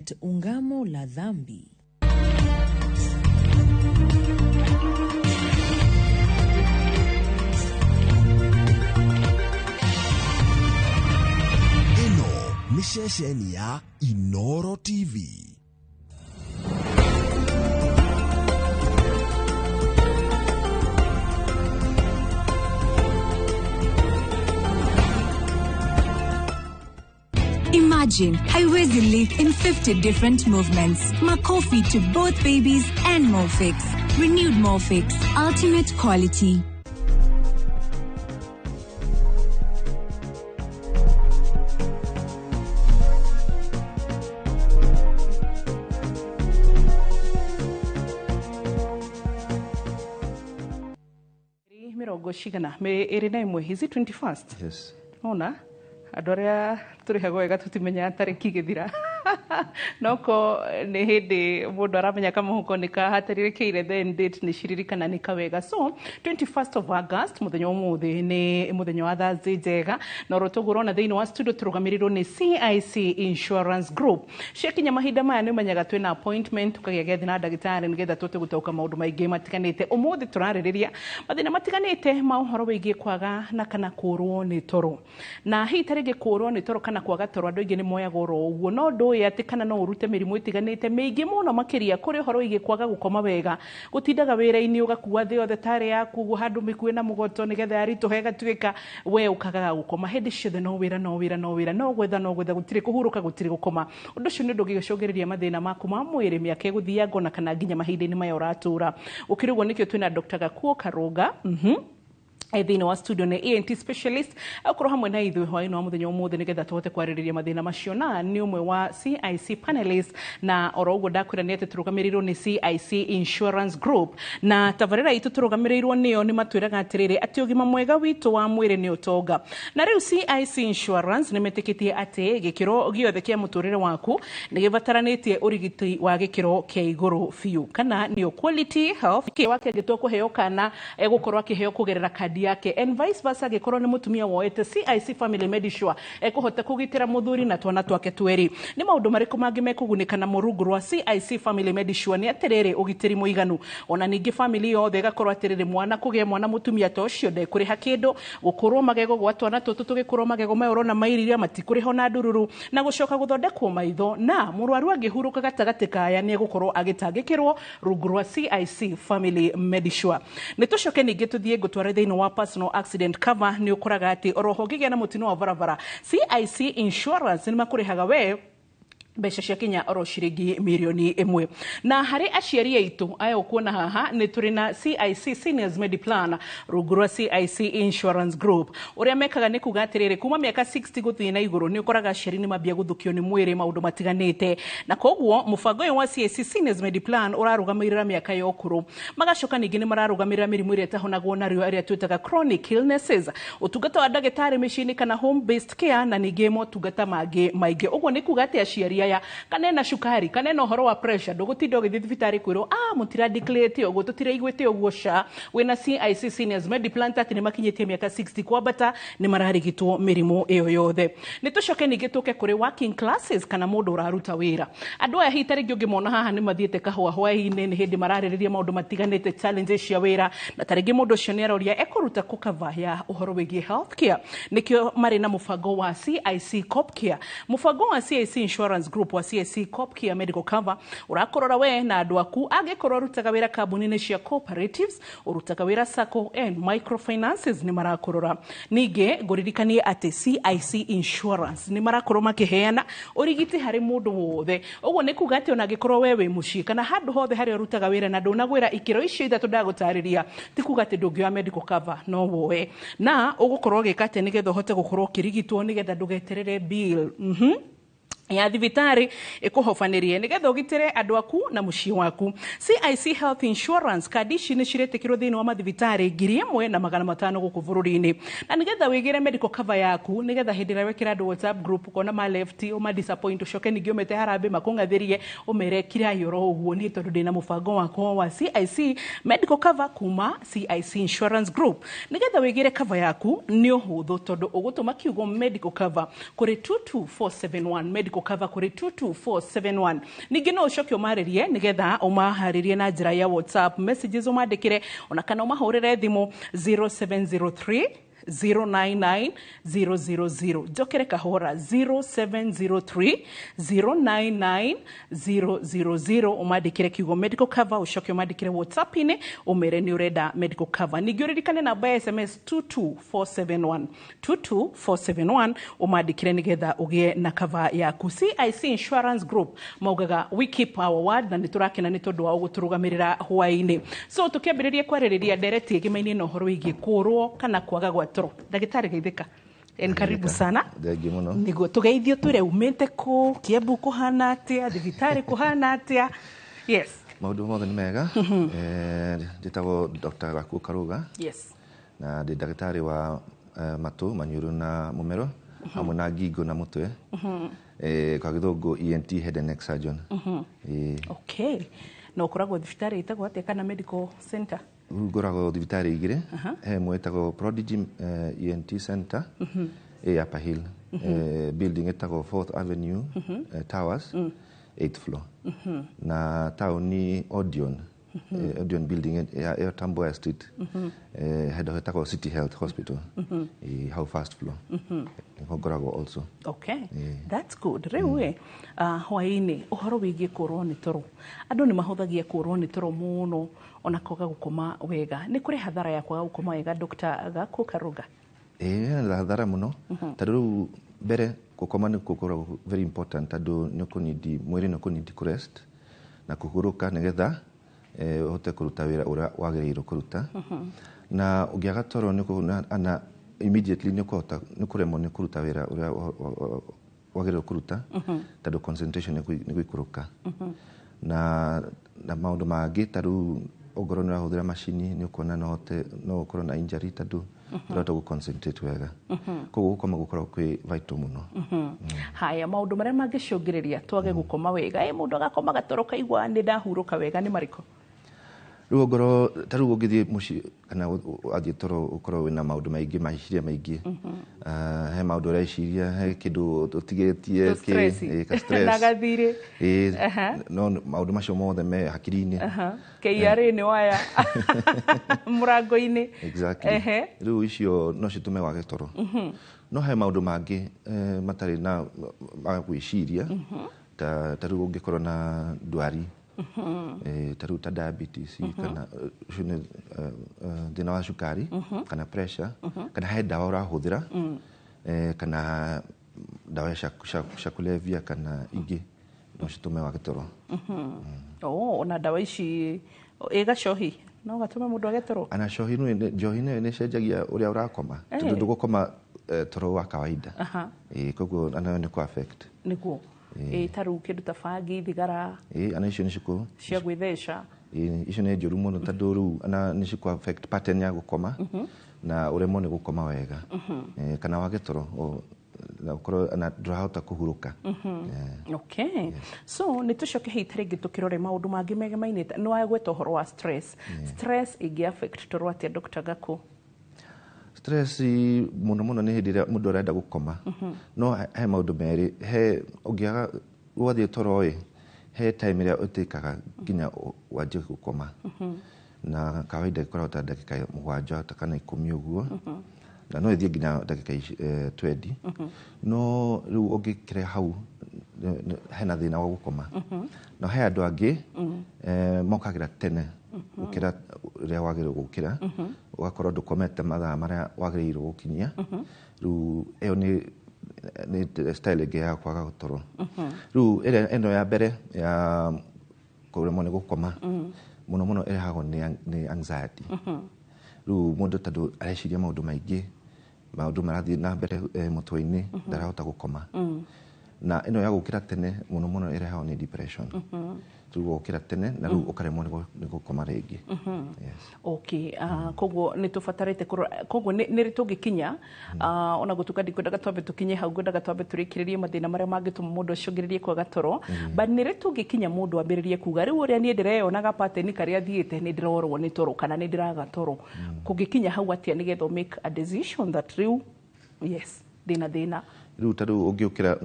Bomet, ungamo la dhambi. Eno ni shesheni ya Inoro TV. Imagine, haiwezi live in 50 different movements. Makofi to both babies and Morphix. Renewed Morphix, ultimate quality. Mirongo shigana me erina imwe hizi 21st. Yes. Ona adorea turihago wega tutimenya tariki githira. Noko ni hindi mundu aramenya kama huko nikahatarirekeire then date ni shiririkana nikawega. So 21st of August muthenya umuthi ni muthenya wa Thursday njega na rotogorona thiini wa studio turugamirirwo ni CIC Insurance Group. Shekinya mahinda maya ni menyaga twina appointment tukagia gethi na ndagitari nigetha tute gutauka maundu maingi matiganite. Umuthi turaririria mathina matiganite ma uhoro wigie kwaga na kana kurwo ni toro. Na hi tarige kurwo ni toro kana kwaga toro andu ingi ni moyaga ro uguo no nduye ati kana no urute mirimu itiganite meigi muno makiria kuri horo igi kwaga gukoma wega gutindaga wira-ini ugakuwa thi othe tari yaku handu mikue na mugoto nigetha aritu hega tuika we ukagaga gukoma hindi ciothe no wira no gwetha gutire kuhuruka gutire gukoma undu cio ni ndu gigicungiriria mathina maku ma mwiri miaka iguthia ngona kana nginya mahinda-ini maya uratura ukirugwo nikio twina Dr. Gakuo Karunga Thiini wa studio ni ENT specialist akoro hamwe na ithu hwaini wa muthenya umuthi nigetha tuhote kwaririria mathina macio na ni umwe wa CIC panelist na oro uguo ndakwira ni ati turugamirirwo ni CIC Insurance Group na tabarira itu turugamirirwo niyo ni matwiraga atiriri ati ugima mwega witu wa mwiri ni utonga na riu CIC Insurance ni metikitie ati gikiro giothe kia muturire waku ni gibataranitie urigiti wa gikiro kia iguru fiu kana ni quality health kia wake gitwa kuheo kana egukorwa kiheo kugerera kadi yake and vice versa gikorwo ni mutumia woete CIC Family Medisure ekuhote kugitira muthuri na twana twake tweri ni maundu mariku mangi mekugunika na murungu rwa CIC Family Medisure ni atiriri ugitiri muiganu ona ningi family yothe gakorwo atiriri mwana kuge mwana mutumia tocio de kuriha kindu gukorwo magego gwa twana tutu tugikorwo magego mayoro na mairiria matikuriho na ndururu na gucoka guthondekwo maitho na murwaru angihuruka gatagati kaya ni gukorwo agitangikirwo rungu rwa CIC Family Medisure ni tucoke ningi tuthie gutwara thiini wa personal accident cover ni ukoraga ati oroho gigia na mutino wa barabara CIC Insurance ni makurihaga we besha cia Kenya oro ciringi milioni 1 na hari aciari aitu ayo kuona haha ni turi na CIC Seniors Mediplan ruguru CIC Insurance Group uria mekaga ni kugatirire kuma miaka 60 guthii na iguru ni ukoraga aciari ni mambia guthukio ni mwiri maundu matiganite na koguo mubango wa CIC Seniors Mediplan urarugamirira miaka yokuru magacoka ningi ni mararugamirira mirimu iria tahonagwo nario aria twitaga chronic illnesses utungata wa ndagitari micini kana home based care na ningi motungata mangi maingi uguo ni kugate aciari aya kanena shukari kanena horo wa pressure ndugutinda ugithi thibitari kwiro mutira declare uguo tutira igwete uguo sha wena CIC Seniors Mediplan ati ni makinyetie miaka 60 kwambata ni mararigitwo mirimu iyo yothe ni tucoke ningi tuke kuri working classes kana mundu uraruta wira andu aya hitari ngi ngimona haha ni mathiete kahwa hwaini ni hindi maraririria maundu matiganite challenges cia wira na taringi mundu cio ni aroria ekuruta kukava ya uhoro wigie healthcare nikio mari na mubango wa CIC Copcare mubango wa CIC Insurance Group wa CIC Copcare Medical Cover urakorora we na andu aku agikorwo rutaga wira kambuni-ini cia cooperatives urutaga wira sacco and microfinances ni marakorora ningi nguririkanie ati CIC Insurance ni marakorwo makiheana urigiti hari mundu wothe uguo ni kuga ati ona gikorwo we wi mucii kana handu hothe hari urutaga wira na ndunagwira ikiro icio ithatu ndagutariria ti kuga ati ndungioya medical cover no woe na ugukorwo gikate nigetha hote gukorwo kirigitwo nigetha ndugeterere bill ya thibitari ikuhofanirie nigetha ugitire andu aku na mucii waku CIC Health Insurance kadici ni ciretekirwo thiini wa mathibitari 1,500 guku bururi-ini na nigetha wigire medical cover yaku nigetha hindira wekira andu WhatsApp group kona ma left o ma disappoint ucoke ningi umete harambe makungathirie umere kira yoro uguo ni tondu ndina mubango wako wa CIC medical cover kuma CIC Insurance Group nigetha wigire cover yaku ni uhuthu tondu ugutuma kiugo medical cover kuri 22471 medical medical cover kuri 22471 ningi no ucoke umarĩrie nigetha umaharĩrie na njĩra ya WhatsApp messages umandĩkire ona kana umahũrĩre thimũ 0703 099 jokere kahora 0703 099 umandikire kiugo medical cover ucoke umandikire WhatsApp ine umere ni urenda medical cover ningi uririkane namba ya SMS 22471 umandikire nigetha ugie na cover yaku. CIC Insurance Group maugaga we keep our word na niturakena ni tondu wa guturugamirira hwaini. So tukiambiriria kwaririria ndereti igimaini no horo igi kurwo kana kwaga gwa toro. Ndagĩtarĩ Geithĩka, karibu sana. Niguo tugeithio twire umĩte ku Kiambu kuhana atia, thibitarĩ kuhana atia. Yes. Maũndũ mothe nĩ mega. Njĩtagwo Dr. Gaku Karuga. Yes. Na ndĩ ndagĩtarĩ wa matũ, maniũrũ na mũmero, hamwe na ngingo na mũtwe. Kwa gĩthũngũ ENT head and neck surgeon. Okay. Na ũkoragwo thibitarĩ ĩtagwo atĩa kana medical center? Ngoragwo thibitarĩ igĩrĩ. He ĩmwe ĩtagwo Prodigy ENT Center Upper Hill. Building ĩtagwo 4th Avenue Towers 8th floor. Na taũni Odeon building ya Tamboya Street. Head ĩtagwo City Health Hospital. How first floor. Ngoragwo also. Okay. That's good. Rĩu hwaĩ-inĩ ũhoro wĩgiĩ kũrwo nĩ toro. Andũ nĩ mahũthagia kũrwo nĩ toro mũno ona kwaga gũkoma wega. Nĩ kũrĩ hathara ya kwaga gũkoma wega Dr. Gaku Karuga? Hathara mũno. Tondũ rĩu mbere gũkoma nĩ gũkoragwo very important tondũ nĩ kũnidi mwĩrĩ nĩ kũnidi kũrest na kũhurũka nĩgetha ũhote kũruta wĩra ũrĩa wagĩrĩirwo kũruta. Na ũngĩaga toro nĩ immediately nĩ kũremwo nĩ kũruta wĩra ũrĩa wagĩrĩirwo kũruta tondũ concentration nĩ gũikũrũka. Na maũndũ mangĩ tarĩu ongorwo nĩ ũrahũthĩra macini nĩ ũkuona no ũkorwo na injury tondũ ndũrahota gũconcentrate wega. Koguo gũkoma gũkoragwo kwĩ vital mũno. Haya, maũndũ marĩa mangĩcũngĩrĩria twage gũkoma wega mũndũ agakoma gatoro kaigua nĩ ndahurũka wega nĩ marĩkũ? Rĩu ongorwo tarĩu ũngĩthiĩ mũciĩ kana wathiĩ toro ũkorwo wĩna maũndũ maingĩ meciria maingĩ. He maũndũ ũreciria, he kĩndũ ũtigĩtie na gathirĩ. No maũndũ macio mothe me hakiri-inĩ. KRA nĩ waya mũrango-inĩ. Exactly. Rĩu icio no citũme wage toro. No he maũndũ mangĩ matarĩ na gwĩciria tarĩu ũngĩkorwo na ndwari tarĩu ta diabetes kana thĩna wa cukari kana pressure kana he ndawa ũrahũthĩra kana ndawa cia kulevya kana ingĩ no citũme wage toro. Ona ndawa ici gacohi no gatũme mũndũ age toro? Njohi nĩ cenjagia ũrĩa ũrakoma tondũ ndũgũkoma toro wa kawaida. Koguo nĩ kũ affect. Nĩguo tarĩu kĩndũ ta bangi, thigara. Ana icio nĩ cikũ cia gwĩtheca. Icio nĩ njũru mũno tondũ rĩu nĩ cikũ affect pattern ya gũkoma na ũremwo nĩ gũkoma wega kana wage toro na ũkorwo ndũrahota kũhurũka. Okay. So nĩ tũcoke hihi tarĩngĩ tũkĩrore maũndũ mangĩ megemainĩte. Nĩ wagweta ũhoro wa stress. Stress ĩngĩ affect toro atĩa Dr. Gaku? Stress mũno nĩ hĩndĩ ĩrĩa mũndũ arenda gũkoma. No he maũndũ merĩ, he ũngĩaga wathiĩ toro he time ĩrĩa ũtĩkaga nginya wanjie gũkoma. Na kawaida ĩkoragwo ta ndagĩka 7 kana 10 ũguo. Na no ĩthiĩ nginya ndagĩka 20. No rĩu ũngĩkĩra hau hena thĩna wa gũkoma. Na he andũ angĩ mokagĩra tene gũkĩra rĩrĩa wagĩrĩirwo gũkĩra, ũgakorwo ndũkomete mathaa marĩa wagĩrĩirwo gũkinyia. Rĩu ĩyo nĩ style ĩngĩ ya kwaga toro. Rĩu ĩno ya mbere ya kũremwo nĩ gũkoma mũno ĩrehagwo nĩ anxiety. Rĩu mũndũ tondũ areciria maũndũ maingĩ, maũndũ marathiĩ na mbere mũtwe-inĩ, ndarahota gũkoma. Na ĩno ya gũkĩra tene mũno ĩrehagwo nĩ depression. Rĩu gũkĩra tene na rĩu ũkaremwo nĩ gũkoma rĩngĩ. Okay. Koguo nĩ tũbatarĩte koguo nĩ tũngĩkinya ona gũtuka ndikwendaga twambe tũkinye hau, ngwendaga twambe tũrĩkĩrĩrie mathĩna marĩa mangĩtũma mũndũ acũngĩrĩrie kwaga toro. But nĩ tũngĩkinya mũndũ ambĩrĩrie kuga rĩu ũrĩa niĩ ndĩreyonaga pattern karĩa thiĩte nĩ ndĩrorwo nĩ toro kana nĩ ndĩraga toro. Kũngĩkinya hau atĩa nĩgetha make a decision that rĩu yes ndĩna thĩna. Rĩu ta rĩu ũngĩũkĩra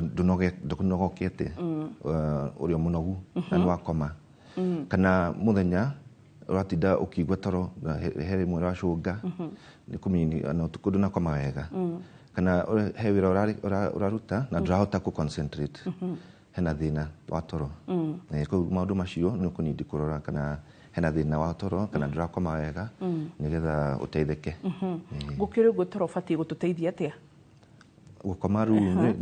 ndunogokete urio munogu na ni wakoma kana muthenya uratinda ukigwa toro he rimwe uracunga ni kumini no tukundu na koma wega kana he wira uraruta na ndurahota ku concentrate hena thina wa toro ko maundu macio ni kunindi kurora kana hena thina wa toro kana ndurakoma wega nigetha uteithike gukire gutoro fati gututeithia atia gukomaru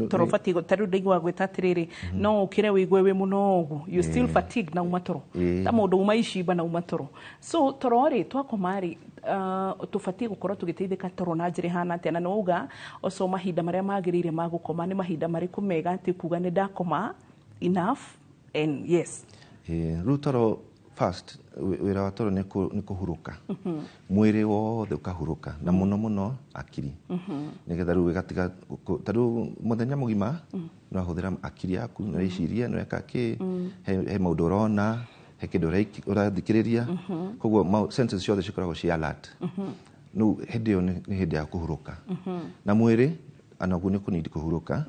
toro fati gutaru ndigwa gwita atiriri no ukire wigwe we munogu you still fatigue na umatoro ta mundu umaishiba na umatoro so toro ri twakomari tufati gukorwo tugiteithika toro na njire hana atia na nouga oso mahinda maria magirire magukoma ni mahinda mari kumega ati kuga ni ndakoma enough and yes rutoro first wira wa toro ni kuhuruka mwiri wothe ukahuruka na muno akiri nigetha ru gatiga taru muthenya mugima no huthira akiri yaku na iciria no eka ki he maundu urona he kindu urathikiriria koguo senses ciothe cikoragwo ci alert no hindi yo ni hindi ya kuhuruka na mwiri anagu ni kunidi kuhuruka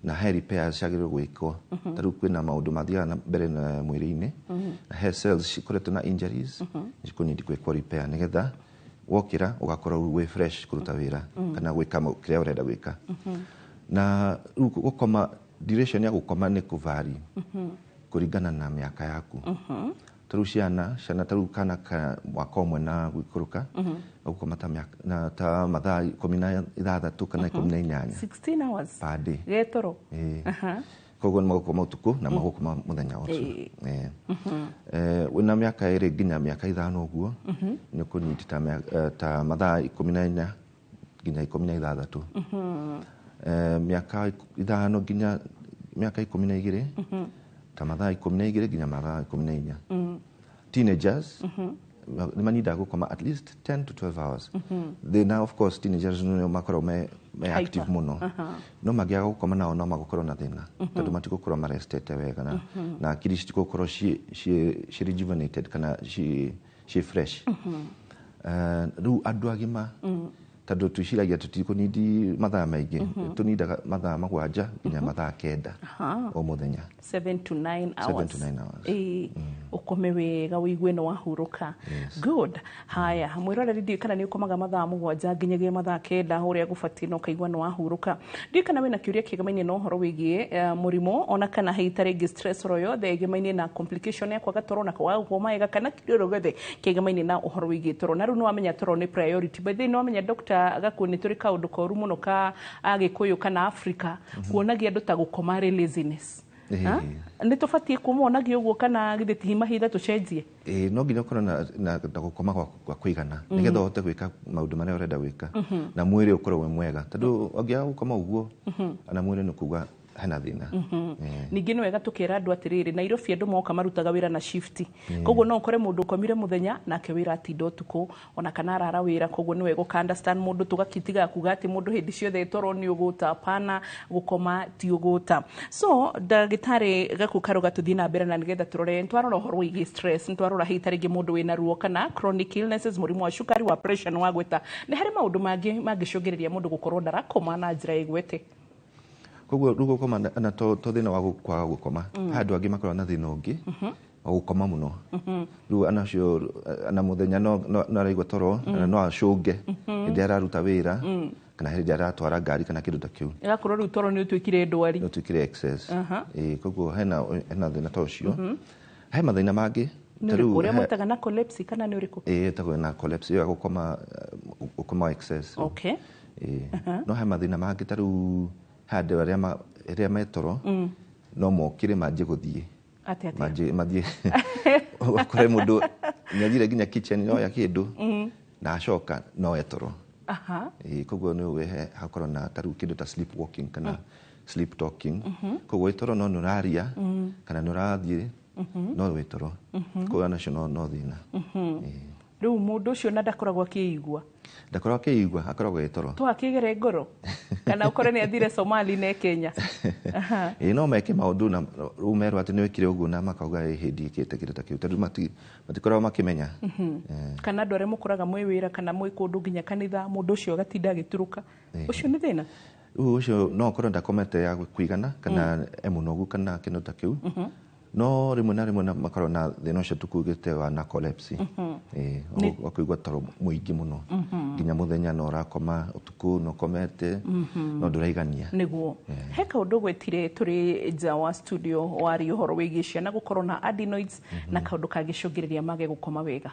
na he repairs ciagirwo gwikwo taru kwina maundu mathia na mbere na mwiri-ini na he cells cikoretwo na injuries cikunidi gwikwo repair nigetha wokira ugakorwo we fresh kuruta wira kana gwika kiria urenda gwika na gukoma duration ya gukoma ni kuvari kuringana na miaka yaku taru ciana taru kana mwaka umwe na gwikuruka gukoma ta mathaa 16 kana 18 16 hours per day getoro koguo magukoma utuku na magukoma muthenya wothe wina miaka iri nginya miaka 5 uguo ni kunyiti ta mathaa 14 nginya 16 miaka 5 nginya miaka 12 ta mathaa 12 nginya mathaa 14 teenagers ni manida gukoma at least 10 to 12 hours they now of course teenagers no makoro me active muno no magiaga gukoma nao no magukoro na thina tondu matigukoro marestete wega na akiri citigukoro she rejuvenated kana she fresh ru andu agima tondu twiciragia tutikunidi mathaa maingi tunidaga mathaa 7 nginya mathaa 9 o muthenya 7 to 9 hours ukome wega wigwe no wahuruka good haya mwiroreri ndi kana ni ukomaga mathaa 7 nginyagia mathaa 9 uria gufati no kaigwa no wahuruka ndi kana wina kiuria kigamaine no horo wigie murimo ona kana heitare stress royo thegemaine na complication ya kwaga toro na kwa gukoma ega kana kirio gothe kigamaine na uhoro wigie toro na ru no amenya toro ni priority but then no amenya doctor agakuni turi kaundu koru muno ka agikuyu kana Africa kuonagia andu ta gukoma laziness ni tufatie kumonagia uguo kana githeti mahinda tucenjie no nginya ukorwo na gukoma kwa kuigana nigetha uhote gwika maundu maria urenda gwika na mwiri ukorwo mwega tondu ungia gukoma uguo ana mwiri ni kuga hena thina ningi ni wega tukira andu atiriri Nairobi andu moka marutaga wira na shift koguo no ukore mundu ukomire muthenya nake wira atindo utuku ona kana arara wira koguo ni wega ka understand mundu tugakitiga kuga ati mundu hindi ciothe toro ni uguta pana gukoma ti uguta so ndagitari gakukaru gatuthi na mbere na nigetha turore ntwarora uhoro wigi stress ntwarora hitari ngi mundu wina ruo kana chronic illnesses murimu wa cukari wa pressure no gweta ni hari maundu mangicungiriria mundu gukorwo ndarakoma na njira igwete koguo rugo koma na to thina wa kwaga gukoma handu angi makorwo na thina ungi wa gukoma muno ru anacio ana muthenya no araigwa toro no acunge ndi araruta wira kana hindi aratwara ngari kana kindu ta kiu igakorwo ru toro ni utwikire ndwari utwikire excess koguo hena thina ta ucio he mathina mangi taru uria mwitaga na collapse kana ni uriku tago na collapse yo gukoma excess okay no he mathina mangi taru hande aria metoro no mokire manje guthie manje ukore mundu nyathire nginya kitchen no ya kindu na acoka no etoro koguo ni wehe hakorwo na taru kindu ta sleep walking kana sleep talking koguo etoro no nuraria kana nurathie no wetoro koguo anacio no thina riu mundu ucio na ndakoragwo akiigua akoragwo etoro to akigere ngoro kana ukore ni athire Somali na Kenya no meke maundu na rumero ati ni wekire uguo na makauga hindi ikite kindu ta kiu tondu matikoragwo makimenya kana ndore mukuraga mwi wira kana mwi kundu nginya kanitha mundu ucio gatinda agituruka ucio ni thina ucio no korwo ndakomete ya kuigana kana emunogu kana kindu ta kiu no rimwe na rimwe makorwo na thina ucio tukugite wa narcolepsy okuigua toro muingi muno nginya muthenya no rakoma utuku no komete no nduraigania niguo he kaundu gwetire turi nja wa studio wari uhoro wigie ciana gukorwo na adenoids na kaundu kagicungiriria mage gukoma wega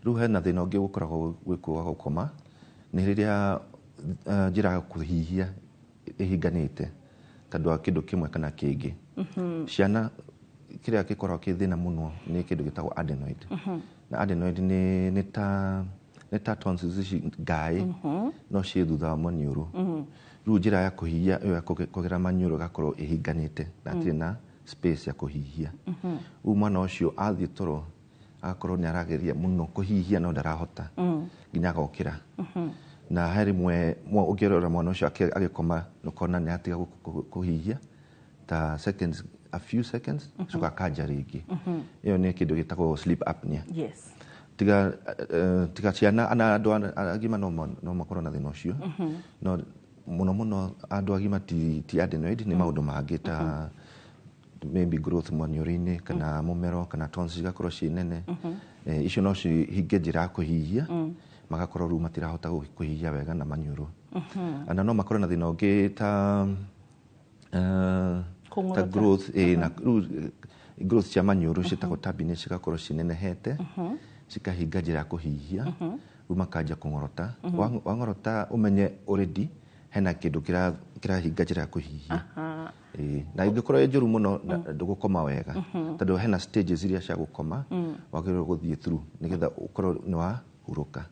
riu hena thina ungi gukoragwo gwikuwa gukoma ni riria njira kuhihia ihinganite tondu wa kindu kimwe kana kingi ciana kiria gikoragwo kithina muno ni kindu gitagwo adenoid na adenoid ni ta tonsils ngai no cie thutha wa maniuru riu njira ya kuhihia iyo kugera maniuru gakorwo ihinganite na tina space ya kuhihia mwana ucio athie toro akorwo ni arageria muno kuhihia no ndarahota nginya gokira na hari mwe ugirora mwana ucio agikoma nukona ni atiga kuhihia ta seconds, a few seconds suka kaja ringi iyo ni kindu gitagwo sleep apnea tiga ciana ana andu agima no makorwo na thina ucio no muno andu agima ti adenoid ni maundu mangi ta maybe growth maniuri-ini kana mumero kana tonsils gakorwo ci nene icio no cihinge njira kuhihia magakorwo riu matirahota kuhihia wega na maniuru ana no makorwo na thina ungi ta growth na growth cia maniuru citagwo turbinate cigakorwo cinenehete cikahinga njira kuhihia riu makanja kungorota wangorota umenye already hena kindu kirahinga njira kuhihia na ingikorwo njuru muno ndugukoma wega tondu hena stages iria cia gukoma wagirwo guthie through nigetha ukorwo ni wa huruka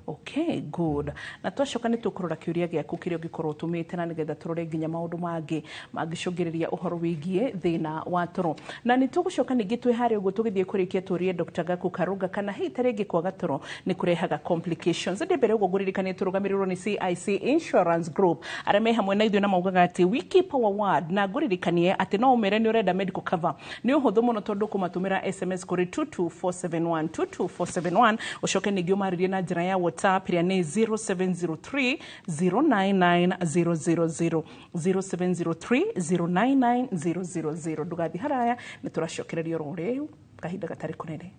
okay good na twacoka ni tukurora kiuria giaku kirio gikorwo tumite na nigetha turore nginya maundu mangi mangicungiriria uhoro wigie thina wa toro na ni tugucoka ningi twi hari uguo tugithie kurikia turie Dr. Gaku Karunga kana hitare gikwaga toro ni kurehaga complications ndi mbere uguo nguririkanie turugamirirwo ni CIC Insurance Group arame hamwe na ithuĩ na maugaga ati we keep our word na nguririkanie ati no umere ni urenda medical cover ni uhuthu muno tondu kumatumira SMS kuri 22471 ucoke ningi umaririe na njira ya WhatsApp iria ni 0703 099 000 0703 099 000 ndugathi haraya ni turacokererio ruriu kahinda gatari kunene.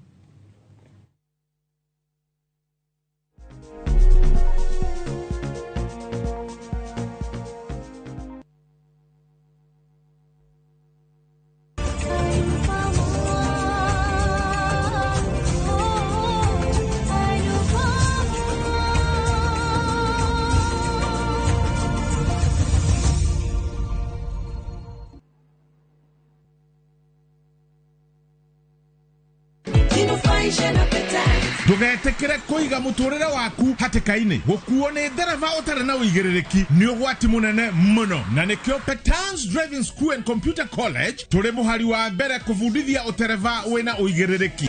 Ndugetekere kuiga muturire waku hatikaini gukuo ni ndereva utari na uigiriki ni ugwati munene muno na nikio Petans Driving School and Computer College turi muhari wa mbere kuvundithia utereva wina uigiriki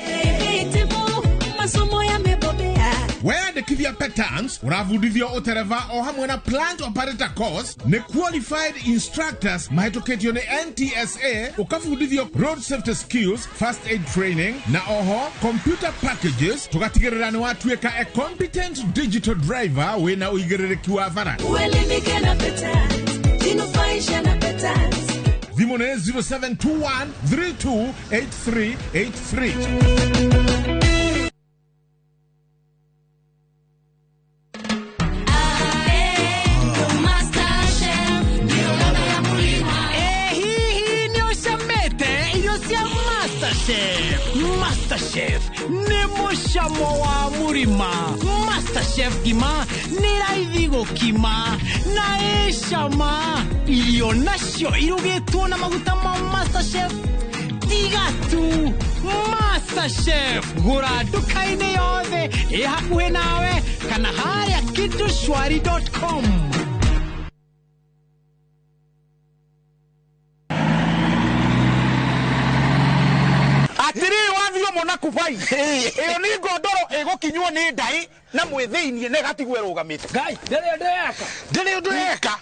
masomo ya mebobea weyandikithia Petans uravundithio utereva o hamwe na plant operator course ni qualified instructors mahituketio ni NTSA ukavundithio road safety skills first aid training na oho computer packages tugatigirira ni watuika a competent digital driver wina uigiriki wa vara uelimike na Petans jinufaisha na Petans Vimone 0721 328383 Masterchef nemo shamo wa murima Masterchef gima niraithi gukima na eshama irio nacio irugitwo na maguta ma Masterchef tigatu Masterchef gura dukaine yothe hakuhe nawe kana haria kitushwari.com mona kufai iyo ni godoro egokinywo ni ndai na mwithiinie negatigwe rugamite ngai ndiri ndeka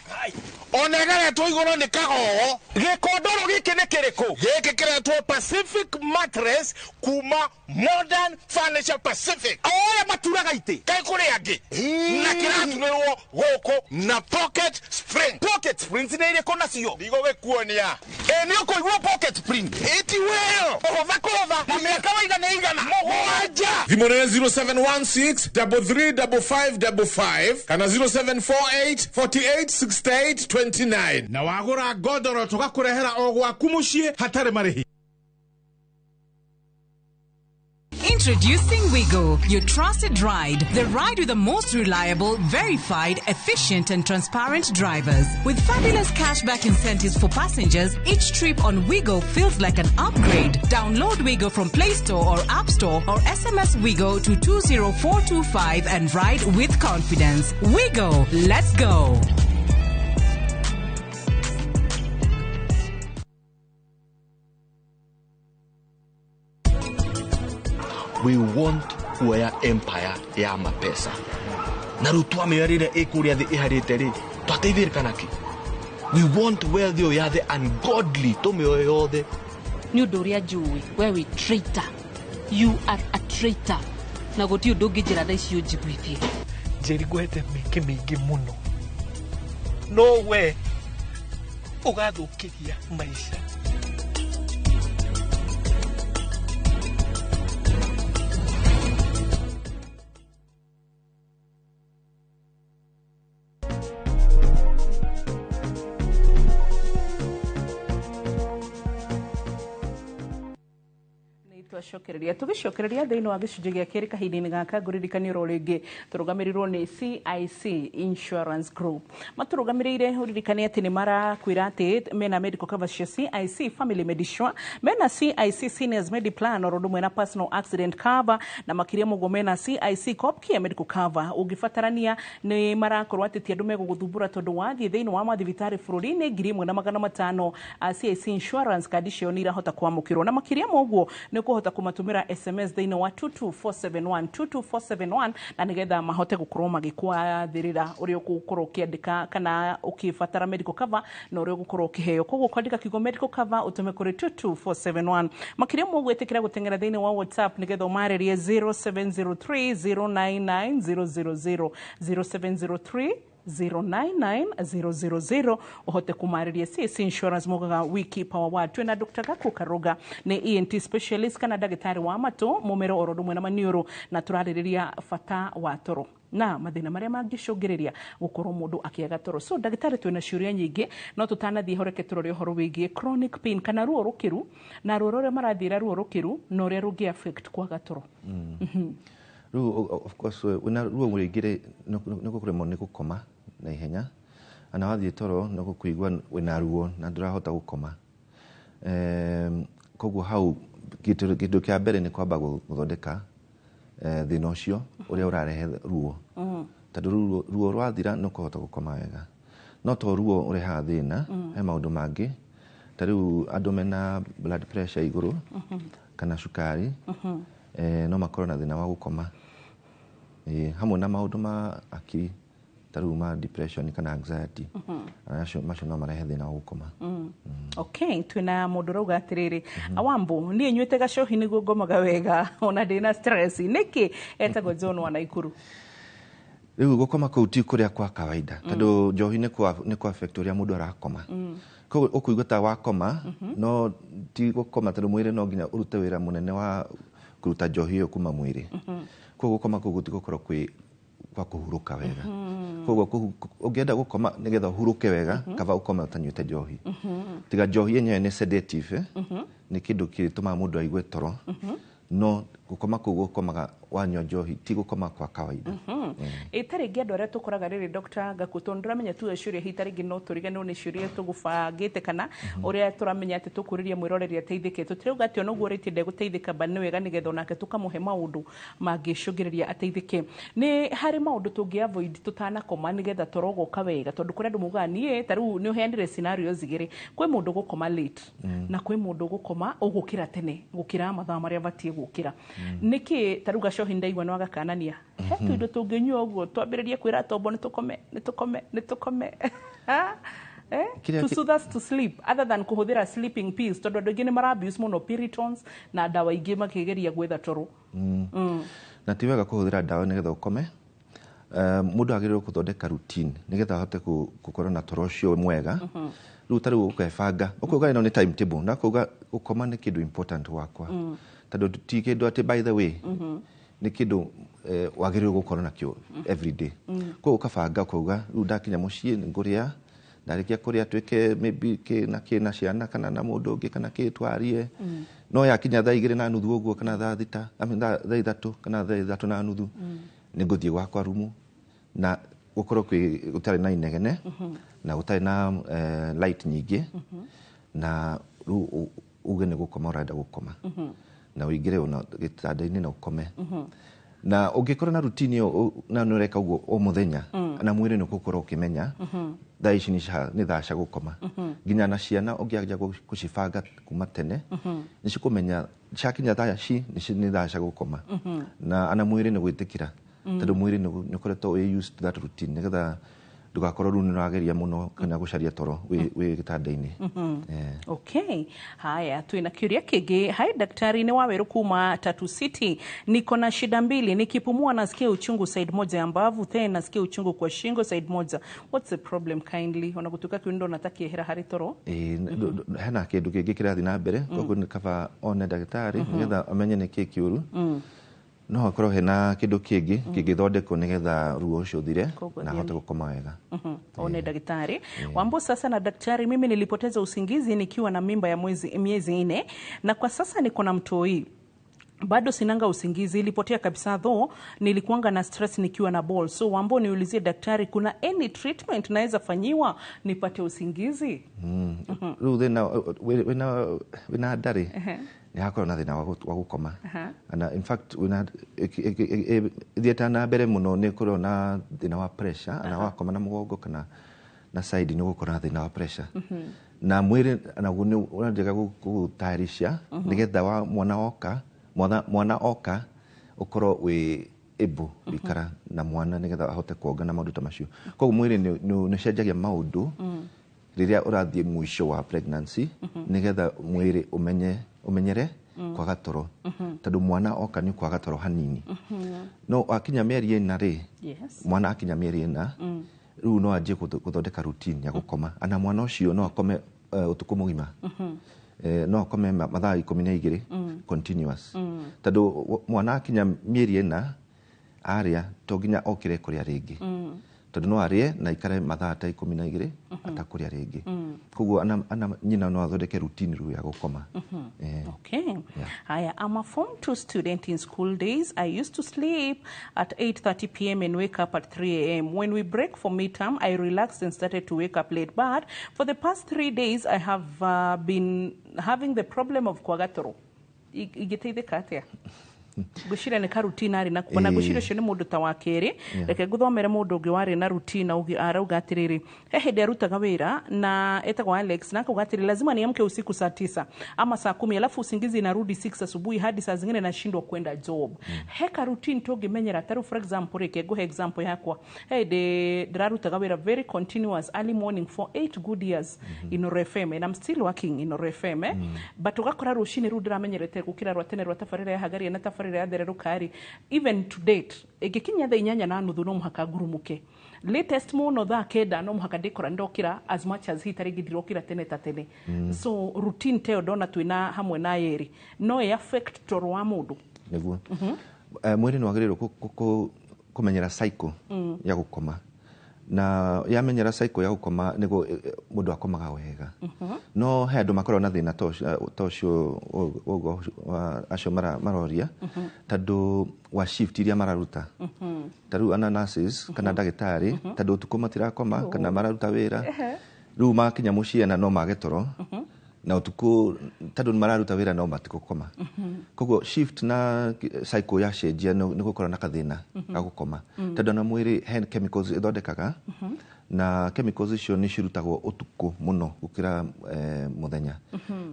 onegere to igoro ni kagogo gikondoro giki ni kiriku giki kiretwo Pacific mattress kuma Modern Furniture Pacific. Oya maturaga ite. Kai kure age. Na kiratu nero goko na pocket spring. Pocket springs ne ile kona siyo. Digo we kuonia. Niyo ko iwo pocket spring. Eti well. Ovakova. Na miaka waida na igana. Moja. Vimone 0716 335555 kana 0748 4868 29. Na wagura godoro tugakurehera ogwa kumushie hatare marehi. Introducing Wigo, your trusted ride. The ride with the most reliable, verified, efficient and transparent drivers. With fabulous cashback incentives for passengers, each trip on Wigo feels like an upgrade. Download Wigo from Play Store or App Store or SMS Wigo to 20425 and ride with confidence. Wigo, let's go. We want kuoya empire ya mapesa. Na rutua mearire ekuria the ihariteri. Twateithir kanaki. We want wealth yo ya the ungodly to meoya yothe. Ni udoria juwe wewe traitor. You are a traitor. Na goti udogijira daisio jibwithie. Jeri gwete meke mingi muno. No we ugathukiria maisha. Tugishokereria thiini wa gicunjĩ gĩa kerĩ kahinda-inĩ gaka ngũririkania ro rĩngĩ tũrũgamĩrĩirwo nĩ CIC Insurance Group. Matũrũgamĩrĩire ũririkania atĩ nĩ marakwĩra atĩ mena medical cover cia CIC Family Medisure, mena CIC Seniors Mediplan oro ũndũ ũmwe na personal accident cover, na makĩria mũguo mena CIC Copcare medical cover. Ũngĩbatarania nĩ marakorwo atĩ ti andũ megũgũthumbũra tondũ wathiĩ thĩinĩ wa mathibitarĩ bũrũri-inĩ 1,500 CIC Insurance card icio nĩ irahota kwamũkĩrwo, na makĩria mũguo nĩ kuhota kumatumira SMS thĩinĩ wa 22471 na nigetha mahote gũkorwo magĩkwathĩrĩra ũrĩa ũgũkorwo ũkĩandĩka kana ũkĩbatara medical cover na ũrĩa ũgũkorwo ũkĩheo. Koguo kwandĩka kiugo medical cover ũtũme kũrĩ 22471. Makĩria mũguo ĩtĩkĩra gũteng'era thĩinĩ wa WhatsApp nigetha ũmarĩrie 0703099000 0703099000 uhote kumarĩria CIC Insurance mogaga wiki power wa twena Dr. Gaku Karoga ni ENT specialist kana ndagĩtarĩ wa matũ mũmero oro ũmwe na maniũrũ, na tũrarĩrĩria bata wa toro na mathĩna marĩa mangĩcũngĩrĩria gũkorwo mũndũ akĩaga toro. So ndagĩtarĩ twĩna ciũria nyingĩ no tũtanathiĩ horeke tũrore ũhoro wĩgiĩ chronic pain kana ruo rũkĩru na ruo rũrĩa marathiĩra ruo rũkĩru na ũrĩa rũngĩ affect kwaga toro. Of course wena ruo rũingĩ nĩ gũkorwo nĩ gũkoma na ihenya, ana wathiĩ toro nĩ gũkũigua wena ruo na ndũrahota gũkoma. Koguo hau kĩndũ kĩa mbere nĩ kwamba gũthondeka thĩna ũcio ũrĩa ũrarehe ruo. Tondũ ruo rwathira nĩ ũkũhota gũkoma wega. No to ruo ũrehaga thĩna, he maũndũ mangĩ. Ta rĩu andũ mena blood pressure igũrũ kana cukari no makorwo na thĩna wa gũkoma. Hamwe na maũndũ ma akiri ta rĩu ma depression kana anxiety. Macio no marehe thĩna wa gũkoma. Okay, twina mũndũ rauga atĩrĩrĩ, Awambo niĩ nyuĩte gacohi nĩguo ngomaga wega ona ndĩna stress. Nĩkĩ etagwo John wa Naikuru? Rĩu gũkoma kũu ti kũrĩa kwa kawaida tondũ njohi nĩ kwa affect ũrĩa mũndũ arakoma. Koguo ũkũigua ta wakoma no ti gũkoma tondũ mwĩrĩ no nginya ũrute wĩra mũnene wa kũruta njohi ĩyo kuma mwĩrĩ. Koguo gũkoma kũu gũtigũkorwo kwĩ kwa kũhurũka wega. Koguo ũngĩenda gũkoma nĩgetha ũhurũke wega kaba ũkome ũtanyuĩte njohi. Tiga njohi yenyewe nĩ sedative, nĩ kĩndũ gĩtũmaga mũndũ aigue toro, no gũkoma kũu gũkomaga wanyua njohi ti gũkoma kwa kawaida. Ĩtarĩ ngĩ andũ arĩa tũkoraga rĩrĩ Dr. Gaku tondũ ndĩramenya tu ciũria hita rĩngĩ no tũriganĩrwo nĩ ciũria tũgũbangĩte kana ũrĩa tũramenya atĩ tũkũrĩria mwĩroreri ateithĩke. Tũtirauga atĩ ona ũguo rĩtĩ ndegũteithĩka ba nĩ wega nĩgetha onake tũkamũhe maũndũ mangĩcũngĩrĩria ateithĩke. Nĩ harĩ maũndũ tũngĩ avoid tũtanakoma nĩgetha toro ũgoka wega tondũ kũrĩ andũ mugaga niĩ ta rĩu nĩ ũheanire scenarios igĩrĩ. Kwĩ mũndũ gũkoma late na kwĩ mũndũ gũkoma ũgũkĩra tene gũkĩra mathaa marĩa batiĩ gũkĩra. Nĩkĩ ta rĩu gacohi ndaigua no agakanania he tũindo tũngĩnyua ũguo twambĩrĩrie kwĩra tombo nĩ tũkome. to soothe us to sleep other than kuhuthira sleeping pills tondu andu ingĩ nĩ marabuse mũno Piritons na dawa ingĩ makĩgeria gwetha toro. Na ti wega kuhuthira dawa nigetha ukome. Mundu agĩrĩirwo gũthondeka routine nigetha ahote gũkorwo na toro ũcio mwega. Rĩu tarĩu ũkebanga ũkauga ĩno nĩ timetable na kuga gũkoma nĩ kĩndũ important wakwa. Tondũ ti kĩndũ atĩ by the way nĩ kĩndũ wagĩrĩirwo gũkorwo nakĩo every day. Kwa ũkabanga ukauga rĩu ndakinya mũciĩ ngũrĩa ndarĩkia kũrĩa twĩke maybe kĩna ciana kana na mũndũ ũngĩ kana kĩtwarie. No yakinya thaa 2:30 ũguo kana thaa 3 thaa 3 kana thaa 3:30 nĩ ngũthiĩ gwakwa rumu na gũkorwo gũtarĩ na inegene na gũtarĩ na light nyingĩ na rĩu uge nĩ gũkoma ũrenda gũkoma na ũingĩre ona gĩtanda-inĩ na ũkome. Na ũngĩkorwo na routine ĩyo na nĩ ũreka ũguo o mũthenya na mwĩrĩ nĩ ũgũkorwo ũkĩmenya thaa ici nĩ thaa cia gũkoma. Nginya na ciana ũngĩanjia gũcibanga kuma tene nĩ cikũmenya ciakinya thaa ici nĩ thaa cia gũkoma na ana mwĩrĩ nĩ gwĩtĩkĩra tondũ mwĩrĩ nĩ ũkoretwo wĩ used to that routine nigetha ndũgakorwo rĩu nĩ ũrageria mũno kana gũcaria toro wĩ gĩtanda-inĩ. Okay, haya twina kiuria kingi. Hai daktari, ni Waweru kuma Tatu City. Niko na shida mbili, nikipumua nasikia uchungu side moja ya mbavu, tena nasikia uchungu kwa shingo side moja. What's the problem kindly? Ona gutuka kiundo nataki hera hari toro. Hena kindu kingi kirathi na mbere koguo ni kaba one daktari nigetha amenye nĩ kĩ kĩũru. No akorwo hena kindu kingi kingithondekwo nigetha ruo ucio thire na ahote gukoma wega. One daktari. Wambo sasa na daktari, mimi nilipoteza usingizi nikiwa na mimba ya miezi 4 na kwa sasa niko na mtoi. Bado sinanga usingizi, ilipotea kabisa though nilikuanga na stress nikiwa na ball. So Wambo niulizie daktari, kuna any treatment naweza fanyiwa nipate usingizi? Rĩu thĩna wĩna ndarĩ nĩ hakorwo na thĩna wa gũkoma. Na in fact thiĩte na mbere mũno nĩ korwo na thĩna wa pressure na wakoma na mũgongo kana na side nĩ gũkorwo na thĩna wa pressure. Na mwĩrĩ naguo nĩ ũrendeka gũgũtayarisha nĩgetha mwana oka ukorwo wĩ able gũikara na mwana nigetha ahote kuonga na maũndũ ta macio. Koguo mwĩrĩ nĩ cenjagia maũndũ rĩrĩa ũrathiĩ mũico wa pregnancy nigetha mwĩrĩ umenyere kwaga toro tondũ mwana oka nĩ kwaga toro hanini. No akinya mĩeri 4 rĩ mwana akinya mĩeri 4 rĩu no anjie gũthondeka routine ya gũkoma. Ana mwana ũcio no akome ũtukũ mũgima. No akome mathaa 12 continuous. Tondũ mwana akinya mĩeri 4 arĩa to nginya okire kũrĩa rĩngĩ. Tondũ no arĩe na ikare mathaa ta 12 atakũrĩa rĩngĩ. Koguo ana nyina no athondeke routine rĩu ya gũkoma. Okay. Haya, I'm a Form 2 student in school days. I used to sleep at 8:30 p.m. and wake up at 3 a.m. When we break for midterm, I relaxed and started to wake up late. But for the past 3 days, I have been having the problem of kwagatoro. Igiteithĩka atĩa? Gushira ni karutina ari na kubona gushira cio ni mundu ta wa keri reke nguthomere mundu ungi wari na rutina arauga atiriri hede arutaga wira na etagwo Alex na akauga atiriri lazima niamke usiku saa 9 ama saa 10 alafu usingizi inarudi 6 asubuhi hadi saa zingine nashindwa kwenda job. Heka routine togimenyera taru for example reke go example yakwa hede ndararutaga wira very continuous early morning for 8 good years in RFM and I'm still working in RFM but ugakora rushini ru ndiramenyerete gukira rwa tene rwa tafarira ya hagari na tafarira ya there rukari even to date igikinya thaa 8:30 no muhaka ngurumuke latest muno thaa 9 no muhaka ndikora ndokira as much as hitari gidirokira tene tatene. So routine teo dona twina hamwe na yeri no affect toro wa mundu niguo mwiri no agĩrĩirwo kũmenyera cycle ya gũkoma na yamenyera cycle ya gũkoma nĩguo mũndũ akomaga wega. No he andũ makorwo na thĩna tocio ũgo acio maroria tondũ wa shift iria mararuta. Tarĩu ana nurses kana ndagĩtarĩ tondũ ũtukũ matirakoma kana mararuta wĩra rĩu makinya mũciĩ na no mage toro na ũtukũ tondũ mararuta wĩra no matikũkoma. Koguo shift na cycle ya cenjia nĩ gũkorwo na kathĩna ga gũkoma tondũ na mwĩrĩ he chemicals ithondekaga na chemicals icio nĩ cirutagwo ũtukũ mũno gũkĩra mũthenya.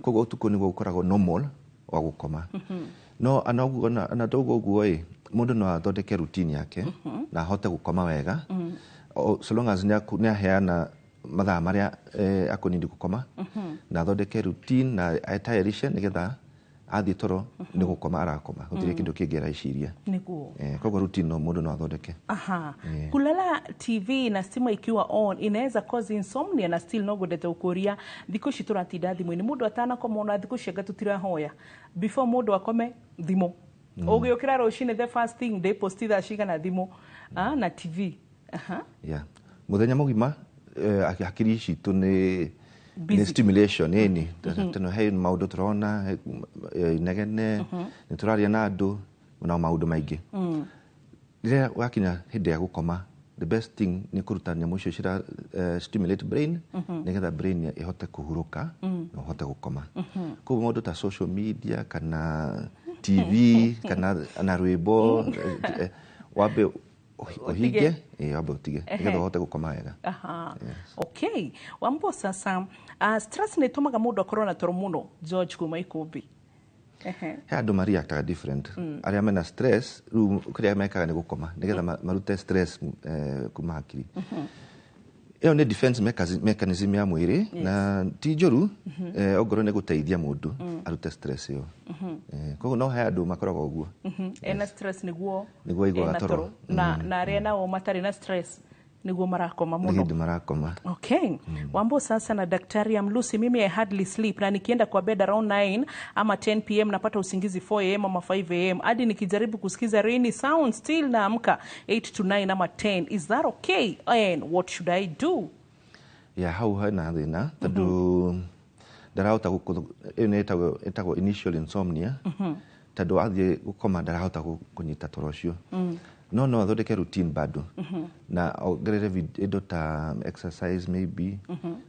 Koguo ũtukũ nĩguo ũkoragwo normal wa gũkoma. No ana dogo ũguo mũndũ no athondeke routine yake na ahote gũkoma wega so long as nĩ aheana mathaa maria akonindi gukoma na athondeke routine na atayarishe nigetha athii toro ni gukoma arakoma gutire kindu kingera iciria niguo koguo routine no mundu no athondeke. Kulala TV na stima ikiwa on inaweza cause insomnia na still no gudete ukuria thiko ici turatinda thimu-ini mundu atana koma ona thiko cia gatutira hoya before mundu akome thimu ugiukira rucini the first thing they post tha cigana thimu na TV muthenya mugima hakiri citu ni stimulation ni tano hey maundu turona negene ni turaria na andu na maundu maingi rira wakinya hindi ya gukoma the best thing ni kuruta nyamu icio cira stimulate brain nigetha brain ihote kuhuruka na ihote gukoma kwa maundu ta social media kana TV kana na rwimbo wabe ohige wabe utige nigetha uhote gukoma wega. Okay, wambo sasa stress ni tumaga mundu akorwo na toro muno George kuma ikumbi he andu mareactaga different aria mena stress ru kuria mekaga ni gukoma nigetha marute stress kuma hakiri iyo ni defense mechanism ya mwiri na ti njuru ogoro ni guteithia mundu arute stress iyo koguo no he andu makoragwo uguo ena stress niguo igwa toro na aria nao matari na stress niguo marakoma muno niguo marakoma. Okay, wambo sasa na daktari Amlusi, mimi I hardly sleep na nikienda kwa bed around 9 ama 10 pm napata usingizi 4 am ama 5 am hadi nikijaribu kusikiza rainy sound still naamka 8 to 9 ama 10. Is that okay and what should I do? Hau hana thina tondu ndarahota etago initial insomnia tondu athie gukoma ndarahota kunyita toro ucio no athondeke routine bado na ongerere indo ta exercise maybe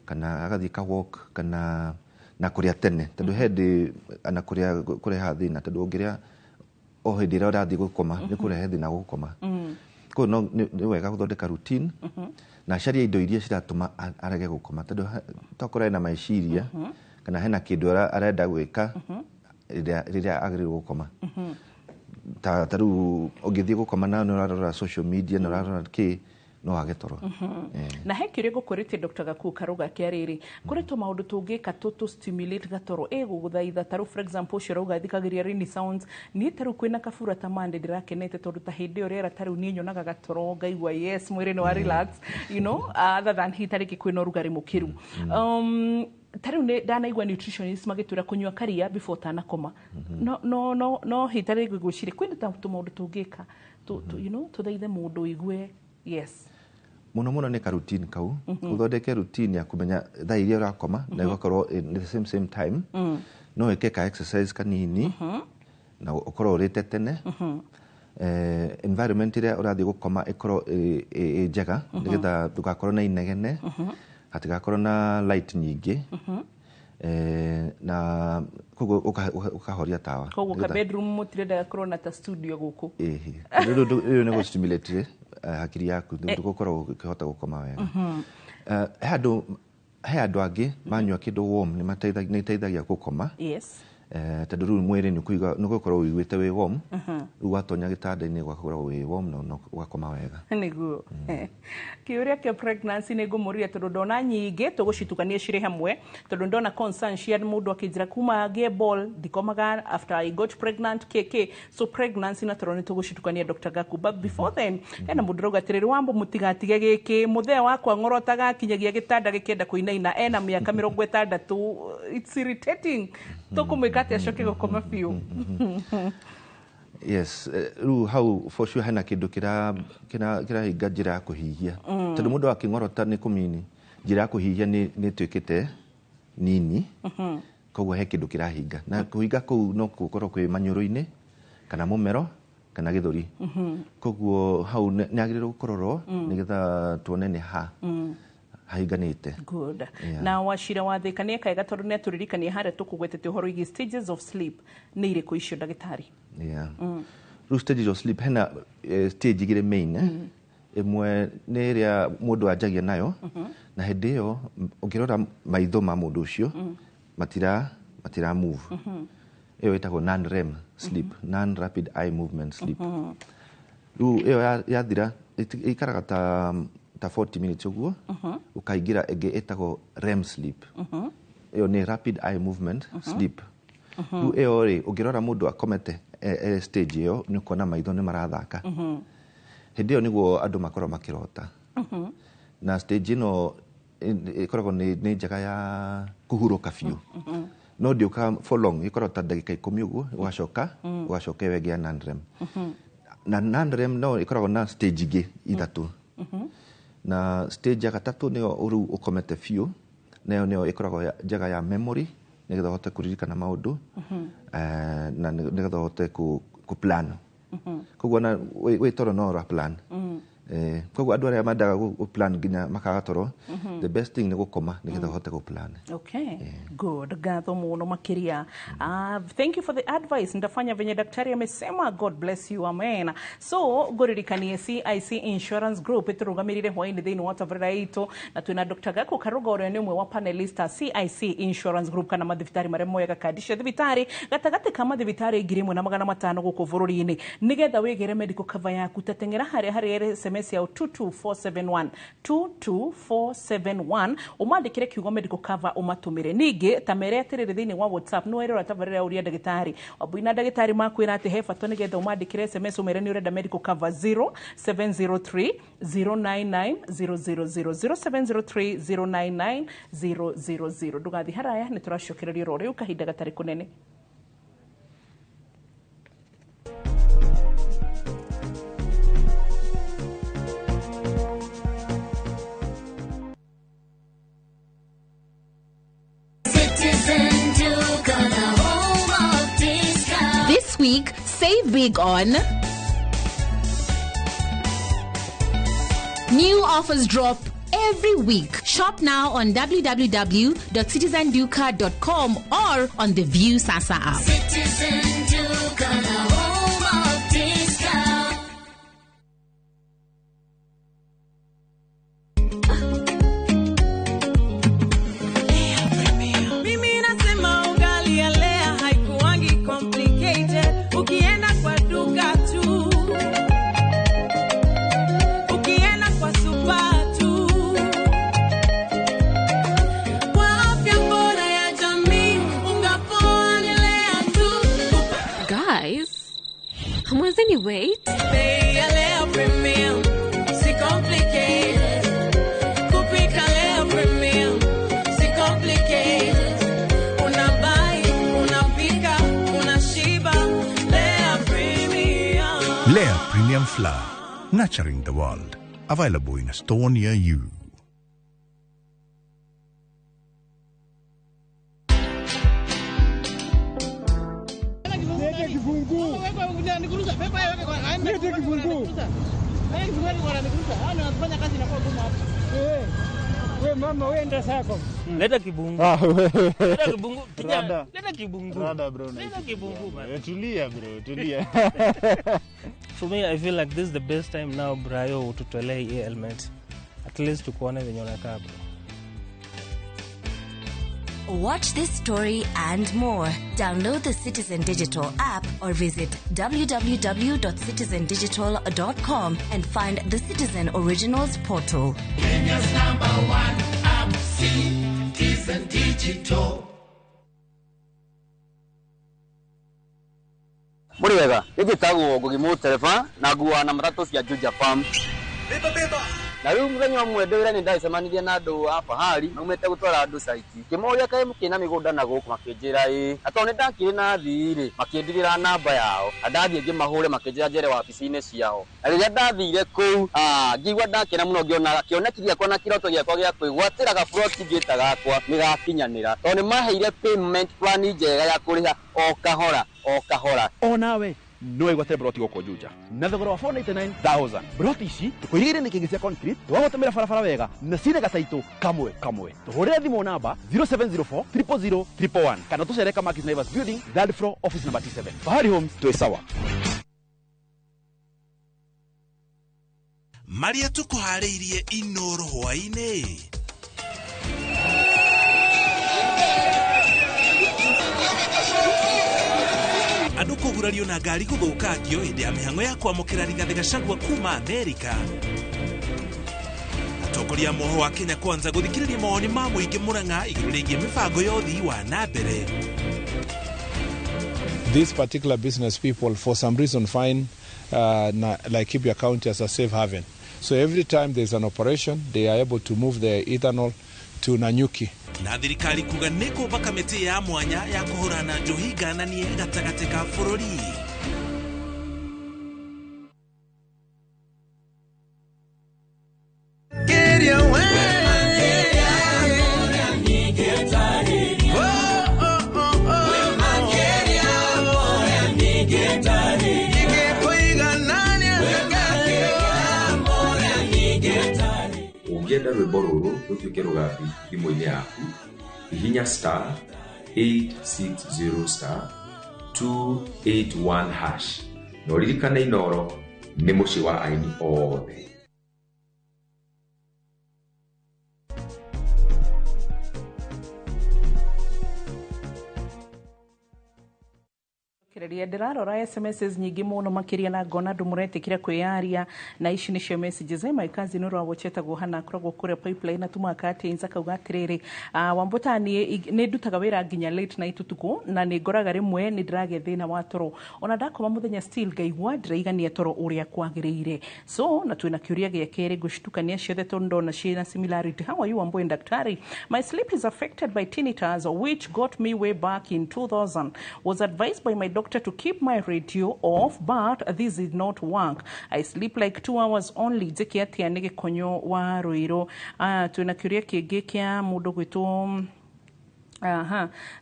kana agathie ka walk kana na kuria tene tondu hindi ana kureha thina tondu ongeria o hindi ira urathie gukoma ni kureha thina gukoma ko no ni wega guthondeka routine na sharia indo iria ciratuma arege gukoma tondu tokora na maiciria kana hena kindu arenda gwika riria agire gukoma taru ogithie gukoma na urarora social media na urarora ki no agetoro na hekire gukurite Dr. Gaku Karuga kiariri kurito maundu tungika to stimulate gatoro guguthaitha taru for example shirauga thikagiria rainy sounds ni taru kwina kafura tamande ndirakenete tondu ta hindi yo rera taru ni nyonaga gatoro ngaigwa yes mwiri ni wa relax you know other than hitariki kwina rugari mukiru taru ne danaigwa nutritionist magitura kunywa karia before tanakoma no hitari gwicire kwina ta maundu tungika you know tuthaithe mundu igwe yes muno ni ka routine kau uthondeke routine ya kumenya thaa iria urakoma na igakorwo in the same time no eke ka exercise kanini na ukorwo urite tene environment iria urathie gukoma ikorwo njega nigetha tugakorwo na inegene hatigakorwo na light nyingi na koguo ukahoria tawa koguo ka bedroom mutirenda gakorwo na ta studio guku rero ni gustimulate hakiri yaku ndugukorwo ukihota gukoma wega he andu angi manyua kindu warm ni mateithagia gukoma tondu riu mwiri ni gukorwo wiguite wi warm riu watonya gitanda-ini gwakorwo wi warm no ugakoma wega niguo kiuria kia pregnancy ni ngumuria tondu ndona nyingi tugucitukania ciri hamwe tondu ndona concern cia mundu akijira kuma gie ball dikomaga after I got pregnant keke so pregnancy na tondu tugucitukania Dr. Gaku but before then ena mundu rauga tiriri wambo mutigatige giki muthea wakwa ngorotaga kinyagia gitanda gikienda kuinaina ena miaka 60 it's irritating tukumwikate acoke gukoma biu yes ru how for sure hena kindu kirahinga njira ya kuhihia tondu mundu akingorota ni kumini njira ya kuhihia ni twikite nini koguo he kindu kirahinga na kuhinga kuu no gukorwo kwi manyuru-ini kana mumero kana githuri koguo hau ni agiriro gukororwo nigetha tuone ni ha hainganite good na washira wathikania kaega tondu ni aturirikania hare tukugwetete uhoro igi stages of sleep ni iriku icio ndagitari ru stages of sleep hena stage igire main imwe ni iria mundu anjagia nayo na hindi iyo ungirora maitho ma mundu ucio matira move iyo itagwo non REM sleep non rapid eye movement sleep ru iyo yathira ikaraga ta ta 40 minutes uguo ukaingira ĩngĩ ĩtagwo REM sleep ĩyo nĩ rapid eye movement sleep rĩu ĩyo rĩ ũngĩrora mũndũ akomete stage ĩyo nĩ ũkuona maitho nĩ marathaka hĩndĩ ĩyo nĩguo andũ makorwo makĩrota na stage ĩno ĩkoragwo nĩ njega ya kũhurũka biũ no ndĩũka for long ĩkoragwo ta ndagĩka 10 ũguo ũgacoka wegea non-REM na non-REM no ĩkoragwo na stage ingĩ ithatũ na stage ya gatatũ nĩyo rĩu ũkomete biũ nayo nĩyo ĩkoragwo njega ya memory nĩgetha ũhote kũririkana maũndũ na nĩgetha ũhote ku-plan koguo na wĩ toro no ra plan koguo andũ arĩa mandaga gũ-plan nginya makaga toro the best thing nĩ gũkoma nĩgetha ũhote gũ-plan. Okay, good. Gatho muno makiria. Thank you for the advice. Ndafanya venye daktari amesema. God bless you. Amen. So, goririkanie CIC Insurance Group iturugamirire hwaini thini wa tabarĩra itu na twina Dr. Gako Karuga ũrĩa nĩ ũmwe wa panelista CIC Insurance Group kana mathibitari marĩa moyaga kandi cia thibitari gatagati ka mathibitari 1,500 gũkũ bũrũri-inĩ nĩgetha wĩgĩre medical cover yaku tateng'era harĩa SMS ya 22471 22471 umandikire kiugo medical cover umatumire ningi tamere atirire thini wa WhatsApp no erora tabarira uria ndagitari abuina ndagitari makwira ati he fato nigetha umandikire SMS umere ni urenda medical cover 0703 099 000 0703 099 000 ndugathi haraya ni turashokererio rore ukahinda gatari kunene. This week, save big on new offers drop every week. Shop now on www.citizenduca.com or on the View Sasa app. Citizen Duca, the home of discount. Wait. Lea Premium, si complicated. Kupika Lea Premium, si complicated. Una buy, una pika, una shiba. Lea Premium. Lea Premium Flour, nurturing the world. Available in a store near you. Mama wenda sako. Leta kibungu. Leta kibungu. Leta kibungu. Rada bro. Leta kibungu man. Tulia bro, tulia. For me I feel like this is the best time now Brayo tutolee hii element. At least tukuone venye unakaa bro. Watch this story and more. Download the Citizen Digital app or visit www.citizendigital.com and find the Citizen Originals portal. Kenya's #1 app, Citizen Digital. Muri wega, igitagwo Ngugimu Tereba na nguwa na matatu cia Juja Farm. Beba. Na rĩu mũthenya ũmwe ndĩwĩra nĩ ndacemanirie na andũ a Bahari maumĩte gũtwara andũ saiti. Kĩmoria kaĩ mũkĩna mĩgũnda na gũkũ makĩnjĩra na tondũ nĩ ndakĩrĩ na thirĩ makĩndirĩra namba yao. Ndathiĩ ngĩmahũre makĩnjĩra njere wabici-inĩ ciao. Na rĩrĩa ndathire kũu ngĩigua ndakena mũno ngĩona kĩoneki gĩakwa na kĩroto gĩakwa gĩa kwĩgwatĩra gaburoti ngĩta gakwa nĩgakinyanĩra. Tondũ nĩ maheire payment plan njega ya kũrĩha o kahora. O nawe no igwate broti goko Juja na thogora wa 499,000 broti ici tukuigire ni kingi cia concrete twagotemera barabara wega na cine gataito kamwe tuhurire thimo namba 0704 000 111 kana tucereka Markis Naivas Building third floor office number 7 Bahari Homes to sawa Maria tukuharĩirie Inoro hwainĩ. Andũ kũgurario na ngari gũthũkangio hĩndĩ ya mĩhang'o ya kwamũkĩra Rigathĩ Gachagua kuma Amerika. toria moho wa Kenya Kwanza guthikiriria mawoni ma muingi Murang'a iguru rigie mibango ya uthii wa na mbere. These particular business people for some reason find like Kibia County as a safe haven. So every time there's an operation, they are able to move the ethanol to Nanyuki. Na thirikari kuga niko bakamete ya mwanya ya kuhurana njohi gananie gatagate ka bururi. Ungenda rwimbo ruru rutuike rugathi thimũ-inĩ yaku hihinya star 860 star 281 hash na uririkane Inoro nĩ mũciĩ wa aini othe. Kireria ndirarora SMS nyingi muno makiria na ngona ndu muretikira kwiyaria na ici nicio messages my cousin ro agocheta guhana akoragwo kuria pipeline atuma kati inza kauga atiriri Wambuta ni ndutaga wira nginya late night utuku na ni ngoraga rimwe ni ndirage thina wa toro ona ndakoma muthenya still ngaigua ndiraigania toro uria kwagiriire so na twina kiuria gia keri gushtukania ciothe tondo na ciina similarity. How are you Wambu Daktari? My sleep is affected by tinnitus which got me way back in 2000. Was advised by my doctor to keep my radio off, but this did not work. I sleep like 2 hours only. Jekiatia nige konyo wa ruiro. Tuina kiuria kingi kia mundu gwitu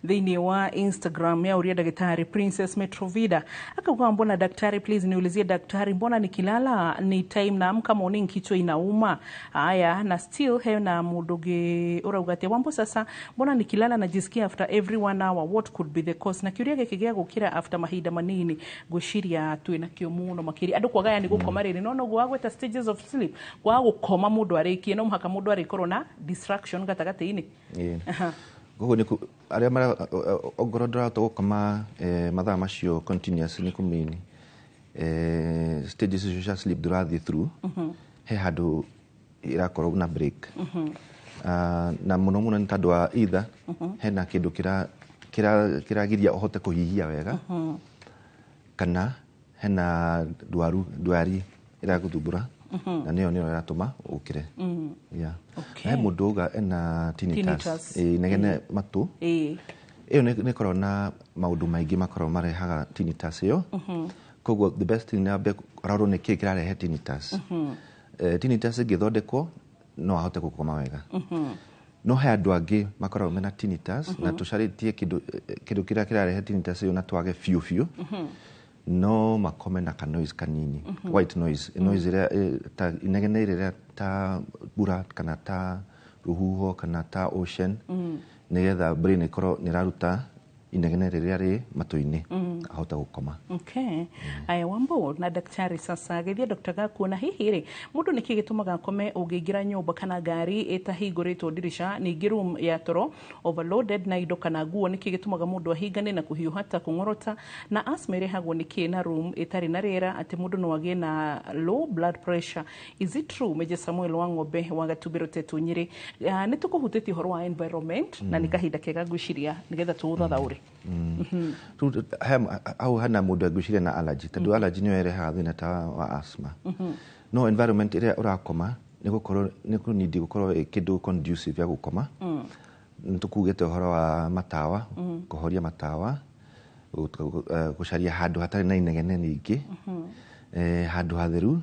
thini wa Instagram ya uria daktari Princess Metrovida akauga mbona daktari please niulizie daktari mbona nikilala ni time na amka morning kichwa inauma haya na still he na mudoge uraugatia wambo sasa mbona nikilala najisikia after every 1 hour what could be the cause na kiuria gikigea gukira after mahinda manini gushiria twina kio muno makiri andu kwagaya ni gukoma riri no gwagweta stages of sleep kwa gukoma mundu arikie no mhaka mundu arikorwo na distraction gatagati-ini Gogo ni aria mara ogoro ndirato gukoma mathaa macio continuous ni kumini stages of sleep durathi through he handu irakorwo na break na muno ni tandu wa either hena kindu kiragiria uhote kuhihia wega kana hena dwari iragutumbura na niyo iratuma ukire he mundu uga ena tinnitus negene matu iyo ni korwo na maundu maingi makorwo marehaga tinnitus iyo koguo the best thing na be raro ne kirarehe tinnitus tinnitus ngithondekwo no ahote gukoma wega no he andu angi makorwo mena tinnitus na tucaritie kindu kiria kirarehe tinnitus iyo na twage fiu no makome na ka noise kanini white noise noise ira ta inegene ira ta bura kana ta ruhuho kana ta ocean nigetha brain ikoro niraruta inegene ria ri matu-ini ahota gukoma. Okay. Aya Wambu na daktari sasa githia Dr. Gaku na hihi ri mundu niki gitumaga kome ugingira nyumba kana gari etahinguritwo dirisha ningi room ya toro overloaded na indo kana guo niki gitumaga mundu ahingane na kuhiuhata kungorota na asthma irehagwo niki na room etari na rera ati mundu no agie na low blood pressure. Is it true? Meje Samuel Wang'ombe wa Gatubiro tetu Nyeri ni tukuhutetie horo wa environment na nikahinda kega gushiria nigetha tuuthathaure au hana mundu agushiria na allergy tandu allergy niyo irehaga thina ta wa asthma no environment ire urakoma ni kunidi gukorwo kindu conducive ya gukoma nitukugete horo wa matawa kuhoria matawa gucaria handu hatari na inegene ningi handu hatheru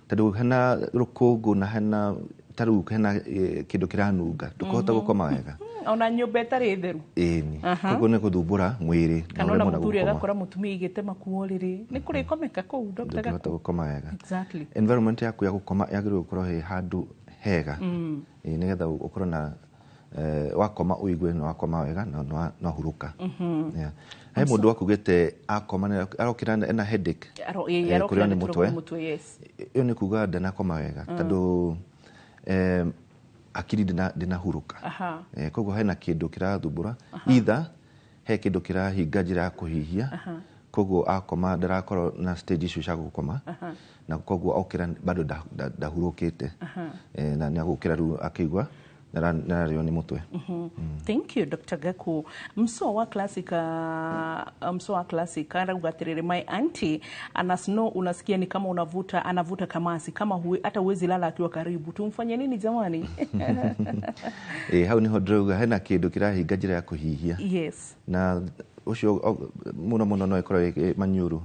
tandu hena rukungu na hena taru hena kindu kiranunga tukohota gukoma wega ona nyumba etari theru ni koguo ni guthumbura mwiri kana ona muthuri agakora mutumia igite makuo riri ni kurikomeka kuu Dr. Gaku gukoma wega exactly environment yaku ya gukoma yagirwo gukorwo he handu hega nigetha ukorwo na wakoma uigwe no wakoma wega no huruka he mundu akugite akoma arokira ena headache arokira ni mutwe yes iyo ni kuga ndana koma wega tandu akiri dina huruka koguo hena kindu kirathumbura either he kindu kirahinga njira ya kuhihia koguo akoma ndarakorwo na stage icio cia gũkoma na koguo okĩra bado ndahurũkĩte na nĩ agũkĩra rĩu akĩigua narĩo nĩ mũtwe. Thank you Dr. Gaku. Mso wa classic arauga atiriri, my auntie ana snow, unasikia ni kama anavuta kamasi kama hata huwezi lala akiwa karibu. Tumfanye nini jamani? Hau niho ndĩrauga hena kĩndũ kĩrahinga njĩra ya kũhihia. Yes. Na ũcio mũno no ĩkorwo maniũrũ.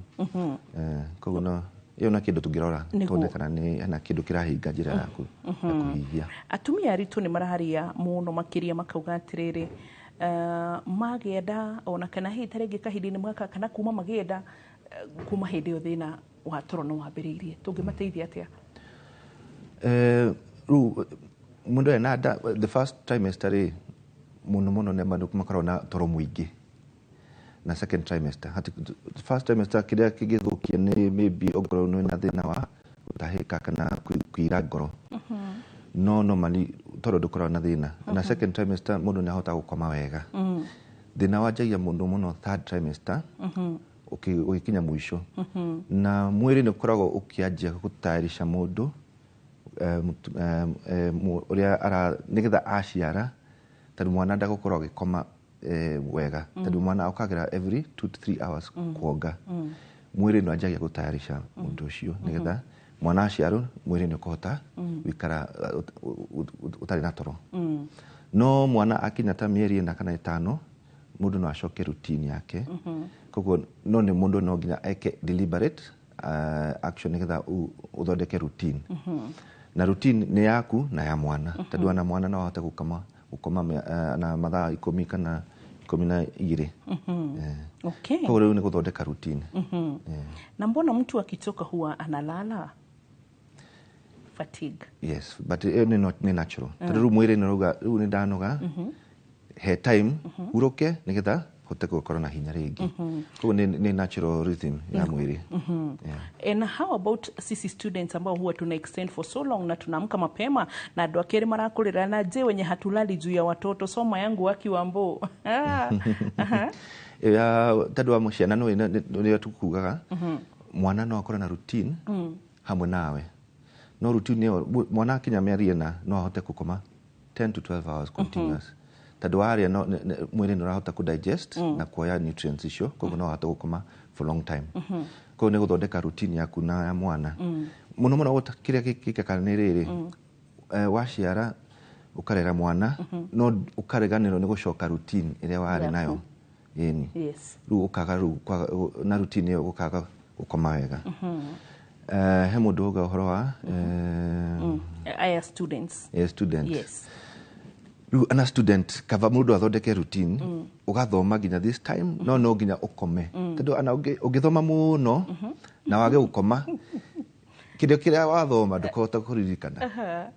Koguo no iyo na kindu tungirora tuone kana ni hena kindu kirahinga njira yaku ya kuhihia. Atumia aritu ni maraharia muno makiria makauga atiriri, magenda ona kana hitarenge kahindi ni mwaka kana kuma magenda kuma hindi thina wa toro no wambiriirie tungimateithia atia? Mundu ena the first trimester muno ne mandu makorwo na toro muingi, na second trimester first trimester kiria kigithukia ni maybe ogoro no na thina wa utahika kana kuira ngoro no mali toro ndukora na thina na second trimester mundu nahota gukoma wega. Thina wajagia mundu muno third trimester ukikinya mwisho na mwiri ni koragwo ukianjia gutayarisha mundu uria ara nigetha aciara tondu mwana ndagukorwo agikoma wega tondu mwana okagira every 2 to 3 hours kuonga. Mwiri no anjagia gutayarisha mundu ucio nigetha mwana aciarwo mwiri ni kuhota wikara utari na toro. No mwana akinya ta mieri 4 kana 5 mundu no acoke routine yake. Koguo no ni mundu no nginya eke deliberate action nigetha uthondeke routine. Na routine ni yaku na ya mwana tondu ana mwana no ahote gukoma na mathaa 10 kana 12. Okay. Kwa hiyo ni kuthondeka routine. Na mbona mtu akitoka huwa analala? Fatigue. Yes, but ni natural. Tondu mwiri ni ruga riu ni ndanoga he time uroke nigetha hote gukora na hinya ringi. Kwa ni natural rhythm ya mwiri. And how about sisi students ambao huwa tuna extend for so long na tunaamka mapema na andu akeri marakurira na je wenye hatulali juu ya watoto soma yangu wakiwa mbo. Tondu wa muciana no tukugaga mwana no akora na routine hamwe nawe. No routine mwana kinya mieri na no ahote gukoma 10 to 12 hours continuous. Tondu aria no mwiri no rahota ku digest na kuoya nutrients icio koguo no ahote gukoma for long time. Koguo ni guthondeka routine yaku na ya mwana. Muno kiria gikikana ni riri waciara ukarera mwana no ukareganirwo ni gucoka routine iria wari nayo. Yes. Ru ukaga na routine yo ukaga gukoma wega. He mundu uga uhoro wa aya students. Yes. Ru ana student kava mundu athondeke routine ugathoma nginya this time no nginya ukome tondu ana ugithoma muno na wage gukoma kidio kiria wathoma ndukota kuririkana.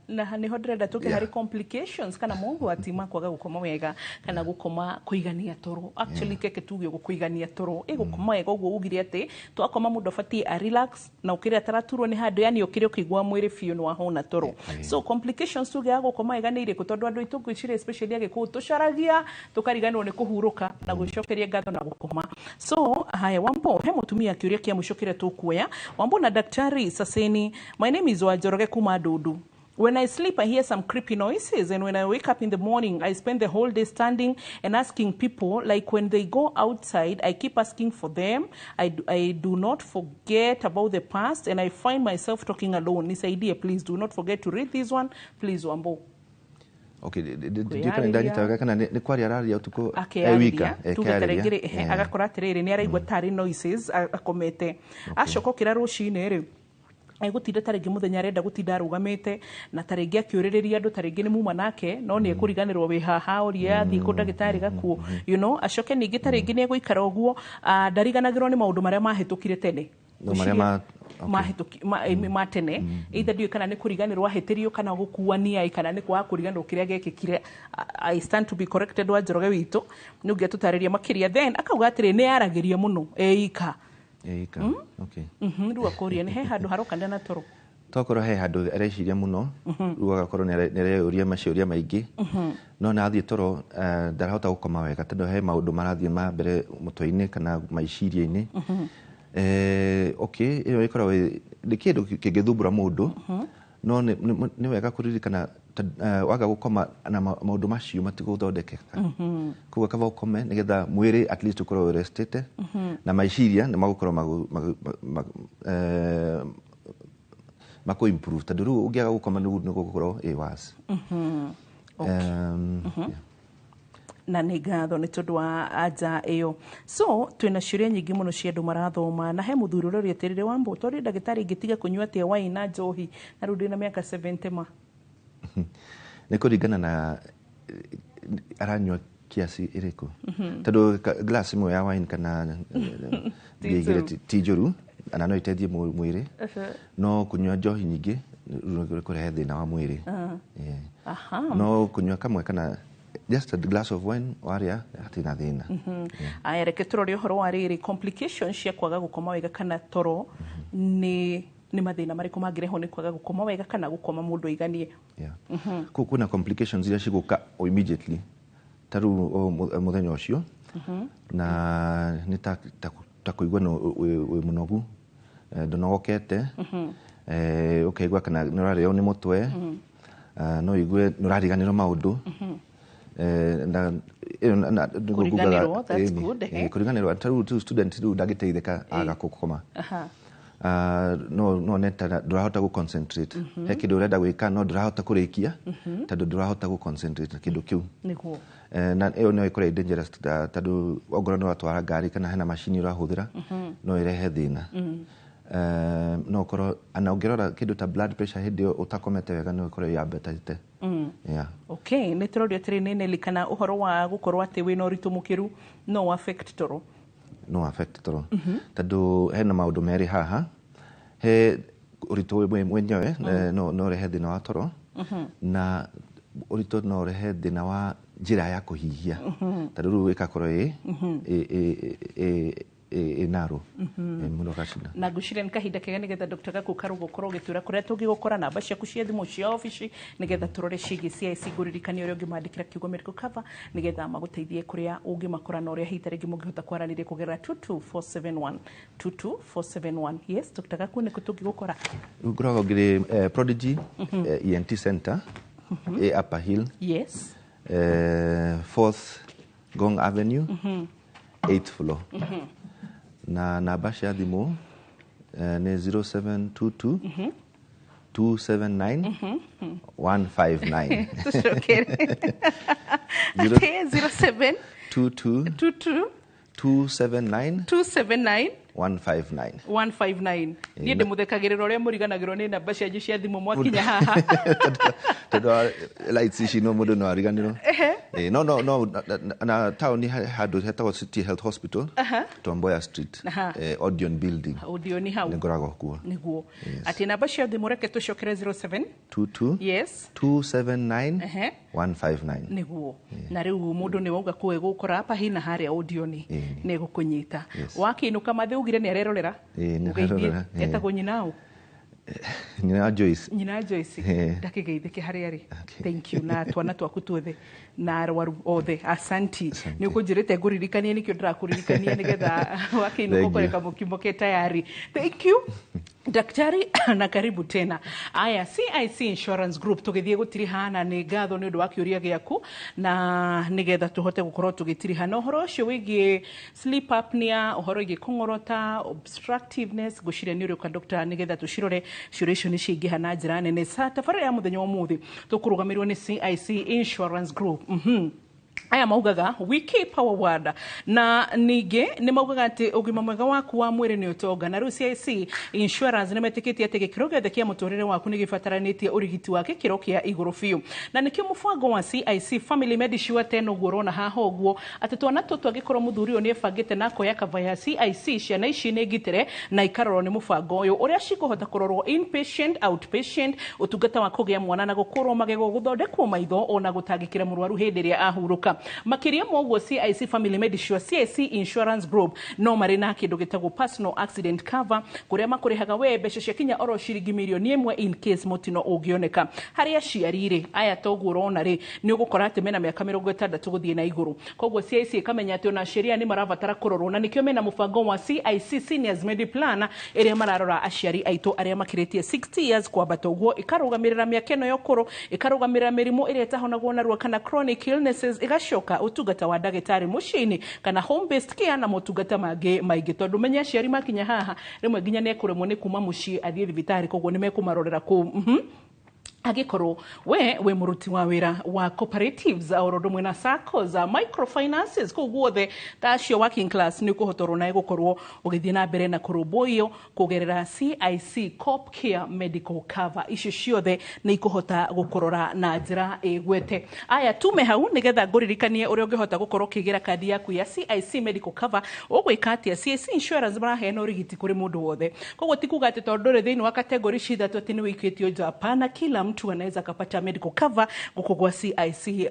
Na niho ndĩrenda tuke hari complications kana mungu atima kwaga gukoma wega kana gukoma kuigania toro. Actually keke tugio gukuigania toro gukoma wega uguo ugire ati twakoma mundu afatie a relax na ukire ataraturwo ni handu yani ukire ukigwa mwiri fiu no ahona toro. So complications tuge gukoma wega ni iriku tondu andu itu gwicire especially agikuo tucaragia tukariganwo ni kuhuruka na gucokeria ngatho na gukoma. So haya Wambo he mutumia kiuria kia mucokire tukuoya Wambo na daktari Saseni. My name is Wajoroge Kumadudu. When I sleep, I hear some creepy noises, and when I wake up in the morning, I spend the whole day standing and asking people. Like when they go outside, I keep asking for them. I do not forget about the past, and I find myself talking alone. This idea, please do not forget to read this one, please, Wambo. Okay, ndikana ndanyitaga kana ni kwari araria utuko wika tugeteregere agakora atiriri ni araigwa tari noises akomete acokokira rucine ri gutinda taringi muthenya arenda gutinda arugamite na taringi akiuririria andu taringi ni muma nake no ni ekuriganirwo wi haha oria thi ku ndagitari gakuo acoke ningi taringi ni eguikara uguo ndariganagirwo ni maundu maria mahitukire tene matene either dio kana ni kuriganirwo ahitirio kana gukuania kana ni kwa kuriganirwo kiria gekikire. I stand to be corrected Wajoroge witu ni ungia tutariria makiria then akauga atiri ni aragiria muno eika. Okay. Ndu akoria ni he handu harokanda na toro tokorwo he handu areciria muno rĩu agakorwo nĩareyũria maciũria maingĩ no nathiĩ toro ndarahota gũkoma wega tondũ he maũndũ marathiĩ mbere mũtwe-inĩ kana maiciria-inĩ okay ĩyo ĩkoragwo nĩ kĩndũ kĩngĩthumbũra mũndũ no nĩ wega kũririkana waga gũkoma na maũndũ macio matigũthondekeka koguo kaba ũkome nĩgetha mwĩrĩ at least ũkorwo restete na maiciria nĩ magũkorwo mako improve tondũ rĩu ũngĩaga gũkoma nĩ gũkorwo worse. Na nĩ ngatho nĩ tondũ wa anja ĩyo. So twĩna ciũria nyingĩ mũno cia andũ marathoma na he mũthuri ũrĩa ũrĩeterere Wambũi tondũ ndagĩtarĩ ingĩtiga kũnyua atĩa wine na njohi na rĩu ndĩna mĩaka 70 ma. Nĩ kũringana na aranyua kiasi ĩrĩkũ tondũ glass ĩmwe ya wine kana ngĩigĩre ti njũru ana no iteithie mwĩrĩ no kunyua njohi nyingĩ kũrehe thĩna wa mwĩrĩ no kunyua kamwe kana just a glass of wine waria hatina thina. Aya reke tũrore ũhoro wa rĩrĩ complications cia kwaga gũkoma wega kana toro nĩ mathĩna marĩkũ mangĩrehwo nĩ kwaga gũkoma wega kana gũkoma mũndũ aiganie. Kuna complications iria cigũka immediately ta rĩu mũthenya ũcio na nĩ ta kũigua wĩ mũnogu ndũnogokete ũkaigua kana nĩ ũrarĩo nĩ mũtwe no igue nĩ ũrariganĩrwo maũndũ kũriganĩrwo ta rĩu student rĩu ndangĩteithĩka aga gũkoma no neta ndũrahota gũ-concentrate he kĩndũ ũrenda gwĩka no ndũrahota kũrĩkia tondũ ndũrahota gũ-concentrate na kĩndũ kĩu na ĩyo no ĩkorwo dangerous tondũ ongorwo nĩ watwara ngari kana hena macini ũrahũthĩra no ĩrehe thĩna no ũkorwo ana ũngĩrora kĩndũ ta blood pressure hĩndĩ ĩyo ũtakomete wega no ĩkorwo yambatĩte. Okay nĩ tũrorio atĩrĩ nĩ Nelly kana ũhoro wa gũkorwo atĩ wĩna ũritũ mũkĩru no affect toro. No affect toro tondũ hena maũndũ merĩ haha he ũritũ mwenyewe no rehe thĩna wa toro na ũritũ no rehe thĩna wa njĩra ya kũhihia tondũ rĩu ĩgakorwo naro mũno gacina na ngũciria nĩ kahinda kega nĩgetha Dr. Gaku Karũgũ ũkorwo ũgĩtwĩra kũrĩa tũngĩgũkora namba ciaku cia thimũ cia obici nĩgetha tũrore ciĩgiĩ CIC ngũririkania ũrĩa ũngĩmandĩkĩra kiugo medical cover nĩgetha magũteithie kũrĩa ũngĩmakora na ũrĩa hihi tarĩngĩ mũngĩhota kwaranĩria kũgerera 22471. Yes Dr. Gaku nĩkũ tũngĩgũkora? Ngoragwo ngĩrĩ Prodigy ENT Center Upper Hill. Yes 4th Gong Avenue 8th floor. Na namba cia thimũ nĩ 0722 279 159. 0722 279 159. Niĩ ndĩmũthekagĩrĩra ũrĩa mũriganagĩrwo nĩ namba cianyu cia thimũ mwakinya haha tondũ lights ici no mũndũ no ariganĩrwo. No na taũni handũ hetagwo City Health Hospital Tom Mboya Street Odeon Building Odeon hau nĩngoragwo kuo nĩguo atĩ namba cia thimũ reke tũcokere 0722 yes 279 159 nĩguo na rĩu mũndũ nĩ wauga kũwe gũkora hapa hina harĩa Odeon nĩ gũkũnyita wakiinũka mathe ugire nĩ arerorera etagwo nyina Nyina Joyce ndakĩgeithĩke harĩa arĩ. Thank you na twana twaku tuothe na arwaru othe asanti nĩ ũkũnjĩrĩte ngũririkanie nĩkĩo ndĩrakũririkania nĩgetha wakiinũka ũkoreka mũkimo ke tayari. Thank you daktari na karibu tena. Aya CIC Insurance Group tũgĩthiĩ gũtirihana nĩ ngatho nĩ ũndũ wa kĩũria gĩaku na nĩgetha tũhote gũkorwo tũgĩtirihana ũhoro ũcio wĩgiĩ sleep apnea ũhoro wĩgiĩ kũng'orota obstructiveness ngũciria nĩ ũrĩũka Dr. nĩgetha tũcirore ciũria icio nĩ ciingĩha na njĩra nene. Tabarĩra ya mũthenya wa ũmũthĩ tũkũrũgamĩrĩrwo nĩ CIC Insurance Group. Aya maugaga we keep our word na ningĩ nĩ maugaga atĩ ũgima mwega waku wa mwĩrĩ nĩ ũtonga na rĩu CIC Insurance nĩ metĩkĩtie atĩ gĩkĩro gĩothe kĩa mũtũrĩre waku nĩ gĩbataranĩtie ũrigiti wa gĩkĩro kĩa igũrũ biũ na nĩkĩo mũbango wa CIC Family Medisure tena ũguo ũrona haha ũguo atĩ twana tũtũ angĩkorwo mũthuri ũyũ nĩ ebangĩte na akoya kava ya CIC ciana ici nĩ ngitĩre na ikarorwo nĩ mũbango ũyũ ũrĩa cikũhota kũrorwo inpatient outpatient ũtungata wa kũgĩa mwana na gũkũrwo magego gũthondekwo maitho ona gũtangĩkĩra mũrwaru hĩndĩ ĩrĩa ahurũka kuga makiria moguo CIC Family Medisure CIC Insurance Group no mari na kindu gitagwo personal accident cover kuria makurihaga we mbeca cia kinya oro ciringi milioni 1 in case mutino ungioneka haria ciarire aya toguo rona ri ni ugukora ati mena miaka 60 guthie na iguru koguo CIC ikamenya ati ona sheria ni maravatara kurorwo na nikio mena mubango wa CIC Seniors Med Plan iria mararora aciari aitu aria makiritie 60 years kwambata uguo ikarugamirira miaka eno yokuru ikarugamirira mirimu iria tahonagwo na ruo kana chronic illnesses igacoka utungata wa ndagitari mucini kana home based care na motungata mangĩ maingĩ tondu menya aciari makinya haha rimwe nginya ne kuremwo ni kuma mucii athie thibitari koguo ni mekumarorera ku agikorwo we muruti wa wira wa cooperatives orodo mwena SACCOs microfinances kuguothe tacio working class ni kuhotorwo na gukorwo ugithie na mbere na kurumbuyo kugerera CIC Corp Care Medical Cover icio ciothe ni ikuhota gukorora na njira igwete aya tume hau nigetha nguririkanie uria ungihota gukorwo kigira kadi yaku ya CIC Medical Cover ugwika atia CIC Insurance marahena urigiti kuri mundu wothe koguo tikuga ati tondu ri thiini wa category cithatu ati ni wikitio Japan kila mtu anaweza kapata medical cover gukugwa CIC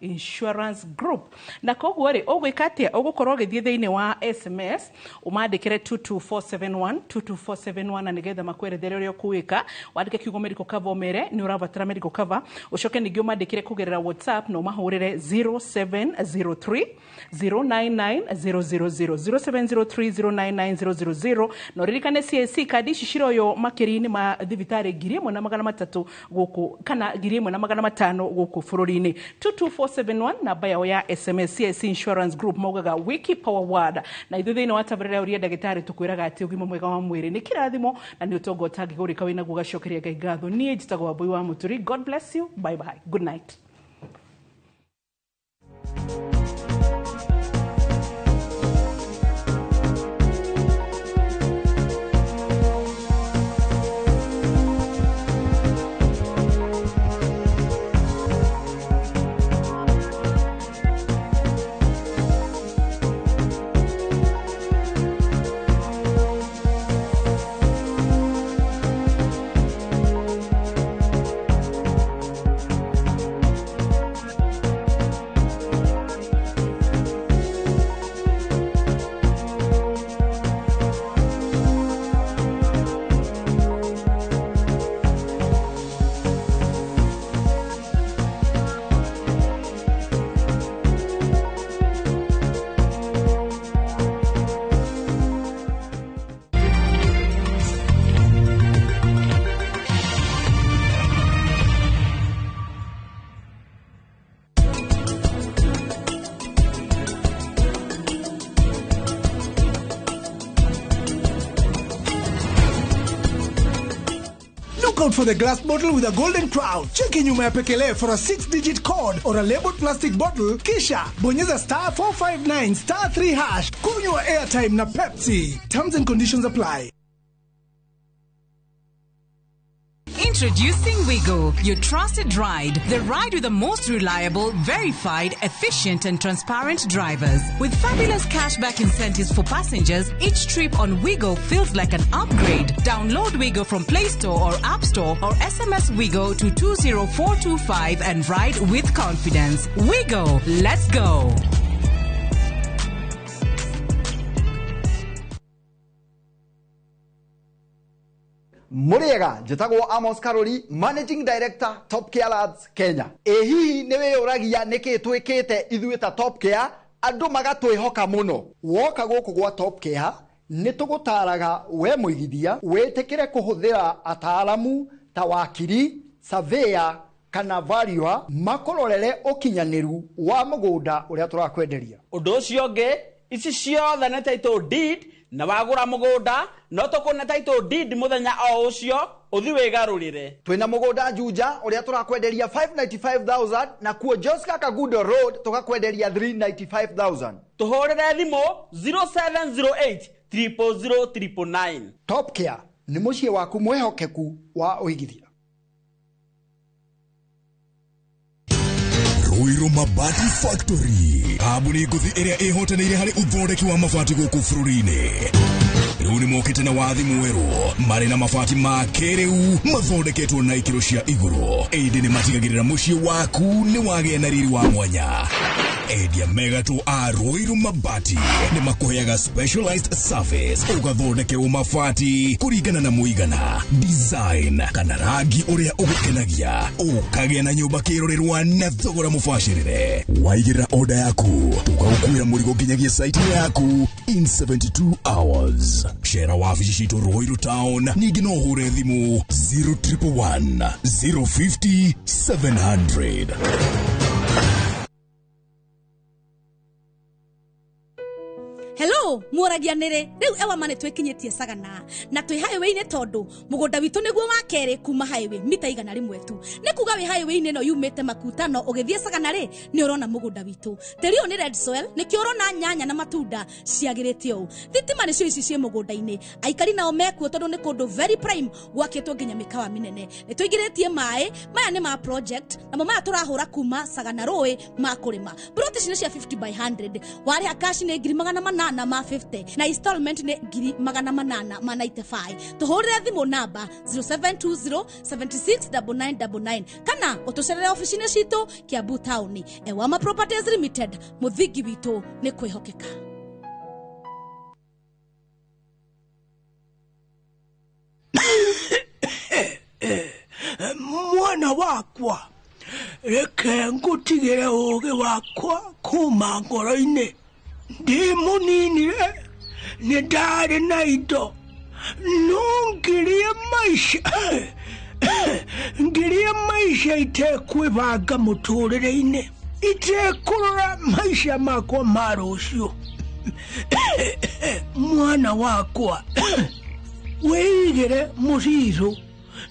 Insurance Group na koguo ri ugwikatia ugukorwo githie thiini wa SMS umandikire 22471 na nigetha makwerethere uria kuwika wandike kiugo medical cover mere ni urabatara medical cover ucoke ningi umandikire kugerera WhatsApp no mahurire 0703 099 000 0703 099 no ririkane CIC kadi ciciro yo makiri-ini ma thibitari 1300 guku kana 1500 guku bururi-ini 22471 namba yao ya SMS CIC Insurance Group maugaga wiki power word na ithu thiini wa tabarira uria ndagitari tukwiraga ati ugima mwega wa mwiri ni kirathimo na ni utongo utangigurika wina gugacokeria Ngai ngatho nie njitagwo Wambui wa Muturi. God bless you, bye bye, good night. Look out for the glass bottle with a golden crown. Cheki nyuma ya pekele for a 6-digit code or a labeled plastic bottle. Kisha bonyeza *459 *3#. Kunywa airtime na Pepsi. Terms and conditions apply. Introducing Wigo, your trusted ride. The ride with the most reliable, verified, efficient and transparent drivers. With fabulous cashback incentives for passengers, each trip on Wigo feels like an upgrade. Download Wigo from Play Store or App Store or SMS Wigo to 20425 and ride with confidence. Wigo, let's go. Muriega, njitagwo Amos Karoli, Managing Director, Top Care Labs, Kenya. Hihi niwe uragia niki twikite ithuĩ ta Top Care, andu magatwihoka muno. Woka guku gwa Top Care, nitugutaraga we muigithia, witikire kuhuthira ataalamu ta wakiri, surveyor kana valuer makororere ukinyaniru wa mugunda uria turakwenderia. Undu ucio ngi, ici ciothe nĩ title deed na wagura mugunda no tukuna title deed muthenya o ucio uthi wigarurire. Twina mugunda Juja uria turakwenderia 595,000 na kuo Joska Kagudo Road tukakwenderia 395,000. Tuhorere thimo 0708 000 Top Care ni mucie waku mwehokeku wa uigithia. Ruiru Mabati Factory, kambuni nguthi iria ihotanĩire harĩ uthondeki wa mabati gũkũ bũrũri-inĩ. Rĩu nĩ mokĩte na wathi mwerũ marĩ na mabati ma kĩrĩu mathondeketwo na ikĩro cia igũrũ. Ĩndĩ nĩ matigagĩrĩra mũciĩ waku nĩ wagĩa na riri wa mwanya. Endia Megato a Ruiru Mabati nĩ makũheaga specialized service ũgathondekerwo mabati kũringana na mũigana, design kana rangi ũrĩa ũgũkenagia, ũkagĩa na nyũmba kĩrorerwa na thogora mũbacĩrĩre. Waigĩrĩra order yaku ũgagũkuĩra mũrigo nginyagia site yaku in 72 hours. Share wabici citũ Ruiru Town, ningĩ no ũhũre thimũ 0111 050 700. Hello, muragianire. Riu ewa mane twekinyetie Sagana na twi highway-ini tondu mugunda witu niguo wa keri kuma highway mita igana rimwe tu. Ni kuga wi highway-ini no yumite Makutano ugithie Sagana ri ni urona mugunda witu. Tiri ni red soil ni kiorona nyanya na matunda ciagirite u. Thitima ni cio ici cie mugunda-ini. Aikari nao mekuo tondu ni kundu very prime gwakitwo nginya mikawa minene. Ni tuigiritie mai maya ni ma project na mama turahura kuma Sagana Roi ma kurima. Broti ni cia 50 by 100. Wari akashi ni ngiri magana na ma 50 na installment ne ngiri magana manana ma 95. Tuhurire thimu namba 0720 769999 kana utucerere office-ini citu Kiambu Town. Ewama Properties Limited, muthingi witu ni kwihokeka. Mwana wakwa, reke ngutigire uge wakwa kuma ngoro-ini. Ndi munini ni ndari na indo nungirie maisha itekwibanga muturire-ini, itekurora maisha makwa ma rucio. Mwana wakwa, wĩigĩre mũcico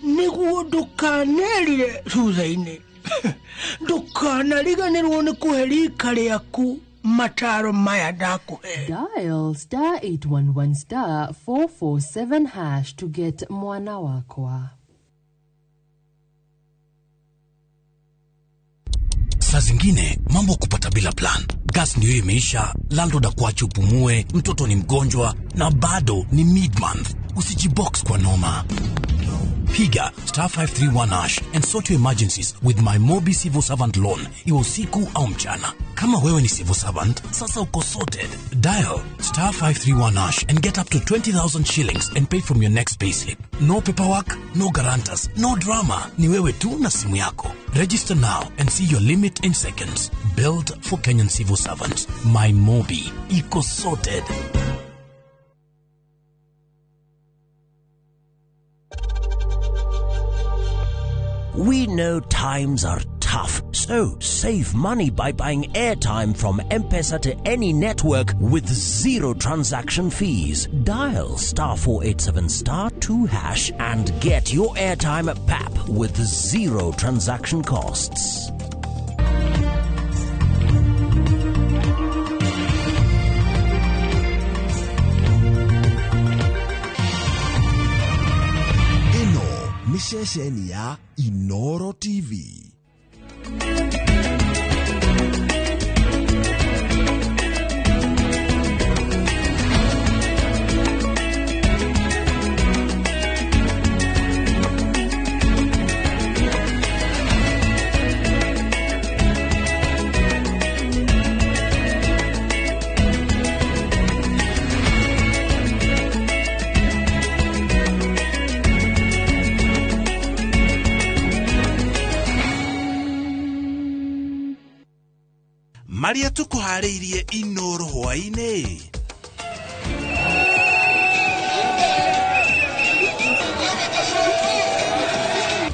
nĩguo ndũkanerire thutha-inĩ, ndũkanariganĩrwo nĩ kũhe rika rĩaku mataro maya ndakuhe. Dial *811*447# to get mwana wakwa. Saa zingine mambo kupata bila plan. Gas ndio imeisha, landlord akuache upumue, mtoto ni mgonjwa na bado ni mid-month. Usijibox kwa noma. Piga *531# and sort your emergencies with my Mobi Civil Servant Loan, iwe usiku au mchana. Kama wewe ni civil servant, sasa uko sorted. Dial *531# and get up to 20,000 shillings and pay from your next payslip. No paperwork, no guarantors, no drama. Ni wewe tu na simu yako. Register now and see your limit in seconds. Built for Kenyan civil servants. My Mobi, iko sorted. We know times are tough, so save money by buying airtime from M-Pesa to any network with zero transaction fees. Dial *487*2# and get your airtime PAP with zero transaction costs. Ni shesheni ya Inoro TV. Maria tukuharĩirie Inoro hwainĩ.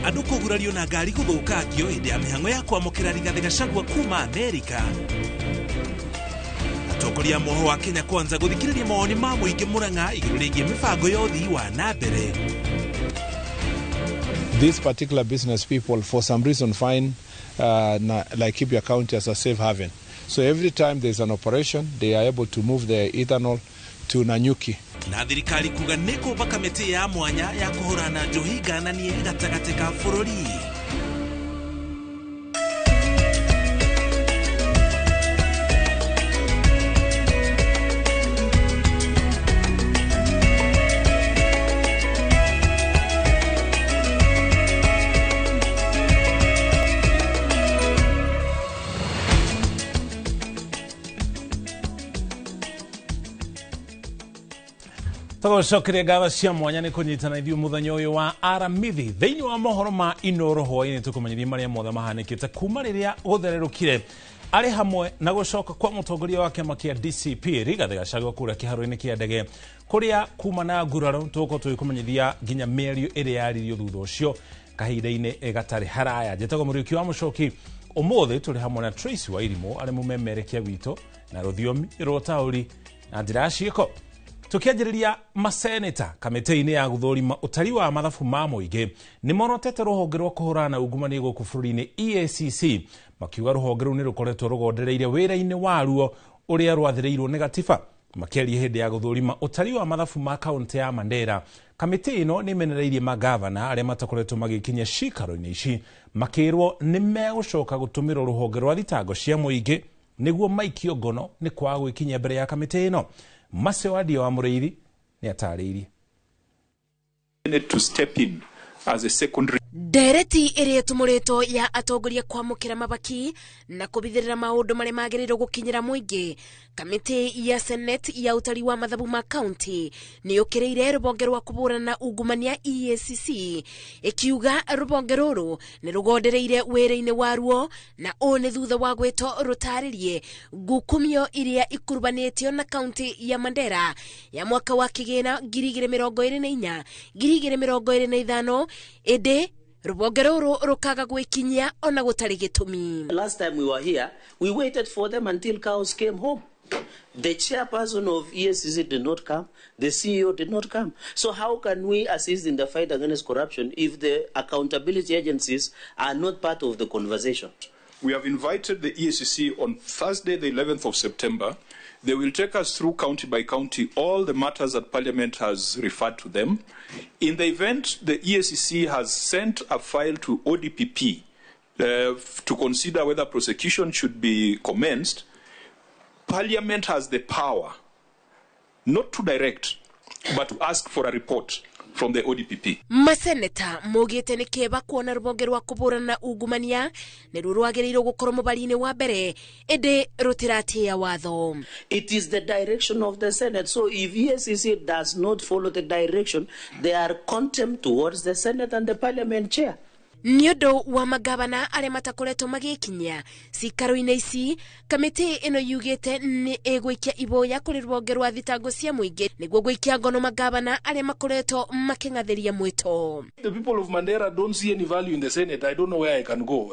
Andũ kũgurario na ngari gũthũkangio hĩndĩ ya mĩhang'o ya kwamũkĩra Rigathĩ Gachagua kuma Amerika. Atongoria moho wa Kenya Kwanza gũthikĩrĩria mawoni ma mũingĩ Murang'a igũrũ rĩgiĩ mĩbango ya ũthii wa na mbere. These particular business people for some reason find like Kibia County as a safe haven. So every time there's an operation, they are able to move the ethanol to Nanyuki. Na thirikari kuga nĩkũmba kamĩtĩ ya mwanya ya kũhũrana njohi ngananie gatagatĩ ka bũrũri. Tugocokere ngatho cia mwanya ni kunyitana ithuĩ mũthenya ũyũ wa aramithi thĩinĩ wa mohoro ma Inoro hwaĩ-inĩ tũkũmenyithia marĩa mothe mahanĩkĩte kuma rĩrĩa gũthererũkire arĩ hamwe na gũcoka kwa mũtongoria wa kĩama kĩa DCP Rigathĩ Gachagua kũrĩa kĩharo-inĩ kĩa ndege kũrĩa kuma na nguraro tũgũkorwo tũgĩkũmenyithia nginya mĩario ĩrĩa yaririo thutha ũcio kahinda-inĩ gatarĩ haraya. Njĩtagwo Mũriũki wa Mũchoki. Ũmũthĩ tũrĩ hamwe na Tracy Wairimũ arĩ mũmemerekia witũ na rũthiomi rwa ũtaũri na njĩra ya ciĩko. Tukianjĩrĩria maseneta kamĩtĩ-inĩ ya gũthũrima ũtari wa mathabu ma mũingĩ nĩ morotete rũhonge rwa kũhũrana na ungumania gũkũ bũrũri-inĩ EACC makiuga rũhonge rũu nĩ rũkoretwo rũgondereire wĩra-inĩ waruo ũrĩa rwathĩrĩirwo nĩ gatiba. Makĩaria hĩndĩ ya gũthũrima ũtari wa mathabu ma kaunti ya Mandera, kamĩtĩ ĩno nĩ imenereirie magavana arĩa matakoretwo magĩkinyia cikaro-inĩ ici makĩrwo nĩ megũcoka gũtũmĩrwo rũhonge rwa thitango cia mũingĩ nĩguo maikio ngono nĩ kwaga gwĩkinyia mbere ya kamĩtĩ ĩno. Masewadia wa Mũrĩithi nĩ atarĩirie. To step in as a secondary ndereti ĩrĩa ĩtumũrĩtwo ya atongoria kwamũkĩra mabaki na kũbithĩrĩra maũndũ marĩa magĩrĩirwo gũkinyĩra mũingĩ. Kamĩtĩ ya Senate ya ũtari wa mathabu ma county nĩ yũkĩrĩire rũbonge rwa kũbũrana na ungumania EACC ĩkiuga rũbonge rũrũ nĩ rũgondereire wĩra-inĩ waruo na ũũ nĩ thutha wa gwĩtwo rũtarĩrie ngukumio iria ikurubanĩtio na county ya Mandera ya mwaka wa kĩgĩna 2024 2025 ĩndĩ rũbonge rũrũ rũkaga gwĩkinyia ona gũtarĩ gĩtũmi. Last time we were here, we waited for them until cows came home. The chairperson of EACC did not come. The CEO did not come. So how can we assist in the fight against corruption if the accountability agencies are not part of the conversation? We have invited the EACC on Thursday, the 11th of September. They will take us through county by county all the matters that Parliament has referred to them. In the event the EACC has sent a file to ODPP to consider whether prosecution should be commenced, Parliament has the power not to direct but to ask for a report from the ODPP. Maseneta mogete nĩ kĩeba kuona rũbonge rwa kũbũrana na ungumania nĩruo rwagĩrĩirwo gũkorwo mũbari-inĩ wa mbere ĩndĩ rũtiratĩĩa watho. It is the direction of the Senate. So if EACC does not follow the direction, they are contempt towards the Senate and the Parliament chair. Nĩ ũndũ wa magavana arĩa matakoretwo magĩkinyia cikaro-inĩ ici, kamĩtĩ ĩno yugĩte nĩ ĩgũikia iboya kũrĩ rũhonge rwa thitango cia mũingĩ nĩguo gwĩkia ngono magavana arĩa makoretwo makĩng'athĩria mwĩto. The people of Mandera don't see any value in the Senate. I don't know where I can go,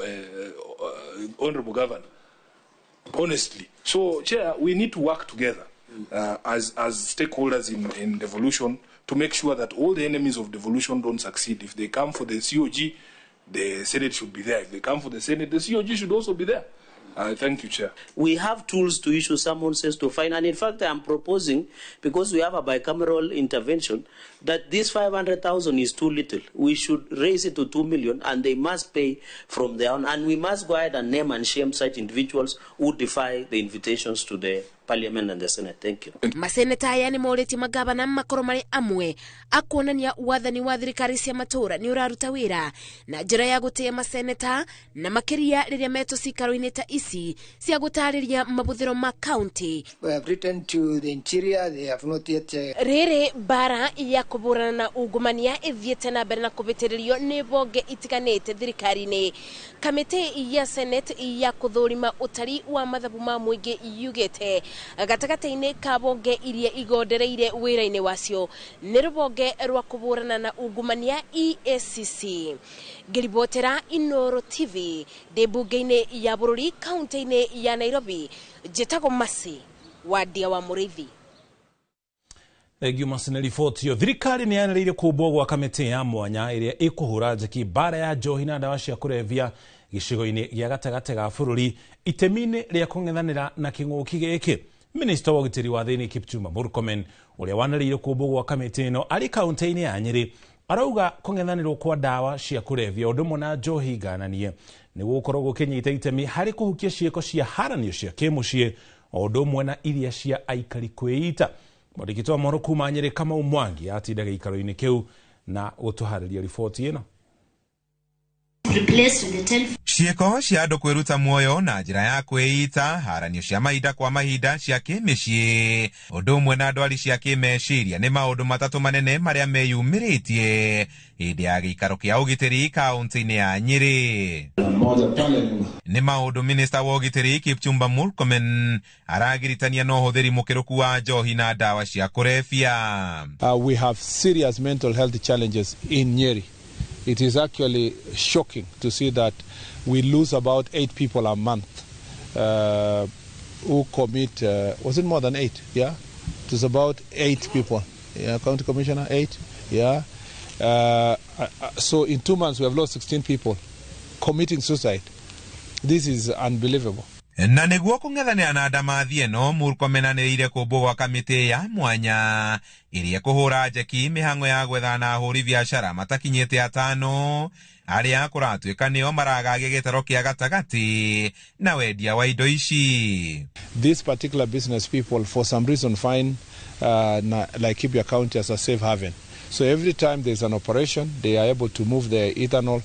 Honorable Governor, honestly. So, Chair, we need to work together as stakeholders in devolution to make sure that all the enemies of devolution don't succeed. If they come for the COG, the Senate should be there. If they come for the Senate, the COG should also be there. Thank you, Chair. We have tools to issue summonses to fine, and in fact, I am proposing, because we have a bicameral intervention, that this 500,000 is too little. We should raise it to 2 million, and they must pay from their own. And we must go ahead and name and shame such individuals who defy the invitations to the Parliament and the Senate. Thank you. Maseneta aya nĩ morĩtie magavana makorwo marĩ amwe akuonania wathani wa thirikari cia matũra nĩ ũraruta wĩra na njĩra ya gũtĩa maseneta na makĩria rĩrĩa metwo cikaro-inĩ ta ici cia gũtarĩria mabũthĩro ma county. We have written to the interior, they have not yet rĩrĩ bara ya kũbũrana na ungumania ĩthiĩte na mbere na kũbĩtĩrĩrio nĩ bonge itiganĩte thirikari-inĩ. Kamĩtĩ ya Senate ya kũthũrima ũtari wa mathabu ma mũingĩ yugĩte gatagatĩ-inĩ ka bonge iria igondereire wĩra-inĩ wacio nĩ rũbonge rwa kũbũrana na ungumania EACC. Ngĩribotera Inoro TV ndĩ mbunge-inĩ ya bũrũri kaunti-inĩ ya Nairobi, njĩtagwo Masi Wadia wa Mũrĩithi. Thengio Masi na riboti yo. Thirikari nĩ yanĩrĩire kũmbwo gwa kamĩtĩ ya mwanya ĩrĩa ĩkũhũra njeki bara ya njohi na ndawa cia kũrebia gĩcigo-inĩ gĩa gatagatĩ ga bũrũri itemi-inĩ rĩa kũng'ethanĩra na kĩng'ũki gĩkĩ. Minister wa ũgitĩri wa thĩinĩ Kipchumba Murkomen ũrĩa wanĩrĩire kũmbwo gwa kamĩtĩ ĩno arĩ kaunti-inĩ ya Nyĩrĩ arauga kũng'ethanĩrwo kwa ndawa cia kũrebia ũndũ ũmwe na njohi ngananie nĩguo gũkorwo gũkĩnyita itemi harĩ kũhukia ciĩko cia haranio cia kĩmũciĩ o ũndũ ũmwe na iria cia aikari kwĩita. Mwandĩki wa mohoro kuma Nyĩrĩ Kamau Mwangi atindaga gĩikaro-inĩ kĩu na gũtũharĩria riboti ĩno. ciĩko cia andũ kwĩruta muoyo na njĩra ya kwĩita, haranio cia mahinda kwa mahinda cia kĩmĩciĩ, ũndũ ũmwe na ndwari cia kĩmeciria nĩ maũndũ matatũ manene marĩa meyumĩrĩtie hĩndĩ ya gĩikaro kĩa ũgitĩri kaunti-inĩ ya Nyĩrĩ. Nĩ maũndũ minista wa ũgitĩri Kipchumba Murkomen aragiritania na ũhũthĩri mũkĩrũku wa njohi na ndawa cia kũrebia. We have serious mental health challenges in Nyeri. It is actually shocking to see that we lose about 8 people a month who commit, was it more than 8? Yeah, it was about 8 people. Yeah, County Commissioner, 8. Yeah. So in 2 months we have lost 16 people committing suicide. This is unbelievable. Na nĩguo kũng'ethanĩra na ndamathi ĩno, Murkomen anĩrĩire kũmbwo gwa kamĩtĩ ya mwanya ĩrĩa kũhũra njeki mĩhang'o ya gwetha na ahũri biacara matakinyĩte 5 arĩa kũratuĩka nĩo maragagia gĩtaro kĩa gatagatĩ na wendia wa indo ici. These particular business people for some reason find Laikipia County as a safe haven. So every time there's an operation, they are able to move the ethanol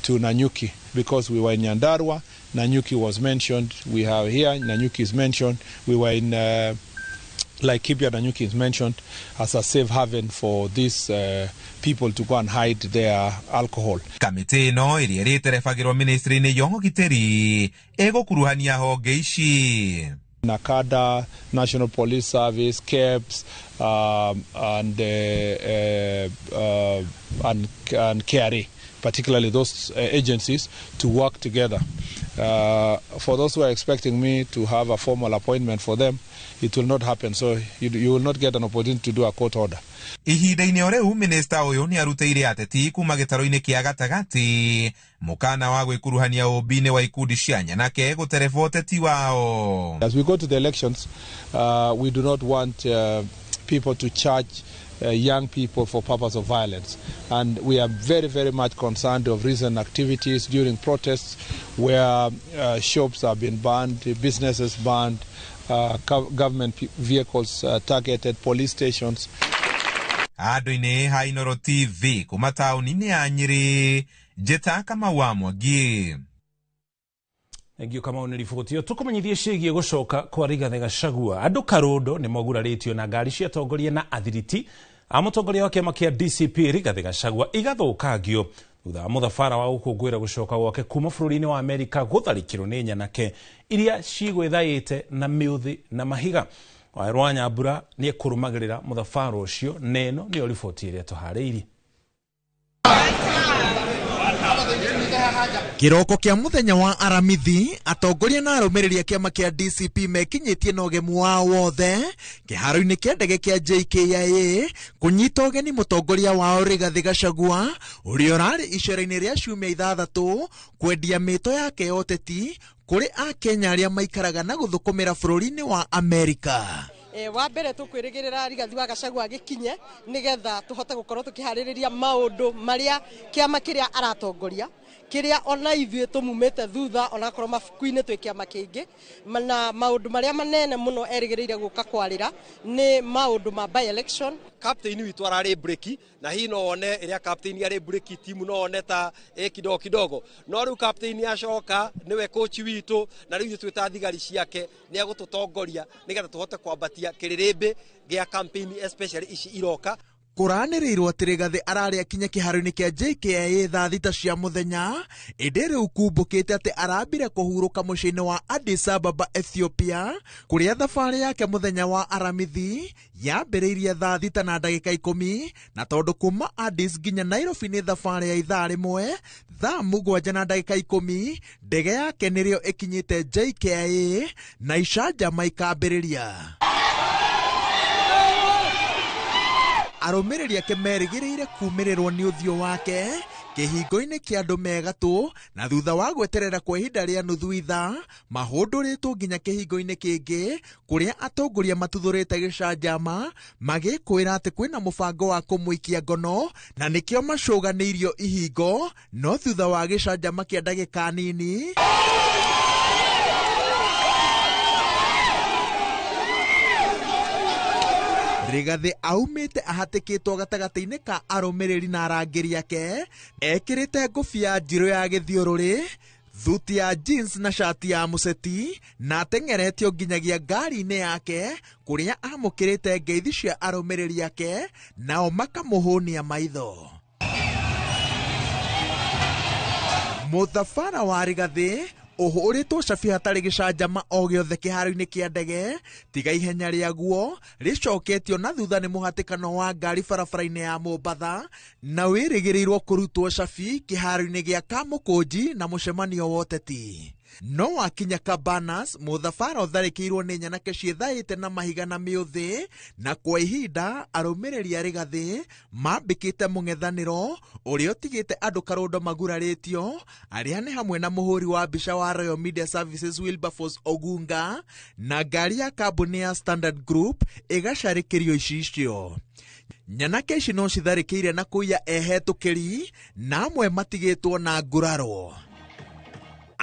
to Nanyuki, because we were in Nyandarua, Nanyuki was mentioned. We have here, Nanyuki is mentioned. We were in Laikipia, Nanyuki is mentioned as a safe haven for these people to go and hide their alcohol. Kamĩtĩ ĩno ĩrĩa ĩrĩterebagĩrwo ministry-inĩ ya ũgitĩri ĩgũkuruhania honge ici: NACADA, National Police Service, KEBS, and KRA, particularly those agencies, to work together. For those who are expecting me to have a formal appointment for them, it will not happen, so you will not get an opportunity to do a court order. Ihinda-inĩ o rĩu minista ũyũ nĩ arutĩire ateti kuma gĩtaro-inĩ kĩa gatagatĩ mũkana wa gwĩkuruhania ũmbi-inĩ wa ikundi cia nyanake gũtereba ũteti wao. As we go to the elections, we do not want people to charge young people for purpose of violence, and we are very, very much concerned of recent activities during protests where shops have been banned, businesses banned, government vehicles targeted, police stations. Andũ-inĩ ha Inooro TV kuma taũni-inĩ ya Nyĩrĩ, Njeta Kamau wa Mwangi. Engio Kamau nĩ riboti ĩyo tũkũmenyithie ciĩgiĩ gũcoka kwa Rigathĩ Gachagua. Andũ Karondo nĩ mogurarĩtio na ngari cia atongoria na athiriti a mũtongoria wa kĩama kĩa DCP Rigathĩ Gachagua igathũkangio thutha wa mũthabara wa gũkũngũĩra gũcoka gwake kuma bũrũri-inĩ wa Amerika gũtharĩkĩrwo nĩ nyanake iria cigwĩthaĩte na mĩũthĩ na mahiga. Wairũ Nyambura nĩ ekũrũmagĩrĩra mũthabara ũcio, na ĩno nĩyo riboti ĩrĩa tũharĩirie. Kiroko kia muthenya wa aramithi atongoria na arũmĩrĩri kĩama kĩa DCP mekinyĩtie na ũgemu wao wothe kĩharo-inĩ kĩa ndege kĩa JKIA kũnyita ũgeni mũtongoria wao Rigathĩ Gachagua ũrĩa ũrarĩ icera-inĩ rĩa ciumia 6 kwendia mĩto yake ya ũteti kũrĩ Akenya arĩa maikaraga na gũthũkũmĩra bũrũri-inĩ wa Amerika. Wa mbere tũkwĩrĩgĩrĩra Rigathĩ wa Gachagua gĩkinye nĩgetha tũhote gũkorwo tũkĩharĩrĩria maũndũ marĩa kĩama kĩrĩa aratongoria kĩrĩa ona ithuĩ tũmumĩte thutha ona korwo mabuku-inĩ twĩ kĩama kĩngĩ, na maũndũ marĩa manene mũno erĩgĩrĩire gũka kwarĩra nĩ maũndũ ma by election. Captain witũ ararĩ breki na hihi no one ĩrĩa captain arĩ breki timu no one ta kidogo kidogo, no rĩu captain acoka nĩwe coach witũ na rĩu twĩ ta thigari ciake nĩ agũtũtongoria nĩgetha tũhote kwambatia kĩrĩrĩmbĩ gĩa campaign especially ici iroka. Kũranĩrĩirwo atĩ Rigathĩ ararĩ akinya kĩharo-inĩ kĩa JKIA thaa 6 cia mũthenya, ĩndĩ rĩu kumbũkĩte atĩ arambire kũhurũka mũciĩ-inĩ wa Addis Ababa, Ethiopia, kũrĩa thabarĩ yake mũthenya wa aramithi yambĩrĩirie thaa 6:10, na tondũ kuma Addis nginya Nairobi nĩ thabarĩ ya ithaa rĩmwe, thaa 7:10 ndege yake nĩrĩo ĩkinyĩte JKIA na icanjama ikambĩrĩria. Arũmĩrĩri ake merĩgĩrĩire kumĩrĩrwo nĩ ũthiũ wake kĩhingo-inĩ kĩa andũ megatũ, na thutha wa gweterera kwa ihinda rĩa nuthu ithaa mahũndũrĩtwo nginya kĩhingo-inĩ kĩngĩ kũrĩa atongoria matuthũrĩte gĩcanjama magĩkwĩra atĩ kwĩna mũbango wa kũmũikia ngono na nĩkĩo macũganĩirio ihingo, no thutha wa gĩcanjama kĩa ndagĩka nini Rigathĩ aumĩte ahatĩkĩtwo gatagatĩ-inĩ ka arũmĩrĩri na arangĩri ake ekĩrĩte ngũbia njirũ ya gĩthiũrũrĩ, thuti ya jeans na shati ya museti na atengeretio nginyagia ngari-inĩ yake kũrĩa amũkĩrĩte ngeithi cia arũmĩrĩri yake nao makamũhũnia maitho. Mũthabara wa Rigathĩ ũhũrĩtwo cabi hatarĩ gĩcanjama o gĩothe kĩharo-inĩ kĩa ndege tiga ihenya rĩaguo rĩcoketio na thutha nĩ mũhatĩkano wa ngari barabara-inĩ ya Mombatha na wĩrĩgĩrĩirwo kũrutwo cabi kĩharo-inĩ gĩa Kamũkũnji na mũcemanio wa ũteti. No wakinya Cabanas mũthabara ũtharĩkĩirwo nĩ nyanake ciĩthaĩte na mahiga na mĩũthĩ na kwa ihinda arũmĩrĩri a Rigathĩ mambĩkĩte mũng'ethanĩro ũrĩa ũtigĩte andũ karũndo magurarĩtio arĩa nĩ hamwe na mũhũri wa mbica wa Royal Media Services Wilberforce Ogunga na ngari ya kambuni ya Standard Group ĩgacarĩkĩrio icicio. Nyanake ici no citharĩkĩire na kũiya ehetũkĩri na amwe matigĩtwo na nguraro.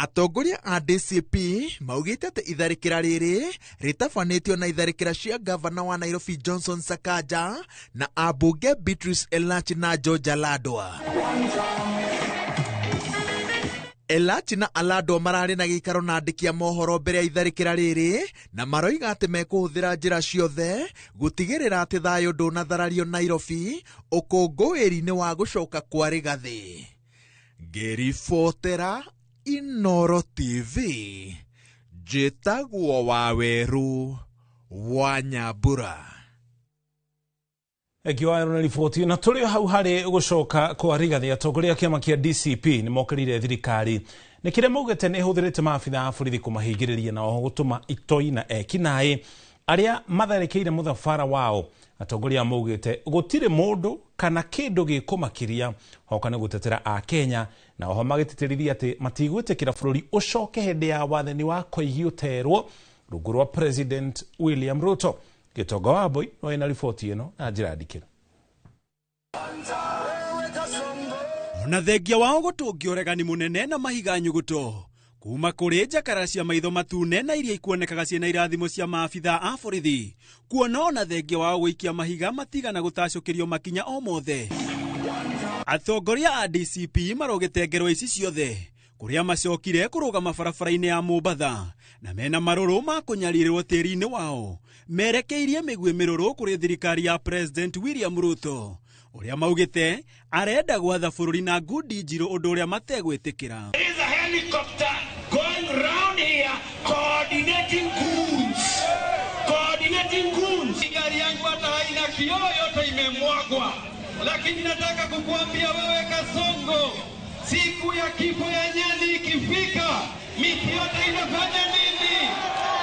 Atongoria a DCP maugĩte atĩ itharĩkĩra rĩrĩ rĩtabanĩtio na itharĩkĩra cia gavana wa Nairobi Johnson Sakaja na ambunge Beatrice Elachi na George Aladwa. Elachi na Aladwa mararĩ na gĩikaro na andĩki a mohoro mbere ya itharĩkĩra rĩrĩ na maroiga atĩ mekũhũthĩra njĩra ciothe gũtigĩrĩra atĩ thayũ ndũnatharario Nairobi ũkũngũĩri-inĩ wa gũcoka kwa Rigathĩ. Ngĩribotera Inoro TV, njĩtagwo Waweru wa Nyambura. Ekiwaero na riboti na tũrĩ hau harĩ gũcoka kwa Rigathĩ, atongoria kĩama kĩa DCP nĩ mokĩrĩire thirikari nĩ kĩrĩa maugĩte nĩ ĩhũthĩrĩte maabitha a borithi kũmahingĩrĩria na oho gũtũma itoi na ekinaĩ arĩa matharĩkĩire mũthabara wao. Atongoria maugĩte gũtirĩ mũndũ kana kĩndũ gĩkũmakĩria hoka nĩ gũtetera a Kenya na oho magĩtĩtĩrithia atĩ matigwĩtĩkĩra bũrũri ũcoke hĩndĩ ya wathani wa Koigi ũterwo rungu rwa President William Ruto. Gĩtonga Wambui no ena riboti ĩno na njĩra ndikĩru. Na thengia wao gũtũngio ũregani mũnene na mahiga nyuguto kuma kũrĩ njakara cia maitho matune na iria ikuonekaga ciĩna irathimo cia maabitha a borithi kuona ona thengia wao gũikia mahiga matigana gũtacũkĩrio makinya o mothe. Atongoria a DCP marogete ngero ici ciothe kũrĩa macokire kũrũgama barabara-inĩ ya Mombatha na mena marũrũ ma kũnyarirĩrwo tĩri-inĩ wao merekeirie mĩguĩ mĩrũrũ kũrĩ thirikari ya President William Ruto ũrĩa maugĩte arenda gwatha bũrũri na ngundi njirũ ũndũ ũrĩa mategwĩtĩkĩra. There is a helicopter going round here coordinating goons. Gari yangu hata haina kioo, yote imemwagwa. Lakini nataka kukuambia wewe Kasongo, siku ya kifo ya nyani ikifika, miti yote inafanya nini?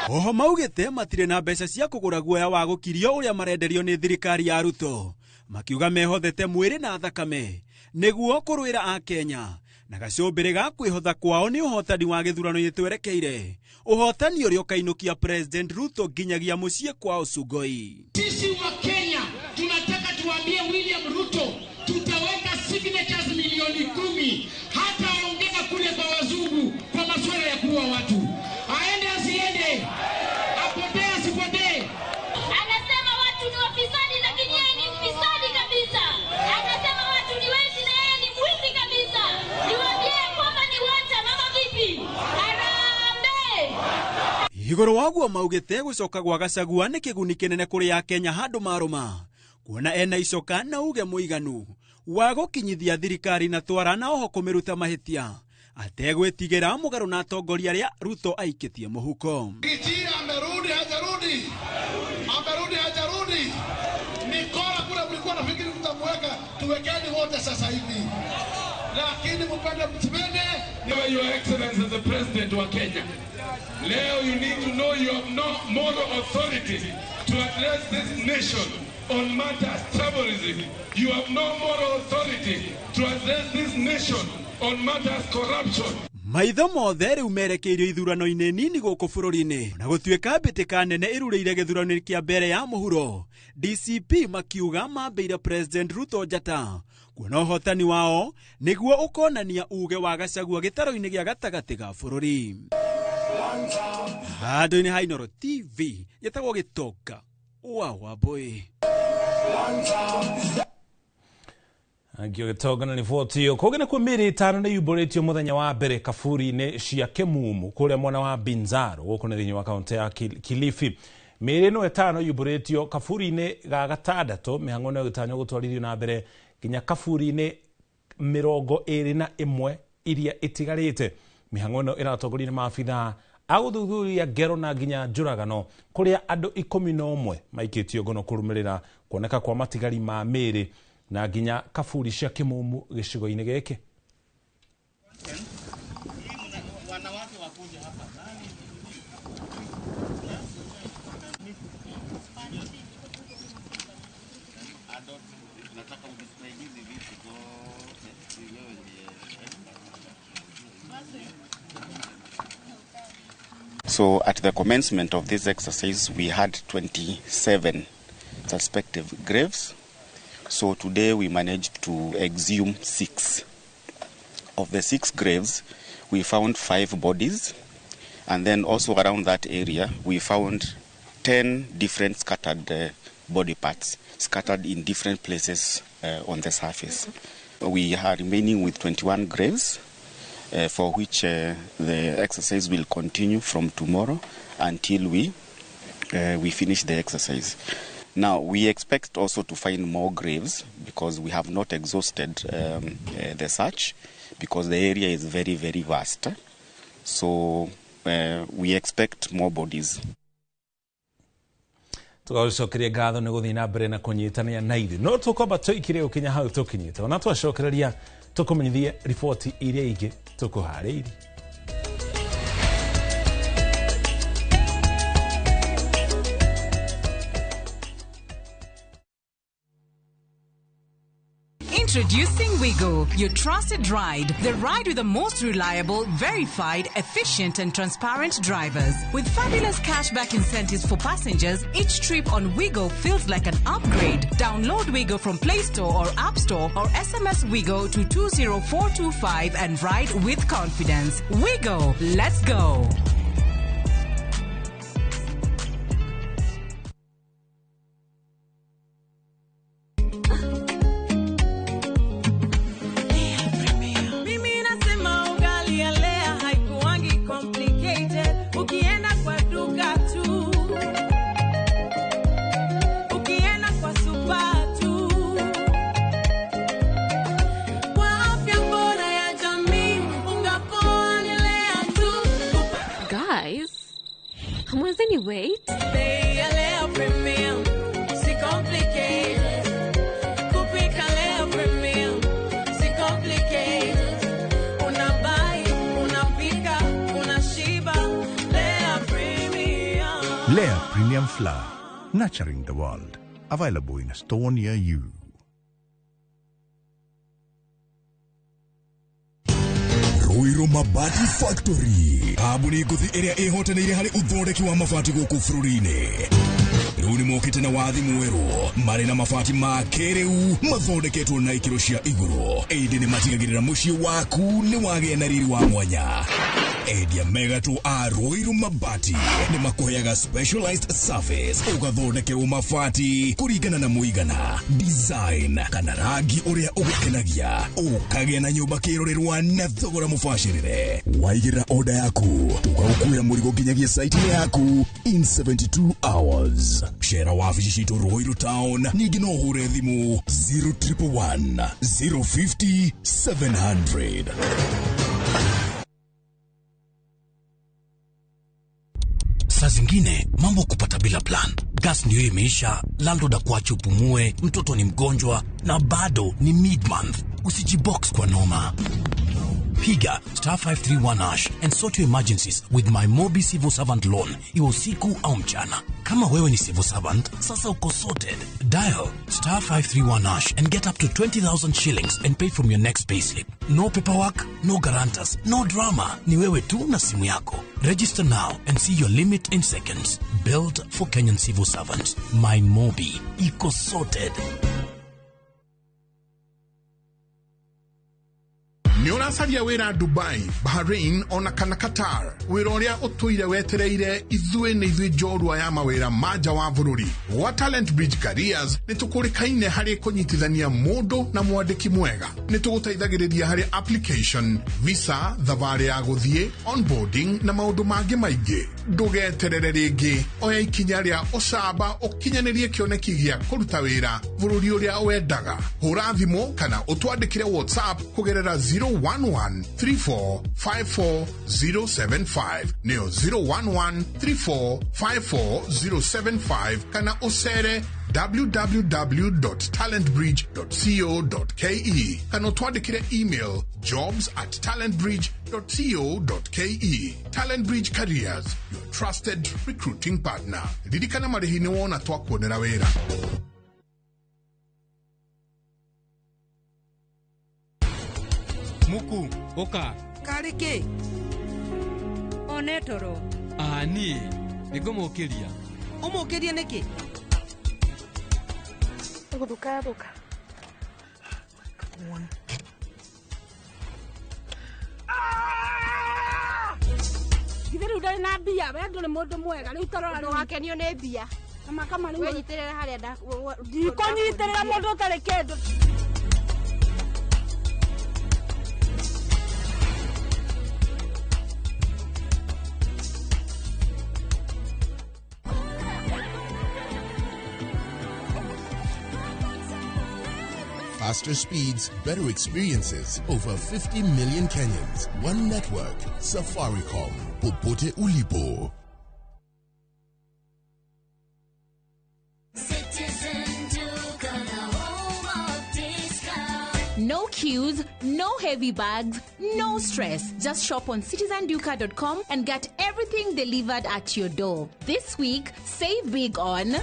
Oho maugĩte matirĩ na mbeca cia kũgũra guoya wa gũkirio ũrĩa marenderio nĩ thirikari ya Ruto. Makiuga mehothete mwĩrĩ na thakame nĩguo kũrũĩra a Kenya na gacũmbĩrĩ ga kwĩhotha kwao nĩ ũhotani wa gĩthurano-inĩ twerekeire, ũhotani ũrĩa ũkainũkia President Ruto nginyagia mũciĩ kwao Sugoi. Sisi wa Kenya tunataka tuambie William Ruto tutaweka signatures milioni 10 hata ongea kule kwa wazungu kwa masuala ya kuua watu. Aende asiende, apotee asipotee. Anasema watu ni wafisadi lakini yeye ni mfisadi kabisa. Anasema watu ni wezi na yeye ni mwizi kabisa. Niwaambie kwamba ni wacha mama vipi? Harambee! Igũrũ waguo maugĩte gũcoka gwa Gachagua nĩ kĩguni kĩnene kũrĩ ya Kenya handũ marũma kuona ena icoka na uge mũiganu wa gũkinyithia thirikari na twara na oho kũmĩruta mahĩtia ategwĩtigĩra mũgarũ na atongoria arĩa Ruto aikĩtie mũhuko. Kitira amerudi hajarudi. Nikora kule mlikuwa nafikiri mtamweka, tuwekeni wote sasa hivi. Lakini mpende msipende. Your Excellency as the President wa Kenya. Leo you need to know you have no moral authority to address this nation on matters terrorism. You have no moral authority to address this nation on matters corruption. Maitho mothe rĩu merekeirio ithurano-inĩ nini gũkũ bũrũri-inĩ na gũtuĩka mbĩtĩka nene ĩrũrĩire gĩthurano-inĩ kĩa mbere ya mũhuro. DCP makiuga mambĩire President Ruto njata kuona ũhotani wao nĩguo ũkonania uge wa Gachagua gĩtaro-inĩ gĩa gatagatĩ ga bũrũri. Handũ-inĩ ha Inoro TV gĩtagwo Gĩtonga wa Wambui. Angio gitogana ni votio kogena kwa miri tano na yuboretio muthenya wa mbere kaburi ne cia Kimumu kuria mwana wa Binzaro guko ne thini wa kaunti ya Kilifi. Miri no etano yuboretio kaburi ne ga gatandatu mihango no gitanyo gutwarithio na mbere ginya kaburi ne 21 iria itigarite. Mihango no iratongoria ni maabitha aguthuthuria ngero na ginya njuragano kuria andu 11 maikitio ngono kurumirira kuoneka kwa matigari ma miri na ginya kaburi cia Kimumu gicigo-ini giki. So at the commencement of this exercise, we had 27 suspected graves. So today we managed to exhume 6. Of the 6 graves, we found 5 bodies. And then also around that area, we found 10 different scattered body parts, scattered in different places on the surface. We are remaining with 21 graves, for which the exercise will continue from tomorrow until we finish the exercise. Now, we expect also to find more graves because we have not exhausted the search because the area is very, very vast. So, we expect more bodies. Tugacokeria ngatho ni guthii na mbere na kunyitania na ithu no tukomba tuikire ukinya hau tukinyite ona twacokereria tukumenyithie riboti iria ingi tukuhariirie. Introducing Wigo, your trusted ride. The ride with the most reliable, verified, efficient and transparent drivers. With fabulous cashback incentives for passengers, each trip on Wigo feels like an upgrade. Download Wigo from Play Store or App Store or SMS Wigo to 20425 and ride with confidence. Wigo, let's go. Wait. Lea Premium Flour, nurturing the world. Available in a store near you. Ruiru Mabati Factory. Abuni guthi area ehotanire hari uthondeki wa mabati guku bururi-ini. Riu ni mokite na wathi mweru mari na mabati ma kiriu mathondeketwo na ikiro cia iguru. Indi ni matigagirira mucii waku ni wagĩa na riri wa mwanya. Endia mega tu a Ruiru Mabati ni makuheaga specialized service ugathondekerwo mabati kuringana na muigana, design kana rangi uria ugukenagia, ukagĩa na nyumba kirorerwa na thogora mubashirire. Waigĩra order yaku tugagukuira murigo nginyagia site yaku in 72 hours. Share wabici citu Ruiru Town ningi no hure thimu 0111 050 700. Saa zingine mambo kupata bila plan. Gas ndio imeisha, landlord akuache upumue, mtoto ni mgonjwa na bado ni mid-month. Usijibox kwa noma. Piga *531# and sort your emergencies with my Mobi Civil Servant Loan, iwe usiku au mchana. Kama wewe ni civil servant, sasa uko sorted. Dial *531# and get up to 20,000 shillings and pay from your next payslip. No paperwork, no guarantors, no drama. Ni wewe tu na simu yako. Register now and see your limit in seconds. Built for Kenyan civil servants. My Mobi, iko sorted. Nĩ ũracaria wĩra Dubai, Bahrain ona kana Qatar. Wĩra ũrĩa ũtũire wetereire ithuĩ nĩ ithuĩ njorua ya mawĩra ma nja wa bũrũri. Wa Talent Bridge Careers nĩ tũkũrĩkaine harĩ kũnyitithania mũndũ na mwandĩki mwega. Nĩ tũgũteithagĩrĩria harĩ application, visa, thabarĩ ya gũthiĩ, onboarding na maũndũ mangĩ maingĩ. Ndũgeterere rĩngĩ, oya ikinya rĩa ũcamba ũkinyanĩrie kĩoneki gĩa kũruta wĩra bũrũri ũrĩa wendaga. Hũra thimũ kana ũtwandĩkĩre WhatsApp kũgerera 011-3454-075 nĩyo 011-3454-075 kana ũcere www.talentbridge.co.ke kana twandĩkĩre email jobs@talentbridge.co.ke. Talent Bridge Careers, your trusted recruiting partner. Ririkana marĩhi nĩ wona twakuonera wĩra. Muku, oka. Kariki. Onetoro. Ani, nĩngũmũkĩria. Ũmũkĩria nĩkĩ? Gũthũka. Githĩrĩ ndari na mbia, we ndũrĩ mũndũ mwega, rĩu tarora rĩu wakenio nĩ mbia. Kama rĩu wĩnyitĩrĩra harĩa ndikũnyitĩrĩra mũndũ ũtarĩ kĩndũ. Faster speeds, better experiences. Over 50 million Kenyans. One network. Safaricom. Popote ulipo. No queues, no heavy bags, no stress. Just shop on citizenduca.com and get everything delivered at your door. This week, save big on...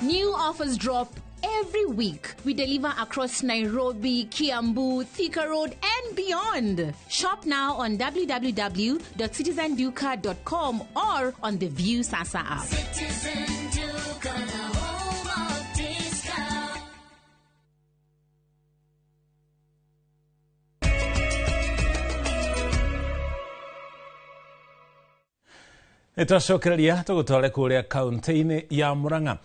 New offers drop every week. We deliver across Nairobi, Kiambu, Thika Road, and beyond. Shop now on www.citizenduca.com or on the View Sasa app. Citizen Duca, the home of discount. Nĩtwacokereria tũgũtware kũrĩa kaunti-inĩ ya Murang'a.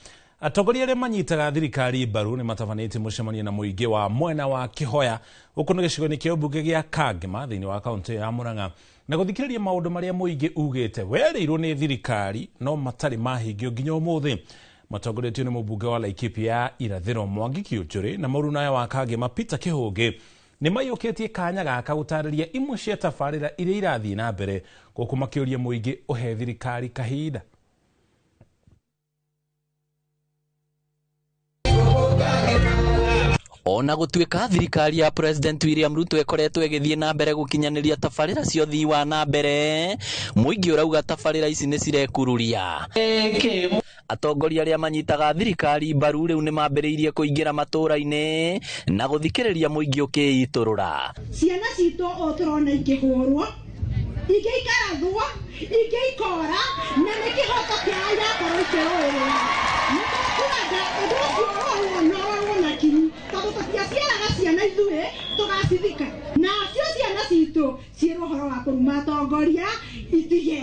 Atongoria arĩa manyitaga thirikari mbaru nĩ matabanĩtie mũcemanio na mũingĩ wa mwena wa Kĩhoya gũkũ nĩ gĩcigo-inĩ kĩa ũmbunge gĩa Kangema thĩinĩ wa kaunti ya Murang'a na gũthikĩrĩria maũndũ marĩa mũingĩ ugĩte werĩirwo nĩ thirikari no matarĩ mahingio nginya ũmũthĩ. Matongoretio nĩ mũmbunge wa Laikipia Irathĩro Mwangi Kĩũnjũrĩ na mũrunaya wa Kangema Peter Kĩhũngĩ nĩ maiyũkĩtie kanya gaka gũtarĩria imwe cia tabarĩra iria irathiĩ na mbere gũkũ makĩũria mũingĩ ũhe thirikari kahinda. Ona gũtuĩka thirikari ya President William Ruto ĩkoretwo ĩgĩthiĩ na mbere gũkinyanĩria tabarĩra cia ũthii wa na mbere, mũingĩ ũrauga tabarĩra ici nĩ cirekururia. Atongoria arĩa manyitaga thirikari mbaru rĩu nĩ mambĩrĩirie kũingĩra matũũra-inĩ na gũthikĩrĩria mũingĩ ũkĩitũrũra. Ciana citũ o tũrona ikĩhũrwo, ingĩ ikarathwo, ingĩ ikora, na nĩ kĩhoto kĩao irakorwo ikĩrũĩrĩra. Nĩtũkwenda ũndũ ũcio ũrorwo na kinyi, tondũ tũtiaciaraga ciana ithuĩ tũgacithika. Nacio ciana citũ ciĩ ũhoro wa kũruma atongoria itige.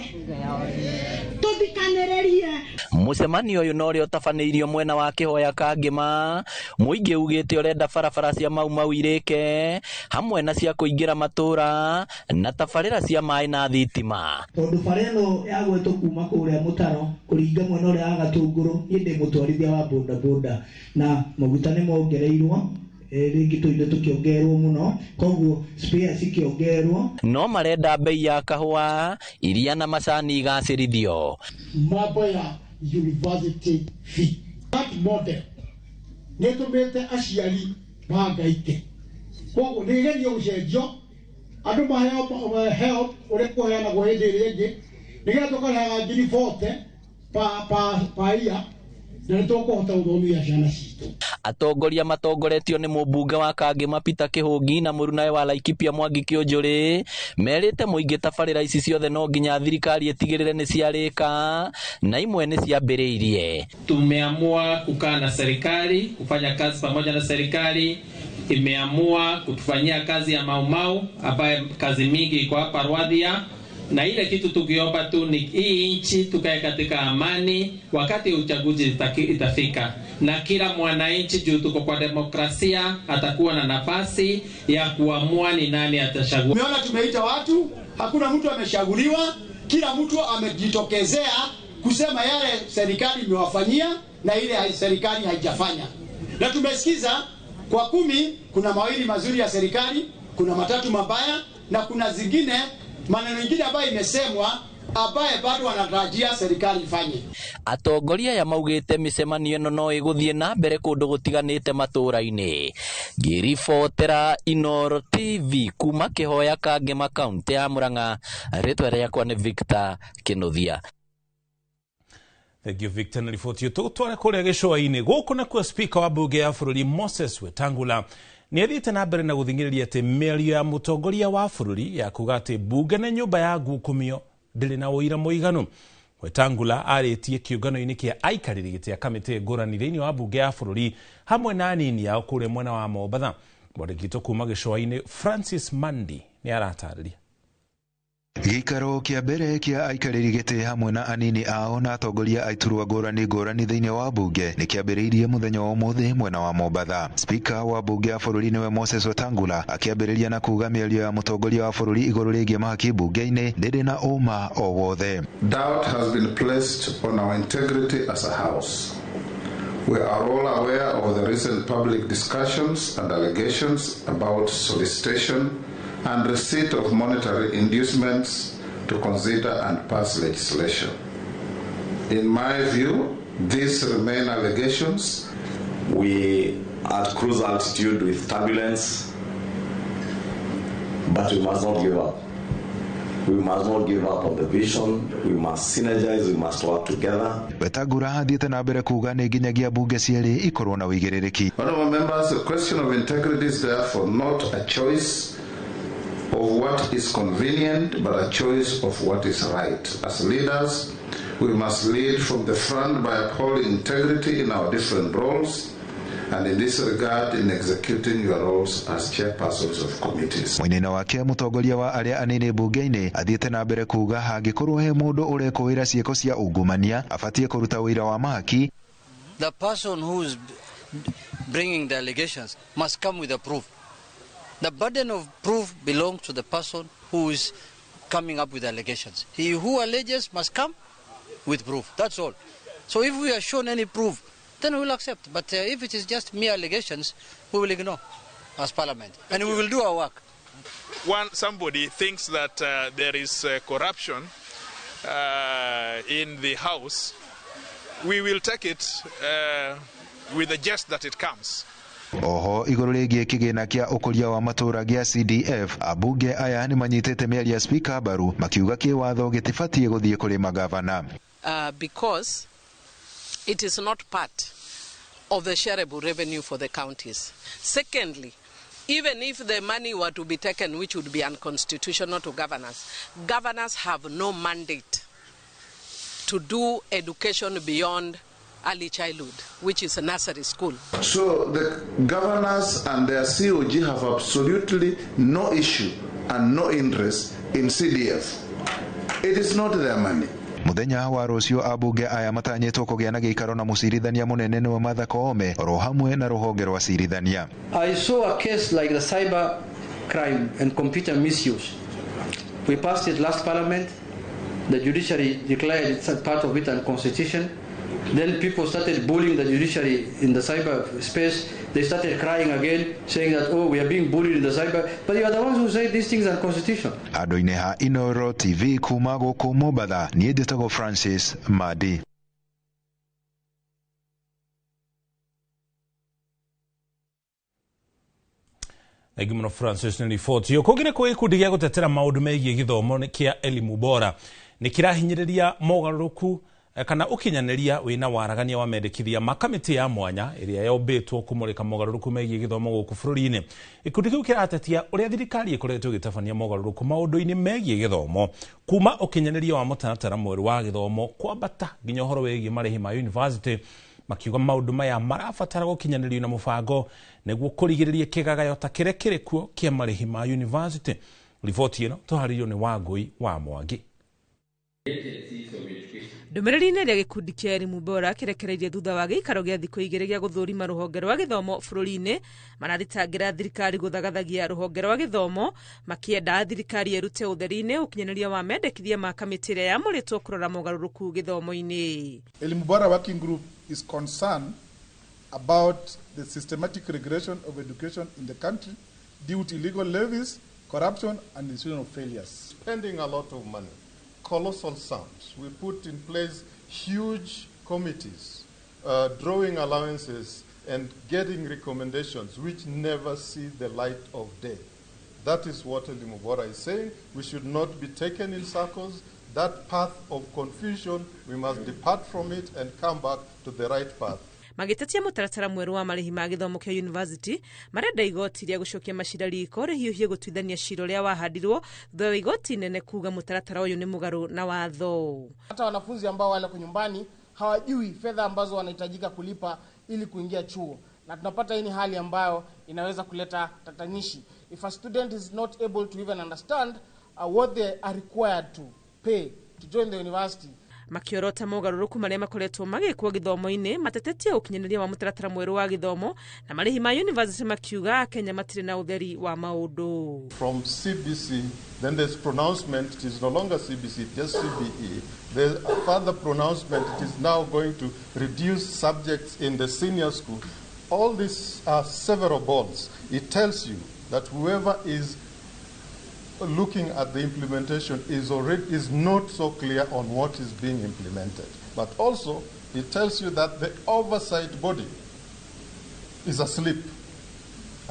Tũthikanĩrĩrie. Mũcemanio ũyũ no ũrĩa ũtabanĩirio mwena wa Kĩhoya Kangema, mũingĩ ugĩte ũrenda barabara cia mau irĩke hamwe na cia kũingĩra matũũra na tabarĩra cia maĩ na thitima. Tondũ bara ĩno yagwetwo kuma kũrĩa mũtaro kũringa mwena ũrĩa wa Gatũngũrũ, niĩ ndĩ mũtwarithia wa bodaboda na maguta nĩ mongereirwo rĩngĩ tũindo tũkĩongererwo mũno, koguo spare cikĩongererwo. No marenda bei ya kahũa, iria na macani igacĩrithio. Mambo ya university fee. That model nĩ tũmĩte aciari mangaike. Koguo nĩ igerio gũcenjio, andũ maheo ũrĩa kũheanagwo hĩndĩ ĩrĩa ĩngĩ, nĩgetha tũkarehaga ngiri 40 pa year, na nĩtũkũhota gũthomithia ciana citũ. Atongoria matongoretio nĩ mũmbunge wa Kangema Peter Kĩhũngi na mũrunai wa Laikipia Mwangi Kĩũnjũrĩ merĩte mũingĩ tabarĩra ici ciothe no nginya thirikari ĩtigĩrĩre nĩ ciarĩka na imwe nĩ ciambĩrĩirie. Tumeamua kukaa na serikali, kufanya kazi pamoja na serikali imeamua kutufanyia kazi ya Maumau, ambaye kazi mingi iko hapa Rwadhia, na ile kitu tukiomba tu ni hii nchi tukae katika amani wakati uchaguzi itafika, na kila mwananchi, juu tuko kwa demokrasia, atakuwa na nafasi ya kuamua ni nani atachagua. Umeona tumeita watu, hakuna mtu ameshaguliwa, kila mtu amejitokezea kusema yale serikali imewafanyia na ile serikali haijafanya. Na tumesikiza kwa 10 kuna mawili mazuri ya serikali, kuna matatu mabaya, na kuna zingine maneno mengine ambayo imesemwa ambaye bado wanatarajia serikali ifanye. Atongoria ya maugite micemanio ĩno no ĩgũthiĩ na mbere kũndũ gũtiganĩte matũũra-inĩ. Ngĩribotera Inooro TV kuma kĩhoya Kangema kaunti ya Murang'a, rĩtwa rĩakwa nĩ Victor Kĩnuthia. Thank you Victor, na riboti yo tũtware kũrĩa gĩcũa-inĩ gũkũ nakuo speaker wa bunge ya bũrũri Moses Wetangula nĩ athiĩte na mbere na gũthing'ĩrĩria atĩ mĩario ya mũtongoria wa bũrũri ya kuga atĩ bunge nĩ nyũmba ya ngukumio ndĩrĩ na ũira mũiganu. Wetangula arĩtie kĩũngano-inĩ kĩa aikarĩri gĩtĩ a kamĩtĩ ngũrani thĩinĩ wa bunge ya bũrũri hamwe na anini ao kũrĩa mwena wa Mombatha. Mwandĩki kuma gĩcũa-inĩ Francis Mandi nĩ aratarĩria. Gĩikaro kĩa mbere kĩa aikarĩri gĩtĩ hamwe na anini ao na atongoria a iturwa ngũrani thĩinĩ wa bunge nĩ kĩambĩrĩirie mũthenya wa ũmũthĩ mwena wa Mombatha. Speaker wa bunge ya bũrũri nĩwe Moses Wetangula akĩambĩrĩria na kuga mĩario ya mũtongoria wa bũrũri igũrũ rĩgiĩ mahaki bunge-inĩ ndĩrĩ na ũma o wothe. Doubt has been placed on our integrity as a house. We are all aware of the recent public discussions and allegations about solicitation and receipt of monetary inducements to consider and pass legislation. In my view, these remain allegations. We are at cruise altitude with turbulence, but we must not give up. We must not give up on the vision. We must synergize. We must work together. Wetangula athiĩte na mbere kuga nĩ nginyagia bunge cierĩ ikorwo na ũigĩrĩrĩki. Honorable members, the question of integrity is therefore not a choice of what is convenient, but a choice of what is right. As leaders, we must lead from the front by upholding integrity in our different roles, and in this regard in executing your roles as chairpersons of committees. Mwena wake mũtongoria wa arĩa anini bunge-inĩ athiĩte na mbere kuga hangĩkorwo he mũndũ ũrekũĩra ciĩko cia ungumania abatiĩ kũruta ũira wa mahaki. The person who's bringing the allegations must come with a proof. The burden of proof belongs to the person who is coming up with allegations. He who alleges must come with proof. That's all. So if we are shown any proof, then we will accept. But if it is just mere allegations, we will ignore as Parliament. And we will do our work. When somebody thinks that there is corruption in the House, we will take it with the jest that it comes. Oho igũrũ rĩgiĩ kĩgĩna kĩa ũkũria wa matũũra gĩa CDF, abunge aya nĩ manyitĩte mĩario ya speaker mbaru makiuga kĩwatho gĩtibatiĩ gũthiĩ kũrĩ magavana. Because it is not part of the shareable revenue for the counties. Secondly, even if the money were to be taken, which would be unconstitutional to governors have no mandate to do education beyond early childhood, which is a nursery school. So the governors and their COG have absolutely no issue and no interest in CDF. It is not their money. Muthenya wa rũciũ abunge aya matanyĩtwo kũgĩa na gĩikaro na mũcirithania mũnene nĩwe Martha Koome ro hamwe na rũhonge rwa cirithania. I saw a case like the cyber crime and computer misuse. We passed it last parliament. The judiciary declared it's a part of it unconstitutional. Then people started bullying the judiciary in the cyber space. They started crying again, saying that, oh, we are being bullied in the cyber. But you are the ones who say these things are constitutional. Andũ-inĩ ha Inooro TV kuma gũkũ Mombatha, niĩ njĩtagwo Francis Madi. Thank you, Francis, nĩ riboti yo. Kũngĩ nĩ gĩkundi gĩa gũtetera maũndũ megiĩ gĩthomo kĩa Elimu Bora nĩ kĩrahinyĩrĩria mogarũrũku kana ukinyanĩria wĩna waragania wa mendekithia makamĩtĩ ya mwanya ĩrĩa yombĩtwo kũmũrĩka mogarũrũku megiĩ gĩthomo gũkũ bũrũri-inĩ. Gĩkundi kĩu kĩratetia ũrĩa thirikari ĩkoretwo ĩgĩtabania mogarũrũku maũndũ-inĩ megiĩ gĩthomo kuma ukinyanĩria wa mũtaratara mwerũ wa gĩthomo kwambata nginya ũhoro wĩgiĩ marĩhi ma university makiuga maundu maya marabatara gukinyanĩrio na mũbango nĩguo kũrigĩrĩria kĩgagayo ta kĩrĩa kĩrĩ kuo kĩa marĩhi ma university. Riboti ĩno tũharĩirio nĩ Wangũi wa Mwangi. Ndũmĩrĩri-inĩ ĩrĩa gĩkundi kĩa Elimu Bora kĩrekereirie thutha wa gĩikaro gĩa thikũ igĩrĩ gĩa gũthũrima rũhonge rwa gĩthomo bũrũri-inĩ, marathitangĩra thirikari gũthagathagia rũhonge rwa gĩthomo, makĩenda thirikari ĩrute ũtheri-inĩ ũkinyanĩria wa mendekithia ma kamĩtĩ ĩrĩa yamũrĩtwo kũrora mogarũrũku gĩthomo-inĩ. Elimu Bora Working Group is concerned about the systematic regression of education in the country due to illegal levies, corruption and institutional failures. Spending a lot of money, colossal sums. We put in place huge committees, drawing allowances and getting recommendations which never see the light of day. That is what Elimu Bora is saying. We should not be taken in circles. That path of confusion, we must depart from it and come back to the right path. Magĩtetia mũtaratara mwerũ wa marĩhi ma gĩthomo kĩa university, marenda igoti rĩa gũcokia macira riko rĩhiũhie gũtuithania cira ũrĩa wahandirwo thutha wa igoti nene kuga mũtaratara ũyũ nĩ mũgarũ na watho. Hata wanafunzi ambao wale kwa nyumbani hawajui fedha ambazo wanahitajika kulipa ili kuingia chuo, na tunapata hii ni hali ambayo inaweza kuleta tatanishi. If a student is not able to even understand what they are required to pay to join the university, makiorota mogarũrũku marĩa makoretwo magĩkwo gĩthomo-inĩ, matetetie ũkinyanĩria wa mũtaratara mwerũ wa gĩthomo na marĩhi ma university makiuga Kenya matirĩ na ũtheri wa maũndũ. From CBC, then there's pronouncement, it is no longer CBC, just CBE. There's a further pronouncement, it is now going to reduce subjects in the senior school. All these are several balls. It tells you that whoever is looking at the implementation is not so clear on what is being implemented. But also, it tells you that the oversight body is asleep.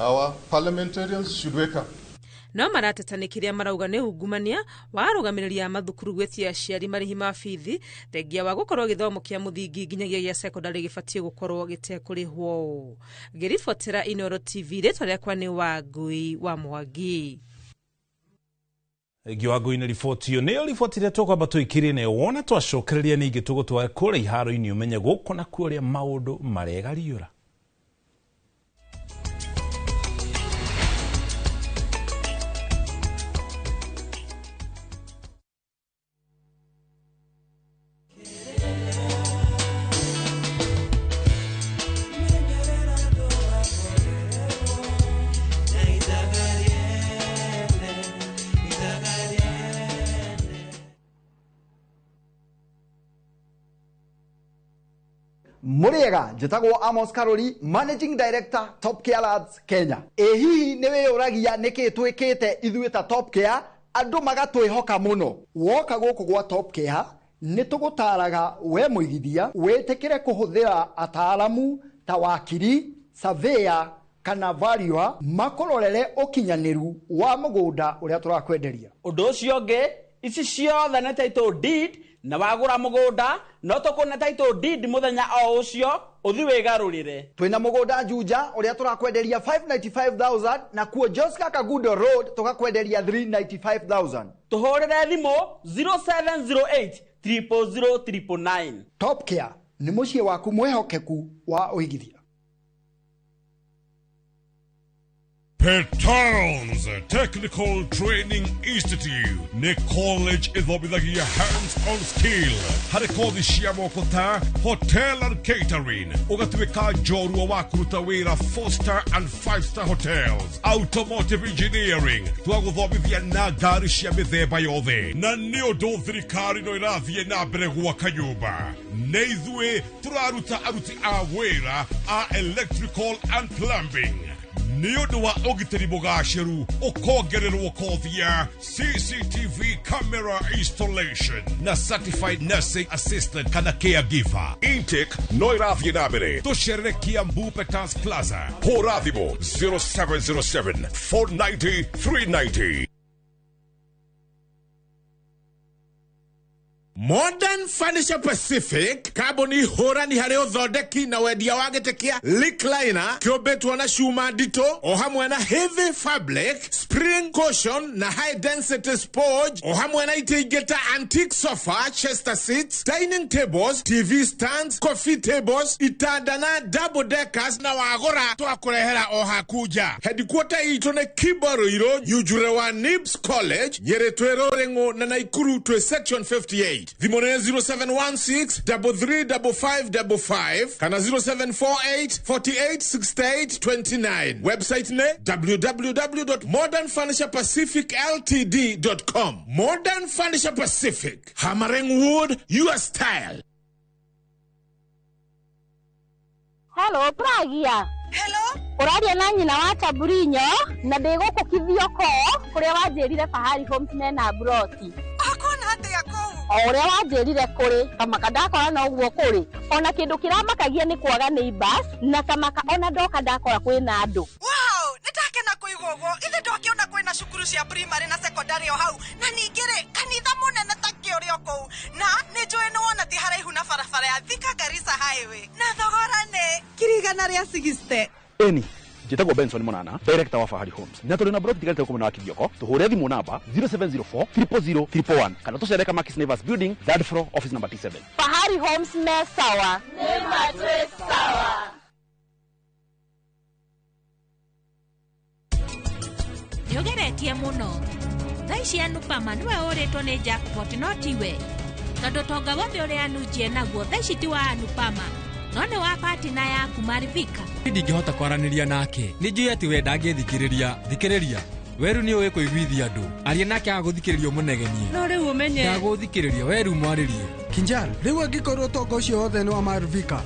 Our parliamentarians should wake up. No maratetanĩkĩria marauga nĩ ungumania wa arũgamĩrĩri mathukuru gwĩtia aciari marĩhi ma bithi thengia wa gũkorwo gĩthomo kĩa mũthingi nginyagia gĩa secondary gĩbatiĩ gũkorwo gĩtekũrĩhwo. Ngĩribotera Inooro TV, rĩtwa rĩakwa nĩ Wangũi wa Mwangi. Gĩwangũ-inĩ riboti ĩyo nĩyo riboti ĩrĩa tũkwamba tũikĩrie nayo wona twacokereria ningĩ tũgũtwara kũrĩa iharo-inĩ ũmenye gũkũ na kuo maũndũ maregariũra. Muriega, njĩtagwo Amos Karoli, Managing Director Top Care Labs Kenya. Hihi nĩwe ũragia nĩkĩ twĩkĩte ithuĩ ta Top Care andũ magatwĩhoka mũno. Woka gũkũ gwa Top Care nĩ tũgũtaraga we mũigithia wĩtĩkĩre kũhũthĩra ataalamu ta wakiri, surveyor kana valuer makũrorere ũkinyanĩru wa mũgũnda ũrĩa tũrakwenderia. Ũndũ ũcio ũngĩ, ici ciothe nĩ title deed na wagũra mũgũnda no tũkũne title deed mũthenya o ũcio ũthi wĩgarũrĩre. Twĩna mũgũnda Juja ũrĩa tũrakwenderia 595,000 na kuo Joska Kagundo Road tũgakwenderia 395,000. Tũhũrĩre thimũ 0708 000 999. Top Care nĩ mũciĩ waku mwĩhokeku wa ũigithia. Petowns Technical Training Institute nĩ college ĩthomithagia hands-on skill harĩ kothi cia moko ta hotel and catering, ũgatuĩka njorua wa kũruta wĩra 4-star and 5-star hotels, automotive engineering, twagũthomithia na ngari cia mĩthemba yothe, na nĩ ũndũ thirikari no ĩrathiĩ na mbere gwaka nyũmba. Nĩ ithuĩ tũraruta aruti a wĩra a electrical and plumbing. Nĩ ũndũ wa ũgitĩri mũgacĩru ũkongererwo kothi ya CCTV camera installation na certified nursing assistant kana caregiver. Intake no ĩrathiĩ na mbere. Tũcerere Kiambu Petans Plaza, hũra thimũ 0707 490 390. Modern Furniture Pacific kambuni hurani hari uthondeki na wendia wa gitekia Lickliner kiobetwo na cuma ndito o hamwe na heavy fabric, spring cushion na high density sponge o hamwe na itigeta antique sofa, chester seats, dining tables, TV stands, coffee tables, itanda na double deckers na wagora twakurehera o hakuja. Headquarter ito ne Kibaroiro yujure wa Nibs College Nyeretwero Rengo na Naikuru to section 58. Thimone 0716 335555 kana 0748 4868 29. Website ne www.modernfurniturepacificltd.com. Modern Furniture Pacific, hammering wood, your style. Hello, Pragia. Hello. Uraria na nyina wa Taburinyo na ndiguku kithioko kuria wanjirire Fahari Homes mena broti. Akona atia ko. Uria wanjirire kuri kamaka ndakora na uguo kuri. Ona kindu kiramakagia ni kwaga neighbors na kamaka ona ndoka ndakora kwina andu. Wow, nitakena kuigugo. Ithe ndokiona kwina cukuru cia primary na secondary o hau. Na ningire kanitha munene takio rio kou. Na nijoe no wona ti haraihu na barabara ya Thika Garissa highway. Na thogora ne kirigana ria 60. Eni Jitagwo Benson Monana, director wa Fahari Homes. Na tuli na broti tigalite kumuna wa Kibioko. Tuhure thimu namba 0704 000 111. Kana tucereka Makis Nevers Building, third floor, office number T7. Fahari Homes me sawa. Nema twe sawa. Yogeretie muno. Thaici anupama niwe uritwo ni jackpot no tiwe. Tondu tonga wothe uria anujie naguo thaici ti wa anupama. No ni wa patina yaku marivika. Ndingihota kwaraniria nake. Nijui ati we ndangithikiriria. Weru ni uwe kuiguithia andu. Aria nake aguthikiririo munegenie. No riu umenye. Ndaguthikiriria weru mwaririe. Kinjal, riu angikorwo tonga ucio wothe ni wa marivika.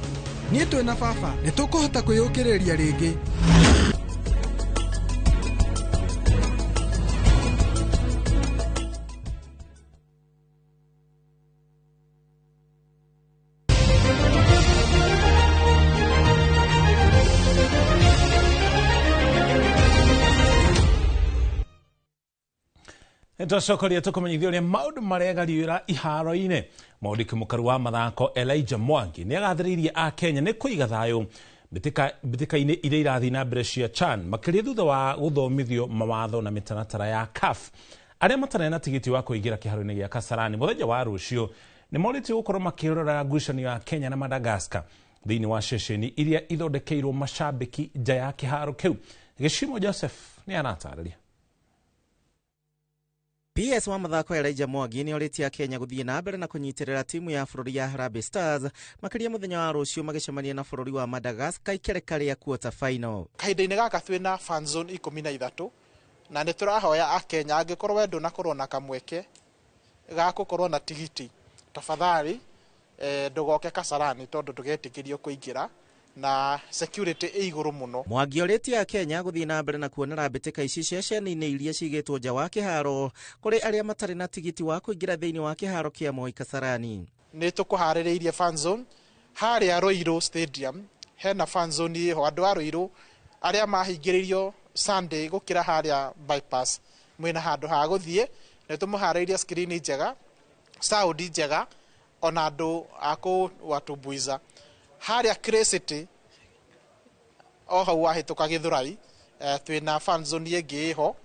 Nie twina baba, ni tukuhota kwiyukiriria ringi. Ntocokoria tukumenyithia uria maundu maregariura iharo-ine. Maudiki mukaru wa mathako Elijah Mwangi ni agathiririe a Kenya ni kuiga thayo bitika-ine iria irathi na mbere cia CHAN makiria thutha wa guthomithio mawatho na mitaratara ya CAF. Aria matarĩ na tigiti wa kuingira kiharo-ine gia Kasarani muthenya wa rucio ni morĩtio gukorwo makirora ngucanio ya Kenya na Madagascar thiini wa ceceni iria ithondekeirwo macambiki nja ya kiharo kiu. Gĩcimo Joseph ni anatarĩria. PS wa mathako Elijah Mwangi ni oritia Kenya guthie na mbere na kunyitirira timu ya bururi ya Harambee Stars makiria muthenya wa rucio magicemania na bururi wa Madagascar ikereka ria quarter final. Kahinda-ini gaka twina fan zone 13 na ni turahoya a Kenya angikorwo wendo na korwo na kamweke ga gukorwo na tigiti tafadhali ndugoke Kasarani tondu ndugetikirio kuingira na security iguru muno. Mwangi oritie a Kenya guthie na mbere na kuonera mbitika ici ceceni-ini iria cigitwo nja wa kiharo kuri aria matari na tigiti wa kuingira thiini wa kiharo kia Moi Kasarani. Ni tukuhaririirie fan zone haria Roiro Stadium, hena fan zone ho andu a Roiro aria mahingiririo Sunday gukira haria bypass mwina handu ha guthie ni tumuhaririirie screen njega, sound njega, ona andu ako watumbuiza haria Crescent oho wahituka Githurai twina fan zone yengi ho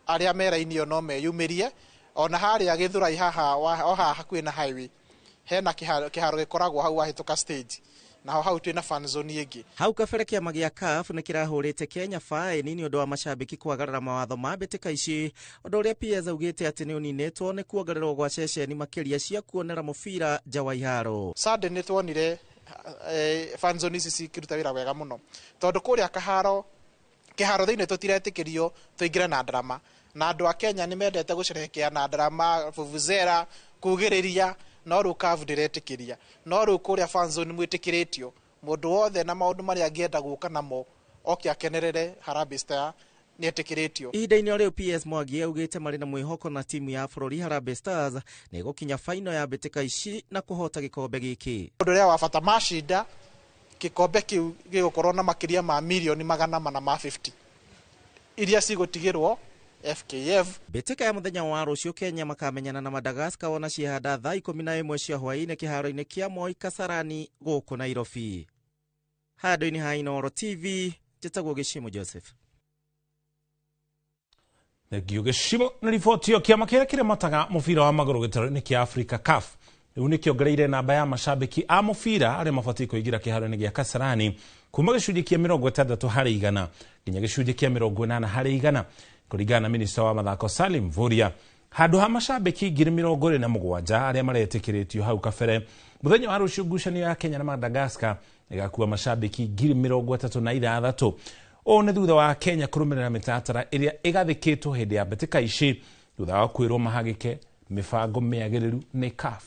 aria mera-ini no meyumirie ona haria Githurai haha oha hakuhi na highway hena kiharo gikoragwo hau wahituka stage na hau twina fan zone yengi. Hau kabere kiama gia CAF ni kirahurite Kenya fine ni undu wa macambiki kwagarara mawatho ma mbitika ici undu uria PS augite ati ni uninetwo ni kuongererwo gwa ceceni makiria cia kuonera mubira nja wa iharo. Sunday ni twonire fan zone ici cikiruta wira wega muno tondu kuria kiharo thiini tutiretikirio tuingire na drama na andu a Kenya ni mendete gucerekea na drama vuvuzela kugiriria no ru CAF diretikiria no ru kuria fan zone mwitikiritio mundu wothe na maundu maria angienda guka namo okia kenerere Harambee Stars nietikiritio. Ihinda-ini riu PS Mwangi augite mari na mwihoko na timu ya bururi Harambee Stars ni gukinya final ya mbitika ici na kuhota gikombe giki. Undu ria wa bata mashinda gikombe kiu gigukorwo na makiria ma milioni 450 iria cigutigirwo FKF. Mbĩtĩka ya mũthenya wa rũciũ Kenya makamenyana na Madagascar wona ciehanda thaa 11 cia hwaĩ-inĩ kĩharo-inĩ kĩa Moi Kasarani gũkũ Nairobi. Handũ-inĩ ha Inooro TV, njĩtagwo Gĩcimo Joseph. Thengio Gĩcimo na riboti yo kĩama kĩrĩa kĩremataga mũbira wa magũrũ gĩtaro-inĩ kĩa Africa CAF rĩu nĩkĩongereire namba ya macambĩki a mũbira arĩa mabatiĩ kũingĩra kĩharo-inĩ gĩa Kasarani kuma gĩcunjĩ kĩa 60% nginya gĩcunjĩ kĩa 80% kũringana na minista wa mathako Salim Mvurya. Handũ ha macambĩki 27,000 arĩa maretĩkĩrĩtio hau kabere, mũthenya wa rũciũ ngucanio ya Kenya na Madagascar ĩgakuua macambĩki 36,000. O nĩ thutha wa Kenya kũrũmĩrĩra mĩtaratara ĩrĩa ĩgathĩkĩtwo hĩndĩ ya mbĩtĩka ici thutha wa kwĩrwo mahagĩke mĩbango mĩagĩrĩru nĩ CAF.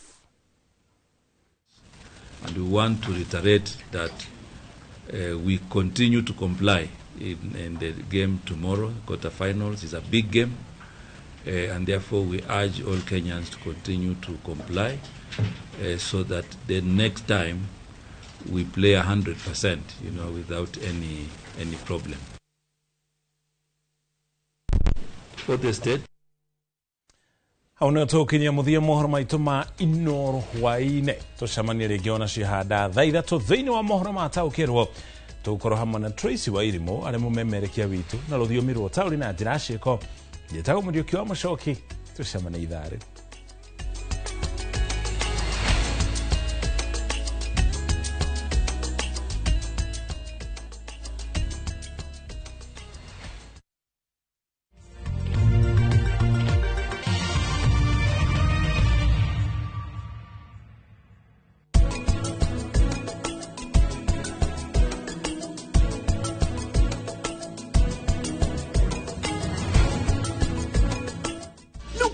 And we want to reiterate that we continue to comply in the game tomorrow. Quarterfinals is a big game, and therefore we urge all Kenyans to continue to comply so that the next time we play 100%, without any problem. For the state. Hau nĩo tũkinyia mũthia mohoro maitũ ma Inooro hwaĩ-inĩ. Tũcemanie rĩngĩ ona cihanda thaa 3 thĩinĩ wa mohoro ma taũkĩrwo. Tũgũkorwo hamwe na Tracy Wairimu arĩ mũmemerekia witũ na rũthiomi rwa taũri na njĩra ciĩko. Njĩtagwo Mũriũki wa Mũcoki. Tũcemanie ithaa rĩu.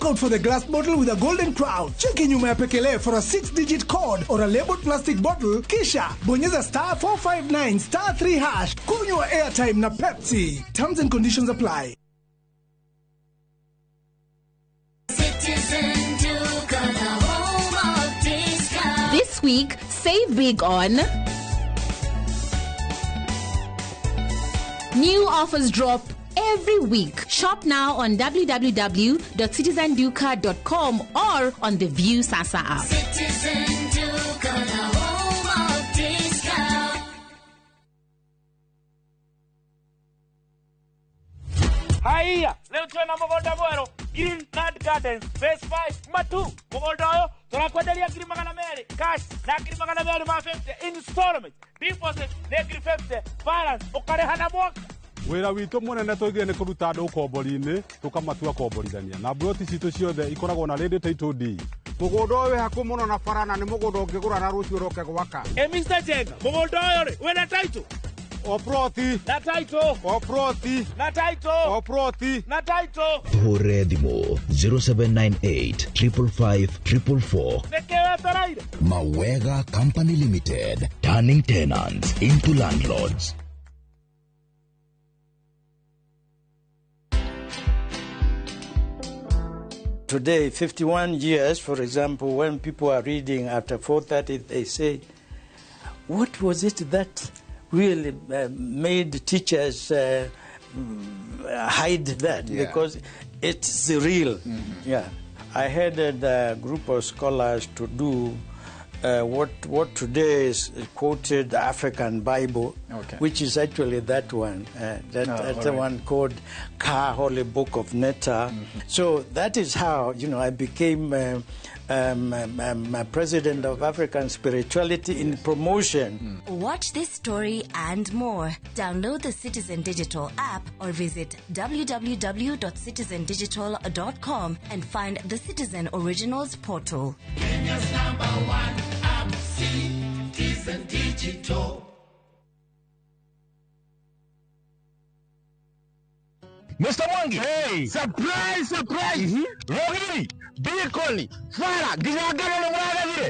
Out for the glass bottle with a golden crown. Check in nyuma ya Pekele for a 6-digit code or a labeled plastic bottle. Kisha bonyeza *459 *3#. Kunywa airtime na Pepsi. Terms and conditions apply. This week, save big on new offers drop every week. Shop now on www.citizenduca.com or on the View Sasa app. Citizen Duca, the home of discount. Haya, leo tuna mgolda mwero Green Card Gardens Phase 5 matu. Mgolda oyo tunakwendelea ngiri 200 cash na ngiri 200 ma 50 installment deposit na ngiri 50 balance ukarehana mwaka. Wira witũ mũnene tũigire nĩ kũruta andũ ũkombori-inĩ tũkamatua komborithania na broti citũ ciothe ikoragwo na rĩndĩ title deed. Mũgũnda ũyũ wĩ hakuhĩ mũno na bara na nĩ mũgũnda ũngĩgũra na rũciũ ũroke gwaka. Mr. Jenga, mũgũnda ũyũ rĩ wĩna title? O proti na title. O proti na title. O proti na title. Hore thimo 0798 555 444. Nekewe taraire. Mawega Company Limited, turning tenants into landlords. Today, 51 years, for example, when people are reading after 4:30, they say, what was it that really made teachers hide that? Yeah. Because it's real. Mm-hmm. Yeah. I headed a group of scholars to do what today is quoted African Bible, which is actually that one. That's the one called Ka, Holy Book of Netta. Mm-hmm. So that is how I became president of African Spirituality in Promotion. Watch this story and more. Download the Citizen Digital app or visit www.citizendigital.com and find the Citizen Originals portal. Kenya's #1 app, Citizen Digital. Mr. Mwangi, hey! Surprise! Rogiri, Bikoli, Fara,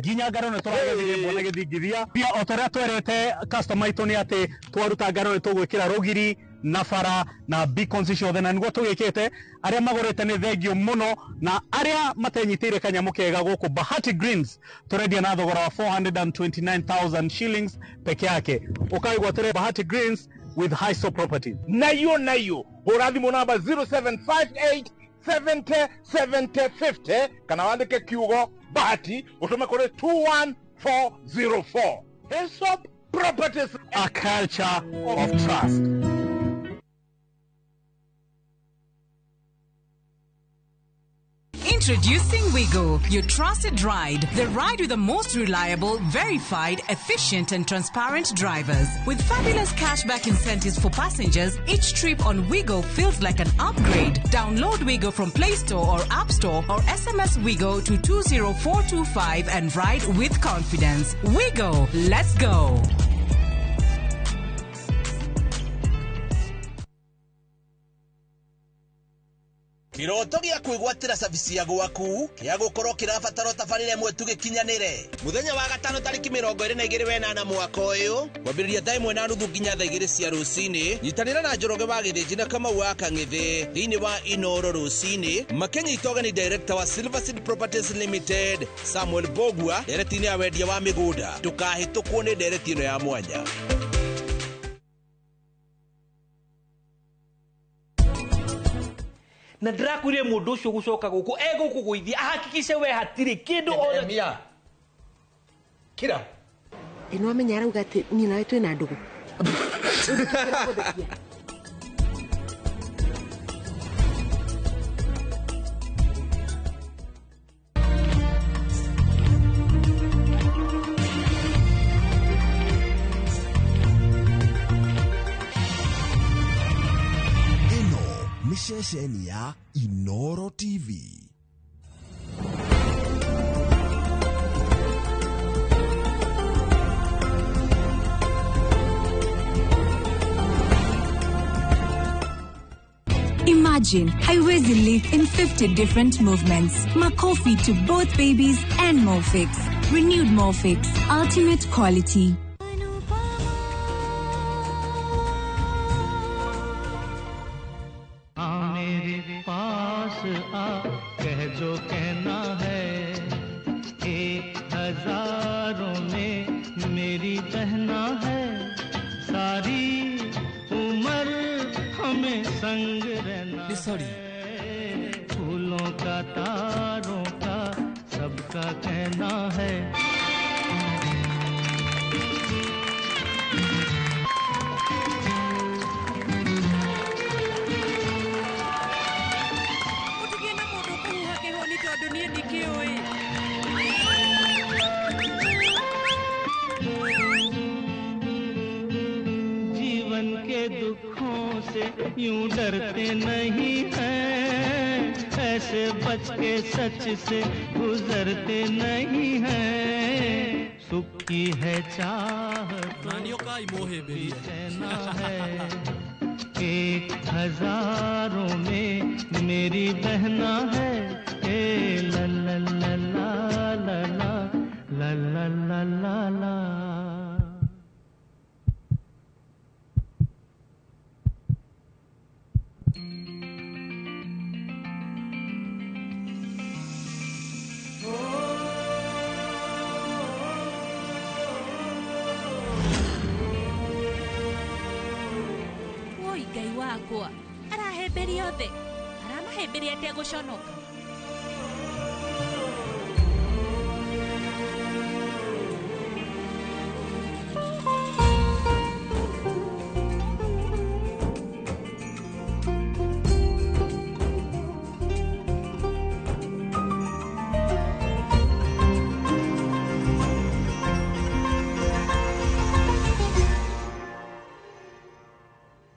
Ginyagaro na tũragethire mbona gĩthingithia. Pia o torĩa twerete customer itũ nĩ atĩ twaruta ngaro nĩ tũgwĩkĩra Rogiri na Fara na Beacons ciothe na nĩguo tũgĩkĩte. Arĩa magũrĩte nĩ thengio mũno na arĩa matenyitĩire kanyamũ kega gũkũ Bahati Greens tũrendia na thogora wa 429,000 shillings peke yake. Ũkaigua atĩrĩ Bahati Greens with Hiso Properties. nayo hura thimu namba 0758 70 70 50 kana wandike kiugo bahati utume kuri 21404. Hiso Properties, a culture of trust. Introducing Wigo, your trusted ride. The ride with the most reliable, verified, efficient and transparent drivers. With fabulous cashback incentives for passengers, each trip on Wigo feels like an upgrade. Download Wigo from Play Store or App Store or SMS Wigo to 20425 and ride with confidence. Wigo, let's go. Kiroto gia kwigwatira service ya gwaku kia gukorwo kirabatara tabarire mwe tugikinyanire muthenya wa gatano tariki 22 mwaka uyu kwambiriria time 1:30 nginya thaa 2 cia rucini nyitanira na Njoroge wa Githĩnji na Kamau wa Kang'ĩthĩ thiini wa Inoro rucini makinyita ogani director wa Silverseed Properties Limited Samuel Bogwa directini ya wendia wa migunda tukahĩtũkwo ni direct ino ya mwanya. na ndirakwire mundu ucio gucoka guku egukugwithia ahakikishe we hatiri kindu othe kira ino amenya arauga ati ni nawe twina ndugu Ceceni ya Inoro TV. Imagine, haiwezi live in 50 different movements. Makofi to both babies and Morphix. Renewed Morphix, ultimate quality. फूलों का तारों का सबका कहना है जीवन के दुखों से यूं डरते नहीं हैं ऐसे बच के सच से गुजरते नहीं हैं सुख की है चाहत कहना है एक हजारों में मेरी बहना है ए ला ला ला ला ला ला ला ला ला ला ला wakwa arahemberia othe aramahemberia ategũconoka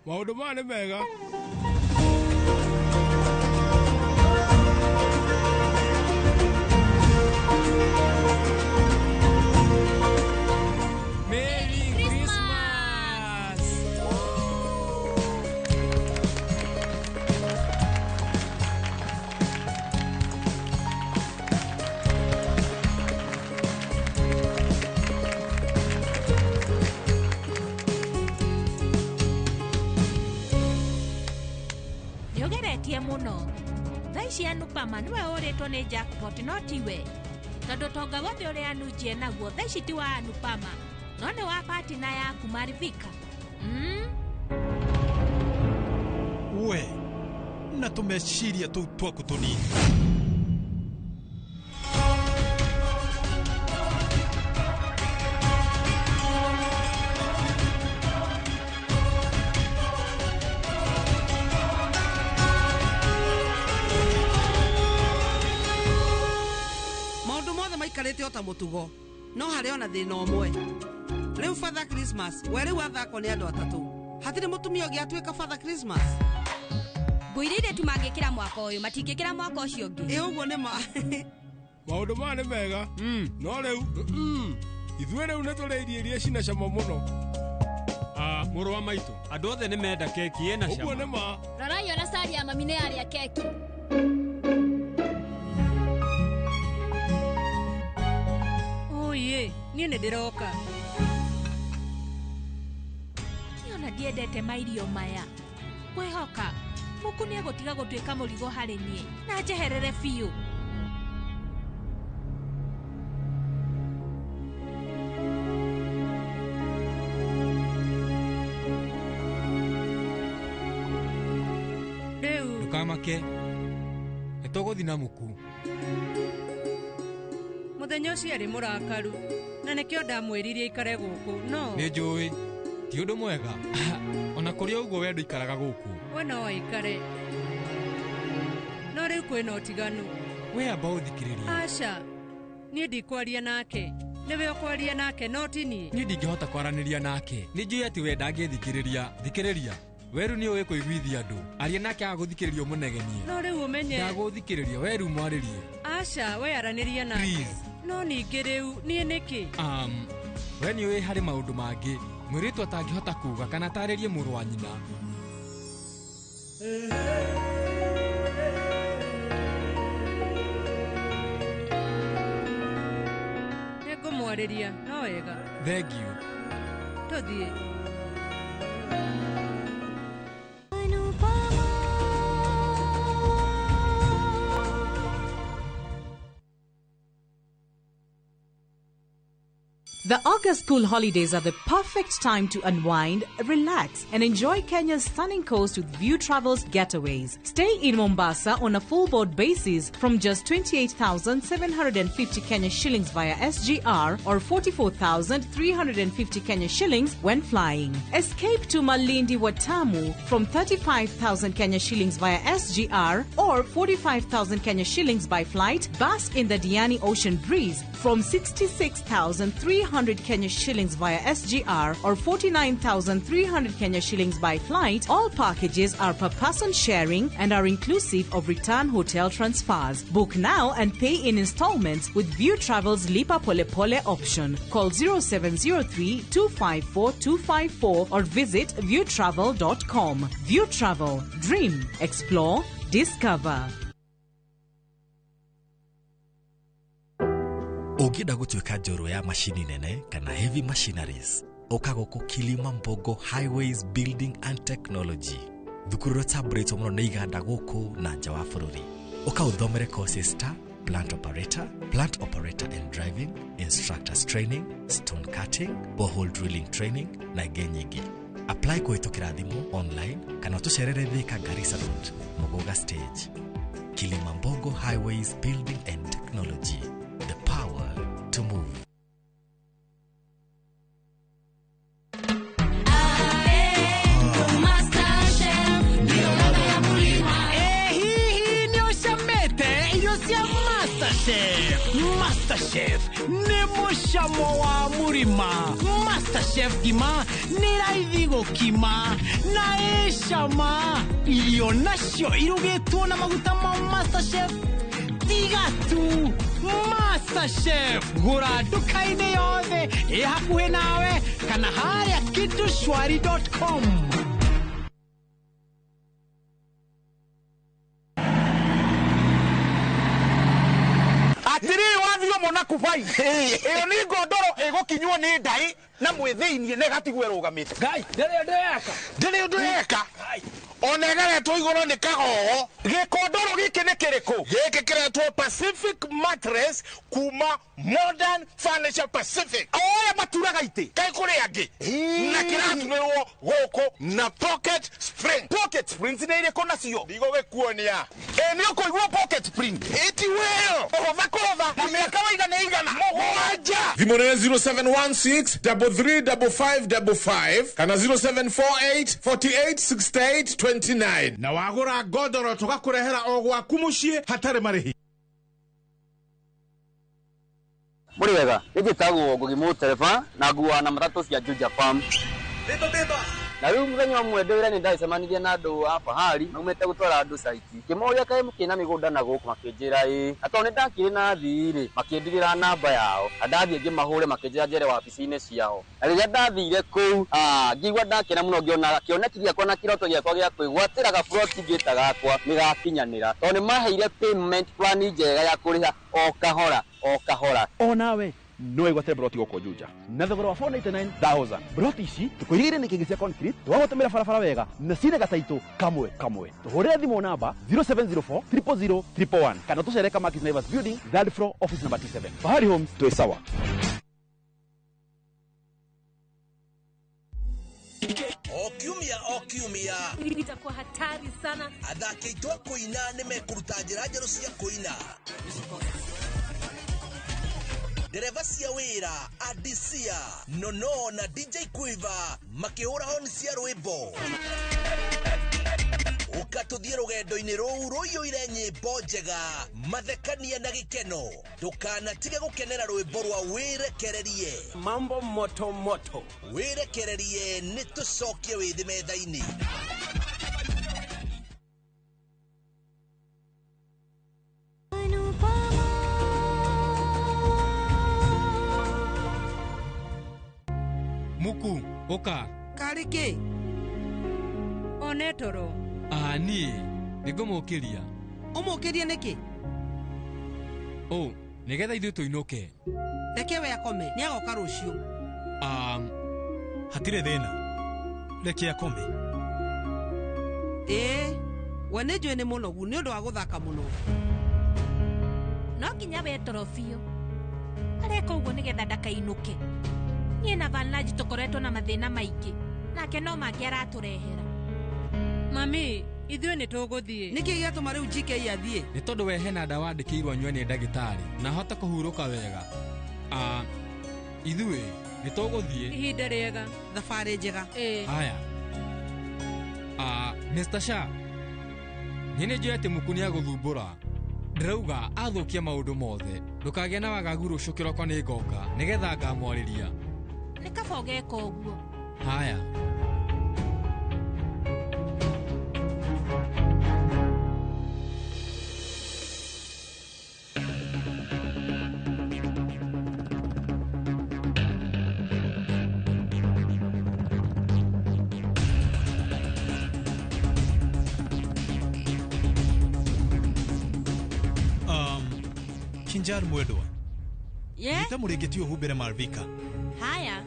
maundu maya nĩ mega Merry Christmas! nĩũgeretie mũno thaa ici Anupama nĩwe ũrĩtwo nĩ jackpot no tiwe tondũ tonga wothe ũrĩa anunjie naguo thaa ici ti wa Anupama no nĩ wa patina yaku Marivika we na tumeciria tu twaku tunini. Maundu mothe maikarite ota mutugo no hari ona thina omwe. Riu Father Christmas we riu athako ni andu atatu hatire mutumia ugi atuika Father Christmas. Ngwirire tu mangikira mwaka uyu matingikira mwaka ucio ungi. Uguo ni ma maundu mane mega no riu ithuĩ rĩu nĩ tũrĩirie irio cina cama mũno. Mũrũ wa maitũ andũ othe nĩ menda keki ĩna cama. Ũguo nĩ ma. Rorai ona sari ya mami nĩ yarĩa keki. Oye, niĩ nĩ ndĩroka. Niona ndiendete mairio maya. Kwehoka muku nĩ egũtiga gũtuĩka mũrigo harĩ niĩ na njeherere biũ. Ndukamake nĩtũgũthiĩ na muku. Muthenya ũcio arĩ mũrakaru na nĩkĩo ndamwĩririe ikare gũkũ no. Nĩ njũĩ ti ũndũ mwega ona kũrĩ ũguo we ndũikaraga gũkũ. We no waikare no rĩu kwĩna ũtiganu. We amba ũthikĩrĩrie. Aca niĩ ndikwaria nake nĩwe ũkwaria nake no ti niĩ. Niĩ ndingĩhota kwaranĩria nake nĩ njũĩ atĩ we ndangĩthikĩrĩria. Thikĩrĩria weru nĩ ũĩ kũiguithia andũ aria nake agũthikĩrĩria ũmũnegenie. No rĩu ũmenye ndagũthikĩrĩria weru mwarĩrie. Aca we aranĩria nake no ningĩ rĩu niĩ nĩkĩ. We nĩ ũĩ harĩ maũndũ mangĩ mwĩrĩtu atangĩhota kuga kana atarĩrie mũrũ wa nyina. Nĩngũmwarĩria no wega. Thengiũ. Tũthiĩ. The August school holidays are the perfect time to unwind, relax, and enjoy Kenya's stunning coast with View Travel's getaways. Stay in Mombasa on a full board basis from just 28,750 Kenya shillings via SGR or 44,350 Kenya shillings when flying. Escape to Malindi Watamu from 35,000 Kenya shillings via SGR or 45,000 Kenya shillings by flight. Bask in the Diani Ocean Breeze from 66,300 Kenya shillings via SGR or 49,300 Kenya shillings by flight. All packages are per person sharing and are inclusive of return hotel transfers. Book now and pay in installments with View Travel's Lipa Pole Pole option. Call 0703 254 254 or visit viewtravel.com. View Travel. Dream. Explore. Discover. Ũngĩenda gũtuĩka njorua ya machini nene kana heavy machineries ũka gũkũ Kilima Mbogo Highways Building and Technology. Thukuru rũtambũrĩtwo mũno nĩ iganda gũkũ na nja wa bũrũri. Ũka ũthomere courses ta plant operator and driving, instructors training, stone cutting, borehole drilling training na ingĩ nyingĩ. Apply kũhĩtũkĩra thimũ online kana tũcerere Thika Garissa Road, Mogoga Stage. Kilima Mbogo Highways Building and Technology. The power to move. Masterchef nĩ mũcamo wa mũrima. Masterchef gima nĩ raithi gũkima na ĩcama. Irio nacio irugĩtwo na maguta ma Masterchef tigatu. Masterchef gũra nduka-inĩ yothe ĩ hakuhĩ nawe kana harĩa kidushwari.com. Atiri wathio mona kubai iyo ni ngondoro igukinywo ni ndai na mwithiinie negatigwe rugamite. Ngai ndere ndeka onegere tu iguru ni kagogo gikondoro giki ni kiriku giki kiretwo Pacific Mattress kuma Modern Furniture Pacific. oya maturaga ite kai kuri angi na kiratumirwo goko na pocket spring. Pocket springs ni iriko nacio ndigo gikuonia ni ukoigua pocket spring iti well ohotha kurotha na miaka waigana igana mũgwanja. Thimũ nĩ 0716-335555 kana 0748-486829 na wagũra godoro tũgakũrehera o gwaku mũciĩ hatarĩ marĩhi. Muri wega nigitagwo Ngugi Mutereba na nguwa na matatu cia Juja Farm. Na rĩu mũthenya ũmwe ndĩwĩra nĩ ndacemanirie na andũ a Bahari maumĩte gũtwara andũ saiti. Kĩmoria kaĩ mũkĩna mĩgũnda na gũkũ makĩnjĩra na tondũ nĩ ndakĩrĩ na thirĩ makĩndigĩra namba yao na ndathiĩ ngĩmahũre makĩnjĩra njere wabici-inĩ ciao. Na rĩrĩa ndathire kũu ngĩigua ndakena mũno ngĩona kĩoneki gĩakwa na kĩroto gĩakwa gĩa kwĩgwatĩra gaburoti ngĩta gakwa nĩgakinyanĩra tondũ nĩ maheire payment plan njega ya kũrĩha o kahora o kahora. O nawe no igwate broti goko Juja na thogora wa 499,000. Broti ici tukuigire ni kigi cia concrete twagotemera barabara wega na cine gataito kamwe tuhurire thimo namba 0704 000 111 kana tucereka Markis Naivas Building, third floor, office number 27. Bahari Homes to sawa. Okiumia itakuwa hatari sana. Athaki aitũ a kũina nĩ mekũruta njĩra njerũ cia kũina. Dereva cia wĩra Adisia, Nono na DJ Quiver makĩhũra honi cia rwĩmbo. Ukatũthiĩ rũgendo-inĩ rũu rũiyũire nyĩmbo njega, mathekania na gĩkeno. Ndũkanatige gũkenera rwĩmbo rwa Wĩrekererie. Mambo moto moto. Wĩrekererie nĩ tũcokie wĩthĩ metha-inĩ. Muku, oka. Kariki. Onetoro. Ni nĩngũmũkĩria. Ũmũkĩrie nĩkĩ? Nĩgetha ithuĩ tũinũke. Reke we akome, nĩ agoka rũciũ. Hatirĩ thĩna. Reke akome. We nĩ njũĩ nĩ mũnogu nĩ ũndũ wa gũthaka mũno. No nginya wetoro biũ. Areka ũguo nĩgetha ndakainũke. Niĩ na Vanlaji tũkoretwo na mathĩna maingĩ. Nake no mangĩ aratũrehera. Mami, ithuĩ nĩ tũgũthiĩ. Nĩkĩ gĩatũma rĩu GK athiĩ? Nĩ tondũ we hena ndawa andĩkĩirwo anyue nĩ ndagĩtarĩ na hote kũhurũka wega. Ithuĩ nĩ tũgũthiĩ. Ihinda rĩega. Thabarĩ njega. Haya. Mr. Shah. Niĩ nĩ njũĩ atĩ Muku nĩ agũthumbũra. Ndĩrauga athũkia maũndũ mothe. Ndũkagĩa na wagagu rũciũ kĩroko nĩ ngoka nĩgetha ngamwarĩria. Nĩ kaba ũgeka ũguo. Haya. Kinjar Mwedwa. Nita mũrĩngĩtio humbĩre Malvika. Haya.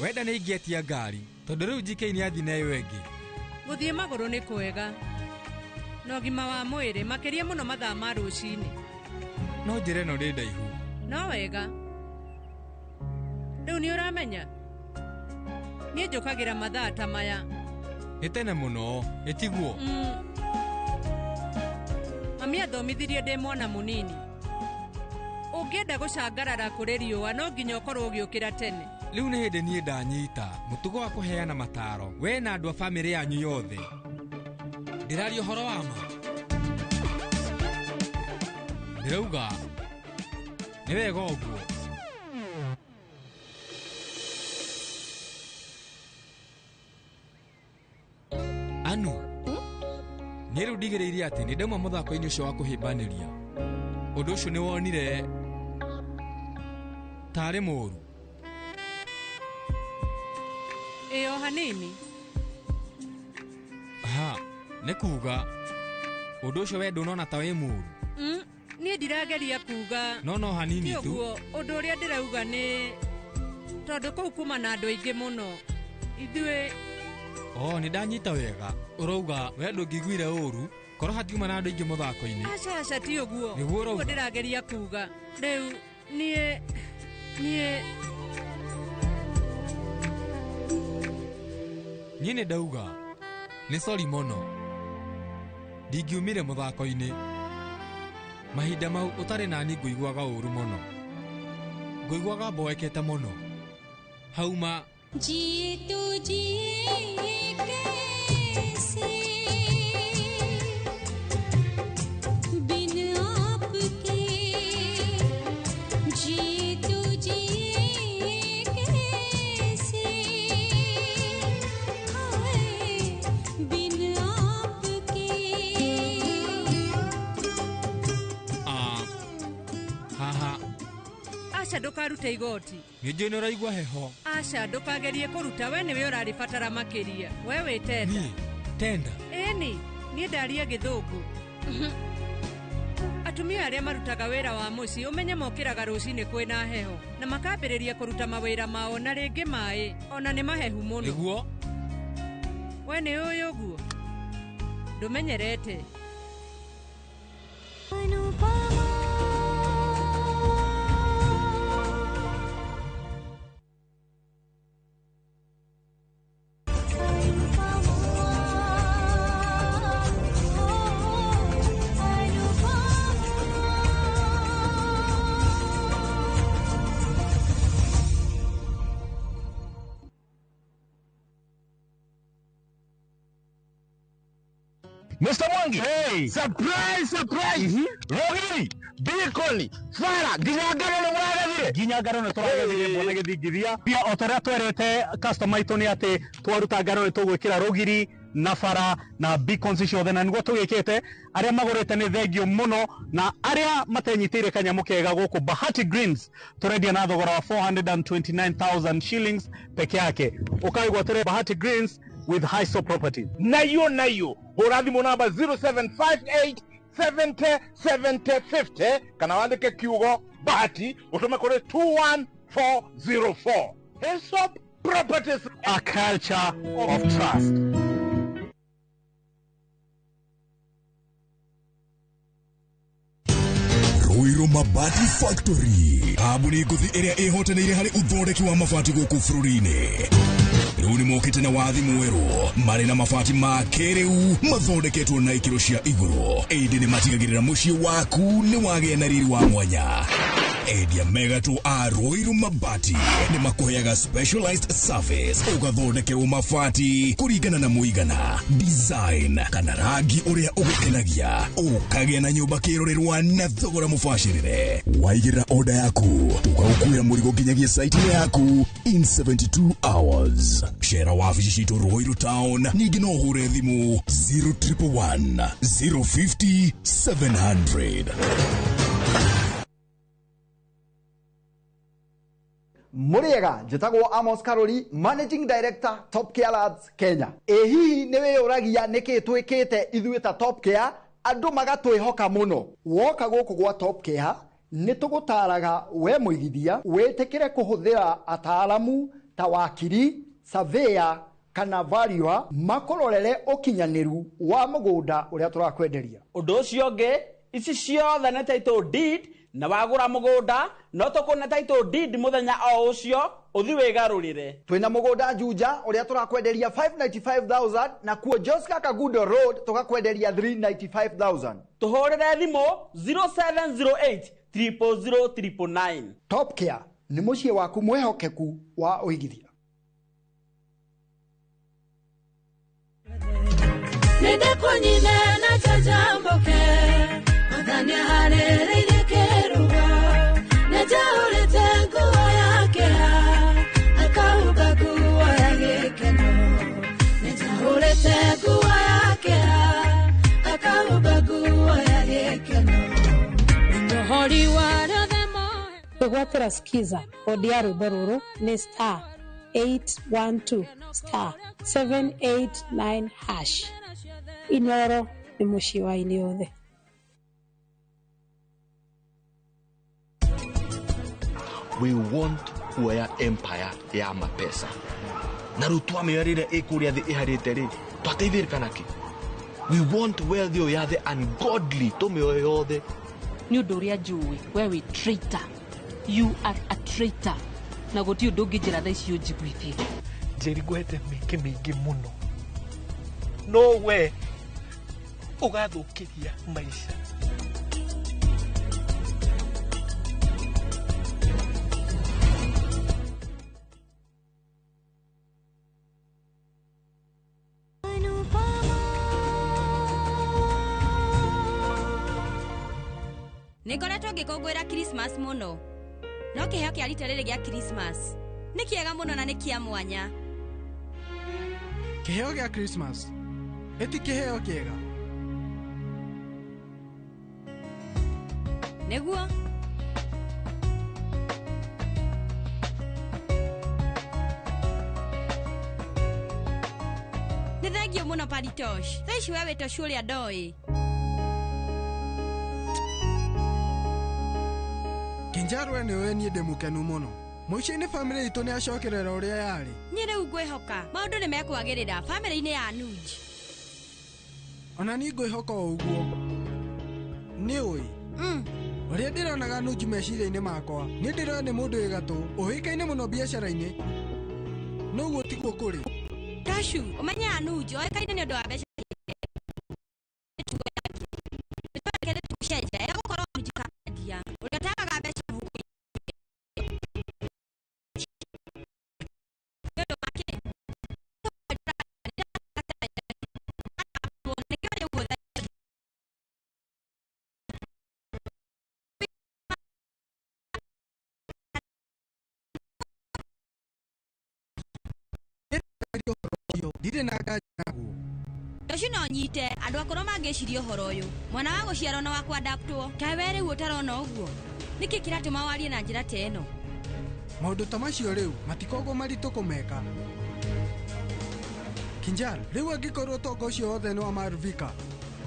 Wenda nĩ ingĩetia ngari tondũ rĩu GK nĩ athi nayo ĩngĩ. Gũthiĩ magũrũ nĩ kwega. No ũgima wa mwĩrĩ makĩria mũno mathaa ma rũcinĩ. No njĩra ĩno nĩ ndaihu. No wega. Rĩu nĩ ũramenya. Niĩ njũkagĩra mathaa ta maya. Nĩ tene mũno, ĩtiguo. Mami athomithirie ndĩ mwana mũnini. ũngĩenda gũcangarara kũrĩ riũa no nginya ũkorwo ũgĩũkĩra tene. Rĩu nĩ hĩndĩ niĩ ndanyita mũtugo wa kũheana mataro we na andũ a bamĩrĩ yanyu yothe. Ndĩraria ũhoro wa ma. Ndĩrauga nĩ wega ũguo. Anu nĩ rĩu ndigĩrĩire atĩ nĩ ndauma mũthako-inĩ ũcio wa kũhĩmbanĩria. Ũndũ ũcio nĩ wonire tarĩ mũru. Ĩyo hanini. Ha, nĩ kuga ũndũ ũcio we ndũnona ta wĩ mũru. Niĩ ndirageria kuga no hanini tu. Ũguo ũndũ ũrĩa ndĩrauga nĩ tondũ kũu kuma na andũ aingĩ mũno ithuĩ. Nĩ ndanyita wega. Ũrauga we ndũngĩiguire ũru korwo hatiuma na andũ aingĩ mũthako-inĩ. Aca ti ũguo. Nĩguo ũguo ndĩrageria kuga. Rĩu niĩ nĩ ndauga nĩ sorry mũno. Ndingiumire mũthako-inĩ. Mahinda mau ũtarĩ nani ngũiguaga ũru mũno. Ngũiguaga mboekete mũno. Hauma जिए तो जिए कैसे बिन आपके जिए तो जिए कैसे हाय बिन आपके haha. Aca ndũkarute igoti. Nĩnjũĩ nĩ ũraigua heho. Aca ndũkagerie kũruta we nĩwe ũrarĩbatara makĩria. We wĩ tenda. Tenda? Ĩni, niĩ ndaria gĩthũngũ. Atumia arĩa marutaga wĩra wa mũciĩ ũmenye mokĩraga rũcinĩ kwĩna heho na makambĩrĩria kũruta mawĩra mao na rĩngĩ maĩ ona nĩ mahehu mũno. Nĩguo? We nĩ ũyũ ũguo. Ndũmenyerete. Mr. Mwangi. Hey. Surprise. Rogiri. Bikoni. Fara. Ginyagaro no muragethire. Ginyagaro no turagethire mbona githingithia. Pia otoria twerete customer itu ni ati twaruta ngaro ni tugwikira rogiri na fara na beacons ciothe na niguo tugikite aria magurite ni thengio muno na aria matenyitire kanyamu kega guku Bahati Greens turendia na thogora wa 429,000 shillings peke yake. Ukaigwa tere Bahati Greens with Hiso Properties. Nayo hura thimu namba 0758 70 70 50 kana wandike kiugo Bahati utume kuri 21404. Hiso Properties, a culture of trust. Ruiru Mabati Factory, kambuni nguthi iria ihotanĩire harĩ uthondeki wa mabati gũkũ bũrũri-inĩ. Rĩu nĩ mokĩte na wathi mwerũ marĩ na mabati ma kĩrĩu mathondeketwo na ikĩro cia igũrũ. Ĩndĩ nĩ matigagĩrĩra mũciĩ waku nĩ wagĩa na riri wa mwanya. Endia megatũ a Ruiru Mabati nĩ makũheaga specialized service ũgathondekerwo mabati kũringana na mũigana, design kana rangi ũrĩa ũgũkenagia, ũkagĩa na nyũmba kĩrorerwa na thogora mũbacĩrĩre. Waigĩrĩra order yaku tũgagũkuĩra mũrigo nginyagia site yaku in 72 hours. Cera wabici citũ Ruiru Town, ningĩ no ũhũre thimũ 0111 050 700. Muriega, njĩtagwo Amos Karori, Managing Director Top Care Labs Kenya. Hihi nĩ wĩyũragia nĩkĩ twĩkĩte ithuĩ ta Top Care andũ magatwĩhoka mũno. Woka gũkũ gwa Top Care nĩ tũgũtaraga we mũigithia wĩtĩkĩre kũhũthĩra ataalamu ta wakiri, surveyor kana valuer makororere ũkinyanĩru wa mũgũnda ũrĩa tũrakwenderia. Ũndũ ũcio ũngĩ, ici ciothe nĩ title deed na wagũra mũgũnda no tũkũne title deed mũthenya o ũcio ũthi wĩgarũrĩre. Twĩna mũgũnda Juja ũrĩa tũrakwenderia 595,000 na kuo Joska Kagundo Road tũgakwenderia 395,000. Tũhũrĩre thimũ 0708 00009. Top Care nĩ mũciĩ waku mwehokeku wa ũigithia. Nende konyine na chajamboke Madhani harere kerugo Nejaulete nguo yake Akauga nguo ya gikeno Nejaulete nguo yake Akauga nguo ya gikeno Ndohori waradhemo Kwĩgwatĩra skiza kodi ya rwĩmbo rũrũ nĩ star 812 star 789 hash. Inoro nĩ mũciĩ wa ini yothe. We want kuoya empire ya mapesa na rĩu twamĩarĩre ĩkũrĩa thĩ ĩharĩte rĩ twateithĩrĩka nakĩ. We want wealth ĩyo ya the ungodly tũmĩoe yothe. Nĩ ũndũ ũrĩa njũĩ we wĩ traitor. You are a traitor. Na gũtirĩ ũndũ ũngĩnjĩra thaa icio njiguithie. Njĩrigwete mĩeke mĩingĩ mũno no we ũgathũkĩria maica. Nĩngoretwo ngĩkũngũĩra Christmas mũno. No kĩheo kĩa rita rĩrĩ gĩa Christmas nĩ kĩega mũno na nĩ kĩa mwanya. Kĩheo gĩa Christmas eti kĩheo kĩega. Nĩguo nĩ thengio mũno Paritosh. Thaa ici we wĩtosh ũrĩa ndoĩ. Kinjarwe nĩ we niĩ ndĩ mũkenu mũno. Mũico-inĩ bamĩrĩ itũ nĩ acokerera ũrĩa yarĩ. Niĩ rĩu ngwĩhoka maũndũ nĩ mekwagĩrĩra bamĩrĩ-inĩ ya Anuj. Ona niĩ ngwĩhoka o ũguo. Nĩ ũĩ ũrĩa ndĩronaga Anuj meciria-inĩ makwa niĩ ndĩrona nĩ mũndũ wĩ gatũ ũĩkaine mũno biacara-inĩ. Noguo tiguo kũrĩ. Tashu ũmenye Anuj oĩkaine nĩ ũndũ wa mbeca. Ndirĩ na ngaji naguo. Tashu no nyite andũ akũrũ mangĩciria ũhoro ũyũ. Mwana wa gũciarwo na wa kuadaptwo. Kaĩ we rĩu ũtarona ũguo. Nĩkĩ kĩratũma warie na njĩra ta ĩno? Maũndũ ta macio rĩu matikogo maritũ kũmeka. Kinjal, rĩu angĩkorwo ũtonga ũcio wothe nĩ wa Marvika,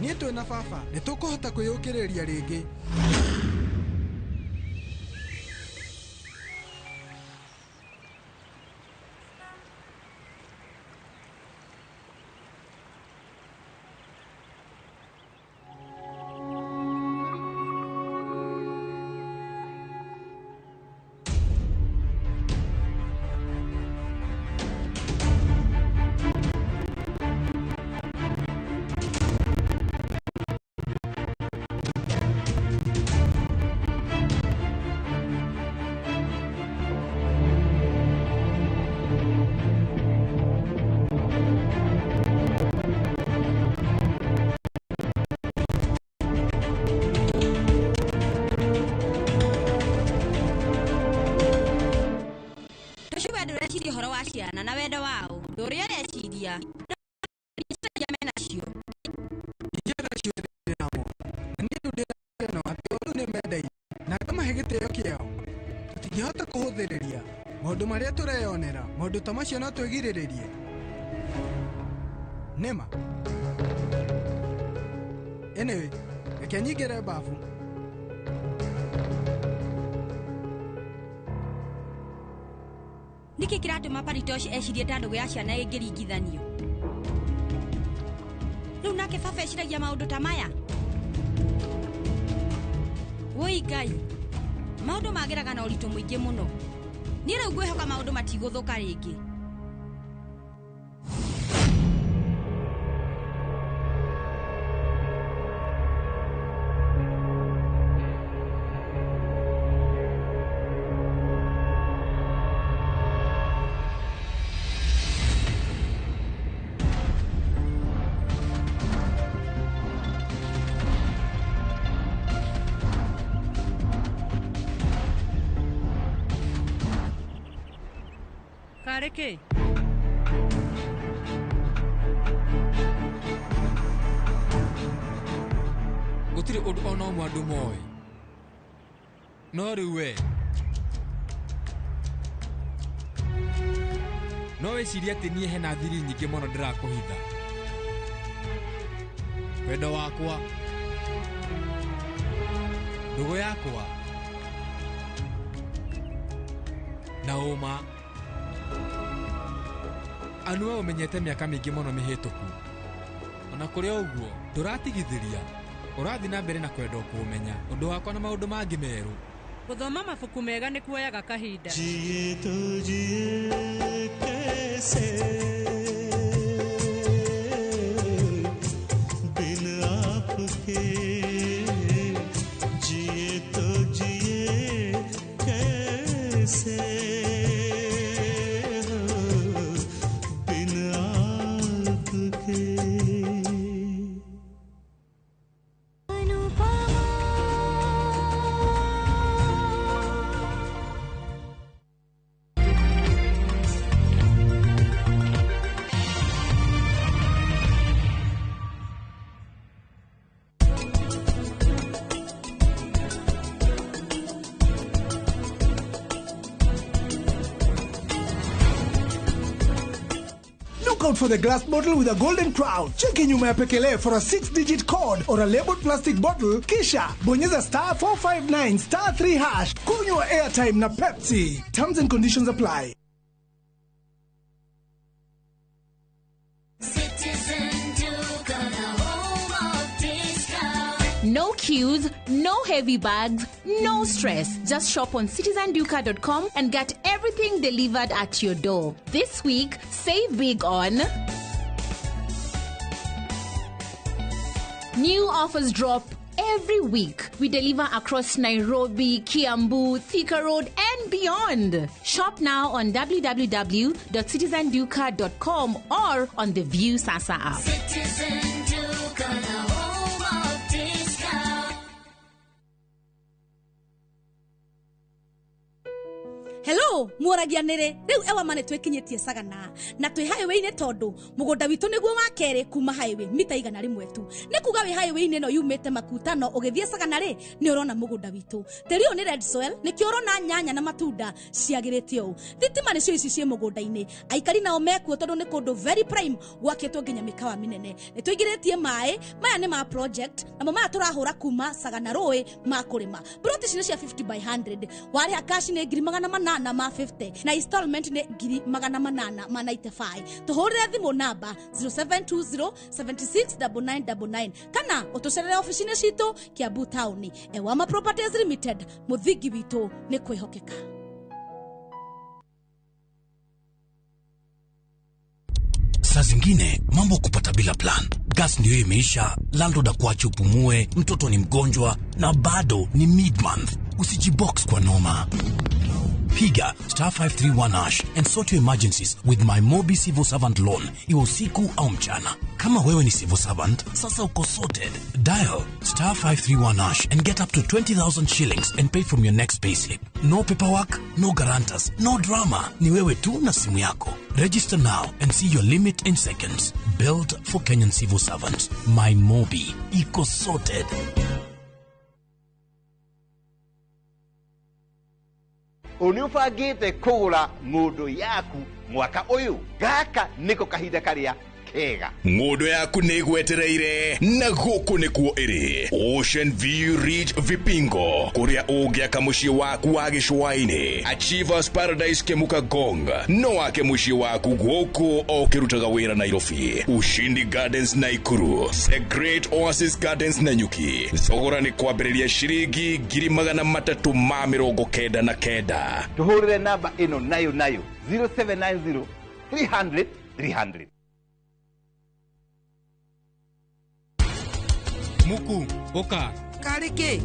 niĩ twĩ na baba nĩ tũkũhota kwĩyũkĩrĩria rĩngĩ. Na wendo wao ndũrĩa reciria mena cio ingĩra cio namo na niĩ ndĩrona atĩ ũndũ nĩ mendei na ngamahe gĩtĩo kĩao tũtingĩhota kũhũthĩrĩria maũndũ marĩa tũreyonera. Maũndũ ta macio no twĩgirĩrĩrie nĩma. Anyway, reke nyingĩre bafu. Nĩkĩ kĩratũma Paritosh ecirie ta ndũgũ ya ciana ĩngĩringithanio? Rĩu nake baba eciragia maũndũ ta maya? Woi Ngai, maũndũ magĩraga na ũritũ mũingĩ mũno. Niĩ rĩu ngwĩhoka maũndũ matigũthũka rĩngĩ. Kareke. Gutire undu ona umwe andu moe. No riu we. No weciria ati nie hena thiri nyingi muno ndirakuhitha. Wendo wakwa. Ndugu yakwa. Na uma. Anu we umenyete miaka mingi muno mihituku. Ona kuria uguo nduratigithiria. Urathi na mbere na kwenda kumenya undu wakwa na maundu mangi meru. Guthoma mabuku mega ni kuoyaga kahinda. Jiye to jiye kaise bin aapke jiye to jiye kaise bin aapke. Look out for the glass bottle with a golden crown. Cheki nyuma ya pekele for a 6-digit code or a labeled plastic bottle. Kisha bonyeza star 459 star 3 hash. Kunywa airtime na Pepsi. Terms and conditions apply. No queues, no heavy bags, no stress. Just shop on citizenduca.com and get everything delivered at your door. This week, save big on new offers drop every week. We deliver across Nairobi, Kiambu, Thika Road and beyond. Shop now on www.citizenduca.com or on the View Sasa app. Citizen Duca, the home of discount. Hello, mworagianire riu ewa mane twekinyitie sagana na twi highway-ini tondu mugunda witu niguo wa keri kuma highway mita igana rimwe tu ni kuga wi highway-ini no yumite makutano ugithie sagana ri ni urona mugunda witu tiri uyu ni red soil ni kä urona nyanya na matunda ciagiritie u thitima ni cio ici cie mugunda-ini aikari nao mekuo tondu ni kundu very prime gwakitwo nginya mikawa minene ni tuigiritie mai maya ni ma project namo maya turahura kuma sagana rui ma kurima broti cine cia 50 by 100 wari akashi ni ngiri magana manana ma 50 na installment ni ngiri magana manana ma 95 tuhurire thimu namba 0720769999 kana utucerere ofisini citu Kiambu town Ewama Properties Limited muthingi witu ni kwihokeka. Saa zingine mambo kupata bila plan. Gas ndio imeisha, landlord akuache upumue, mtoto ni mgonjwa na bado ni mid-month. Usijibox kwa noma. Piga star 531 hash and sort your emergencies with my Mobi Civil Servant loan, iwe usiku au mchana. Kama wewe ni civil servant, sasa uko sorted. Dial star 531 hash and get up to 20,000 shillings and pay from your next payslip. No paperwork, no guarantors, no drama. Ni wewe tu na simu yako. Register now and see your limit in seconds. Built for Kenyan civil servants. My Mobi, iko sorted. Uniubangite kugura ngundo yaku mwaka uyu gaka niko kahinda karia kega ngundo yaku nigwetereire na guku nikuo iri Ocean View Ridge Vipingo kuria ungiaka mucii waku wa gicwaini Achievers Paradise Kemuka Gong no wake mucii waku guku okirutaga wira Nairobi Ushindi Gardens Naikuru The Great Oasis Gardens Nanyuki thogora ni kwambiriria ciringi 399 tuhurire namba ino nayo 0790 300 300. Muku, oka. Kariki.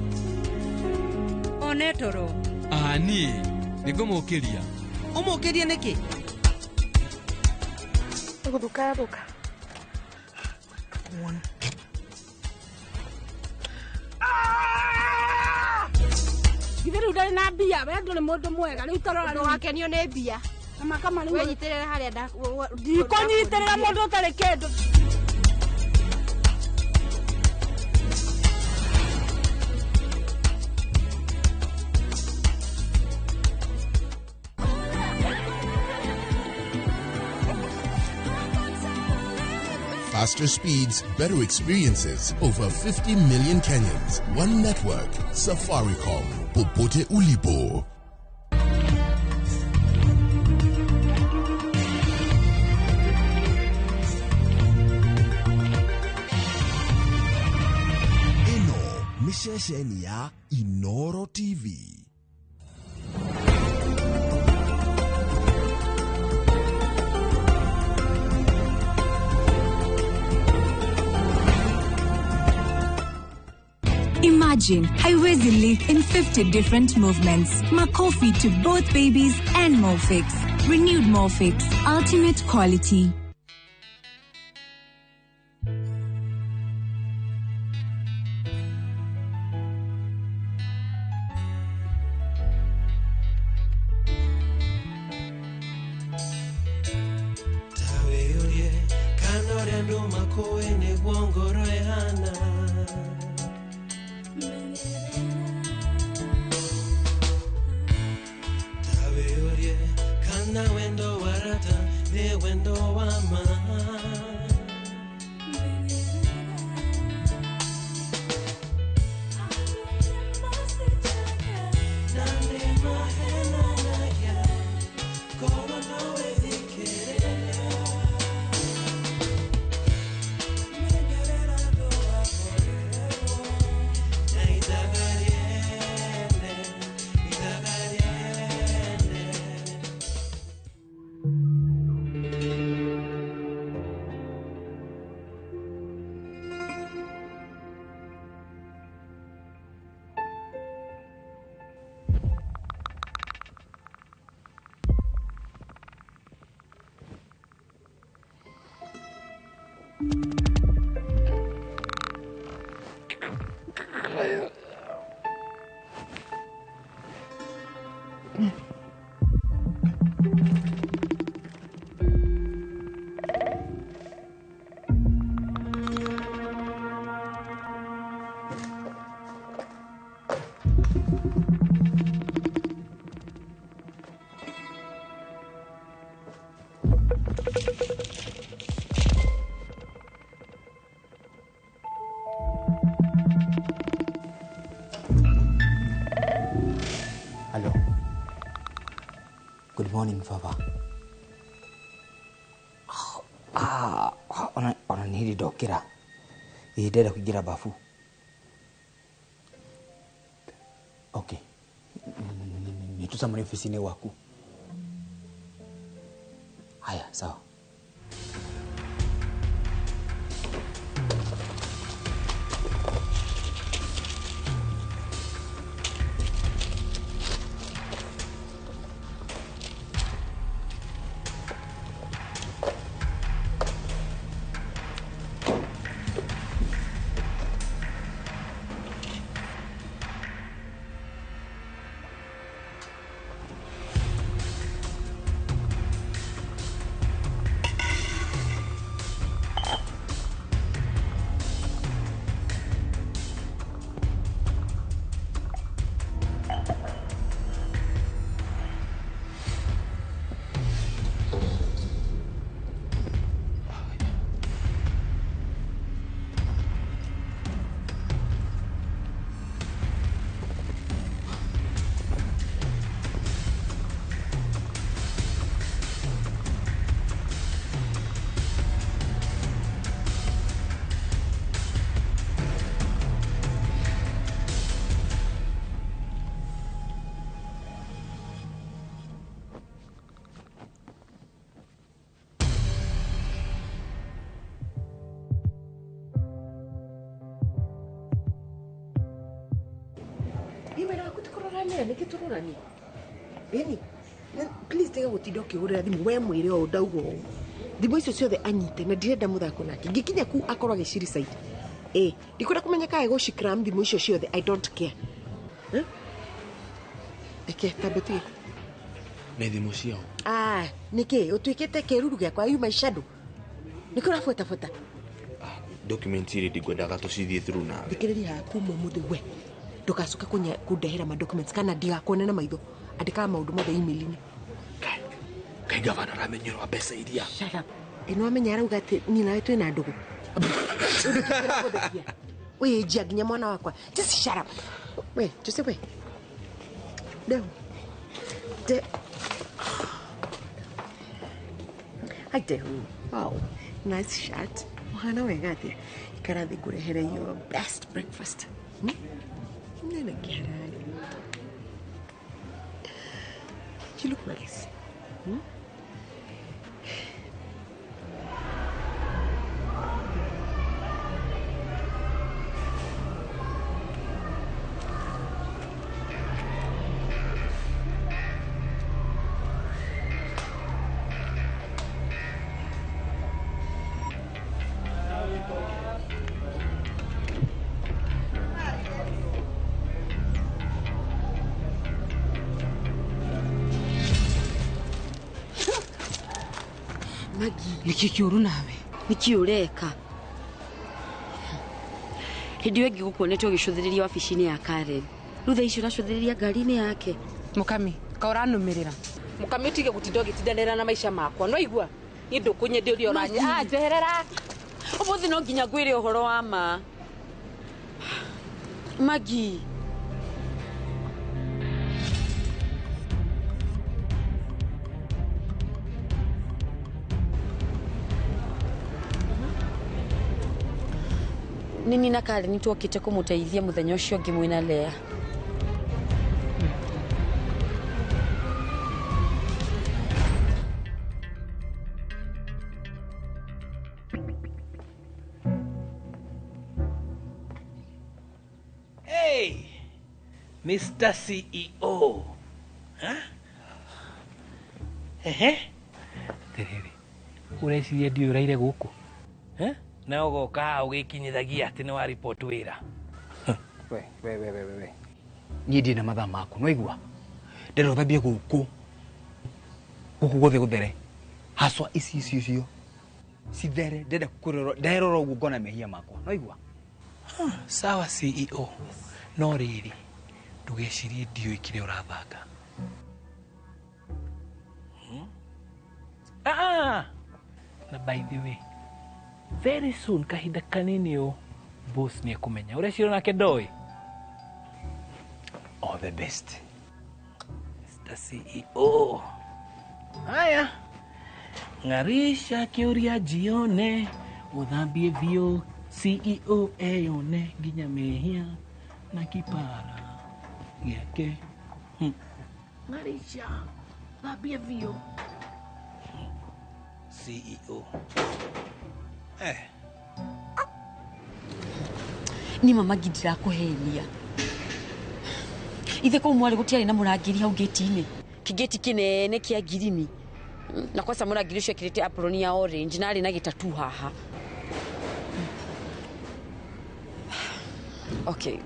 Onetoro. Ani, nigomokiria. Omokiria niki? Guduka. Githiru ndari na mbia, we nduri mundu mwega, riu torora ndu wakenio ni mbia. Ama kama ni wewe nyiterera haria nda ndiko nyiterera mundu utari kindu. Faster speeds, better experiences. Over 50 million Kenyans. One network. Safaricom. Popote ulipo. Ino ni shesheni ya Inoro TV. Imagine, haiwezi live in 50 different movements. Makofi to both babies and Morphix. Renewed Morphix, ultimate quality. Hello. Good morning, Papa. Ona niri dokira. Ndenda kuingira bafu. Okay. Nitusamani ofisini waku. Haya, sawa. Please tega gutinda ukihurira thimu we mwire o ndaugo thimu icio ciothe anyite na ndirenda muthako nake ngikinya ku akorwo agiciri side ndikwenda kumenya kae go shikram thimu icio ciothe I don't care eke tabetie nä thimå ciao nä kä å tuä kä te kä ruru gä akwa you my shadow nä kä å rabuatabuata document irä ndigwendaga tå cithiä through nawe thikä rä ria kuma må thä we ndå gacoka kå ndehera documents kana ndigakuone na maitho andä kaga maå ndå mothe email-inä kai gavana ramenyerwa mbeca iria ä no amenya arauga atä ni nawe twä na ndå gå wä njia nginya mwana wakwa just shut up we just we no de I do wow nice shot mwana wega atä ikarathi ngå rehere your best breakfast nena kiarari you look nice niki kiuru nawe niki ureka hindi wengi gukuonete ugicuthiriria wabici-ini ya Karen rutha icio nacuthiriria ngari-ini yake Mukami ka uranumirira Mukami utige gutinda ugitindanira na maisha makwa no igua ni ndukunyenderia oranya njeherera umuthi no nginya ngwire uhoro wa ma Magi nini na Karen ni tuokite kumuteithia muthenya ucio ngi mwina Lea Hey Mr. CEO terere ureciria ndiuraire guku na ugoka ugikinyithagia ati ni wa report wira we ni ndina mathaa maku no igua ndero thambie guku gothe guthere haswa icio cithere ndenda kuroro nderoro uguo ngona mehia makwa no igua sawa CEO no riri ndugecirie ndioi kire urathanga na by the way very soon kahinda kanini boss ni akumenya ureciro nake ndoi all the best Mr. CEO haya ngarisha kiuria jione uthambie vio CEO eyone nginya mehia na kipara giake ngarisha thambie vio CEO ni mama ngindira kuhenia ithe ko mwari gutiari na murangiri hau gate-ini kigeti kinene kia girini na kwa sababu murangiri ucio kirite apron ya orange na ari na gitatu haha okay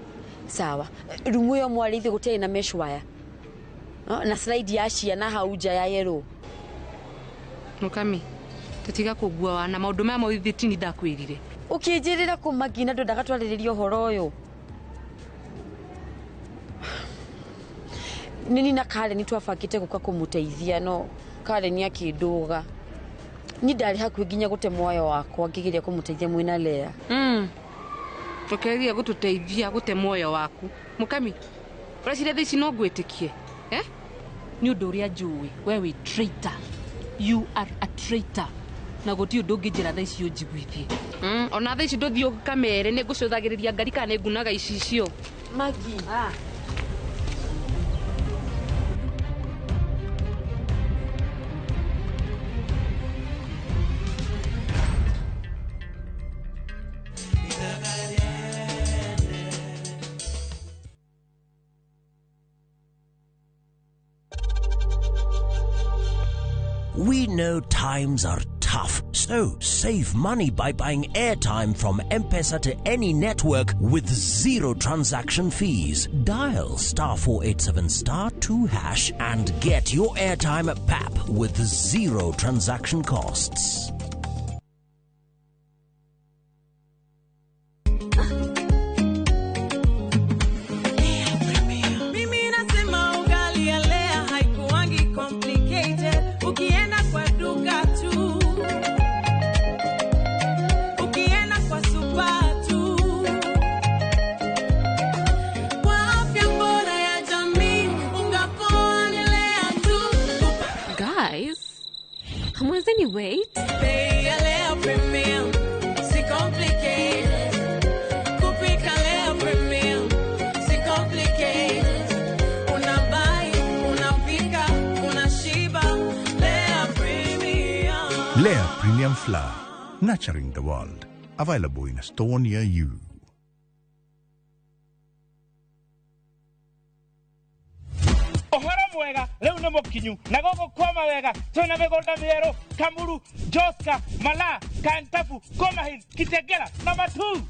sawa rumu yo mwari ithe gutiari na mesh wire na slide ya ciana hau nja ya yellow Mukami tutiga kugua wana maundu maya moithitini ndakwirire ukinjirira kumagina ndo ndagatwaririria uhoro uyu nini na Karen twabangite guka kumuteithia no Karen akinduga ni ndari hakuhi nginya gute moyo wakwa ngigiria kumuteithia mwina Lea ukeria gututeithia gute moyo waku Mukami uracire thici no ngwitikie ni undu uria njui we wi traitor you are a traitor na guti undu ngijira tha icio njiguithie ona tha ici nduthio kamere ni ngucuthagiriria ngari kana ngunaga icicio Magi We know times are tough. tough. So save money by buying airtime from M-Pesa to any network with 0 transaction fees. Dial *487*2# and get your airtime PAP with 0 transaction costs. Wait. Lea Premium Flour, nurturing the world. Available in a store near you. Ohoro mwega leo nä må kinyu na gå gå koma wega twä mä gå nda mä erå Kamuru, Joska, Mala, Kantafu, Komahin, Kitegera na Matu.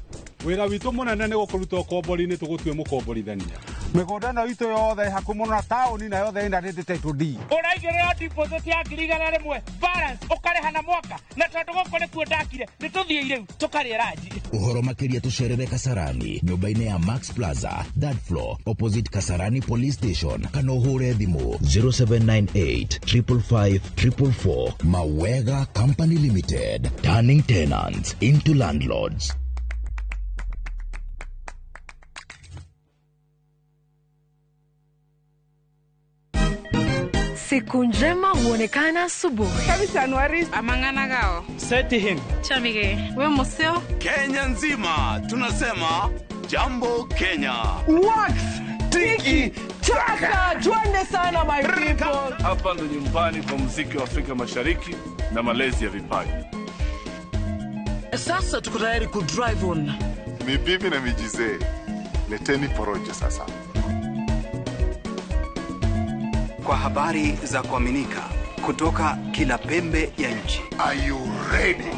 Wĩra witũ mũnene nĩ gũkũruta ũkombori-inĩ tũgũtue mũkomborithania. Mĩgũnda ĩno itũ yothe hakuhĩ mũno na taũni na yothe ĩna title deed. Ũraigĩrĩra deposit ya 100,000 balance ũkarĩha na mwaka na tondũ gũkũ nĩkuo ndakire nĩtũthiĩ rĩu tũkarĩe ranji. Ũhoro makĩria tũcerere Kasarani nyũmba-inĩ ya Max Plaza third floor opposite Kasarani Police Station kana ũhũre thimũ 0798 555 444. Mawega Company Limited, turning tenants into landlords. Siku njema huonekana asubuhi. Kabisa Anuari amangana gao. Seti him. Chamige, we museo. Kenya nzima tunasema jambo Kenya. What? Tiki taka. Twende sana my people. Hapa ndo nyumbani kwa muziki wa Afrika Mashariki na malezi ya vipaji. Sasa tuko tayari ku drive on. Mibibi na mijize. Leteni porojo sasa. Kwa habari za kuaminika kutoka kila pembe ya nchi. Are you ready?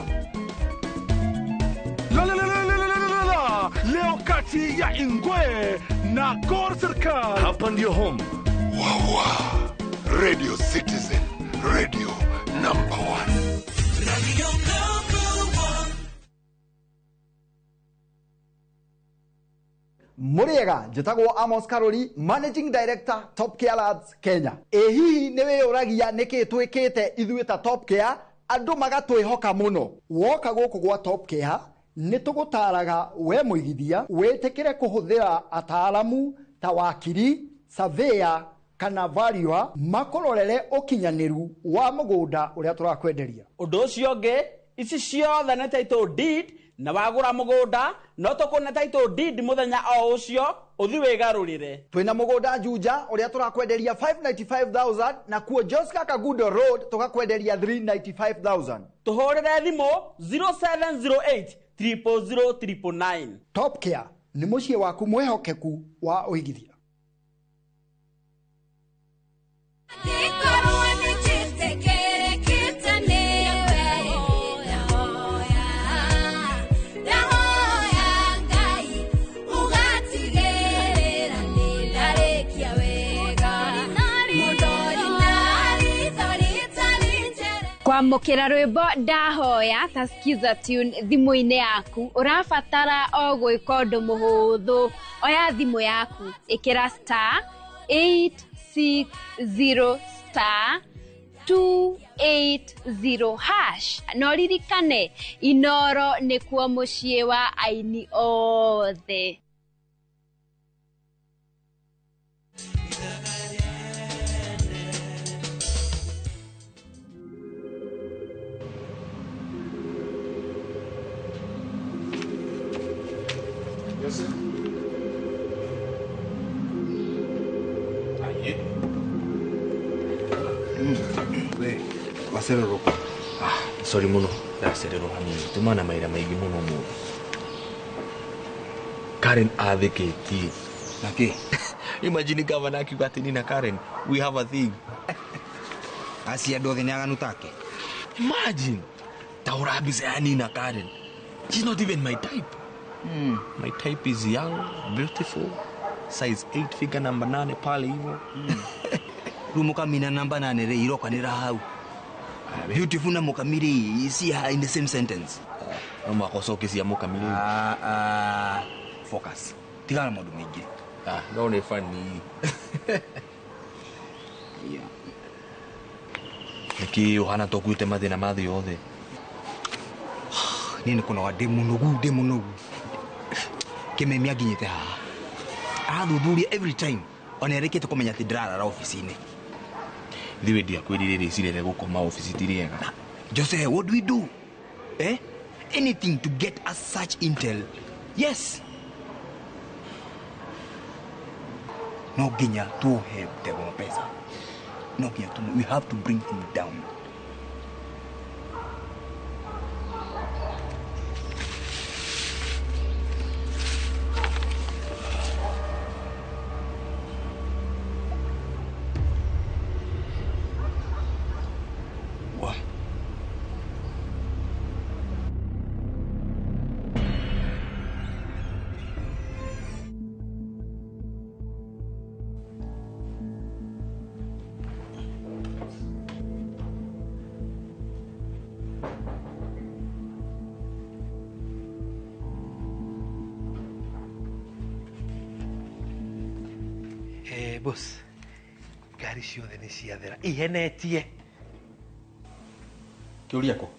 Leo kati ya Ingwe na Gor Serikali. Hapa ndio home. Wawa. Radio Citizen. Radio number 1. Radio number 1. Muriega, njitagwo Amos Karoli, Managing Director Top Care Labs Kenya. Hihi niwe uragia niki twikite ithuĩ ta Top Care andu magatwihoka muno. Woka guku gwa Top Care nitugutaraga we muigithia witikire kuhuthira ataalamu ta wakiri, surveyor kana valuer makororere ukinyaniru wa mugunda uria turakwenderia. Undu ucio ngi ici ciothe na title deed na wagura mugunda no tukuna title deed muthenya o ucio uthi wigarurire. Twina mugunda Juja uria turakwenderia 595,000 na kuo Joska Kagudo Road tukakwenderia 395,000. Tuhorere thimu 0708 0000999. Top Care ni mucie waku mwehokeku wa uigithia. Kwamukira rwimbo ndahoya ta skiza tune thimu-ini yaku urabatara o gwika undu muhuthu oya thimu yaku ikira *860 *280# no ririkane Inoro nikuo mucie wa aini othe. Yes, sir. Aye. We, waserero. Sorry muno, ndaserero hanini. Tumana maira maigi muno muno. Karen adhiketi. Naki? Imagine governor akiuga ati na Karen, we have a thing. Asia do thinaga nutake. Imagine. Taura bisa yani na Karen. She's not even my type. My type is young, beautiful, size 8 figure number 9 pale hivyo. Rumuka mina number 9 re iroka ni rahau. Beautiful na mukamiri isi in the same sentence. Mama kosoke si mukamiri. Focus. Tigana modu mingi. Don't funny. Yeah. Niki uhana tokuite madina madhi yothe. Nini kuna wa demu nugu. Keme miaginyete ha. Athuthuria every time. Onerekete kumenya ti ndirara office-ini. Thiwe ndia kwirire sirere gukoma office tiriega. Jose, what do we do? Anything to get us such intel. Yes. No ginya to help the pesa. No ginya to, we have to bring him down. Boss, gari ciothe nĩ ciathera ihenetie. Kĩũria ko?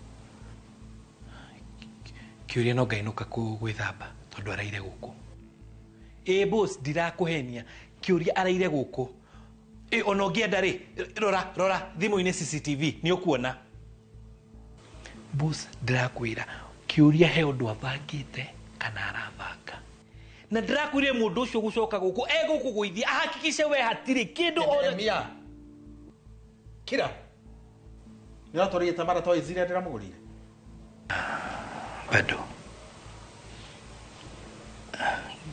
Kĩũria no ngainuka gwĩthamba tondũ araire gũkũ. Boss, ndirakũhenia. Kĩũria araire gũkũ. Ona ũngĩenda rĩ, rora thimũ-inĩ CCTV nĩ ũkuona. Boss, ndirakwĩra kĩũria he ũndũ abangĩte kana arabanga. Na ndirakwire mundu ucio gucoka guku egukugwithia ahakikishe we hatiri kindu Mia Kira Nira tori tamara to izire ndiramugurire bado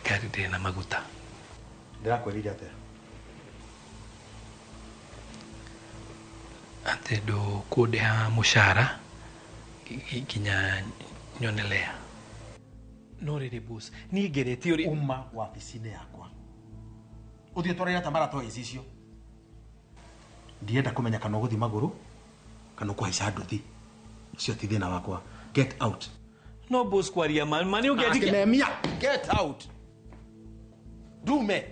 gari ndina maguta ndirakwirire ate ate ndo kudeha mushara kinya nyonelea. No riri boss, ni gereti uri umma wabici-inĩ yakwa. Uthie twarĩra tamara to icio. Ndienda kũmenya kana ũgũthi magũrũ kana ũkũhaica nduthi. Icio ti thĩna wakwa. Get out. No boss kwaria mani ũngĩathika. Akĩnemia, get out. Dume.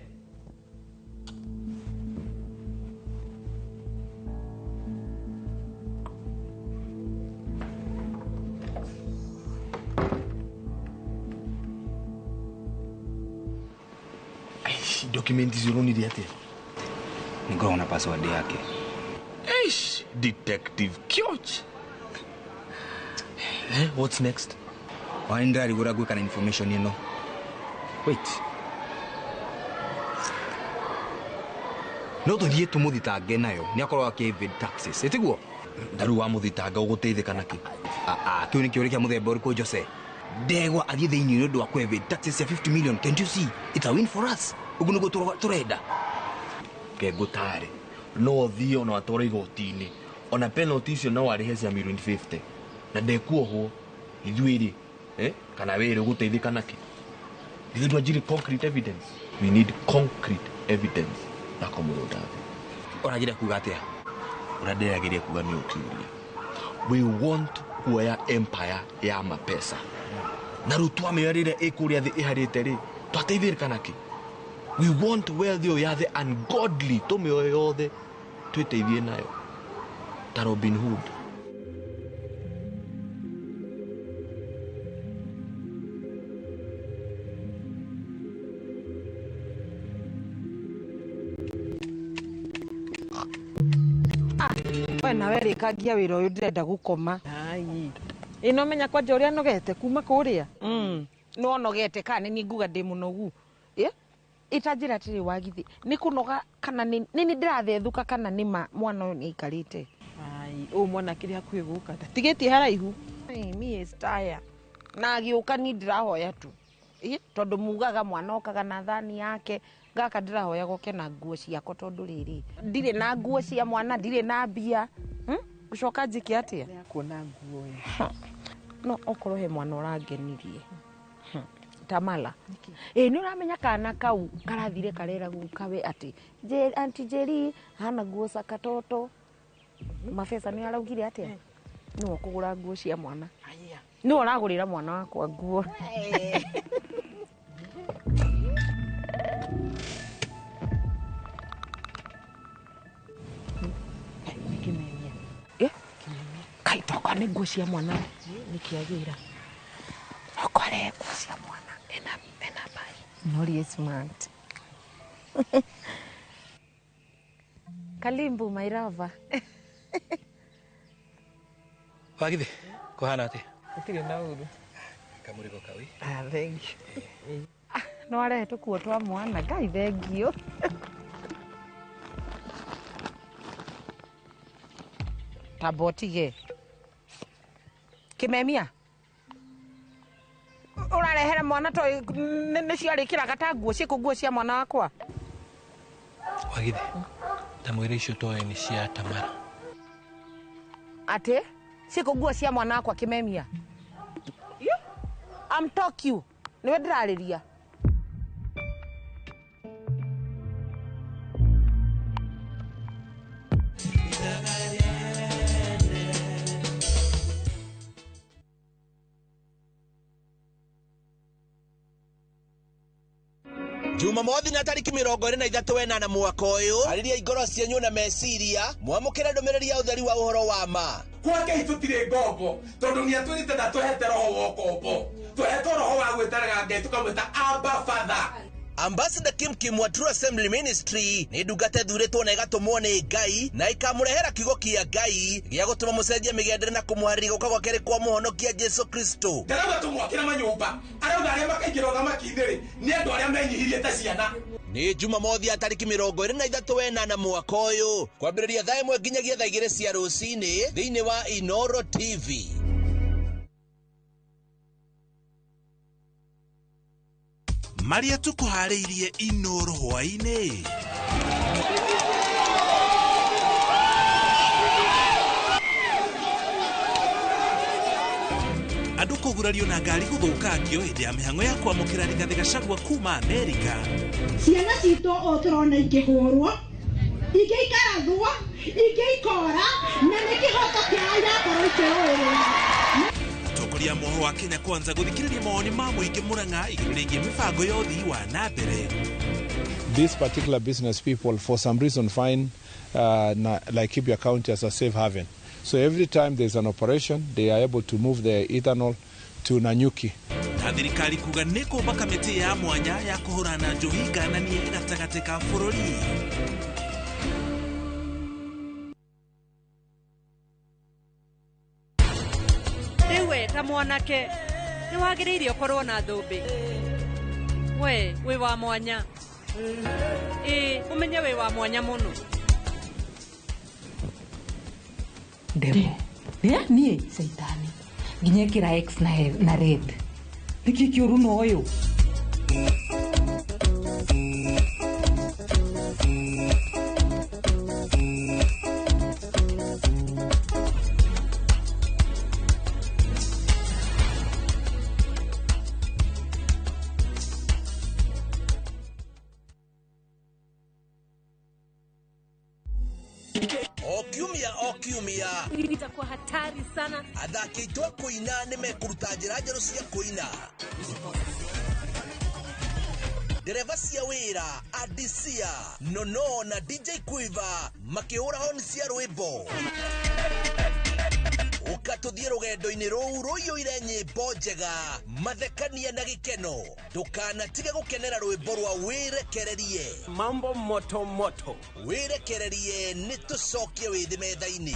Dokumenti zilonidi ate. Nikaona password yake. Detective Kioch. What's next? Waenda aligura gwika na information ino. Wait. No tuthie tumuthitange nayo. Ni akorwo akivid taxes. Etiguo. Ndaru wa muthitanga uguteithika naki. Kiu ni kiuri kia muthemba uriku Jose. Ndegwa athie thiini ni undu wa kwivid taxes ya 50 million. Can't you see? It's a win for us. Ugunugo turenda. Kegutare. No thio no atore igoti-ini. Ona penalty icio no arihe cia $50. Na ndekuohwo ithuiri kana were guteithika naki. Ithu twajiri concrete evidence. We need concrete evidence. Nako muronda. Uragira kuga atia? Uradeagiria kuga ni ukiuria. We want kuoya empire ya mapesa. Na rutwa mearire ikuria thi iharite ri. Twateithirika naki. We want wealth ya the ungodly to me yothe twiteithie nayo. Ta Robin Hood. We nawe rĩkangia wĩra ũyũ ndĩrenda gũkoma. Ĩno menya kwanja ũrĩa nogete kuma kũrĩa. No nogete kana nĩ nguga ndĩ mũnogu. Itajira atĩrĩ wagithi nĩ kũnoga kana nĩ ndĩrathethuka kana nĩ mwana ũyũ nĩ aikarĩte. Mwana kĩrĩ hakuhĩ gũka tigĩtie haraihu. Me is tired. Na agĩũka ni ndĩrahoya tu. Tondũ mugaga mwana okaga na thani yake. Gaka ndĩrahoya goke na nguo ciako tondũ rĩrĩ ndirĩ na nguo cia mwana ndirĩ na mbia. Gũcoka njike atĩa? Kuona nguo no okorwo he mwana urangenirie Tamala ni uramenya kana kau karathire karera gukawe ati anti Jerry hana nguo za katoto mafesa ni araugire atia no kugura nguo cia mwana no uragurira mwana wakwa nguo kai toka ni nguo cia mwana nikiagira okore nguo cia mwana ena bai nori smart Kalimbu mairava Wagithe kuhana ati utire na uru kamurigo kawi thank you no are tukuo twa mwana ngai thank you tabotige kimemia urarehera mwana to nĩ ciarĩkĩraga ta nguo ciĩkũ nguo cia mwana wakwa Wagithe tamwire icio toe ni cia Tamara ate ciĩkũ nguo cia mwana wakwa kimemia I'm talk you niwe ndĩrarĩria Jumamothi na tariki 28 mwaka uyu ariria igoro cianyu na meciria mwamukira ndumiriri ya utheri wa uhoro wa ma kwake itutire ngombo tondu ni atwirite da tuhete roho wa kombo tuhete roho wa gwetaraga ngai tukamwita Abba Father. Ambassador Kim wa True Assembly Ministry ni ndungate thuritwo na igatumwo ni Ngai na ikamurehera kiugo kia Ngai gia gutuma mucenjia migendere na kumuharĩria guka gwake rĩ kwa muhonokia Jesu Kristo. Ndarauga tumwakĩra manyũmba arauga arĩa makaingĩra ũthamaki-inĩ nĩ andũ arĩa menyihirie ta ciana. Ni Jumamothi ya tariki 28 mwaka uyu kwambĩrĩria thaa 1 nginyagia thaa 2 cia rũcinĩ thĩinĩ wa Inoro TV. Maria tukuharĩirie Inoro hwainĩ andũ kũgurario na ngari gũthũkangio hĩndĩ ya mĩhang'o ya kwamũkĩra Rigathĩ Gachagua kuma Amerika. Ciana citũ o tũrona ikĩhũrwo ingĩikarathwo ingĩikora na nĩ kĩhoto kĩao gĩakorwo ikĩhũrwo. Atongoria moho wa Kenya Kwanza gũthikĩrĩria mawoni ma mũingĩ Murang'a igũrũ rĩgiĩ mĩbango ya ũthii wa na mbere. These particular business people for some reason find Laikipia County as a safe haven. So every time there's an operation, they are able to move their ethanol to Nanyuki. Na thirikari kuga nĩ kũmba kamĩtĩ ya mwanya ya kũhũrana njohi ngananie gatagatĩ ka bũrũri. Rĩu ta mwanake nĩ wagĩrĩire ũkorwo na thũmbĩ. We wĩ wa mwanya. Ũmenye wĩ wa mwanya mũno. Demo. Niye Saitani. Nginya kira X na red. Niki kiuru no oyo. Okiumia itakuwa hatari sana. Athaki aitũ a kũina nĩ mekũruta njĩra njerũ cia kũina. Ndereva cia wĩra Adisia, Nono na DJ Quiver makĩhũra honi cia rwĩmbo. Ukatũthiĩ rũgendo-inĩ rũu rũiyũire nyĩmbo njega, mathekania na gĩkeno. Ndũkanatige gũkenera rwĩmbo rwa Wĩrekererie. Mambo moto moto. Wĩrekererie nĩ tũcokie wĩthĩ metha-inĩ.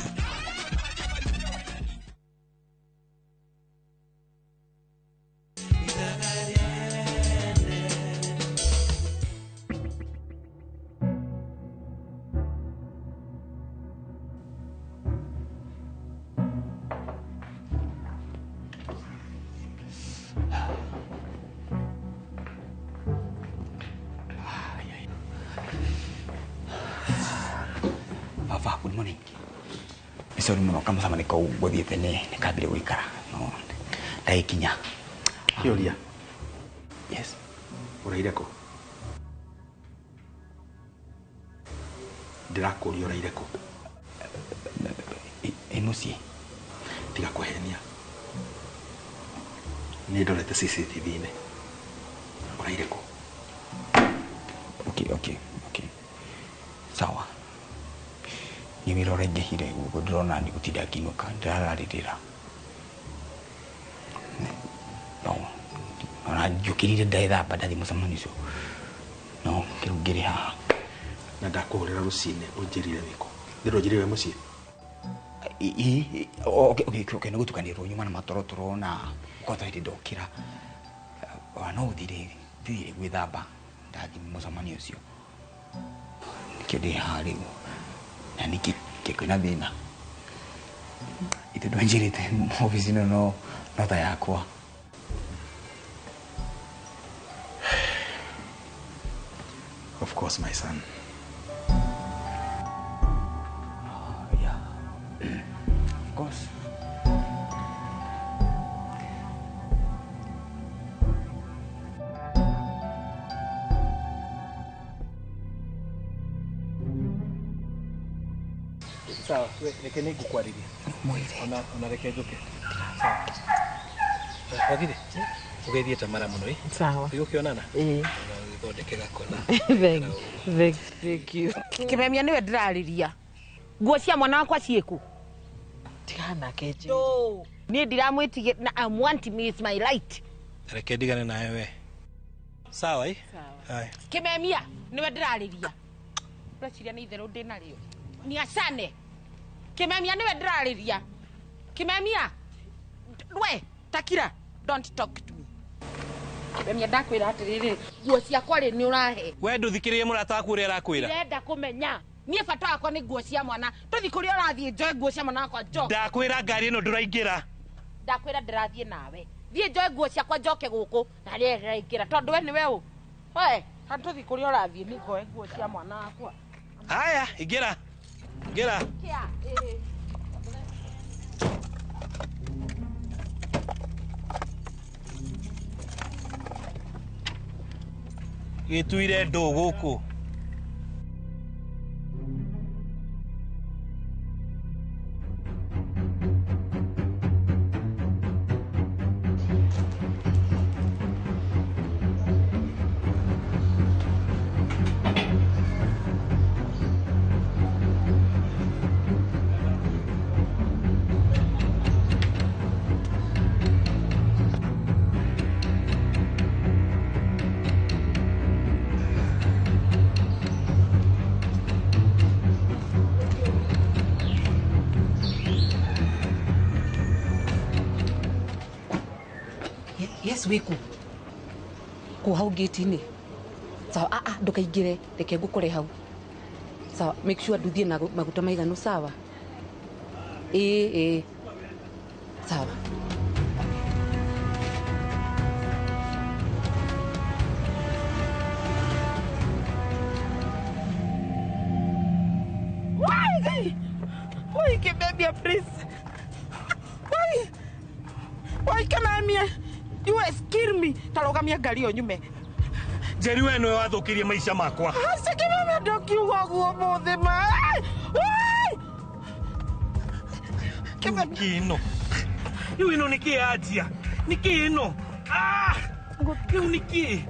Papa, good morning. Sorry muno kama sama niko gothiete ni kabire guikara no ndaikinya Kioria. Yes. Uraire ko? Ndirakuria uraire ko? Muciĩ. Tiga kuhenia. Nĩ ndorete CCTV-inĩ. Uraire ko? Okay. Sawa. Nimirore ngehire guko ndĩrona nĩ gũtinda ngĩinũka ndĩrararĩrĩra. No. Ona njũkĩrire ndethamba ndathi mũcemanio ũcio. No, kĩrĩu ngĩrĩ haha. Na ndakũhũrĩra rũcinĩ ũnjĩrire wĩko. Ndĩronjĩrire mũciĩ. Okay, nĩ gũtukanĩrwo nyuma na matorotoro na kota hĩndĩ ndokĩra. No ũthire gwĩthamba ndathi mũcemanio ũcio. Nĩkĩo ndĩ haha rĩu. Na nĩkĩ kwĩna thĩna. Ithe ndwanjĩrĩte obici-ĩno no ta yakwa. Of course, my son. Yeah. Of course. Sawa, reke nĩngũkwarĩria. Ona reke njũke. Sawa. Wagire? Ugeithie Tamara mũno ĩ? Sawa. Tũgũkĩonana? Thondeke gakona. Thank you. Kĩmemia nĩwe ndĩrarĩria. Nguo cia mwana wakwa ciĩku. Tigana keje. No. Niĩ ndiramwĩtigĩra na I want me is my right. Reke ndigane nawe we. Sawa ĩ? Sawa. Kĩmemia nĩwe ndĩrarĩria. Ndĩreciria nĩ itherũ ndĩnarĩo. Niacane. Kĩmemia nĩwe ndĩrarĩria. Kĩmemia. We, Takira, don't talk to me. Kĩmemia ndakwĩra atĩrĩrĩ, nguo ciakwa rĩ nĩ ũrahe. We ndũthikĩrĩrie mũrata waku ũrĩa arakwĩra. Ndĩrenda kũmenya. Niĩ bata wakwa nĩ nguo cia mwana. Tũthi kũrĩa ũrathiĩ njoe nguo cia mwana wakwa njoke. Ndakwĩra ngari ĩno ndũraingĩra. Ndakwĩra ndĩrathiĩ nawe. Thiĩ njoe nguo ciakwa njoke gũkũ na rĩe ndĩraingĩra tondũ we nĩwe ũ. We, tũthi kũrĩa ũrathiĩ nĩ ngoe nguo cia mwana wakwa. Haya, ingĩra. Ingĩra. Kia, Gĩtuire ndũ gũkũ. Yes, wiku. Ku hau gate-inĩ. Sawa, ndukaingĩre, reke ngũkore hau. Sawa, make sure nduthie na maguta maiganu sawa. Sawa. Why, Kĩmemia, please. Why, Kĩmemia? You kill me. Tarogamia ngari ĩyo nyume. Njeri we nĩwe wathũkĩrie maica makwa. Kĩmemia ndokiuga guo mũthĩ ma. Kĩmemia ĩno. Rĩu ĩno nĩ kĩĩ yanjia? Nĩ kĩĩ ĩno? Rĩu nĩ kĩĩ?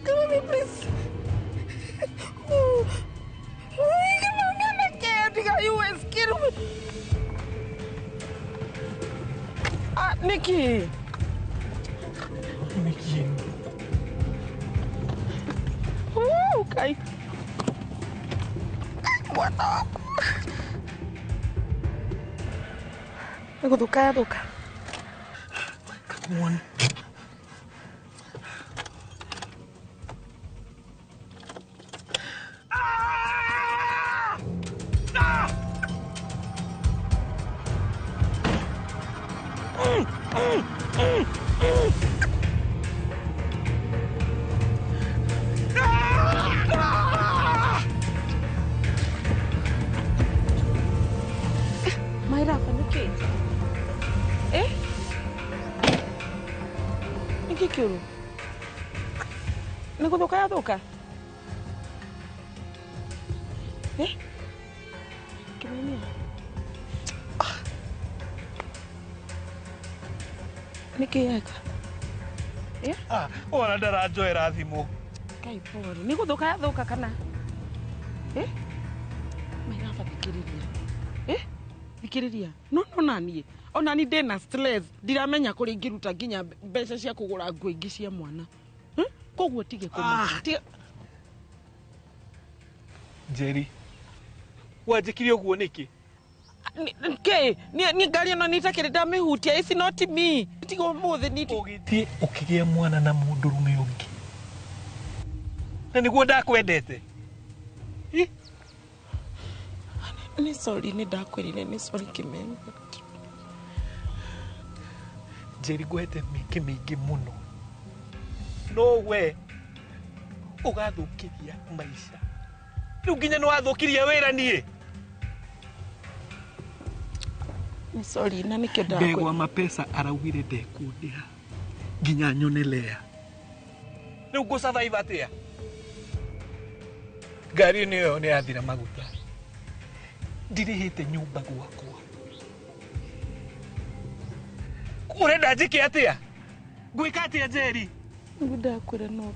Kĩmemia, please. You kill me. Nikki. Okay. What up? Nĩgũthũka. Come on. Niki kiuru. Niguthuka yathuka. Kimenia. Niki yaka. Ona ndarajoera thimu. Kai pore. Niguthuka yathuka kana? Mairafa thikiriria. Thikiriria. No nani. Ona ni ndena stress. Ndiramenya kuri ngiruta nginya mbeca cia kugura nguo ingi cia mwana. Koguo tige kumaka. Jerry. Wajikiri uguo niki? Ni ngari no nitakire ndamihutia. It's not me. Tigo muthe ni ugitie ukigia mwana na mundurume ungi. Na niguo ndakwendete. Ni sorry ni ndakwirire ni sorry Kimemia. Jerry gwete mingi muno. No we ugathukiria maisha. Riu nginya no wathukiria wira nie. Ni sorry na nikio ndakwe. Mbegwa mapesa araugire ndekundira. Nginya nyonelea. Riu go survive atia. Gari niyo ni athira maguta. Ndirihite nyumba gwakwa. Urenda njike atia? Gwika atia Jerry? Ndakwira no.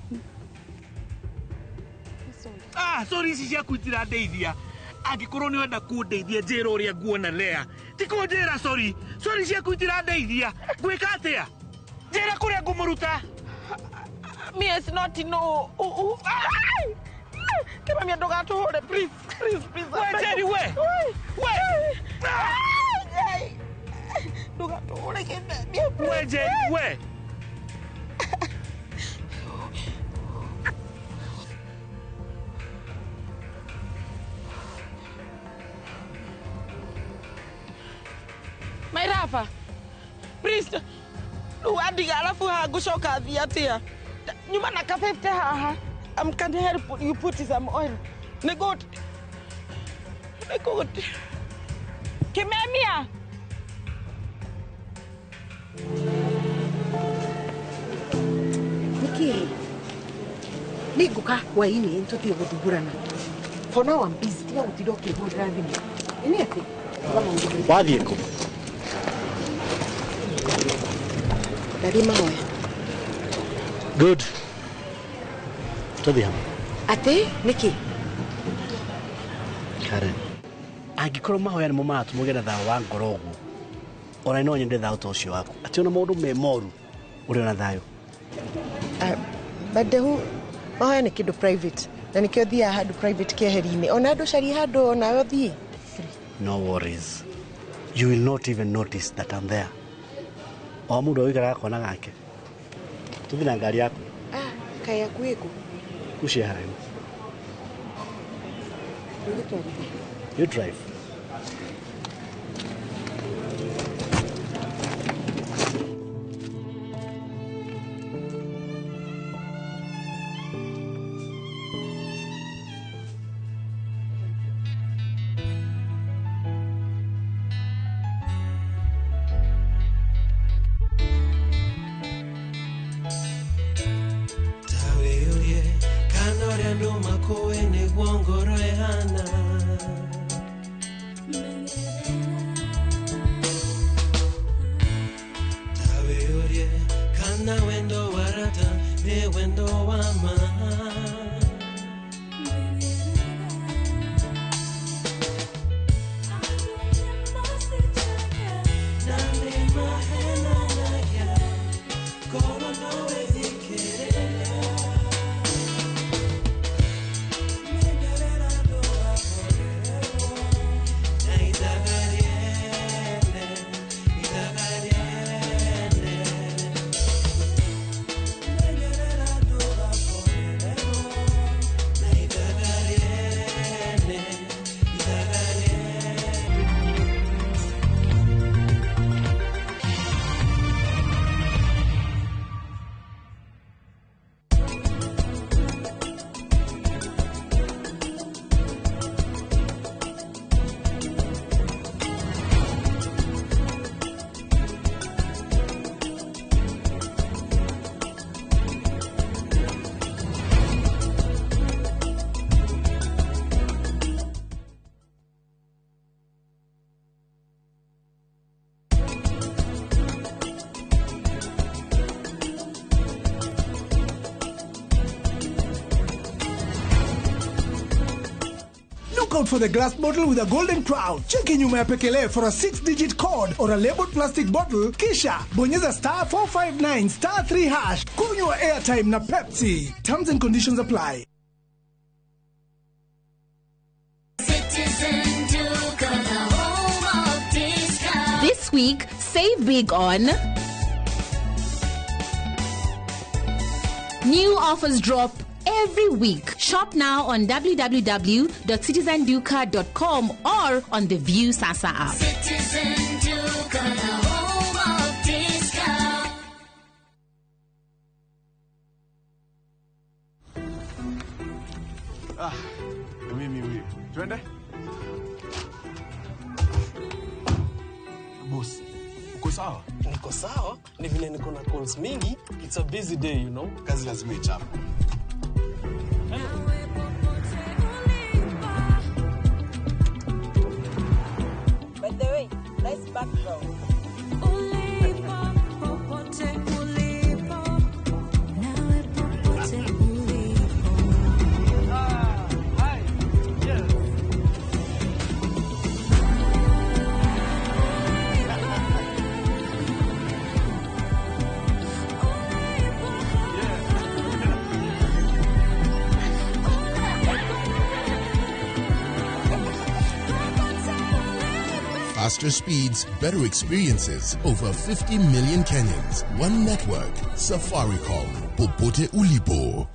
Sorry ici cia kwitira ndeithia. Angikorwo ni wenda kundeithia njira uria nguona Lea. Tiko njira sorry. Sorry cia kwitira ndeithia. Gwika atia? Njira kuria ngumuruta. Me is not no. Kimemia ndugatuhure please. We Jerry we. Ndugatuhure Kimemia. We Jerry we. Mairafa. Priest. Uadiga alafu hagucoka atia. Nyuma na ka 50 haha. Can help you put some oil. Negot. Kimemia. Niki. Niguka kwa ini ntutie guthuburana. For now I'm busy. Tiga gutido kihura thimu. Ini ati. Wathie ku. Darima hoya. Good. Tuthie hamwe. Ati niki? Karen. Angikorwo mahoya nimo maratũmũgĩra thao wa ngoro ũguo. Ona no nyende thao ta ũcio waku. Ati ona maũndũ me moru ũrĩ ona thayo. Badehu mahoya ni kindu private. Na nikio thia handu private keheri-ini. Ona andu cari handu ona yo thie. No worries. You will not even notice that I'm there. O mũndũ oigara kona gake. Tuthi na ngari yaku. Kaya kuiku. Kushia harani. You drive. Look out for the glass bottle with a golden crown. Cheki nyuma ya pekele for a 6-digit code or a labeled plastic bottle. Kisha bonyeza *459 *3#. Kunywa airtime na Pepsi. Terms and conditions apply. This week, save big on new offers drop every week. Shop now on www.citizenduca.com or on the View Sasa app. Citizen Duca, the home of discount. Mimi twende. Boss, uko sawa? Niko sawa, ni vile niko na calls mingi. It's a busy day, you know. Kazi lazima ichape. By the way, nice background. Faster speeds, better experiences. Over 50 million Kenyans. One network. Safaricom. Popote ulipo.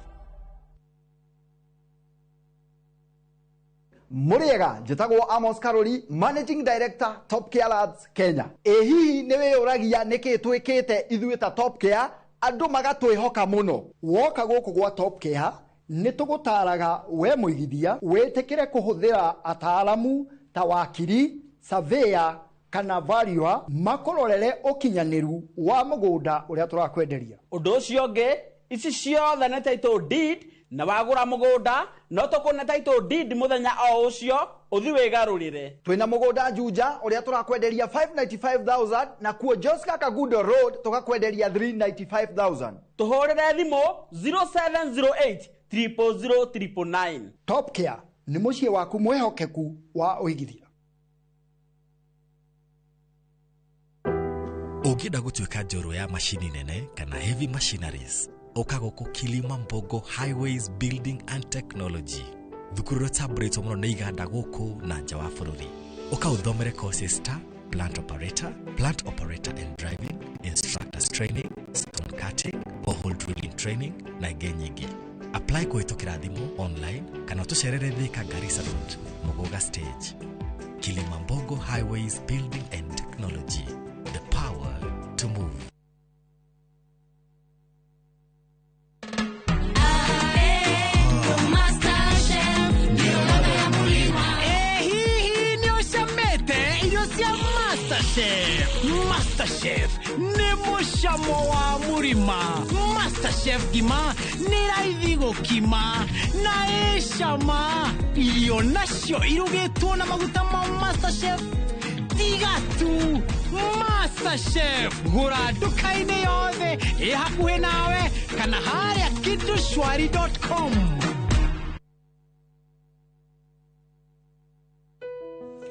Muriega, njitagwo Amos Karoli, Managing Director, Top Care Labs, Kenya. Hihi niwe uragia niki twikite ithuĩ ta Top Care, andu magatwihoka muno. Woka guku gwa Top Care, nitugutaraga we muigithia, witikire kuhuthira ataalamu ta wakiri, surveyor kana valuer makororere ukinyaniru wa mugunda uria turakwenderia. Undu ucio ngi ici ciothe na title deed na wagura mugunda no tukuna title deed muthenya o ucio uthi wigarurire. Twina mugunda Juja uria turakwenderia 595,000 na kuo Joska Kagundo Road tukakwenderia 395,000. Tuhorere thimu 0708 000 Top Care ni mucie waku mwehokeku wa uigithia. Ungida gutuika njoro ya machini nene kana heavy machineries okago Kilima Mbogo Highways Building and Technology thukuru tabreto muno ne iganda guku na nja wa bururi ukauthomere courses ta plant operator and driving, instructors training, stone cutting, borehole drilling training na genyingi. Apply kuhitũkĩra thimũ online kana tucerere Thika Garissa Road Muguga Stage. Kilima Mbogo Highways Building and Technology, the power to move. Masterchef ni mushamo wa murima. Masterchef gima ni raithi gukima na eshama iyo nacio irugetwo na maguta ma Masterchef tigatu. Masterchef gura dukaine yothe hakuhe nawe kana haria kidushwari.com.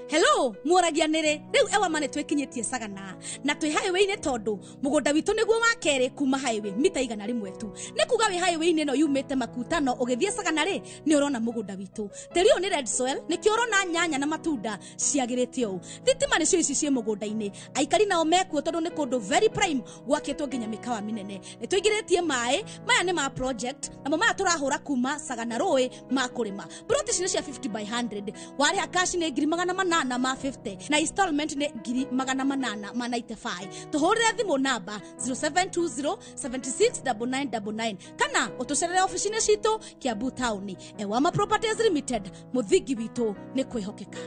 Hello, muragianire. Riu ewa mane twekinyitie Sagana. Na twi highway ne tondu mugunda witu niguo wa kere kuma highway mita igana rimwe tu. Ne kuga wi highway ne no yumete makutano ugithie Sagana ri ni urona mugunda witu. Teri ni red soil ni kiorona nyanya na matunda ciagirite u. Thitima ni cio ici cie mugunda-ini. Aikari nao mekuo tondu ni kundu very prime gwakitwo nginya mikawa minene. Ni tuigiritie mai maya ni ma project na mama turahura kuma Sagana roi ma kurima. Broti cine cia 50 by 100. Wari akashi ni ngiri magana manana ma 50 na installment ne ngiri magana manana ma 95. Tuhorere thimu namba 0720 769999 kana utucerere ofisine citu Kiambu Town. Ewama Properties Limited, muthigi witu ni kwihokeka.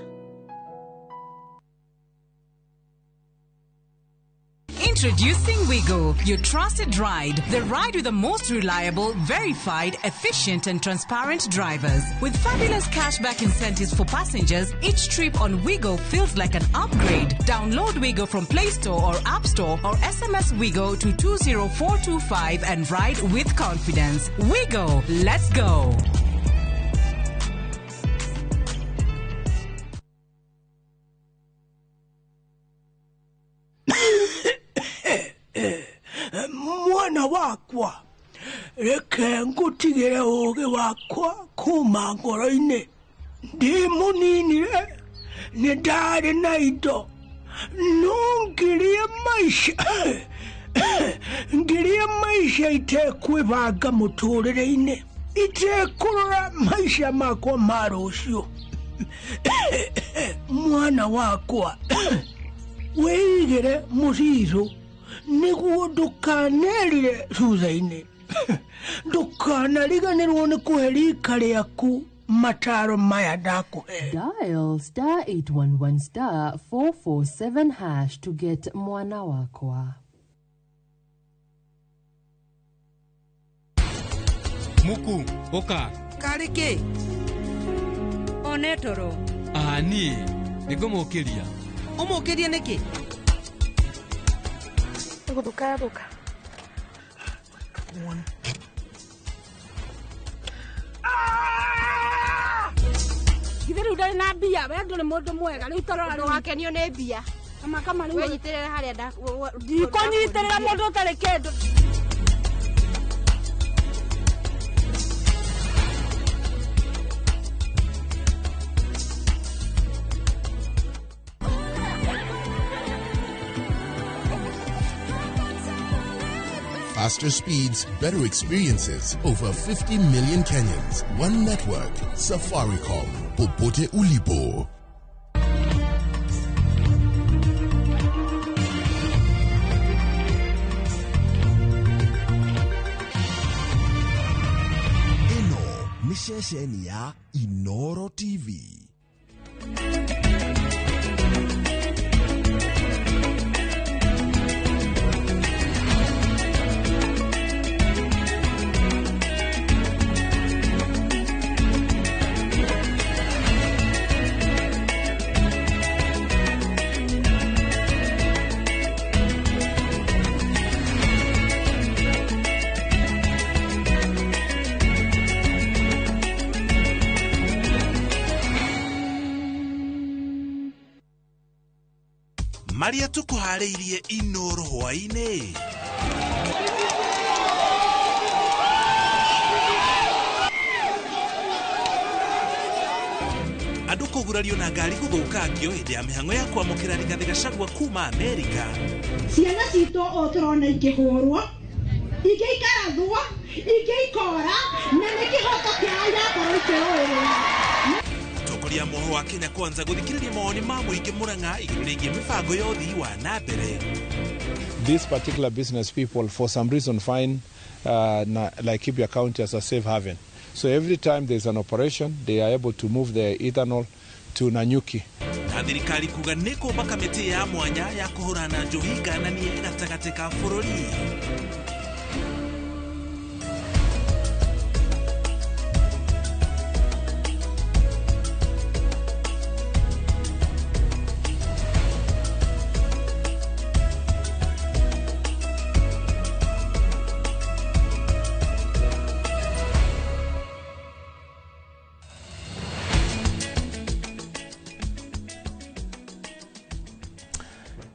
Introducing Wigo, your trusted ride. The ride with the most reliable, verified, efficient and transparent drivers. With fabulous cashback incentives for passengers, each trip on Wigo feels like an upgrade. Download Wigo from Play Store or App Store or SMS Wigo to 20425 and ride with confidence. Wigo, let's go. wakwa reke ngutigire ugi wakwa kuma ngoro-ini ndi muninire ni ndari na indo no ngirie maisha itekwibanga muturire-ini itekurora maisha makwa ma rucio mwana wakwa weigire muriru niguo ndukanerire thutha-ini ndukanariganirwo ni kuhe rika riaku mataro maya ndakuhe. Dial *811*447# to get mwana wakwa. Muku, oka. Kariki. Onetoro. Ani, nigo mokeria. Omokeria niki? Duka. Githiru ndari na mbia we nduri mundu mwega riu torora ri wakenio ni mbia kama riu wenyitirira haria ndikonyitirira mundu utari kindu. Faster speeds, better experiences. Over 50 million Kenyans. One network. Safaricom. Popote Ulipo. Ino ni shesheni ya Inoro TV. Maria tukuharĩirie Inoro hwainĩ. Andũ kũgurario na ngari gũthũkangio hĩndĩ ya mĩhang'o ya kwamũkĩra Rigathĩ Gachagua kuma Amerika. Ciana citũ o tũrona ikĩhũrwo, igĩikarathwo, igĩikora, na nĩ kĩhoto kĩao irakorwo ikĩrũĩrĩra. Atongoria moho wa Kenya Kwanza gũthikĩrĩria mawoni ma mũingĩ Murang'a igũrũ rĩgiĩ mĩbango ya ũthii wa na mbere. These particular business people for some reason find Laikipia County as a safe haven. So every time there's an operation, they are able to move the ethanol to Nanyuki. Na thirikari kuga nĩ kũmba kamĩtĩ ya mwanya ya kũhũrana njohi ngananie gatagatĩ ka bũrũri.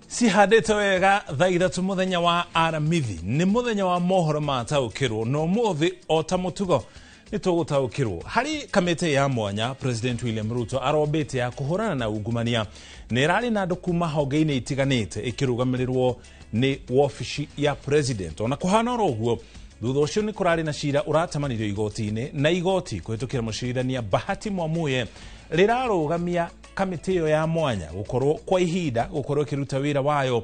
Si hadete wega thaa ithatũ muthenya wa aramithi nĩ muthenya wa mohoro mataũkĩrwo no mũthĩ o ta mũtugo nĩ tũgũtaũkĩrwo harĩ kamĩtĩ ya mwanya. President William Ruto arobĩte ya kũhũrana na ungumania nĩ ĩrarĩ na andũ kuma honge-inĩ itiganĩte ĩkĩrũgamĩrĩrwo nĩ wobici ya president. Ona kũhana oro ũguo thutha ũcio nĩ kũrarĩ na cira ũratamanirio igoti-inĩ na igoti kũhĩtũkĩra mũcirithania Bahati Mwamuye rĩrarũgamia kamĩtĩ ĩyo ya mwanya gũkorwo kwa ihinda gũkorwo ĩkĩruta wĩra wayo.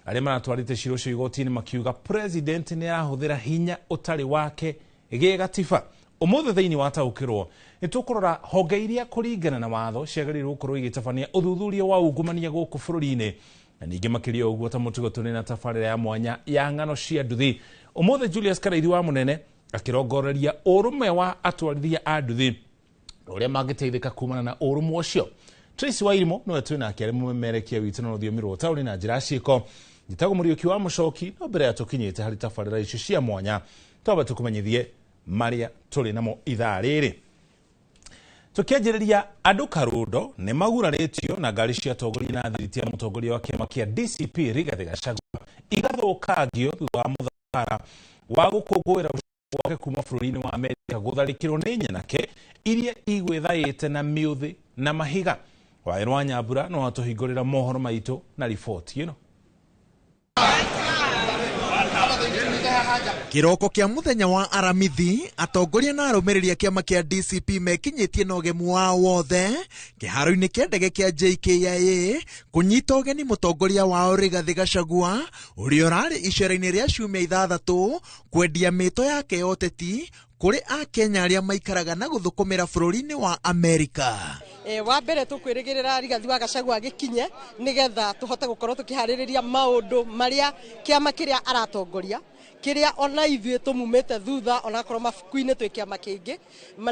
Arĩa maratwarĩte cira ũcio igoti-inĩ makiuga president nĩ arahũthĩra hinya ũtarĩ wake gĩgatiba. Ũmũthĩ thĩinĩ wa taũkĩrwo nĩ tũkũrora honge iria kũringana na watho ciagĩrĩirwo gũkorwo igĩtabania ũthuthuria wa ungumania gũkũ bũrũri-inĩ. Na ningĩ makĩria ũguo ta mũtugo tũrĩ na tabarĩra ya mwanya ya ng'ano cia nduthi. Ũmũthĩ Julius Karaithi wa Mũnene akĩrongoreria ũrũmwe wa atwarithia a nduthi ũrĩa mangĩteithĩka kumana na ũrũmwe ũcio. Tracy Wairimu nĩwe twĩ nake arĩ mũmemerekia witũ na rũthiomi rwa taũni na njĩra ciĩko. Njĩtagwo Mũriũki wa Mũcoki no mbere ya tũkinyĩte harĩ tabarĩra icio cia mwanya twamba tũkũmenyithie marĩa tũrĩ namo ithaa rĩrĩ. Tũkĩanjĩrĩria andũ Karundo nĩ magurarĩtio na ngari cia atongoria na thiriti ya mũtongoria wa kĩama kĩa DCP Rigathĩ Gachagua igathũkangio thutha wa mũthara wa gukũngũĩra wake kuma bũrũri-inĩ wa Amerika gũtharĩkĩrwo nĩ nyanake iria igwĩthaĩte na mĩũthĩ na mahiga. Waĩrũ wa Nyambura no atũhingũrĩra mohoro maitũ na riboti ĩno. Kiroko kia muthenya wa aramithi atongoria na arũmĩrĩri a kĩama kĩa DCP mekinyĩtie na ũgemu wao wothe kĩharo-inĩ kĩa ndege kĩa JKIA kũnyita ũgeni mũtongoria wao Rigathĩ Gachagua ũrĩa ũrarĩ icera-inĩ rĩa ciumia 6 kwendia mĩto yake ya ũteti kũrĩ Akenya arĩa maikaraga na gũthũkũmĩra bũrũri-inĩ wa Amerika. Wa mbere tũkwĩrĩgĩrĩra Rigathĩ wa Gachagua gĩkinye nĩgetha tũhote gũkorwo tũkĩharĩrĩria maũndũ marĩa kĩama kĩrĩa aratongoria kĩrĩa ona ithuĩ tũmumĩte thutha ona korwo mabuku-inĩ twĩ kĩama kĩngĩ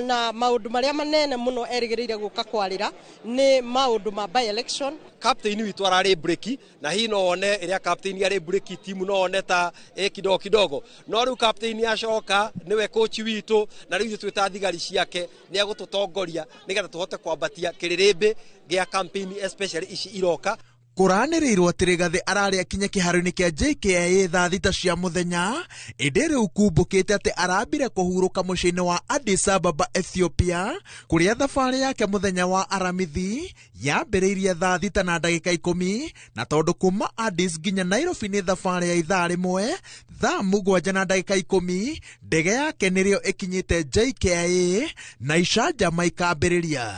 na maũndũ marĩa manene mũno erĩgĩrĩire gũka kwarĩra nĩ maũndũ ma by election. Captain witũ ararĩ breki na hihi no one ĩrĩa captain arĩ breki timu no one ta kidogo kidogo no rĩu captain acoka nĩwe coach witũ na rĩu twĩta thigari ciake nĩ agũtũtongoria nĩgetha tũhote kwambatia kĩrĩrĩmbĩ gĩa campaign especially ici iroka. Kũranĩrĩirwo atĩ Rigathĩ ararĩ akinya kĩharo-inĩ kĩa JKIA thaa 6 cia mũthenya, ĩndĩ rĩu kumbũkĩte atĩ arambire kũhurũka mũciĩ-inĩ wa Addis Ababa, Ethiopia, kũrĩa thabarĩ yake mũthenya wa aramithi yambĩrĩirie thaa 6:10 na tondũ kuma Addis nginya Nairobi nĩ thabarĩ ya ithaa rĩmwe, thaa 7:10 ndege yake nĩrĩo ĩkinyĩte JKIA na icanjama ikambĩrĩria.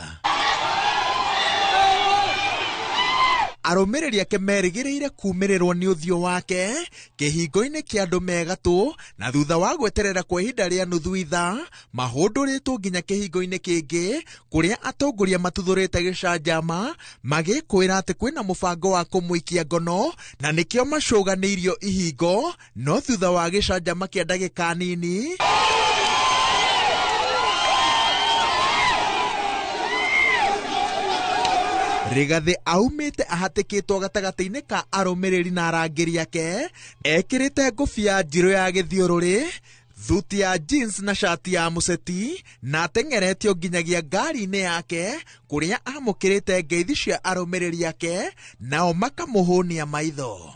Arũmĩrĩri ake merĩgĩrĩire kumĩrĩrwo nĩ ũthiũ wake kĩhingo-inĩ kĩa andũ megatũ na thutha wa gweterera kwa ihinda rĩa nuthu ithaa mahũndũrĩtwo nginya kĩhingo-inĩ kĩngĩ kũrĩa atongoria matuthũrĩte gĩcanjama magĩkwĩra atĩ kwĩna mũbango wa kũmũikia ngono na nĩkĩo macũganĩirio ihingo, no thutha wa gĩcanjama kĩa ndagĩka nini Rigathĩ aumĩte ahatĩkĩtwo gatagatĩ-inĩ ka arũmĩrĩri na arangĩri ake ekĩrĩte ngũbia njirũ ya gĩthiũrũrĩ, thuti ya jeans na shati ya mũceti na ateng'eretio nginyagia ngari-inĩ yake kũrĩa amũkĩrĩte ngeithi cia arũmĩrĩri ake nao makamũhũnia maitho.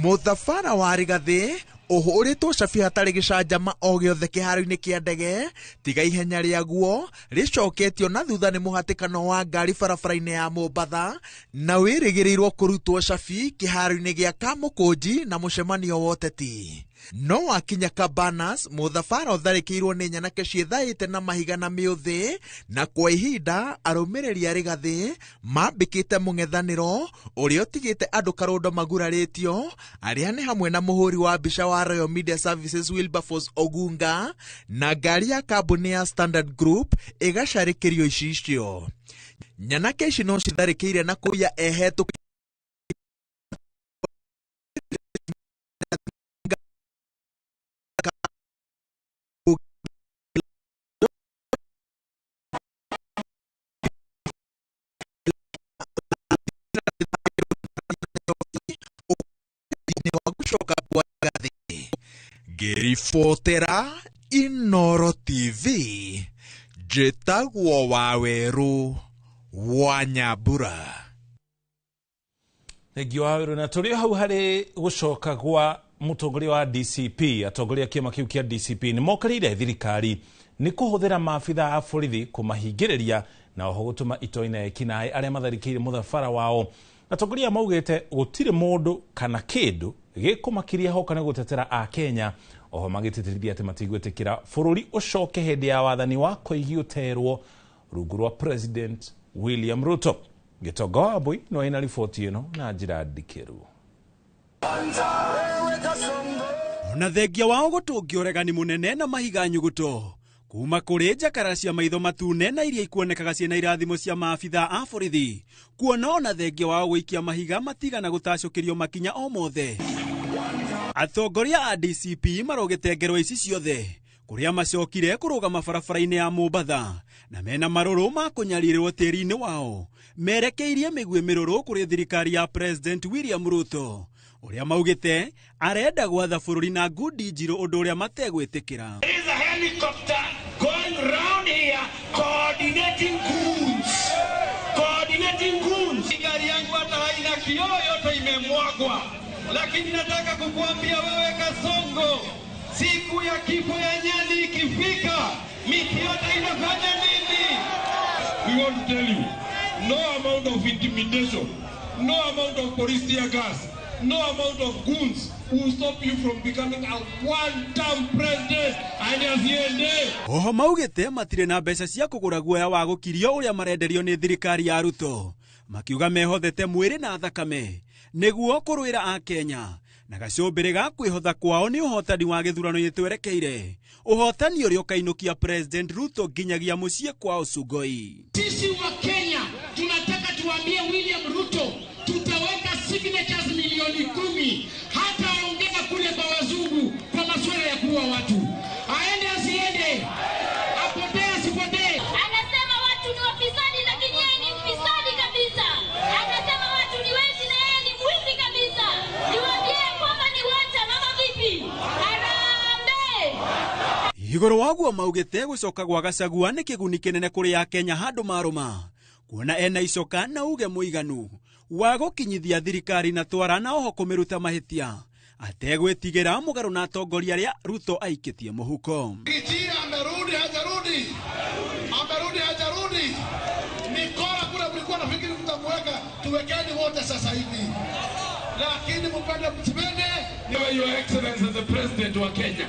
Mũthabara wa Rigathĩ ũhũrĩtwo cabi hatarĩ gĩcanjama o gĩothe kĩharo-inĩ kĩa ndege tiga ihenya rĩaguo rĩcoketio na thutha nĩ mũhatĩkano wa ngari barabara-inĩ ya Mombatha na wĩrĩgĩrĩirwo kũrutwo cabi kĩharo-inĩ gĩa Kamũkũnji na mũcemanio wa ũteti. No wakinya Cabanas mũthabara ũtharĩkĩirwo nĩ nyanake ciĩthaĩte na mahiga na mĩũthĩ na kwa ihinda arũmĩrĩri a Rigathĩ mambĩkĩte mũng'ethanĩro ũrĩa ũtigĩte andũ karũndo magurarĩtio arĩa nĩ hamwe na mũhũri wa mbica wa Royal Media Services Wilberforce Ogunga na ngari ya kambuni ya Standard Group ĩgacarĩkĩrio icicio. Nyanake ici no citharĩkĩire na kũiya ehetũ Ngĩribotera Inooro TV njĩtagwo Wawerũ wa Nyambura. Thengi Wawerũ, na tũrĩ hau harĩ gũcoka gwa mũtongoria wa DCP. Atongoria kĩama kĩu kĩa DCP nĩ mokarĩire thirikari nĩ kũhũthĩra maabitha a borithi kũmahingĩrĩria na oho gũtũma itoina ekinaĩ arĩa matharĩkĩire mũthabara wao. Atongoria maugĩte gũtirĩ mũndũ kana kĩndũ gĩkũmakiria hoka nĩ gũtetera a Kenya, oho magĩtĩtĩrithia atĩ matigwĩtĩkĩra bũrũri ũcoke hĩndĩ ya wathani wa Koigi ũterwo rungu rwa President William Ruto. Gĩtonga Wambui no ĩna riboti ĩno na njĩra ndikĩru. Ona thengia wao gũtũngio ũregani mũnene na mahiga nyuguto kuma kũrĩ njakara cia maitho matune na iria ikuonekaga ciĩna irathimo cia maabitha a borithi, kuona ona thengia wao gũikia mahiga matigana gũtacũkĩrio makinya o mothe. Atongoria a DCP marogete ngero ici ciothe kũrĩa macokire kũrũgama barabara-inĩ ya Mombatha na mena marũrũ ma kũnyarirĩrwo tĩri-inĩ wao merekeirie mĩguĩ mĩrũrũ kũrĩ thirikari ya President William Ruto ũrĩa maugĩte arenda gwatha bũrũri na ngundi njirũ ũndũ ũrĩa mategwĩtĩkĩra. There is a helicopter going round here coordinating goons. Gari yangu hata haina kioo, yote imemwagwa. lakini nataka kukuambia wewe Kasongo, siku ya kifo ya nyani ikifika, miti yote inafanya nini? We want to tell you, no amount of intimidation, no amount of police tear gas, no amount of goons will stop you from becoming a one-term president. Oho maugite matire na mbeca cia kugura guoya wa gukirio uria marenderio ni thirikari ya Ruto, makiuga mehothete mwiri na thakame niguo kurwira a Kenya, na gacumbire ga kwihotha kwao ni uhotani wa githurano twerekeire, uhotani uria ukainukia President Ruto nginyagia mucie kwao Sugoi. Sisi wa Kenya tunataka tuambie William Ruto tutaweka signatures milioni 10, hata ongea kule kwa wazungu kwa masuala ya kuua watu. Aende asiende, apotee asipotee. Anasema watu ni wafisadi, lakini yeye ni mfisadi kabisa. Anasema watu ni wezi na yeye ni mwizi kabisa. Niwaambie kwamba ni wacha mama vipi? Harambee! Igoro waguo maugite gucoka gwa Gachagua ni kiguni kinene kuri ya Kenya handu maruma, kuona ena icoka na uge muiganu wa gukinyithia thirikari na twarana oho kumiruta mahitia ategwitigira mugaru na atongoria aria Ruto aikitie muhuko. Kijira amerudi hajarudi, Nikora kule mlikuwa nafikiri mtamweka, tuwekeni wote sasa hivi, lakini mpende msipende. Your Excellency the President wa Kenya,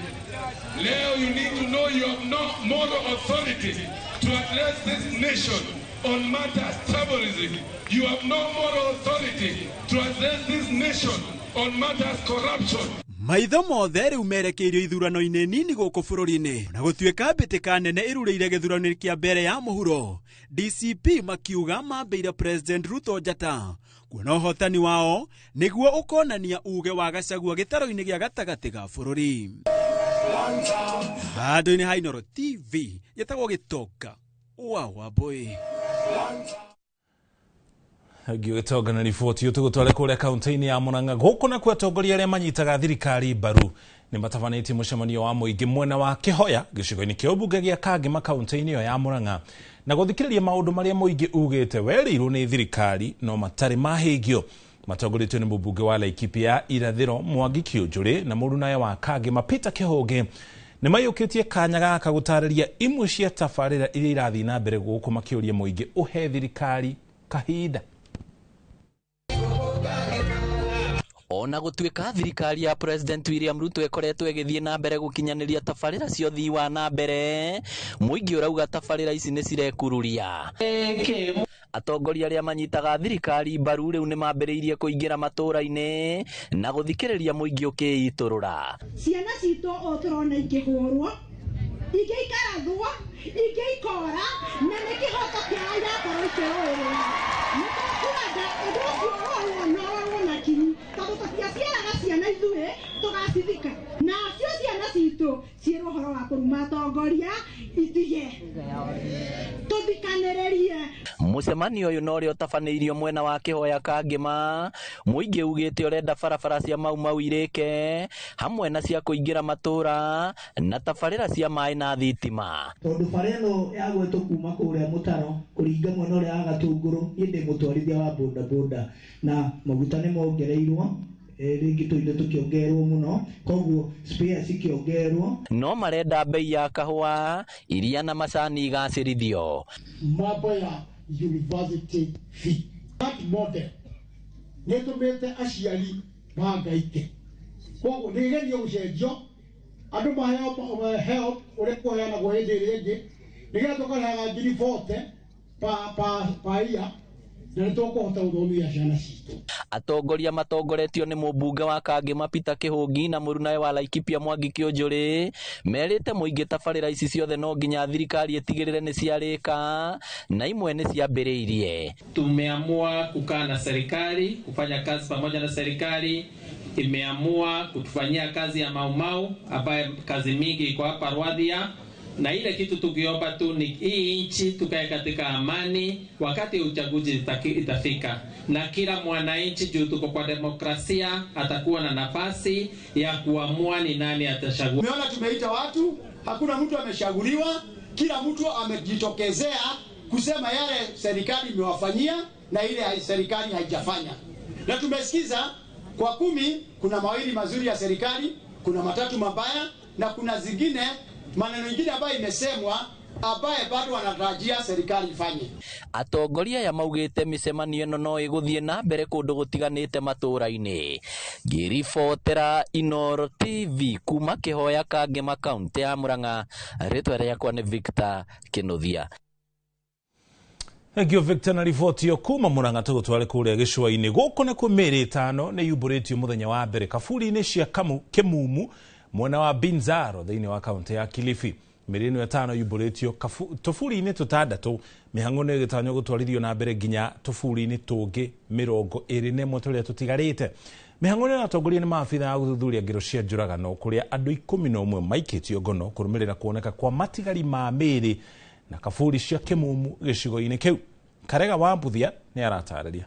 leo you need to know you have no moral authority to address this nation on matters terrorism. You have no moral authority to address this nation on matters corruption. Maitho mothe riu merekeirio ithurano-ini nini guku bururi-ini, na gutuika mbitika nene irurire githurano kia mbere ya muhuro, DCP makiuga mambeire President Ruto njata kuona uhotani wao niguo ukonania uge wa Gachagua gitaro-ini gia gatagati ga bururi. Bado-ini ha Inooro TV yetagwo Gitoka wa Wambui. Gĩgĩtonga na riboti ũtũgũtware kũrĩa kaunti-inĩ ya Murang'a gũkũ na atongoria arĩa manyitaga thirikari mbaru nĩ matabanĩtie mũcemanio wa mũingĩ mwena wa Kĩhoya gĩcigo-inĩ kĩa ũmbunge gĩa Kangema kaunti-inĩ ĩyo ya Murang'a na gũthikĩrĩria maũndũ marĩa mũingĩ ugĩte werĩirwo nĩ thirikari no matarĩ mahĩngio. Matongoretio nĩ mũmbunge wa Laikipia Irathĩro Mwangi Kĩũnjũrĩ na mũrunawe wa Kangema Peter Kĩhũngĩ nĩ mayũkĩtie kanya gaka gũtarĩria imwe cia tabarĩra iria irathiĩ na mbere gũkũ makĩũria mũingĩ ũhe thirikari kahinda. Ona gutuika thirikari ya President William Ruto ekoretwo igithie na mbere gukinyaniria tabarira cio thii wa na mbere, muingi urauga tabarira ici ni cirekururia. Atongoria aria manyitaga thirikari mbaru riu ni mambiriirie kuingira matura-ini na guthikiriria muingi ukiiturura. Ciana cito o turona ikihurwo, igikarathwo, igikora na nikihoto kia ira korwo ikirorera. Nikuenda udocio wao na wao kini tũtiaciaraga ciana ithuĩ tũgacithika nacio ciana citũ ciĩ ũhoro wa kũruma atongoria itige tũthikanĩrĩrie. Mũcemanio ũyũ no ũrĩa ũtabanĩirio mwena wa Kĩhoya Kangema, mũingĩ ugĩte ũrenda barabara cia mau irĩke hamwe na cia kũingĩra matũra na tabarĩra cia maĩ na thitima. Tondũ bara ĩno yagwetwo kuma kũrĩa mũtaro kũringa mwena ũrĩa wa Gatũngũrũ, niĩ ndĩ mũtwarithia wa bodaboda na maguta nĩ mongereirwo ringi tuinde tukiongerwo muno, koguo spare cikiongerwo. No marenda bei ya kahua iria na macani igacirithio. Mambo ya university fee that model nĩ tumĩte aciari mangaike, koguo nĩ igerio gũcenjio andũ maheo ũrĩa kũheanagwo hĩndĩ ĩrĩa ĩngĩ nĩgetha tũkaheaga ngiri 40 pa year. Atongoria matongoretio nĩ mũmbunge wa Kangema Peter Kĩhũngi na mũrunawe wa Laikipia Mwangi Kĩũnjũrĩ merĩte mũingĩ tabarĩra ici ciothe no nginya thirikari ĩtigĩrĩre nĩ ciarĩka na imwe nĩ ciambĩrĩirie. Tumeamua kukaa na serikali, kufanya kazi pamoja na serikali. Imeamua kutufanyia kazi ya Mau ambaye kazi mingi iko hapa Rwadhia, na ile kitu tukiomba tu ni hii nchi tukae katika amani wakati uchaguzi itafika, na kila mwananchi juu tuko kwa demokrasia atakuwa na nafasi ya kuamua ni nani atachagua. Umeona tumeita watu, hakuna mtu ameshaguliwa, kila mtu amejitokezea kusema yale serikali imewafanyia na ile serikali haijafanya. Na tumesikiza Kwa 10 kuna mawili mazuri ya serikali, kuna matatu mabaya, na kuna zingine maneno mengine ambayo imesemwa ambaye bado wanatarajia serikali ifanye. Atongoria ya maugite micemanio ino no iguthie na mbere kundu gutiganite matura-ini. Ngiribotera Inooro TV kuma Kihoya Kangema kaunti ya Murang'a, ritwa riakwa ni Victor Kinuthia. Egio Victor na riboti yo kuma Murang'a tugutware kuria gicua-ini guku na ku meri 5 ni yuburitio muthenya wa mbere kaburi-ini cia Kimumu mwena wa Binzaro thiini wa kaunti ya Kilifi. Meri ino ya 5 yuburitio tufuri-ini tutandatu, mihango ni gitanyo gutwarithio na mbere nginya tufuri-ini tungi 21 turia tutigarite. Mihango ni atongoria ni maabitha a guthuthuria ngero cia njuragano kuria andu 11 maikitio ngono kurumirira kuoneka kwa matigari ma meri na kaburi cia Kimumu gicigo-ini kiu. Karega wa Mbuthia ni aratararia.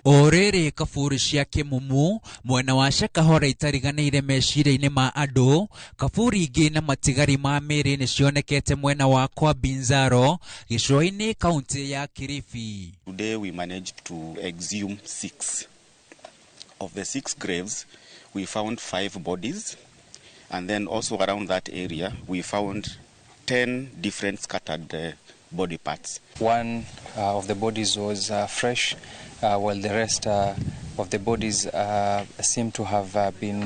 Orere kaburi cia Kimumu mwena wa Shakahora itariganire meciria-ini ma andu. Kaburi ingi na matigari ma meri ni cionekete mwena wa kwa Binzaro gicua-ini kaunti ya Kilifi. Today we managed to exhume 6. Of the 6 graves, we found 5 bodies, and then also around that area we found 10 different scattered body parts. One of the bodies was fresh, while the rest of the bodies seem to have been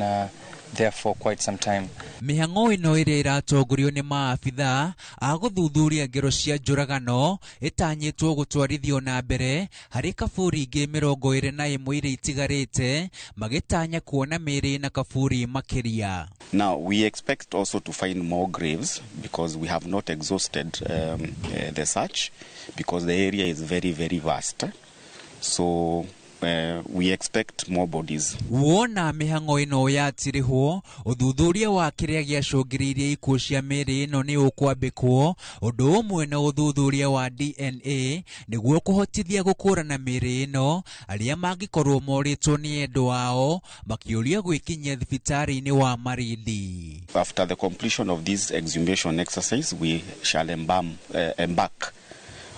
there for quite some time. Mihango ino iria iratongorio ni maabitha a guthuthuria ngero cia njuragano itanyitwo gutwarithio na mbere hari kaburi ingi 21 iria itigarite magitanya kuona meri na kaburi makiria. Now we expect also to find more graves because we have not exhausted the search because the area is very, very vast. So we expect more bodies. Wona mihango ino yatirihwo uthuthuria wa kiria giacungiririe ikuo cia meri ino ni ukwambikwo undu umwe na uthuthuria wa DNA niguo kuhotithia gukurana meri ino aria mangikorwo moritwo ni endu wao makiuria gwikinyia thibitari-ini wa Marindi. After the completion of this exhumation exercise, we shall embark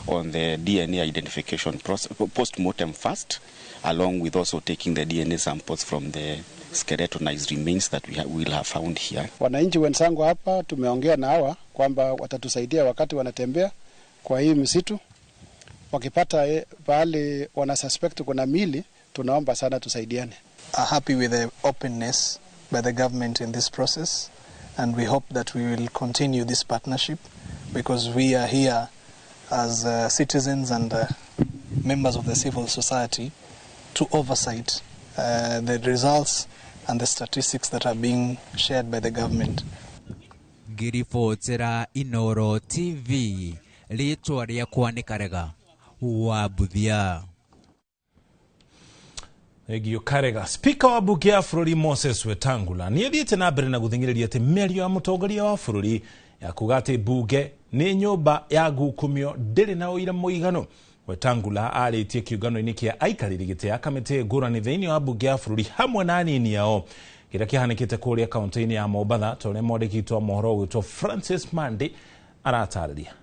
on the DNA identification process, post-mortem first, along with also taking the DNA samples from the skeletonized remains that we will have found here. Wananchi wenzangu hapa tumeongea na hawa kwamba watatusaidia wakati wanatembea kwa hii msitu. Wakipata pahali wana suspect kuna mili, tunaomba sana tusaidiane. Happy with the openness by the government in this process, and we hope that we will continue this partnership because we are here as citizens and members of the civil society to oversight the results and the statistics that are being shared by the government. Ngiribotera Inooro TV, ritwa riakwa ni Karega wa Mbuthia. Egio Karega. Speaker wa bunge ya bururi Moses Wetangula ni athiete na mbere na guthingiriria ati mĩario ya mutongoria wa bururi ya kuga ati bunge ni nyumba ya gukumio ndiri na uira muigano. Wetangula aritie kiungano-ini kia aikariri gite ya kamiti ngurani thiini wa bunge ya bururi hamwe na anini yao kiria kihanikite kuria kaunti-ini ya Mombatha tore mwandikitwo mohoro gwitwo Francis Mandi aratariria.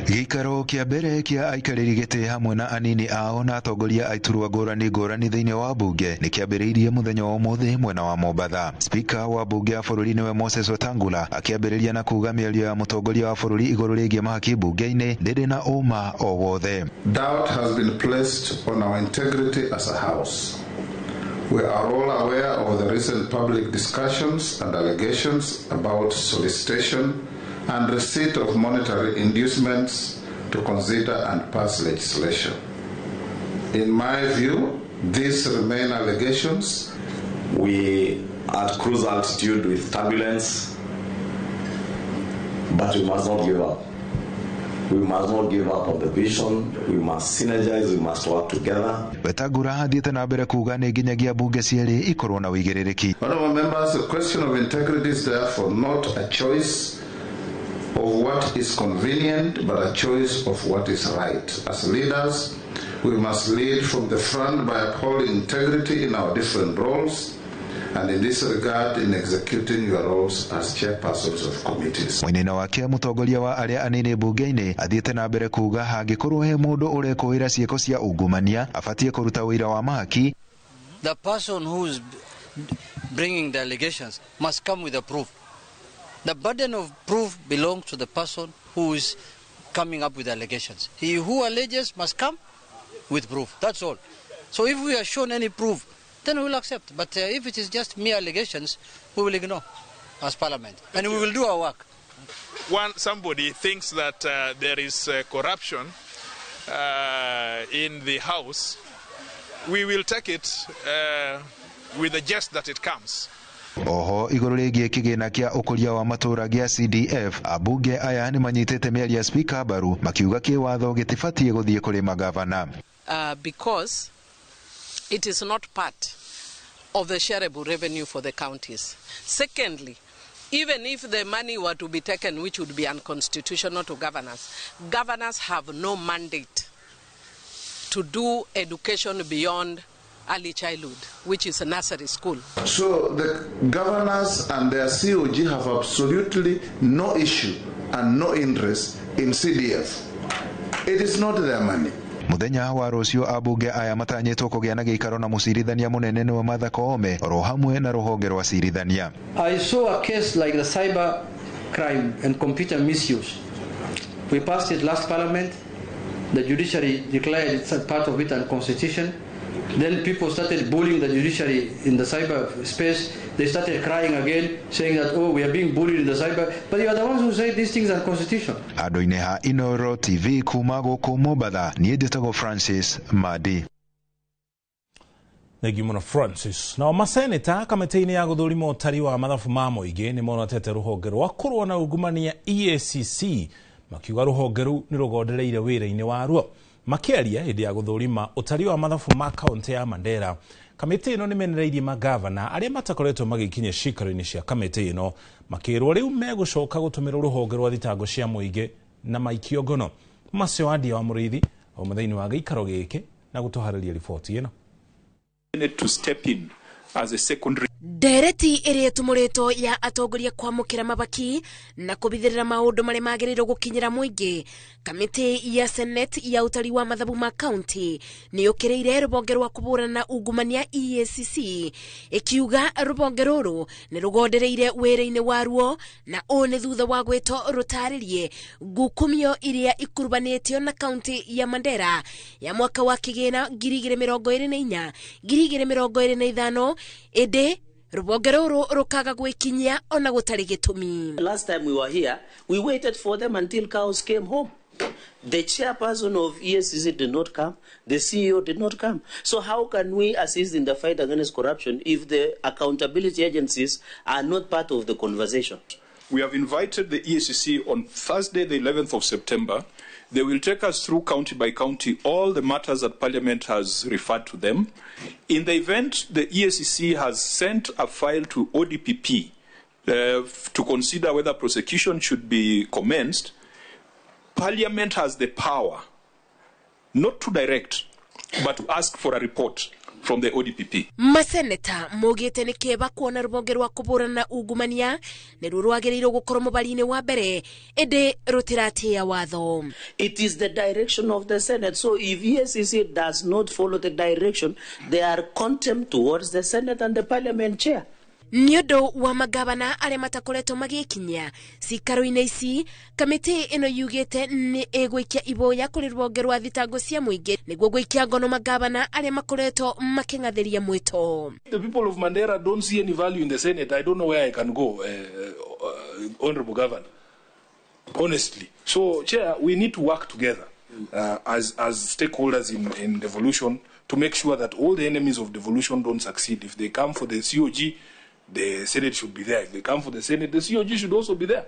Gikaro kia mbere kia aikariri gite hamwe na anini ao na atongoria aiturwa ngurani thiini wa bunge ni kiambiriirie muthenya wa umuthi mwena wa Mombatha. Speaker wa bunge ya bururi niwe Moses Wetangula akiambiriria na kuga mĩario ya mutongoria wa bururi iguru rigie mahaki bunge-ini ndiri na uma o wothe. Doubt has been placed on our integrity as a house. We are all aware of the recent public discussions and allegations about solicitation and receipt of monetary inducements to consider and pass legislation. In my view, these remain allegations. We are at cruise altitude with turbulence, but we must not give up. We must not give up on the vision. We must synergize. We must work together. Wetangula athiete na mbere kuga ni nginyagia bunge cieri ikorwo na uigiririki. Honorable members, the question of integrity is therefore not a choice of what is convenient, but a choice of what is right. As leaders, we must lead from the front by upholding integrity in our different roles and in this regard in executing your roles as chairpersons of committees. Mwinina wake mutongoria wa aria anini bunge-ini athiete na mbere kuga hangikorwo he mundu urekuira cieko cia ungumania abatie kuruta wira wa mahaki. The person who's bringing the allegations must come with a proof. The burden of proof belongs to the person who is coming up with allegations. He who alleges must come with proof. That's all. So if we are shown any proof, then we will accept. But if it is just mere allegations, we will ignore as Parliament. And we will do our work. When somebody thinks that there is corruption in the House, we will take it with the jest that it comes. Oho iguru rigie kigina kia ukuria wa matura gia CDF abunge aya ni manyitete miaria ya speaker baru makiuga kiwatho gitibatie guthie kuri magavana. Because it is not part of the shareable revenue for the counties. Secondly, even if the money were to be taken, which would be unconstitutional to governors have no mandate to do education beyond early childhood, which is a nursery school. So the governors and their COG have absolutely no issue and no interest in CDF. It is not their money. Muthenya wa rucio abunge aya matanyitwo kugia na giikaro na mucirithania munene wa Martha Koome oro hamwe na ruhonge rwa cirithania. I saw a case like the cyber crime and computer misuse. We passed it last Parliament. The judiciary declared it's a part of it unconstitutional. Then people started bullying the judiciary in the cyber space. They started crying again, saying that, oh, we are being bullied in the cyber. But you are the ones who say these things are constitutional. Adoine ha Inoro TV kumago kumobada ni editago Francis Madi. Thank you, Mona Francis. Now, maseneta kamete-ini ya guthurima utari wa mathabu ma muingi ni monatete ruhonge rwa kurwa na ungumania EACC makiuga ruhonge ru ni rugondereire wira-ini waruo makiaria hindi ya guthurima utari wa mathabu ma kaunti ya Mandera. Kamite ino ni menereirie magavana aria matakoretwo magikinya cikaro-ini cia kamite ino makirwo riu megucoka gutumira ruhonge rwa thitango cia muingi na maikio ngono. Macio Adia wa Muriithi o muthenya wa giikaro giki na gutuhariria riboti ino. To step in as a secondary. Ndereti iria tumurito ya atongoria kwamukira mabaki na kubithirira maundu mari magiriro gukinyira muingi. Kamiti ya Senate ya utari wa mathabu ma county ni ukireire rubonge rwa kuburana ungumania EACC ikiuga rubonge ruru ni rugondereire wira-ini waruo na one thutha wa gwito rutaririe ngukumio iria ikurubanitio na county ya Mandera ya mwaka wa kigina 2024 2025 ede rubonge ruru rukaga gwikinyia ona gutari gitumi. Last time we were here, we waited for them until cows came home. The chairperson of EACC did not come. The CEO did not come. So how can we assist in the fight against corruption if the accountability agencies are not part of the conversation? We have invited the EACC on Thursday, the 11th of September. They will take us through county by county all the matters that Parliament has referred to them. In the event the EACC has sent a file to ODPP to consider whether prosecution should be commenced, Parliament has the power not to direct, but to ask for a report from the ODPP. Maseneta mugite ni kieba kuona rubonge rwa kuburana ungumania ni rurwagirirwo gukorwo mubari-ini wa mbere ende rutiratia watho. It is the direction of the Senate. So if EACC does not follow the direction, they are contempt towards the Senate and the Parliament chair. Niondo wa magavana aria matakoretwo magikinya cikaro-ini ici kamiti ino yugite ni igwikia iboya kuri rubonge rwa thitango cia muingi niguo gwikia ngono magavana aria makoretwo making'athiria mwito. The people of Mandera don't see any value in the Senate. I don't know where I can go, Honorable Governor, honestly. So, Chair, we need to work together as stakeholders in devolution to make sure that all the enemies of devolution don't succeed. If they come for the COG, the Senate should be there. If they come for the Senate, the COG should also be there.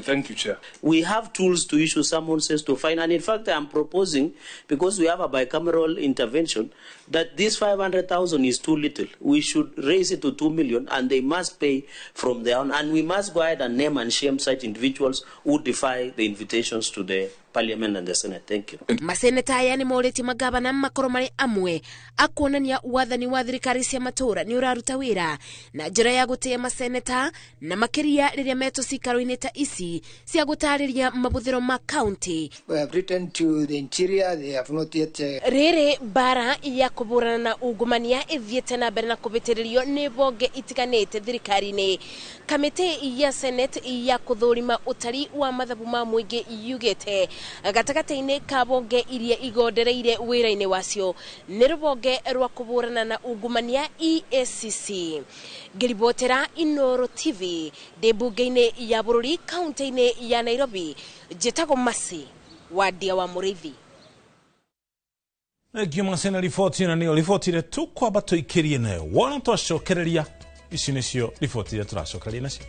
Thank you, Chair. We have tools to issue summonses to fine, and in fact, I am proposing, because we have a bicameral intervention, that this 500,000 is too little. We should raise it to 2 million, and they must pay from their own. And we must go ahead and name and shame such individuals who defy the invitations to the Parliament and the Senate. Thank you. Maseneta aya ni moreti magavana makoro mari amwe akuonania wathani wa thirikari cia matura ni uraruta wira na njira ya gutia maseneta na makiria riria meto cikaro-ini ta ici cia gutariria mabuthiro ma county. We have written to the interior, they have not yet riri bara ya kuburana na ungumania ithiete na mbere na kubitiririo ni bonge itiganite thirikari-ini. Kamiti ya Senate ya kuthurima utari wa mathabu ma muingi yugete gatagata-ini ka bonge iria igondereire wira-ini wacio ni rubonge rwa kuburana na ungumania EACC. Ngiribotera Inoro TV de bunge-ini ya bururi kaunti-ini ya Nairobi, Jetago Masi wadia wa Murithi. Giuma sena rifoti na niyo rifoti ile tu kwa bato ikirie nayo wana twashokereria ici nicio rifoti ile turashokereria nacio.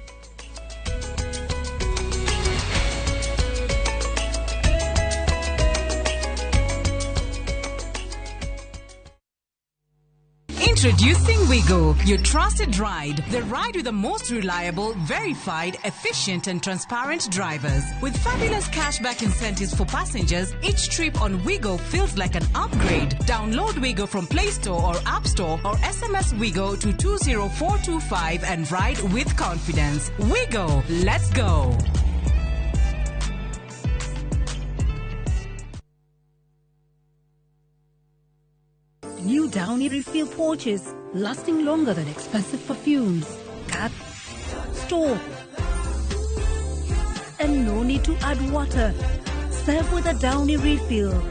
Introducing Wigo, your trusted ride. The ride with the most reliable, verified, efficient and transparent drivers. With fabulous cashback incentives for passengers, each trip on Wigo feels like an upgrade. Download Wigo from Play Store or App Store or SMS Wigo to 20425 and ride with confidence. Wigo, let's go. New Downy refill pouches, lasting longer than expensive perfumes. Cap, store, and no need to add water. Serve with a Downy refill.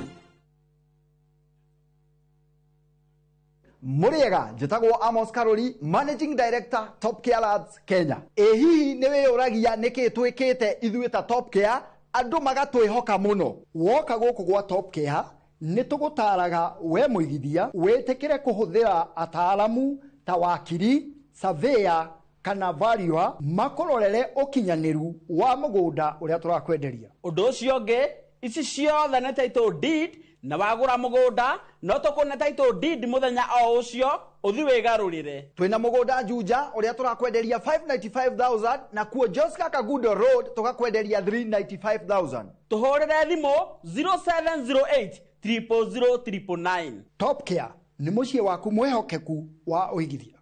Muriega, Jetago Amos Karoli, Managing Director, Top Care Labs, Kenya. Ehihi newe oragia neke twekete ithueta Top Care, andu magatwihoka muno. Woka guku gwa Top Care, nitugutaraga we muigithia wetekere kuhuthira ataalamu ta wakiri, surveyor kana valuer makororere ukinyaniru wa mugunda uria turakwenderia. Undu ucio nge ici ciothe na title deed na wagura mugunda no tukuna title deed muthenya o ucio uthi wigarurire. Twina mugunda Juja uria turakwenderia 595,000 na kuo Joska Kagudo Road tukakwenderia 395,000. Tuhorere thimu 0708 0000999. Top Care ni mucie waku mwehokeku wa uigithia.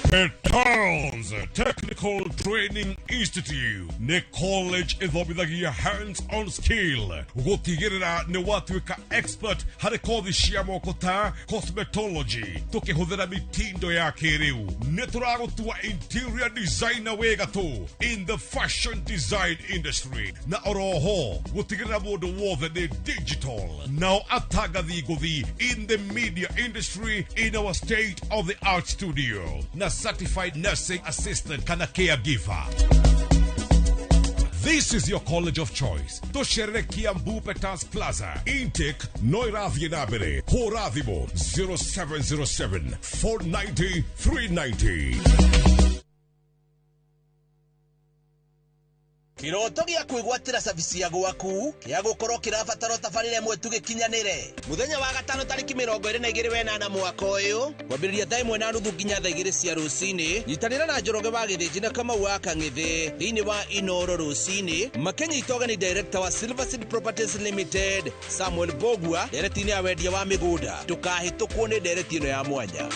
Petals Technical Training Institute ne college ithomithagia hands-on skill gutigirira ni watuika expert hari kothi cia moko ta cosmetology tukihuthira mitindo ya kiriu ni turagutua interior designer wega tu in the fashion design industry na oroho gutigirira mundu wothe ni digital now atagathi guthi in the media industry in our state of the art studio na certified nursing assistant kana caregiver. This is your college of choice. Toshere Kiambu Petals Plaza. Intake Noirathi Nabere. Horathimo 0707 490 390. Kiroto gia kwigwatira service ya gwaku kia gukorwo kirabatara tabarire mwe tugikinyanire muthenya wa gatano tariki 22 mwaka uyu kwambiriria thaa 1:30 nginya thaa 2 cia rucini nyitanira na Njoroge wa Githiji na Kamau wa Kangithi thiini wa Inoro rucini Makenyi Ogani director wa Silverseed Properties Limited Samuel Bogua directini ya wendia wa migunda tukahitukwo ni direct ino ya mwanya.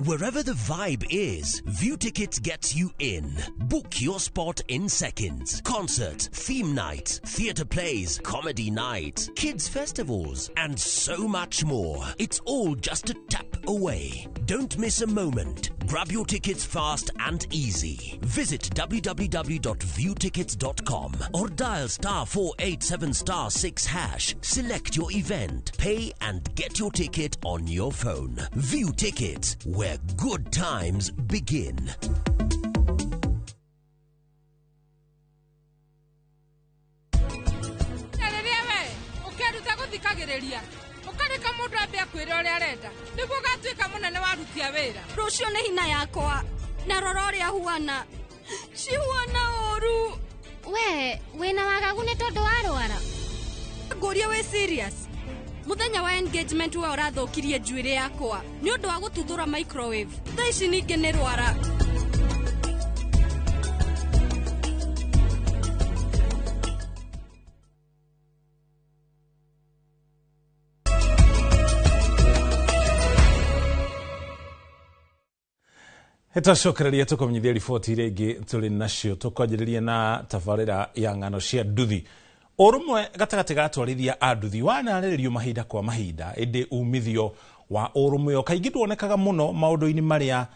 Wherever the vibe is, View Tickets gets you in. Book your spot in seconds. Concert, theme night, theatre plays, comedy night, kids festivals, and so much more. It's all just a tap away. Don't miss a moment. Grab your tickets fast and easy. Visit www.viewtickets.com or dial *487*6#. Select your event, pay and get your ticket on your phone. View Tickets, where good times begin. Ukareka mundu ambe akwire uria arenda niguo gatuika munene wa rutia wira rucio ni hina yakwa na rora uria huana cihuana oru we wina wagagu ni tondu warwara nguria we serious muthenya wa engagement we urathukirie njuire yakwa ni undu wa gututhura microwave thaa ici ninge ni rwara. Etacokereria tukomenyithia riboti iria ingi turi nacio tukwanjiriria na tabarira ya ng'ano cia nduthi. Urumwe gatagati ga atwarithia a nduthi wanarĩrĩrio mahinda kwa mahinda indi umithio wa urumwe kaingĩ ndwonekaga muno maundu-ini maria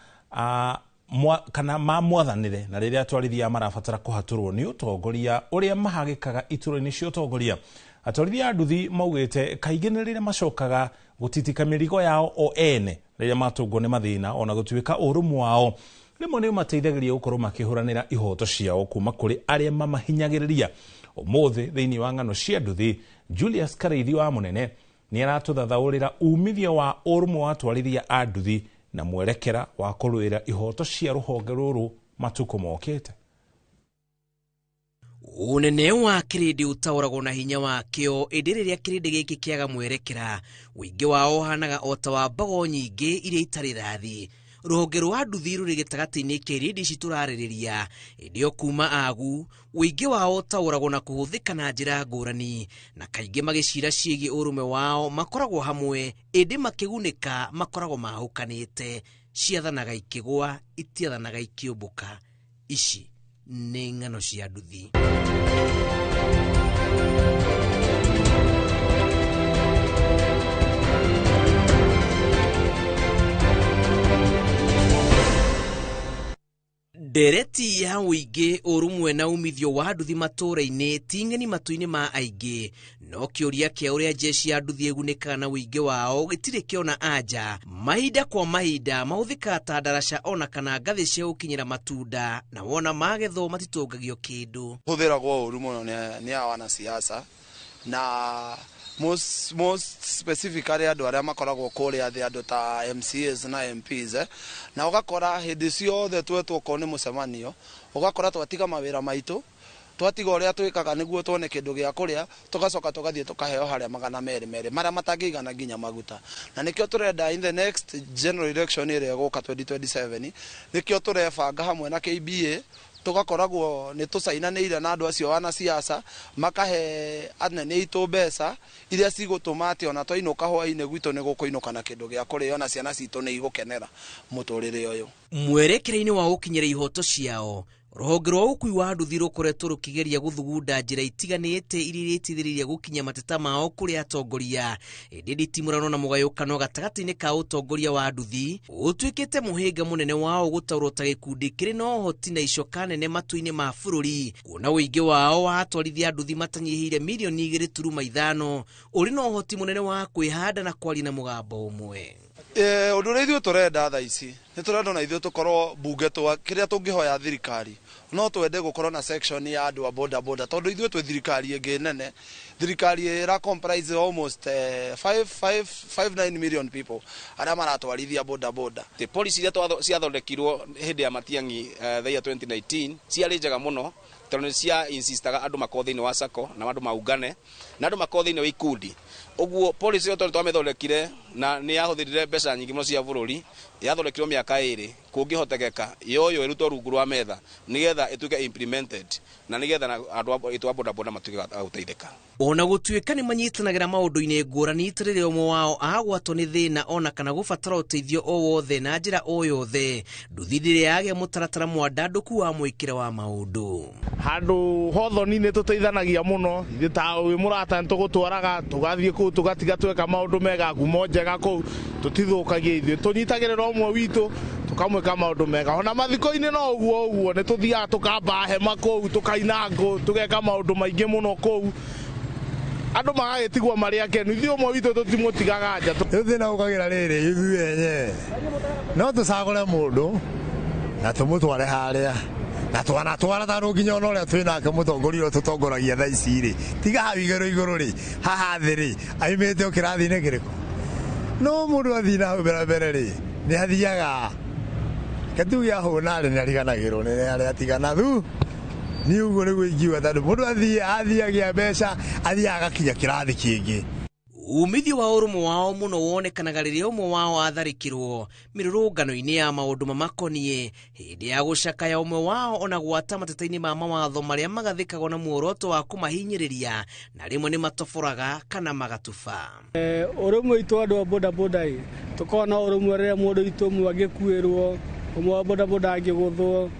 kana ma mwathanire na rĩrĩa atwarithia marabatara kuhaturwo ni utongoria uria mahagĩkaga itũra-inĩ cia utongoria. Atwarithia a nduthi maugĩte kaingĩ nĩ rĩrĩa macokaga gũtitika mĩrigo yao o ene rĩrĩa matũngwo nĩ mathĩna ona gũtuĩka ũrũmwe wao rĩmwe nĩ mateithagĩria gũkorwo makĩhũranĩra ihoto ciao kuma kũrĩ arĩa mamahinyagĩrĩria. Ũmũthĩ thĩinĩ wa ng'ano cia nduthi, Julius Kareithi wa Mũnene nĩ aratũthathaũrĩra umithio wa ũrũmwe wa atwarithia a nduthi na mwerekera wa kũrũĩra ihoto cia rũhonge rũrũ matukũ mokĩte. Unene wa kirindi utauragwo na hinya wakio ĩndĩ rĩrĩa kirindi gĩkĩ kĩaga mwerekera wĩingĩ wao hanaga ota wa mbago nyingĩ iria itarĩ rathi. Rũhonge rwa nduthi rũrĩ gĩtagatĩ-inĩ kĩa iria ici tũrarĩrĩria ĩndĩ o kuma agu wĩingĩ wao utauragwo na kũhũthĩka na njĩra ngũrani na kaingĩ magĩcira ciĩgiĩ ũrũmwe wao makoragwo hamwe ĩndĩ makĩgunĩka makoragwo mahũkanĩte. Ciathanaga ikĩgwa itiathanaga ikĩũmbũka. Ici nĩ ng'ano cia nduthi. Ndereti ya wĩingĩ ũrũmwe na umithio wa nduthi matũra-inĩ ti ng'eni matu-inĩ ma aingĩ, no kĩũria kĩa ũrĩa jeshi ya nduthi ĩgunĩkaga na wĩingĩ wao gĩtirĩ kĩona anja. Mahinda kwa mahinda mahũthĩkaga ta ndaraca ona kana ngathĩ cia gũkinyĩra matunda na wona magethwo matitũngagio kĩndũ. Hũthĩragwo ũru mũno nĩ wanasiasa na most specifically andu aria makoragwo kuria thi andu ta MCAs na MPs na ugakora hindi ciothe twetwo ko ni mucemanio ugakora twatiga mawira maitu twatiga uria twikaga niguo tuone kindu gia kuria tugacoka tugathie tukaheo haria magana meri maria matangigana nginya maguta na nikio turenda in the next general election ire guka 2027 nikio turebanga hamwe na KBA tugakoragwo ni tucainanĩire na andu acio wana siasa makahe anene itu mbeca iria cigutuma ati ona twainũka hwainĩ gwitũ nĩ gũkũinũka na kĩndũ gĩa kũrĩo na ciana citũ nĩ igũkenera mũtũrĩre ũyũ. Mwerekera-inĩ wa gũkinyĩra ihoto ciao rũhonge rwa ũkui wa nduthi rũkoretwo rũkĩgeria gũthugunda njĩra itiganĩte iria itithĩrĩria gũkinya mateta mao kũrĩ atongoria ĩndĩ nditimũrano na mũgayũkano gatagatĩ-inĩ ka ũtongoria wa nduthi ũtuĩkĩte mũhĩnga mũnene wao gũtaũrwo ta gĩkundi kĩrĩ na ũhoti na icoka nene matu-inĩ ma bũrũri kuona wĩingĩ wao wa atwarithia a nduthi matanyihĩire milioni 2.5 ũrĩ na ũhoti mũnene wa kwĩhanda na kwaria na mũgambo ũmwe. Ũndũ ũrĩa ithuĩ tũrenda thaa ici nĩ tũrenda na ithuĩ tũkorwo bunge kĩrĩa tũngĩhoya thirikari no twende gũkorwo na section ya andũ a boda boda tondũ ithuĩ twĩ thirikari ĩngĩ nene, thirikari ĩra comprise almost 5.9 million people arĩa maratwarithia boda boda. Policy iria ciathondekirwo hĩndĩ ya Matiang'i thai ya 2019 ciarĩ njega mũno tondũ cia insistaga andũ makorwo thĩinĩ wa sacco na andũ maungane na andũ makorwo thĩinĩ wa ikundi. Ũguo policy ĩyo twamĩthondekire na nĩ yahũthĩrire mbeca nyingĩ mũno cia bũrũri, yathondekirwo mĩaka 2 kũngĩhotekeka yoyo ĩrutwo rungu rwa metha nĩgetha ĩtuĩke implemented na nĩgetha andũ a boda boda matuĩke a gũteithĩka. Ona gũtuĩka nĩ manyitanagĩra maũndũ-inĩ ngũrani rĩrĩa ũmwe wao agwatwo nĩ thĩna ona kana gũbatara ũteithio o wothe na njĩra o yothe, nduthi rĩrĩa yagĩa mũtaratara mwandandũku wa mwĩkĩre wa maũndũ. Handũ hothoni nĩ tũteithanagia mũno, ithuĩ ta wĩ mũrata nĩ tũgũtwaraga tũgathiĩ kũu tũgatiga tweka maũndũ mega ngumo njega kũu tũtithũkagia ithuĩ tũnyitagĩrĩra ũmwe witũ tukamwĩka maũndũ mega. Ona mathiko-inĩ no ũguo nĩ tũthiaga tũkamba hema kũu tũkaina ngũ tũgeka maũndũ maingĩ mũno kũu andũ magagĩtigwo marĩ akenu. Ithuĩ ũmwe witũ tũtimũtigaga nja. Rĩu thĩna ũkagĩra rĩrĩ ithuĩ enye no tũcagũre mũndũ na tũmũtware harĩa na twanatwara tharũ nginya ona ũrĩa twĩ nake mũtongoria ũrĩa tũtongoragia thaa ici rĩ tiga hau igũrũ rĩ haha thĩ rĩ aimĩte o kĩrathi-inĩ kĩrĩkũ no mũndũ athiĩ na hau mbere rĩ nĩ athiaga katuge ahũna nĩ ariganagĩrwo nĩ arĩa atigana thu ni ũguo nĩguo ingiuga tondũ mũndũ athiagia mbeca athiaga agakinya kĩrathi kĩngĩ. umithio wa urumo wao muno wonekanaga riria umwe wao atharikirwo mirurungano-ini ya maundu mamakonie hindi ya gucakaya umwe wao ona gwata mateta-ini ma mawatho maria magathikagwo na muoroto wa kumahinyiriria na rimwe ni matoboraga kana magatuba. Urumwe itu andu a boda boda tukona urumwe riria mundu itu umwe agikuirwo umwe wa boda boda agiguthwo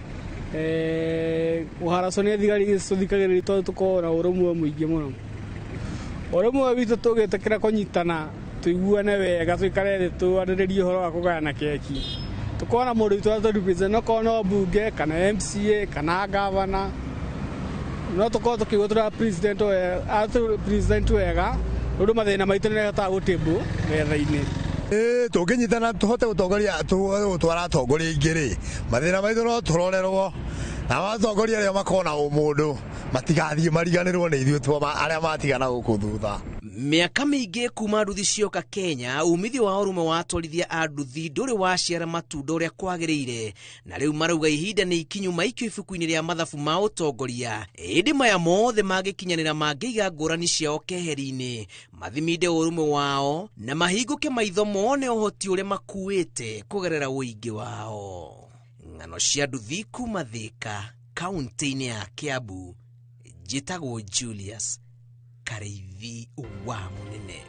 uharaconi thigari tuthikagiriri tondu tukona urumwe muingi muno. Urumwe witu tugitikira kunyitana tuiguane wega tuikare tuariririe horo wa kugayana keki tukona mundu itu aturepresent no kono bunge kana MCA kana governor no tukona tukigotra president wega undu mathina maitu ni ta gutibu metha-ini tunginyitana tuhote gutongoria twara atongoria ingiri mathina maitu no turorerwo na atongoria aria makona umundu matigathie mariganirwo ni ithuĩ twa aria matigana guku thutha. Miaka miingi kuma nduthi cioka Kenya umithio wa urume watwarithia a nduthi nduri waciara matunda uria kwagiriire na riu marauga ihinda ni ikinyu maikio ibuku-ini ria mathabu ma utongoria indi maya mothe magikinyanira mangiiga ngurani ciao keheri-ini mathiminde urume wao na mahinguke maitho mone uhoti uria makuite kugerera uingi wao. Ng'ano cia nduthi kuma Thika kaunti-ini ya Kiambu njitagwo Julius Kareithi wa Munene.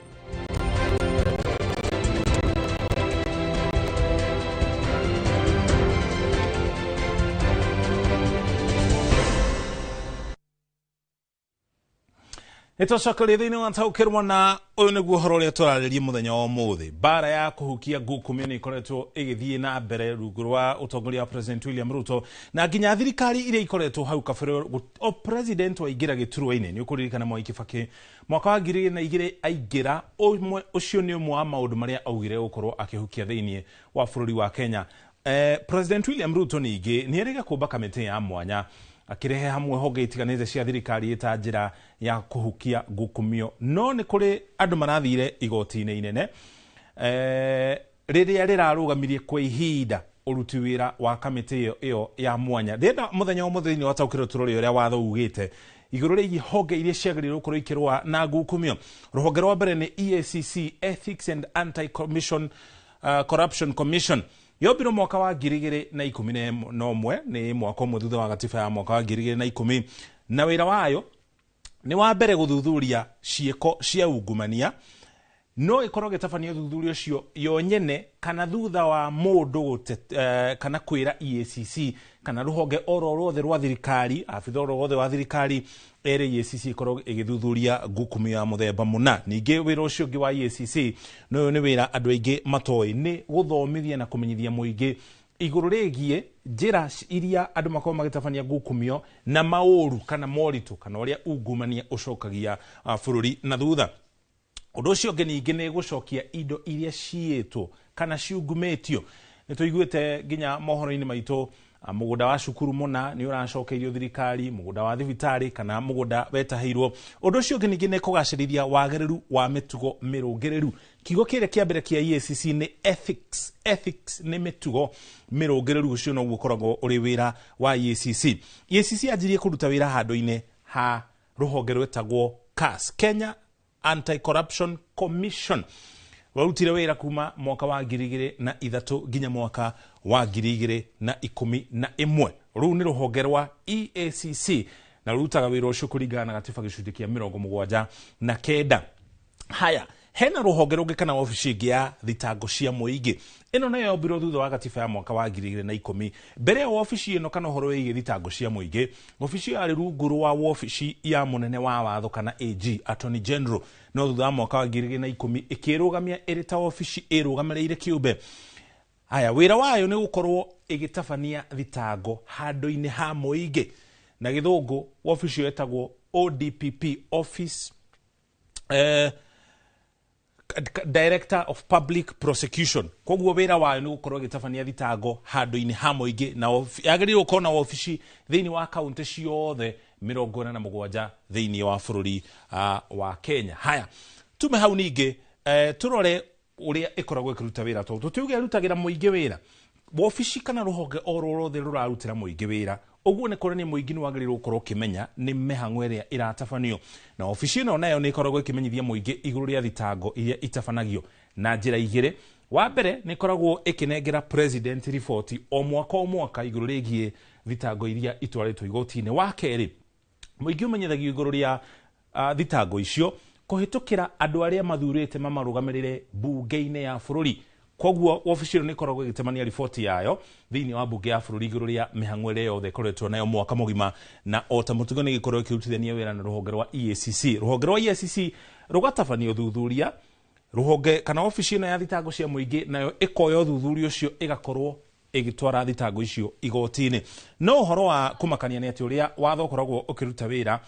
Nitwacokeria thiini wa taukirwo na uyu niguo horo uria turaririe muthenya wa umuthi. Bara ya kuhukia ngukumio ni ikoretwo igithie na mbere rungu rwa utongoria wa President William Ruto na nginya thirikari iria ikoretwo hau kabere o president waingira giturwa-ini ni ukuririkana Mwai Kibaki mwaka wa 2002 aingira umwe ucio ni umwe wa maundu maria augire gukorwo akihukia thiini wa bururi wa Kenya. President William Ruto ningi ni erega kumba kamiti ya mwanya akirehe hamwe honge itiganite cia thirikari ita njira ya kuhukia ngukumio no ni kuri andu marathire igoti-ini inene riria rirarugamirie kwa ihinda uruti wira wa kamiti iyo ya mwanya ndenda muthenya wa muthenya wa taukiro turori uria watho ugite iguru ri honge iria ciagiriirwo gukorwo ikirwa na ngukumio. Ruhonge rwa mbere ni EACC, Ethics and Anti-Corruption Commission yombirwo mwaka wa 2011 ni mwaka umwe thutha wa gatiba ya mwaka wa 2010 na wira wayo ni wa mbere guthuthuria cieko cia ungumania no ikorwo gitafanio thuthurio cio yo nyene kana thutha wa mundu kana kwira EACC kana ruhonge oro rothe rwa thirikari afitha oro rothe wa thirikari ere EACC ikorwo igithuthuria ngukumio ya muthemba muna. Ningi wira ucio ngi wa EACC no ni wira andu aingi matoi ni guthomithia na kumenyithia muingi iguru rigie njira iria andu makorwo magitabania ngukumio na mauru kana moritu kana uria ungumania ucokagia bururi na thutha. Undu ucio ngi ni gucokia indo iria ciitwo kana ciungumitio ni tuiguite nginya mohoro-ini maitu mugunda wa cukuru muna ni uracokeirio thirikari mugunda wa thibitari kana mugunda wetahirwo. Undu ucio ngi ni kugacirithia wagiriru wa mitugo mirungireru. Kigo kire kia mbere kia EACC ni ethics ni mitugo mirungireru ucio no gukoragwo uri wira wa EACC. EACC ajirie kuruta wira handu-ini ha ruhonge rwetagwo CAS, Kenya Anti-Corruption Commission. Warutire wira kuma mwaka wa 2003 nginya mwaka wa 2011. Ru ni ruhonge rwa EACC na rutaga wira ucio kuringana na gatiba gicunjĩ kia 79. Haya, hena ruhonge rungi kana ofici ingi ya thitango cia muingi. Ino nayo yombirwo thutha wa gatiba ya mwaka wa 2010. Mbere ya ofici ino kana horo wigi thitango cia muingi, ofici ya rungu rwa ofici ya munene wa watho kana AG, Attorney General. No thutha wa mwaka wa 2010 ikirugamia iri ta ofici irugamiriire kiumbe. Haya, wira wayo ni gukorwo igitabania thitango handu-ini ha muingi. Na githungu ofici yetagwo ODPP, Office Director of Public Prosecution. Koguo wira wayo ni gukorwo gitabania thitango handu-ini ha muingi na yagirirwo kona ofici thiini wa kaunti ciothe 47 thiini wa bururi wa Kenya. Haya, tume hau ningi turore uria ikoragwo ikiruta wira to tutuge rutagira muingi wira ofici kana ruhonge oro rothe rurarutira muingi wira Uguo nĩ kuonania mũingĩ nĩ wagĩrĩirwo gũkorwo ũkĩmenya nĩ mĩhang'o ĩrĩa ĩratabanio, na obici ĩno nayo nĩ ĩkoragwo ĩkĩmenyithia mũingĩ igũrũ rĩa thitango iria itabanagio na njĩra igĩrĩ. Wa mbere nĩ ĩkoragwo ĩkĩnengera president report o mwaka igũrũ rĩgiĩ thitango iria itwarĩtwo igoti-inĩ. Wa kerĩ, mũingĩ ũmenyithagio igũrũ rĩa thitango icio kũhĩtũkĩra andũ arĩa mathurĩte mamarũgamĩrĩre bunge-inĩ ya bũrũri. Koguo obici ĩno nĩ ĩkoragwo ĩgĩtemania riboti yayo thĩinĩ wa bunge ya bũrũri igũrũ rĩa mĩhang'o ĩrĩa yothe ĩkoretwo nayo mwaka mũgima, na o ta mũtugo nĩ gĩkorwo ĩkĩrutithania wĩra na rũhonge rwa EACC. Rũhonge rwa EACC rũgatabania ũthuthuria, rũhonge kana obici ĩno ya thitango cia mũingĩ nayo ĩkoya ũthuthuria ũcio ĩgakorwo ĩgĩtwara thitango icio igoti-inĩ. No ũhoro wa kũmakania nĩ atĩ ũrĩa watho ũkoragwo ũkĩruta wĩra,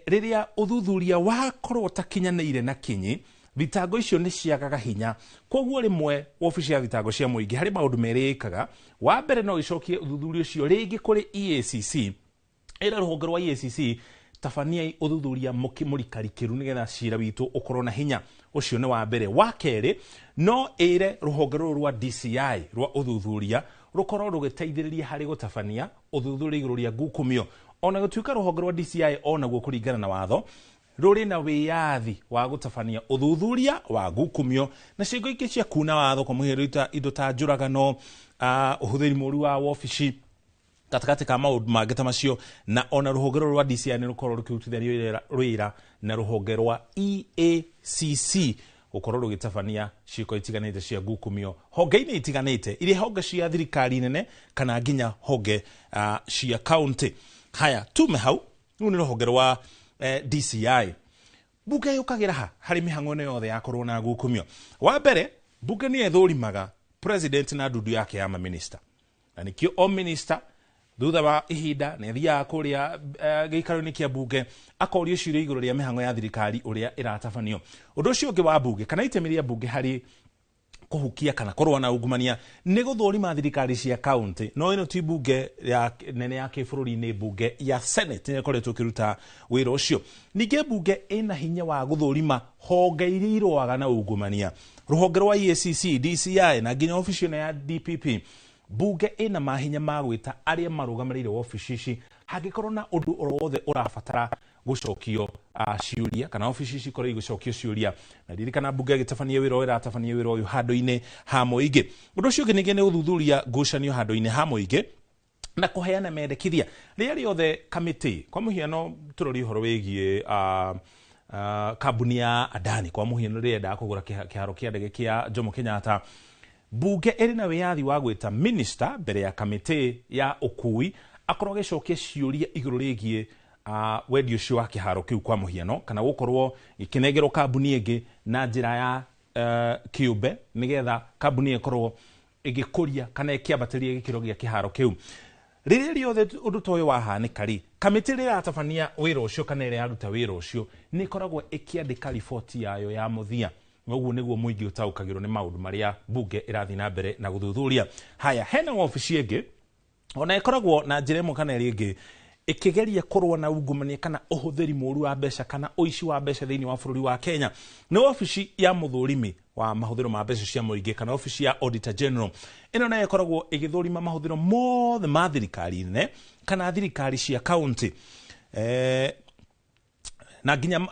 rĩrĩa ũthuthuria wakorwo ũtakinyanĩire na kinyi, thitango icio nĩ ciagaga hinya. Koguo rĩmwe obici ya thitango cia mũingĩ harĩ maũndũ merĩ ĩkaga. Wa mbere no ĩcokie ũthuthuria ũcio rĩngĩ kũrĩ EACC, ĩra rũhonge rwa EACC tabaniai ũthuthuria mũrikarikĩru nĩgetha cira witũ ũkorwo na hinya. Ũcio nĩ wa mbere. Wa kerĩ, no ĩre rũhonge rũrũ rwa DCI rwa ũthuthuria rũkorwo rũgĩteithĩrĩria harĩ gũtabania ũthuthuria igũrũ rĩa ngukumio. Ona gũtuĩka rũhonge rwa DCI onaguo kũringana na watho rũrĩ na wĩyathi wa gũtabania ũthuthuria wa ngukumio na ciĩko ingĩ cia kuna watho, kwa mũhiano indo ta njũragano, ũhũthĩri mũũru wa obici, gatagatĩ ka maũndũ mangĩ ta macio. Na ona rũhonge rwa DCI nĩ rũkorwo rũkĩrutithania wĩra na rũhonge rwa EACC gũkorwo rũgĩtabania ciĩko itiganĩte cia ngukumio honge-inĩ itiganĩte, iria honge cia thirikari nene kana nginya honge cia county. Haya, tume hau rĩu nĩ rũhonge rwa DCI. Bunge yũkagĩra ha harĩ mĩhang'o ĩno yothe yakorwo na ngukumio. Wa mbere, bunge nĩ ethũrimaga president na ndundu yake ya maminista, na nĩkĩo o minister thutha wa ihinda nĩ athiaga kũrĩa gĩikaro-inĩ kĩa bunge akorio ciũria igũrũ rĩa mĩhang'o ya thirikari ũrĩa ĩratabanio. Ũndũ ũcio ũngĩ wa bunge kana itemi rĩa bunge harĩ kũhukia kana kũrũa na ungumania nĩ gũthũrima thirikari cia county. No ĩno ti bunge ya nene ya kĩbũrũri, nĩ bunge ya senate nĩ ĩkoretwo ĩkĩruta wĩra ũcio. Ningĩ bunge ĩna hinya wa gũthũrima honge iria irũaga na ungumania. Rũhonge rwa EACC, DCI na nginya obici ĩno ya DPP, bunge ĩna mahinya ma gwĩta arĩa marũgamĩrĩire obici ici hangĩkorwo na ũndũ o wothe ũrabatara gũcokio ciũria kana obici ici ikorwo igũcokio ciũria. Na ririkana bunge ĩgĩtabania wĩra ũyũ ĩratabania wĩra ũyũ handũ-inĩ ha mũingĩ. Ũndũ ũcio ũngĩ ningĩ nĩ gũthuthuria ngucanio handũ-inĩ ha mũingĩ na kũheana mendekithia rĩrĩa rĩothe kamĩtĩ. Kwa mũhiano tũrori ũhoro wĩgiĩ kambuni ya Adani, kwa mũhiano rĩendaga kũgũra kĩharo kĩa ndege kĩa Jomo Kenyatta, bunge ĩrĩ na wĩyathi wa gwĩta minister mbere ya kamĩtĩ ya ũkui akorwo agĩcokia ciũria igũrũ rĩgiĩ wendio ũcio wa kĩharo kĩu, kwa mũhiano kana gũkorwo gĩkĩnengerwo kambuni ĩngĩ na njĩra ya kĩũmbe nĩgetha kambuni ĩkorwo ĩgĩkũria kana ĩkĩambatĩria gĩkĩro gĩa kĩharo kĩu. Rĩrĩa rĩothe ũndũ ta ũyũ wahanĩka rĩ, kamĩtĩ ĩrĩa ĩratabania wĩra ũcio kana ĩrĩa yaruta wĩra ũcio nĩ ĩkoragwo ĩkĩandĩka riboti yayo ya mũthia. Ũguo nĩguo mũingĩ ũtaũkagĩrwo nĩ maũndũ marĩa bunge ĩrathiĩ na mbere na gũthuthuria. Haya, hena obici ĩngĩ ona ĩkoragwo na njĩra ĩmwe kana ĩrĩa ĩngĩ ĩkĩgeria kũrũa na ungumania kana ũhũthĩri mũũru wa mbeca kana ũici wa mbeca thĩinĩ wa bũrũri wa Kenya. Nĩ obici ya mũthũrimi wa mahũthĩro ma mbeca cia mũingĩ kana obici ya Auditor General. Ĩno nayo ĩkoragwo ĩgĩthũrima mahũthĩro mothe ma thirikari nene kana thirikari cia county, na nginya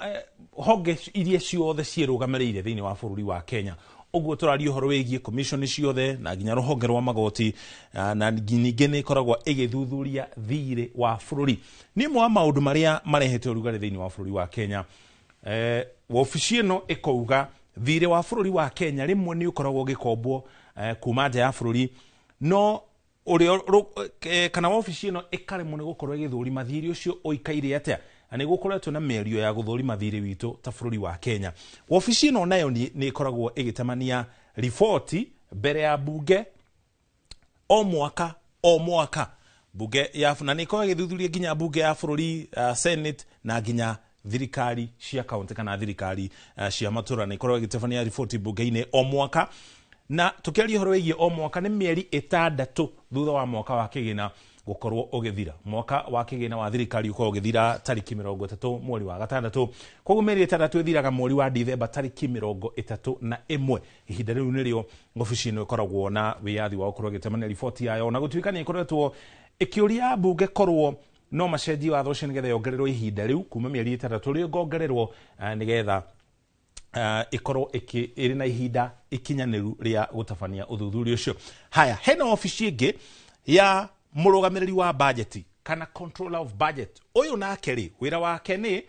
honge iria ciothe ciĩrũgamĩrĩire thĩinĩ wa bũrũri wa Kenya. Ũguo tũraria ũhoro wĩgiĩ commission ciothe na nginya rũhonge rwa magoti, na ningĩ nĩ ĩkoragwo ĩgĩthuthuria thirĩ wa bũrũri. Nĩ imwe wa maũndũ marĩa marehete ũrugarĩ thĩinĩ wa bũrũri wa Kenya. Obici ĩno ĩkauga thirĩ wa bũrũri wa Kenya rĩmwe nĩ ũkoragwo ũgĩkombwo kuma nja ya bũrũri, no kana obici ĩno ĩkaremwo nĩ gũkorwo ĩgĩthũrima thirĩ ũcio ũikaire atĩa, na nĩ gũkoretwo na mĩario ya gũthũrima thirĩ witũ ta bũrũri wa Kenya. Obici ĩno nayo nĩ ĩkoragwo ĩgĩtamania riboti mbere ya bunge o mwaka bunge ya na nĩ ĩkoragwo ĩgĩthuthuria nginya bunge ya bũrũri, senate na nginya thirikari cia county kana thirikari cia matũra nĩ ĩkoragwo ĩgĩtabania riboti bunge-inĩ o mwaka. Na tũkĩaria ũhoro wĩgiĩ o mwaka nĩ mĩeri 6 thutha wa mwaka wa kĩgĩna gũkorwo ũgĩthira. Mwaka wa kĩgĩna wa thirikari ũkorwo ũgĩthira tarĩki 30 mweri wa gatandatũ. Koguo mĩeri 6 ĩthiraga mweri wa Dithemba tarĩki 31. Ihinda rĩu nĩrĩo obici ĩno ĩkoragwo na wĩyathi wa gũkorwo ĩgĩtamania riboti yayo, na gũtuĩka nĩ ĩkoretwo ikiuria bunge korwo no macenjie watho ucio nigetha yongererwo ihinda riu kuma mieri 6 ri ngongererwo nigetha ikorwo iri na ihinda ikinyaniru ria gutabania uthuthuria ucio. Haya, hena ofici ingi ya murugamiriri wa budget kana controller of budget. Uyu nake ri wira wake ni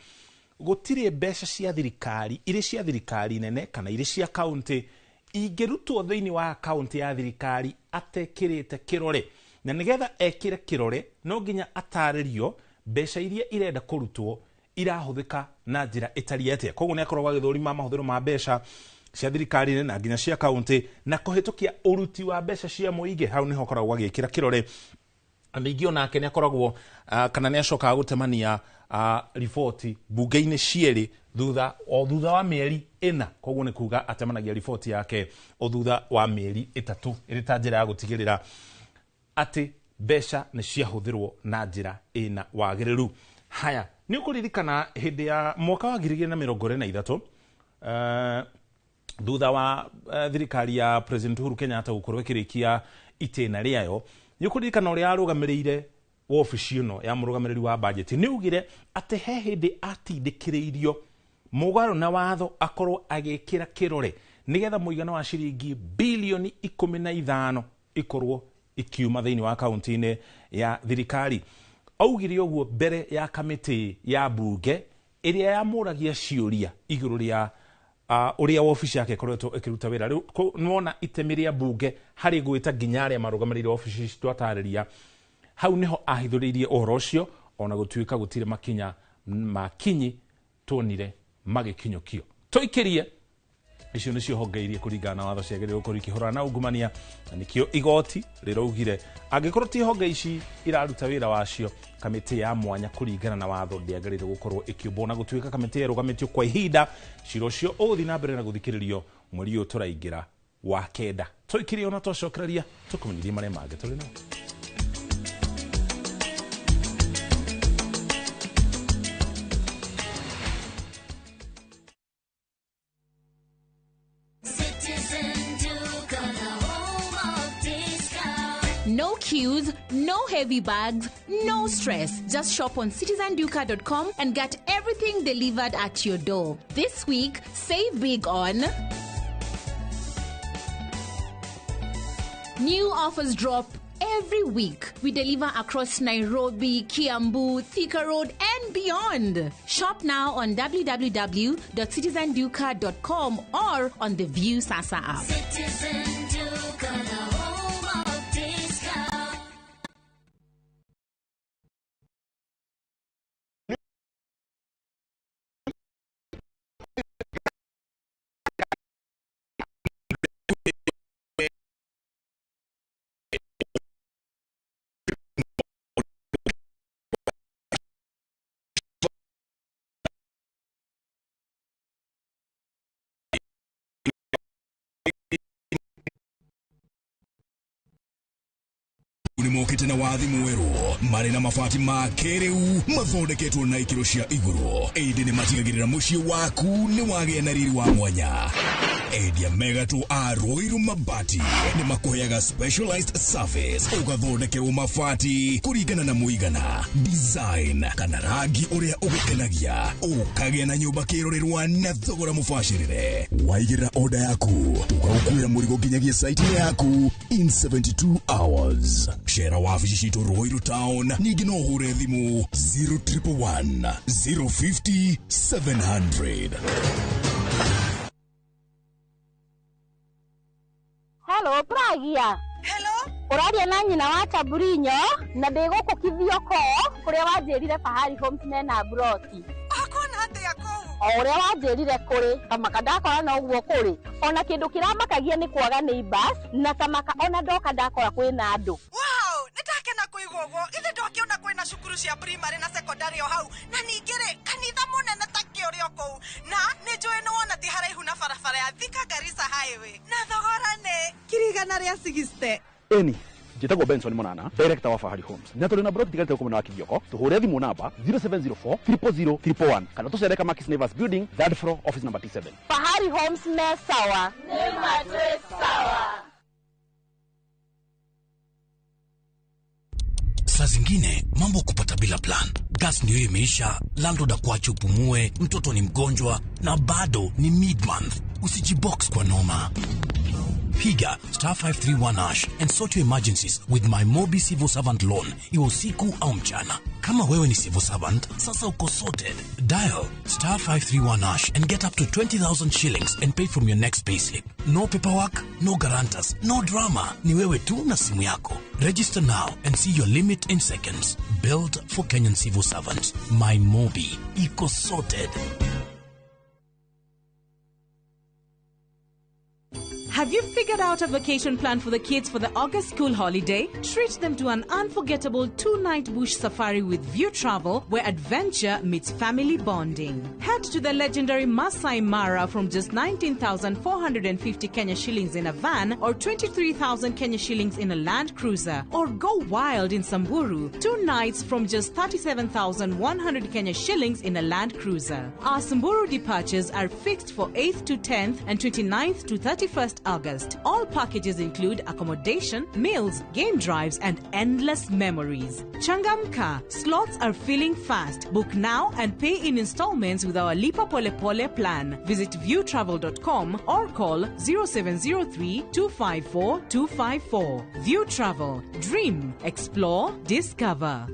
gutire mbeca cia thirikari iri cia thirikari nene kana iri cia county ingirutwo thiini wa account ya thirikari atekirite kirore, na nigetha ekire kirore no nginya ataririo mbeca iria irenda kurutwo irahuthika na njira itariete. Koguo ni akorwo agithurima mahuthiro ma mbeca cia thirikari na nginya cia county na kuhitukia uruti wa mbeca cia muingi. Hau niho akoragwo agikira kirore. Amingi onake ni akoragwo kana ni acokaga gutemania riboti bunge-ini cieri thutha wa mieri 4. Koguo ni kuga atemanagia riboti yake o thutha wa mieri 3 iri ta njira ya gutigirira ati mbeca ni ciahuthirwo na njira ina wagiriru. Haya, ni ukuririkana hindi ya mwaka wa 2023 thutha wa thirikari ya President Uhuru Kenyatta gukorwo ikirikia itena riayo, ni ukuririkana uria arugamirire ofici ino ya murugamiriri wa budget ni ugire ati he hindi atindikiriirio mugaro na watho akorwo agikira kirore nigetha muigana wa ciringi bilioni 15 ikorwo ikiuma thiini wa akaunti-ini ya thirikari. Augire uguo mbere ya kamiti ya bunge iria yamuragia ciuria iguru ria uria ofici yake koretwo ikiruta wira. Riu nuona itemi ria bunge hari gwita nginya aria marugamiriri ofici twatariria. Hau niho ahithuririe uhoro ucio ona gutuika gutire makinyi tuonire magikinyukio. Toikirie icio nicio hongeirie kuringana na watho ciagirire gukorwo ikihurana na ungumania, na nikio igoti riraugire angikorwo ti honge ici iraruta wira wacio kamiti ya mwanya kuringana na watho ndiagirire gukorwo ikiumbwo na gutuika kamiti irugamitio kwa ihinda ciro cio uthi na mbere na guthikiririo mweri uyu turaingira wa 9. Toikirie ona tocokeraria tukumenyirie maria mangĩ turi nao. No queues, no heavy bags, no stress. Just shop on citizenduka.com and get everything delivered at your door. This week, save big on new offers drop every week. We deliver across Nairobi, Kiambu, Thika Road and beyond. Shop now on www.citizenduka.com or on the View Sasa app. Mokite na wathi mweru mari na mafati ma keriu mathondeketwo na ikiro cia iguru. Indi ni matigagirira mucii waku ni wagĩa na riri wa mwanya. Endia Megato a Roiru Mabati ni makuheaga specialized service ugathondekerwo mabati kuringana na muigana, design kana rangi uria ugekenagia, ukagĩa na nyumba kirorerwa na thogora mubashirire. Waigĩra order yaku tugagukuĩra mũrigo nginyagia site yaku in 72 hours. Shera wafici citu Roiru Town ningĩ no ũhure thimu 0111 050 700. Hello, Pragia. Hello? Uraria na nyina wa Taburinyo na ndigukukithio ko kuria wanjirire Fahari Homes mena broti. Akona atia ko? Uria wanjirire kuri kamaka ndakora na uguo kuri. Ona kindu kiramakagia ni kwaga neighbors na kamaka ona ndoka ndakora kwina andu. Wow, nitakena kuigwa uguo. Ithe ndokiona kwina cukuru cia primary na secondary o hau. Na ningire kanitha munene ta kiuria kou. Na nijoe no wona ti haraihu na barabara ya Thika Garissa Highway. Na thogora ne kirigana ria 60. Eni njitagwo Benson Monana, director wa Fahari Homes. Na tuli na brok tigalite kumena wa Kivyoko. Tuhure thimu namba 0704 300 301 kana tucereka Markis Nevers Building, 3rd floor, office number T7. Fahari Homes me sawa. Nema sawa. Saa zingine mambo kupata bila plan. Gas ndio imeisha, landlord akuache upumue, mtoto ni mgonjwa na bado ni mid-month. Usijibox kwa noma. Piga *531# and sort your emergencies with my Mobi Civil Servant Loan. Iwe usiku au mchana. Kama wewe ni civil servant, sasa uko sorted. Dial *531# and get up to 20,000 shillings and pay from your next payslip. No paperwork, no guarantors, no drama. Ni wewe tu na simu yako. Register now and see your limit in seconds. Built for Kenyan civil servants. My Mobi. Iko sorted. Have you figured out a vacation plan for the kids for the August school holiday? Treat them to an unforgettable 2-night bush safari with View Travel, where adventure meets family bonding. Head to the legendary Masai Mara from just 19,450 Kenya shillings in a van or 23,000 Kenya shillings in a Land Cruiser. Or go wild in Samburu, 2 nights from just 37,100 Kenya shillings in a Land Cruiser. Our Samburu departures are fixed for 8th to 10th and 29th to 31st August. All packages include accommodation, meals, game drives, and endless memories. Changamka, slots are filling fast. Book now and pay in installments with our Lipa Pole Pole plan. Visit viewtravel.com or call 0703 254 254. View Travel. Dream, explore, discover.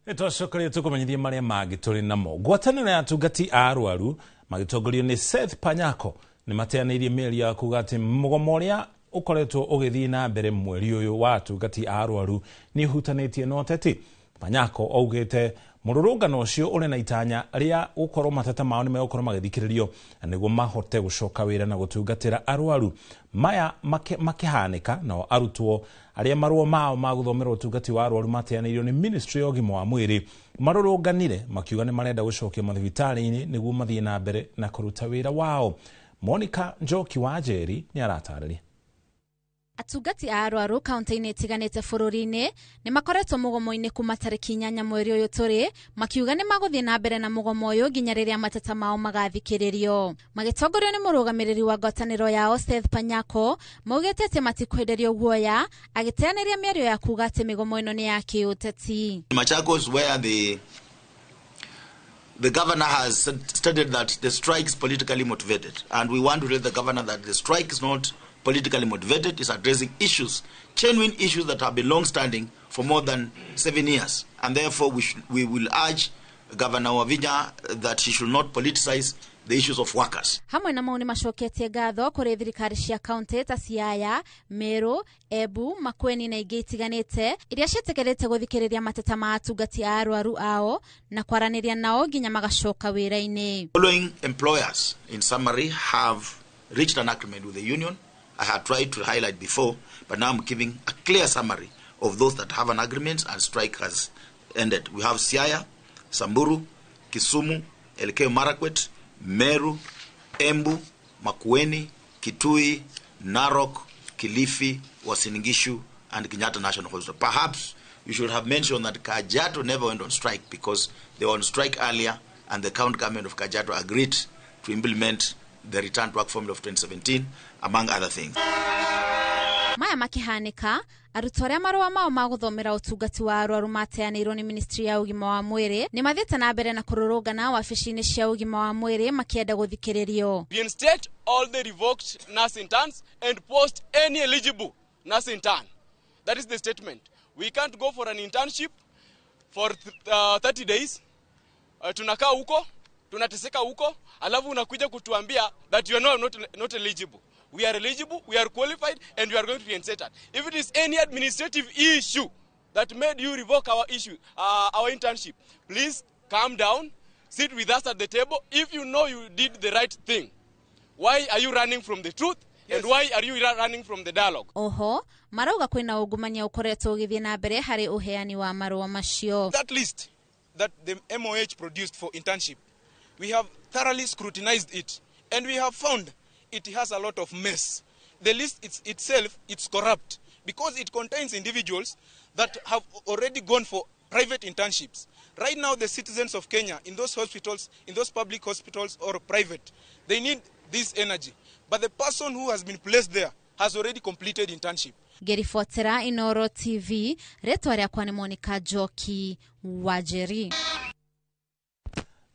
Nitwacokeria tukumenyithia maria mangi turi namo. Ngwataniro ya atungati a arwaru magitongorio ni Seth Panyako ni mateaneirie mĩario ya kuga ati mugomo uria ukoretwo ugithii na mbere mweri uyu wa atungati a arwaru ni hutanitie na ũteti. Panyako augite mururungano ucio uri na itanya ria ukorwo mateta mao ni megukorwo magithikiririo niguo mahote gucoka wira na gutungatira arwaru. Maya makihanika na arutwo aria marwo mao maguthomera utungati wa arwaru mateaneirio ni Ministry of Ugima wa Mwiri marurunganire makiuga ni marenda gucokia mathibitari-ini niguo mathie na mbere na kuruta wira wao. Monica Njoki wa Njeri ni aratarĩria. Atungati a arwaru kaunti-inĩ itiganĩte bũrũri-inĩ nĩ makoretwo mũgomo-inĩ kuma tarĩki 8 mweri ũyũ tũrĩ, makiuga nĩ magũthiĩ na mbere na mũgomo ũyũ nginya rĩrĩa mateta mao magathikĩrĩrio. Magĩtongorio nĩ mũrũgamĩrĩri wa ngwatanĩro yao Seth Panyako, maugĩte atĩ matikwenderio guoya, agĩteanĩria mĩario ya kuga atĩ mĩgomo ĩno nĩ ya kĩũteti. Machakos, where the governor has stated that the strike is politically motivated, and we want to tell the governor that the strike is not politically motivated, is addressing issues, genuine issues that have been long-standing for more than 7 years. And therefore, we will urge Governor Wavinya that he should not politicize the issues of workers. Hamwe na mauni macoketie ngatho kũrĩ thirikari cia kaunti ta Siaya, Meru, Embu, Makueni na ingĩ itiganĩte iria cietekerete gũthikĩrĩria mateta ma atungati a arwaru ao na kwaranĩria nao nginya magacoka wĩra-inĩ. Following employers, in summary, have reached an agreement with the union. I had tried to highlight before, but now I'm giving a clear summary of those that have an agreement and strike has ended. We have Siaya, Samburu, Kisumu, Elgeyo Marakwet, Meru, Embu, Makueni, Kitui, Narok, Kilifi, Uasin Gishu, and Kenyatta National Hospital. Perhaps you should have mentioned that Kajiado never went on strike because they were on strike earlier, and the county government of Kajiado agreed to implement the return to work formula of 2017, among other things. Maya makihanika, arutwo arĩa marũa mao maguthomera ũtungati wa arwaru mateanĩirwo ni Ministry ya Ugima wa Mwĩrĩ nĩ mathiĩte na mbere na kũrũrũngana wabici-inĩ cia ugima wa mwĩrĩ makienda gũthikĩrĩrio. Reinstate all the revoked nurse interns and post any eligible nurse intern. That is the statement. We can't go for an internship for 30 days. Tunakaa huko, tunateseka huko, alafu unakuja kutuambia that you are not eligible. We are eligible, we are qualified, and we are going to reinstate it. If it is any administrative issue that made you revoke our internship, please calm down, sit with us at the table. If you know you did the right thing, why are you running from the truth? Yes. And why are you running from the dialogue? Oho, marauga kwĩna ungumania ũkoretwo ũgĩthiĩ na mbere harĩ uheani wa marũa macio. That list that the MOH produced for internship, we have thoroughly scrutinized it, and we have found it has a lot of mess. The list itself, it's corrupt because it contains individuals that have already gone for private internships. Right now, the citizens of Kenya in those hospitals, in those public hospitals or private, they need this energy. But the person who has been placed there has already completed internship. Ngiribotera Inoro TV, retwa rĩakwa nĩ Monica Njoki Wajeri.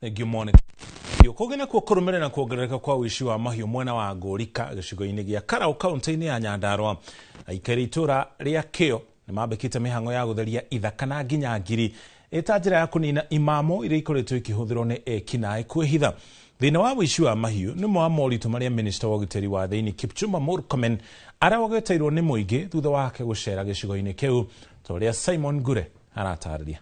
Good morning. Kũgena kũrũmĩrĩra na kuongerereka kwa ũici wa mahiũ mwena wa Ngũrika gĩcigo-inĩ gĩa Karau kaunti-inĩ ya Nyandarua. Aikari itũra rĩa Kĩo nĩ mambĩkĩte mĩhang'o ya gũtheria ithaka na nginya ngiri ĩta njĩra ya kũnina imamo iria ikoretwo ikĩhũthĩrwo nĩ ekinaĩ kwĩhitha. Thĩna wa ũici wa mahiũ nĩ mwa moritũ marĩa Minister wa ũgitĩri wa thĩinĩ Kipchumba Murkomen arawagĩteirwo nĩ mũingĩ thutha wake gũcera gĩcigo-inĩ kĩu, ta ũrĩa Simon Gure aratarĩria.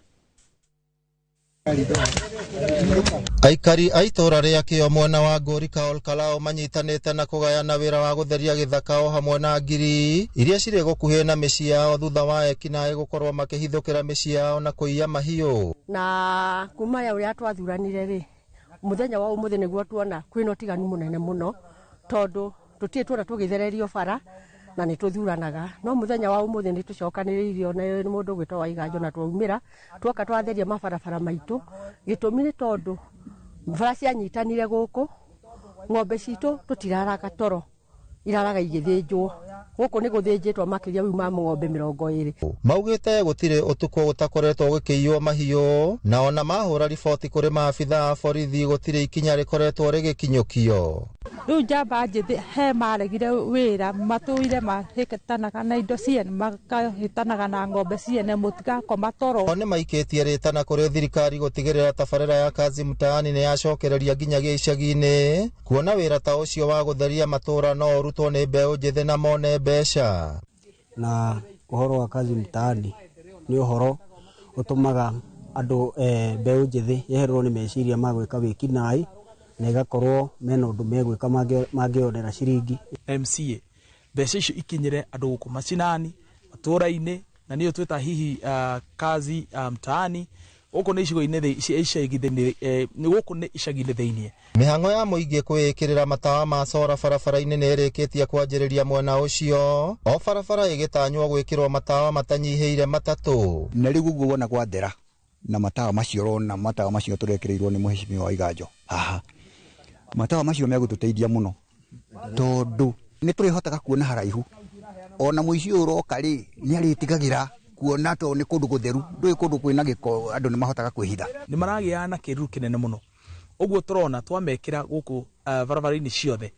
Aikari a itũra rĩa Kĩo mwena wa Ngũrika Olkalao manyitanĩte na kũgayana wĩra wa gũtheria gĩthaka o hamwe na ngiri iria cirĩ gũkuhĩ na mĩciĩ yao thutha wa ekinaĩ gũkorwo makĩhithũkĩra mĩciĩ yao na kũiya mahiũ. Na kuma ya ũrĩa twathuranire rĩ, muthenya wa ũmũthĩ nĩguo tuona kwĩna ũtiganu mũnene mũno, tondũ tũtirĩ tuona tũgĩthererio bara na nĩ tũthuranaga, no muthenya wa ũmũthĩ nĩ tũcokanĩrĩirio na mũndũ gwĩtwo Waiganjo na twaumĩra twoka twatheria mabarabara maitũ. Gĩtũmi nĩ tondũ bara cianyitanire gũkũ, ng'ombe citũ tũtiraraga toro, iraraga igĩthĩnjwo. Gũkũ nĩ gũthĩnjĩtwo makĩria ma ng'ombe 20. Maugĩte gũtirĩ ũtukũ gũtakoretwo gũkĩiywo mahiũ, na ona mahũra riboti kũrĩ maabitha a borithi gũtirĩ ikinya rĩkoretwo rĩgĩkinyũkio. Rĩu njamba njĩthĩ he maregire wĩra matũire mahĩtanaga na indo ciene, makahĩtanaga na ng'ombe ciene, mũtigakoma toro. Nĩ maikĩtie rĩtana kũrĩ thirikari gũtigĩrĩra tabarĩra ya Kazi Mtaani nĩ yacokereria nginyagia icagi-inĩ, kuona wĩra ta ũcio wa gũtheria matũra no ũrutwo nĩ mbeũ njĩthĩ na mone mbeca. Na ũhoro wa Kazi Mtaani nĩ ũhoro ũtũmaga andũ mbeũ njĩthĩ yeherwo nĩ meciria ma gwĩka wĩkinaĩ na igakorwo mena ũndũ megwĩka mangĩonera ciringi. MCA mbeca icio ikinyire andũ gũkũ macinani matũra-inĩ, na nĩyo twĩta hihi Kazi Mtaani. Gũkũ nĩ icagi-inĩ thĩinĩ. Mĩhang'o ya mũingĩ kwĩĩkĩrĩra matawa ma sora barabara-inĩ nĩ ĩrĩkĩtie kwanjĩrĩria mwena ũcio, o barabara ĩgĩtanywo gwĩkĩrwo matawa matanyihĩire 3. Na rĩu ũguo wona gwathera na matawa macio rona matawa macio tũrekĩrĩirwo nĩ Mheshimiwa Waiganjo. Matawa macio megũtũteithia mũno, tondũ nĩ tũrĩhotaga kuona haraihu. Ona mũici ũyũ ũroka rĩ nĩ arĩtigagĩra kuona to nĩ kũndũ gũtheru, ndũĩ kũndũ kwĩna gĩko andũ nĩ mahotaga kwĩhitha. Nĩ maragĩa na kĩruru kĩnene mũno, ũguo tũrona twamekĩra gũkũ barabara-inĩ ciothe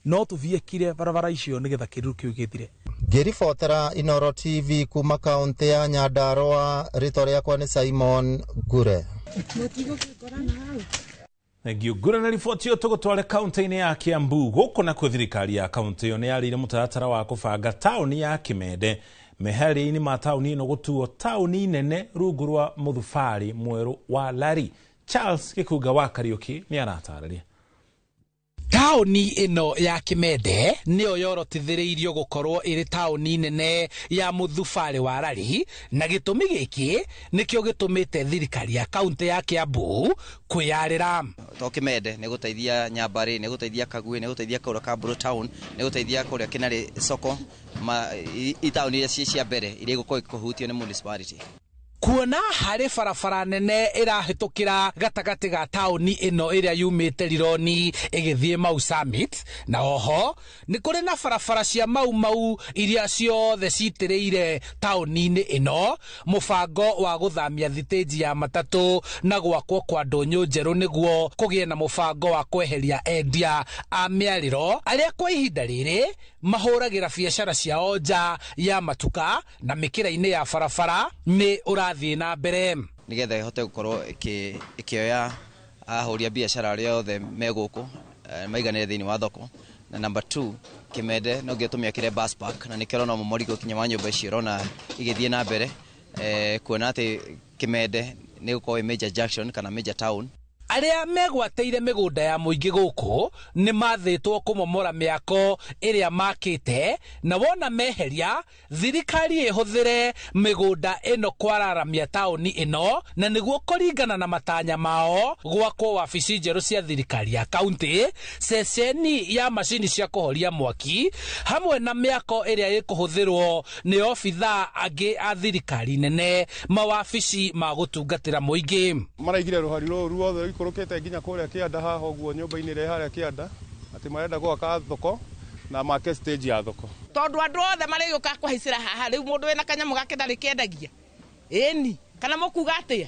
no tũviekire barabara icio nĩgetha kĩruru kĩu gĩthire. Ngĩribotera Inoro TV kuma kaunti ya Nyandarua, rĩtwa rĩakwa nĩ Simon Gure. Ngĩũngũra na riboti ĩyo tũgũtware kaunti-inĩ ya Kiambu. Gũkũ nakuo thirikari ya kaunti ĩyo nĩ yarĩire mũtaratara wa kũbanga taũni ya Kimende, meharĩria-inĩ ma taũni ĩno gũtuo taũni nene rungu rwa mũthubarĩ mwerũ wa Lari. Charles Gĩkunga wa Kariũki nĩ aratarĩria. Taũni ĩno ya Kimende nĩyo yorotithĩrĩirio gũkorwo ĩrĩ taũni nene ya mũthubarĩ wa Lari, na gĩtũmi gĩkĩ nĩkĩo gĩtũmĩte thirikari ya kaunti ya Kiambu kwĩyarĩra. To Kimende nĩ gũteithia Nyambari, nĩ gũteithia Kagui, nĩ gũteithia kũrĩa Kamburu town, nĩ gũteithia kũrĩa Kinari Soko, itaũni iria cia mbere iria igũkorwo ikũhutio nĩ municipality. Kuona harĩ barabara nene ĩrahĩtũkĩra gatagatĩ ga taũni ĩno ĩrĩa yumĩte Rironi ĩgĩthiĩ Mau Summit, na oho nĩ kũrĩ na barabara cia Mau iria ciothe citĩrĩire taũni-inĩ ĩno, mũbango wa gũthamia thitĩnji ya matatũ na gwakwo kwa ndũnyũ njerũ nĩguo kũgĩe na mũbango wa kweheria endia a mĩarĩro arĩa kwa ihinda rĩrĩ mahũragĩra biacara ciao nja ya matuka na mĩkĩra-inĩ ya barabara nĩ ũrathiĩ na mbere, nĩgetha ĩhote gũkorwo ĩkĩoya ahũria biacara arĩa othe megũkũ maiganĩre thĩinĩ wa thoko. Na number 2, Kimende no gĩtũmĩakĩre bus park, na nĩkĩo no mũmorigo kinya wa nyũmba icio rona igĩthiĩ na mbere, kuona atĩ Kimende nĩ gũkorwo major junction kana major town. Arĩa megwateire mĩgũnda ya mũingĩ gũkũ nĩ mathĩtwo kũmomora mĩako ĩrĩa makĩte, na wona meheria thirikari ĩhũthĩre mĩgũnda ĩno kwararamia taũni ĩno, na nĩguo kũringana na matanya mao gwakwo wabici njerũ cia thirikari ya kaunti, ceceni ya macini cia kũhoria mwaki, hamwe na mĩako ĩrĩa ĩkũhũthĩrwo nĩ obithaa angĩ a thirikari nene, mawabici ma gũtungatĩra mũingĩ. Maraigire rũhari rũrũ ruothe ikũrũkĩte nginya kũrĩa Kĩanda haha ũguo nyũmba-inĩ ĩrĩa harĩa Kĩanda, ati marenda gwaka thoko na market stage ya thoko tondu andu othe mari yuka kuhaicira haha riu mundu wina kanyamu gake ndari kendagia eni kana mukuga atia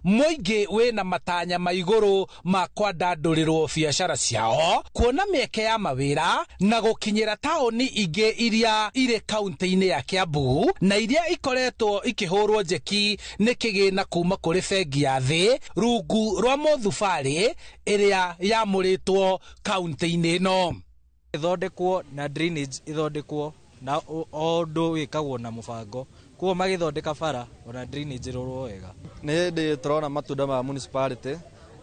Muingi wina matanya maiguru ma kwandandũrĩrwo biacara ciao kuona mĩeke ya mawĩra na gũkinyĩra taũni ingĩ iria irĩ kaunti-inĩ ya Kiambu na iria ikoretwo ikĩhũrwo njeki nĩ kĩgĩna kuma kũrĩ bengi ya thĩ rungu rwa mũthubarĩ ĩrĩa yamũrĩtwo kaunti-inĩ ĩno. Ithondekwo na drainage ithondekwo na o ũndũ wĩkagwo na mũbango kuo magĩthondeka bara ona drainage rorwo wega. Nĩ hĩndĩ tũrona matunda ma municipality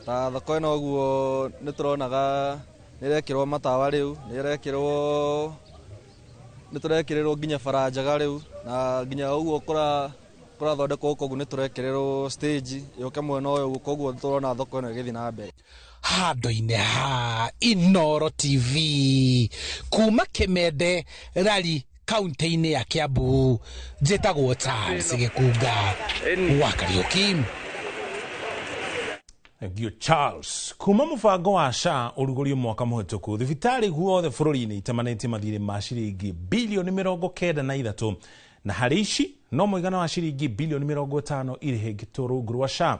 ta thoko ĩno ũguo nĩ tũronaga nĩrekĩrwo matawa rĩu nĩtũrekĩrĩrwo nginya bara njega rĩu na nginya ũguo kũrathondekwo gũkũ nĩ tũrekĩrĩrwo stage yoke mwena ũyũ gũkũ ũguo tũrona thoko ĩno ĩgĩthiĩ na mbere. Handũ-inĩ ha Inooro TV kuma Kimende Rari kaunti-inĩ ya Kiambu njĩtagwo Charles Gĩkunga wa Kariuki. Thank you, Charles. Kuma mũbango wa SHA ũrugũrio mwaka mũhĩtũku thibitarĩ guothe bũrũri-inĩ itamanĩtie mathirĩ ma ciringi bilioni 93 na harĩ ici no mũigana wa ciringi bilioni 50 irĩhĩngĩtwo rungu rwa SHA.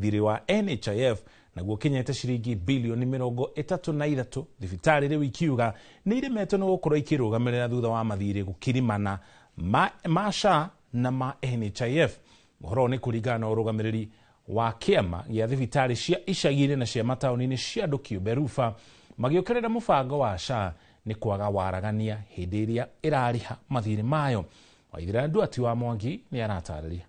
Thirĩ wa NHIF naguo kinyete ciringi bilioni 33 thibitarĩ rĩu ikiuga nĩ iremetwo nĩ gũkorwo ikĩrũgamĩrĩra thutha wa mathirĩ gũkirimana ma SHA na ma NHIF. Ũhoro nĩ kũringana na ũrũgamĩrĩri wa kĩama gĩa thibitarĩ cia icagi-inĩ na cia mataũni-inĩ cia andũ kĩũmbe RUFA magĩũkĩrĩra mũbango wa SHA nĩ kwaga waragania hĩndĩ ĩrĩa ĩrarĩha mathirĩ mayo. Waithĩra Nduati wa Mwangi nĩ aratarĩria.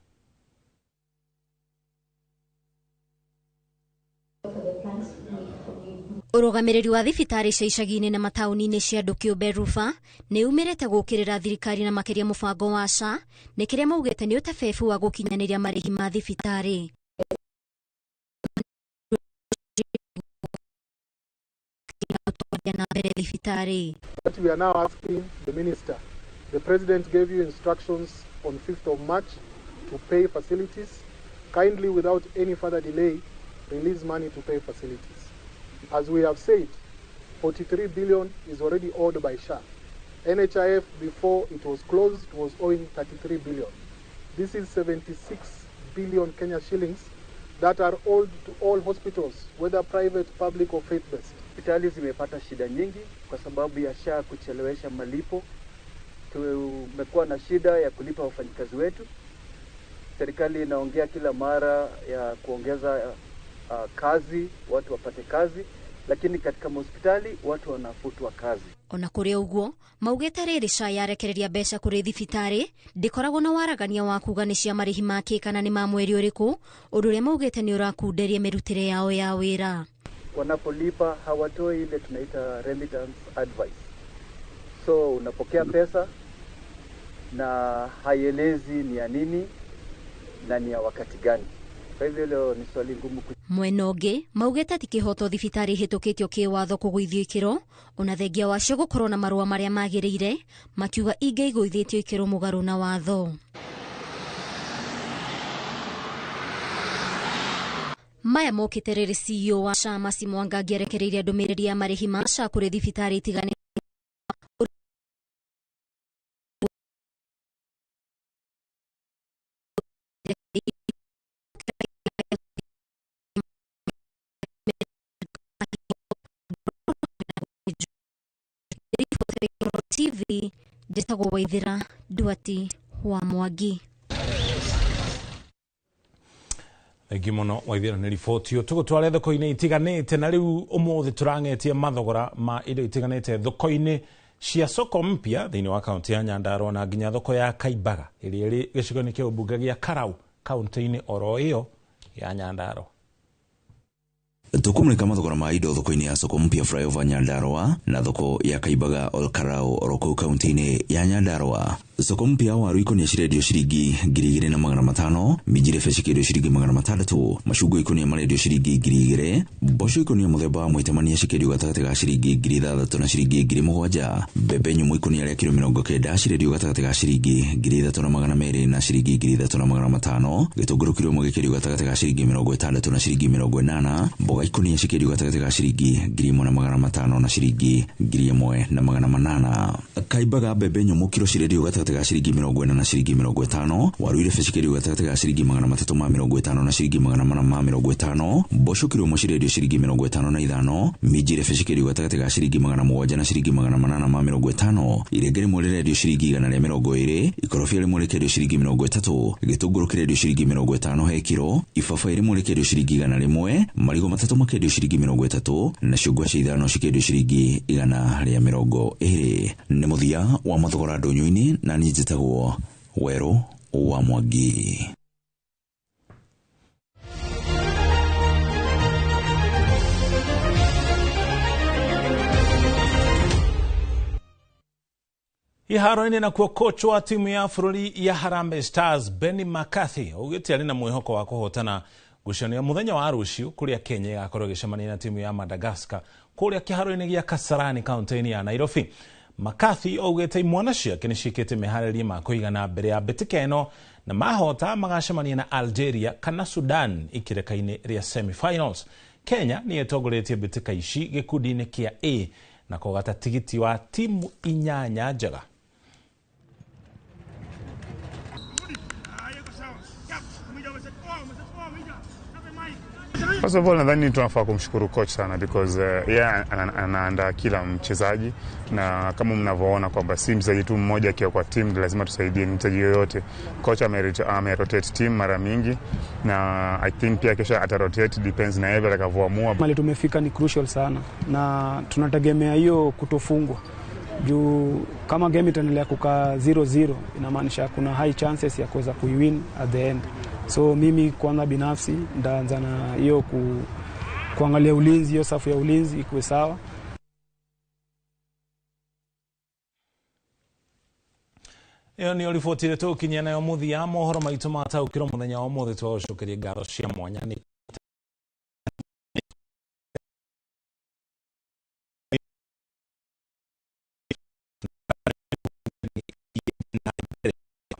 Ũrũgamĩrĩri wa thibitarĩ cia icagi-inĩ na mataũni-inĩ cia andũ kĩũmbe RUFA nĩ umĩrĩte gũkĩrĩra thirikari na makĩria mũbango wa SHA nĩ kĩrĩa maugĩte nĩ ũtebebu wa gũkinyanĩria marĩhi ma thibitarĩ. What we are now asking the minister, the president gave you instructions on 5th of March to pay facilities. Kindly, without any further delay, release money to pay facilities. As we have said, 43 billion is already owed by SHA. NHIF, before it was closed, was owing 33 billion. This is 76 billion Kenya shillings that are owed to all hospitals, whether private, public or faith-based. Hospitali zimepata shida nyingi kwa sababu ya SHA kuchelewesha malipo. Tumekuwa na shida ya kulipa wafanyikazi wetu. Serikali inaongea kila mara ya kuongeza kazi, watu wapate kazi, lakini katika hospitali watu wanafutwa kazi. Ona kũrĩ ũguo maugĩte rĩrĩ SHA yarekereria mbeca kũrĩ thibitarĩ ndĩkoragwo na waragania wa kuga nĩ cia marĩhi make kana nĩ ma mweri ũrĩkũ, ũndũ ũrĩa maugĩte nĩ ũrakunderia mĩrutĩre yao ya wĩra. Wanapolipa hawatoi ile tunaita remittance advice. So unapokea pesa na haielezi ni ya nini na ni ya wakati gani. Kwa hivyo leo ni swali ngumu. Mwena ũngĩ maugĩte ti kĩhoto thibitarĩ hĩtũkĩtio kĩwatho kũgũithio ikĩro ona thengia wacio gũkorwo na marũa marĩa magĩrĩire makiuga ingĩ igũithĩtio ikĩro mũgarũ na watho. Maya mokĩte rĩrĩ CEO wa SHA Mercy Mwanga angĩarekereirie ndũmĩrĩri ya marĩhi ma SHA kũrĩ thibitarĩ itiganĩte. TV njĩtagwo Waithĩra Nduati wa Mwangi. Thengi mũno Waithĩra nĩ riboti ĩyo. Tũgũtware thoko-inĩ itiganĩte na rĩu ũmũthĩ tũrang'etie mathogora ma indo itiganĩte thoko-inĩ cia soko mpya thĩinĩ wa kaunti ya Nyandarua na nginya thoko ya Kaimbaga ĩrĩa ĩrĩ gĩcigo-inĩ kĩa ũmbunge gĩa Karau kaunti-inĩ oro ĩyo ya Nyandarua. Tukumulika mathogora ma indo thoko-inĩ ya soko mpya flyover Nyandarua na thoko ya Kaimbaga Olkarau oro kũu kaunti-inĩ ya Nyandarua. Soko mpya waru ikonia cirendio ciringi 2,500, minji fresh ikendio ciringi 600, macungwa ikonia marendio ciringi 2,000, mboco ikonia muthemba wa mwitamania cikendio gatagati ga ciringi 6,000 na ciringi 7,000, mbembe nyumu ikonia ria kilo 90 cirendio gatagati ga ciringi 3,200 na ciringi 3,500, gitunguru kilo 1 gikendio gatagati ga ciringi 60 na ciringi 80, mboga ikonia cikendio gatagati ga ciringi 1,500 na ciringi 1,800, kaibaga mbembe nyumu kilo cirendio gatagati ga ciringi 40 na ciringi 50, waru ile fresh kilo gatagati ga ciringi 350 na ciringi 450, mboco kilo mo cirendio ciringi 55, minji ile fresh kilo gatagati ga ciringi 700 na ciringi 850, irengere mo rendio ciringi 120, ikorofia ile mo rendio ciringi 30, gitunguru kirendio ciringi 50 he kilo, ifafa ile mo rendio ciringi 100, marigo matatu makendio ciringi 30, na cungwa cia ithano cikendio ciringi 120. Nĩ muthia wa mathogora ndũnyũ-inĩ na niĩ njĩtagwo Werũ wa Mwangi. Iharo-inĩ nakuo coach wa timu ya bũrũri ya Harambee Stars Benni McCarthy augĩte arĩ na mwĩhoko wa kũhotana ngucanio muthenya wa rũciũ kũrĩa Kenya ĩgakorwo ĩgĩcemania na timu ya Madagascar kũrĩa kĩharo-inĩ gĩa Kasarani kaunti-inĩ ya Nairobi. McCarthy augĩte imwana ciake nĩciĩkĩte meharĩria ma kũigana mbere ya mbĩtĩka ĩno na mahota magacemania na Algeria kana Sudan ikĩrĩka-inĩ rĩa semi-finals. Kenya nĩ ĩtongoretie mbĩtĩka ici gĩkundi-inĩ kĩa A na kũgata tigiti wa timu 8 njega. First of all, nadhani tunafaa kumshukuru coach sana because anaandaa kila mchezaji, na kama mnavyoona kwamba si mchezaji tu mmoja akiwa kwa team, lazima tusaidie mchezaji yoyote. Coach amerotate team mara mingi na I think pia kesho atarotate, depends na yeye atakavyoamua. Mali tumefika ni crucial sana na tunategemea hiyo kutofungwa. Juu kama game itaendelea kukaa 0-0 inamaanisha kuna high chances ya kuweza kuiwin at the end. So mimi kwanza binafsi ndaanza na hiyo kuangalia ulinzi, hiyo safu ya ulinzi ikuwe sawa. Iyo ni riboti ĩrĩa tũkinyia nayo mũthia mohoro maitũ mataũkĩrwo mũthenya wa ũmũthĩ twacokeria ngaro cia mwanya nĩ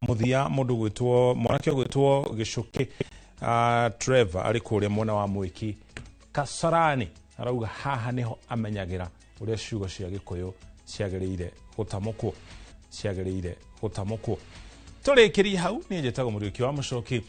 muthia mũndũ gwĩtwo mwanake gwĩtwo Gĩcũkĩ Trevor arĩ kũrĩa mwena wa Mwĩki Kasarani arauga haha niho amenyagĩra ũrĩa ciugo cia Gĩkũyũ ciagĩrĩire gũtamũkwo tũrĩkĩrie hau niĩ njĩtagwo Mũriũki wa Mũcoki.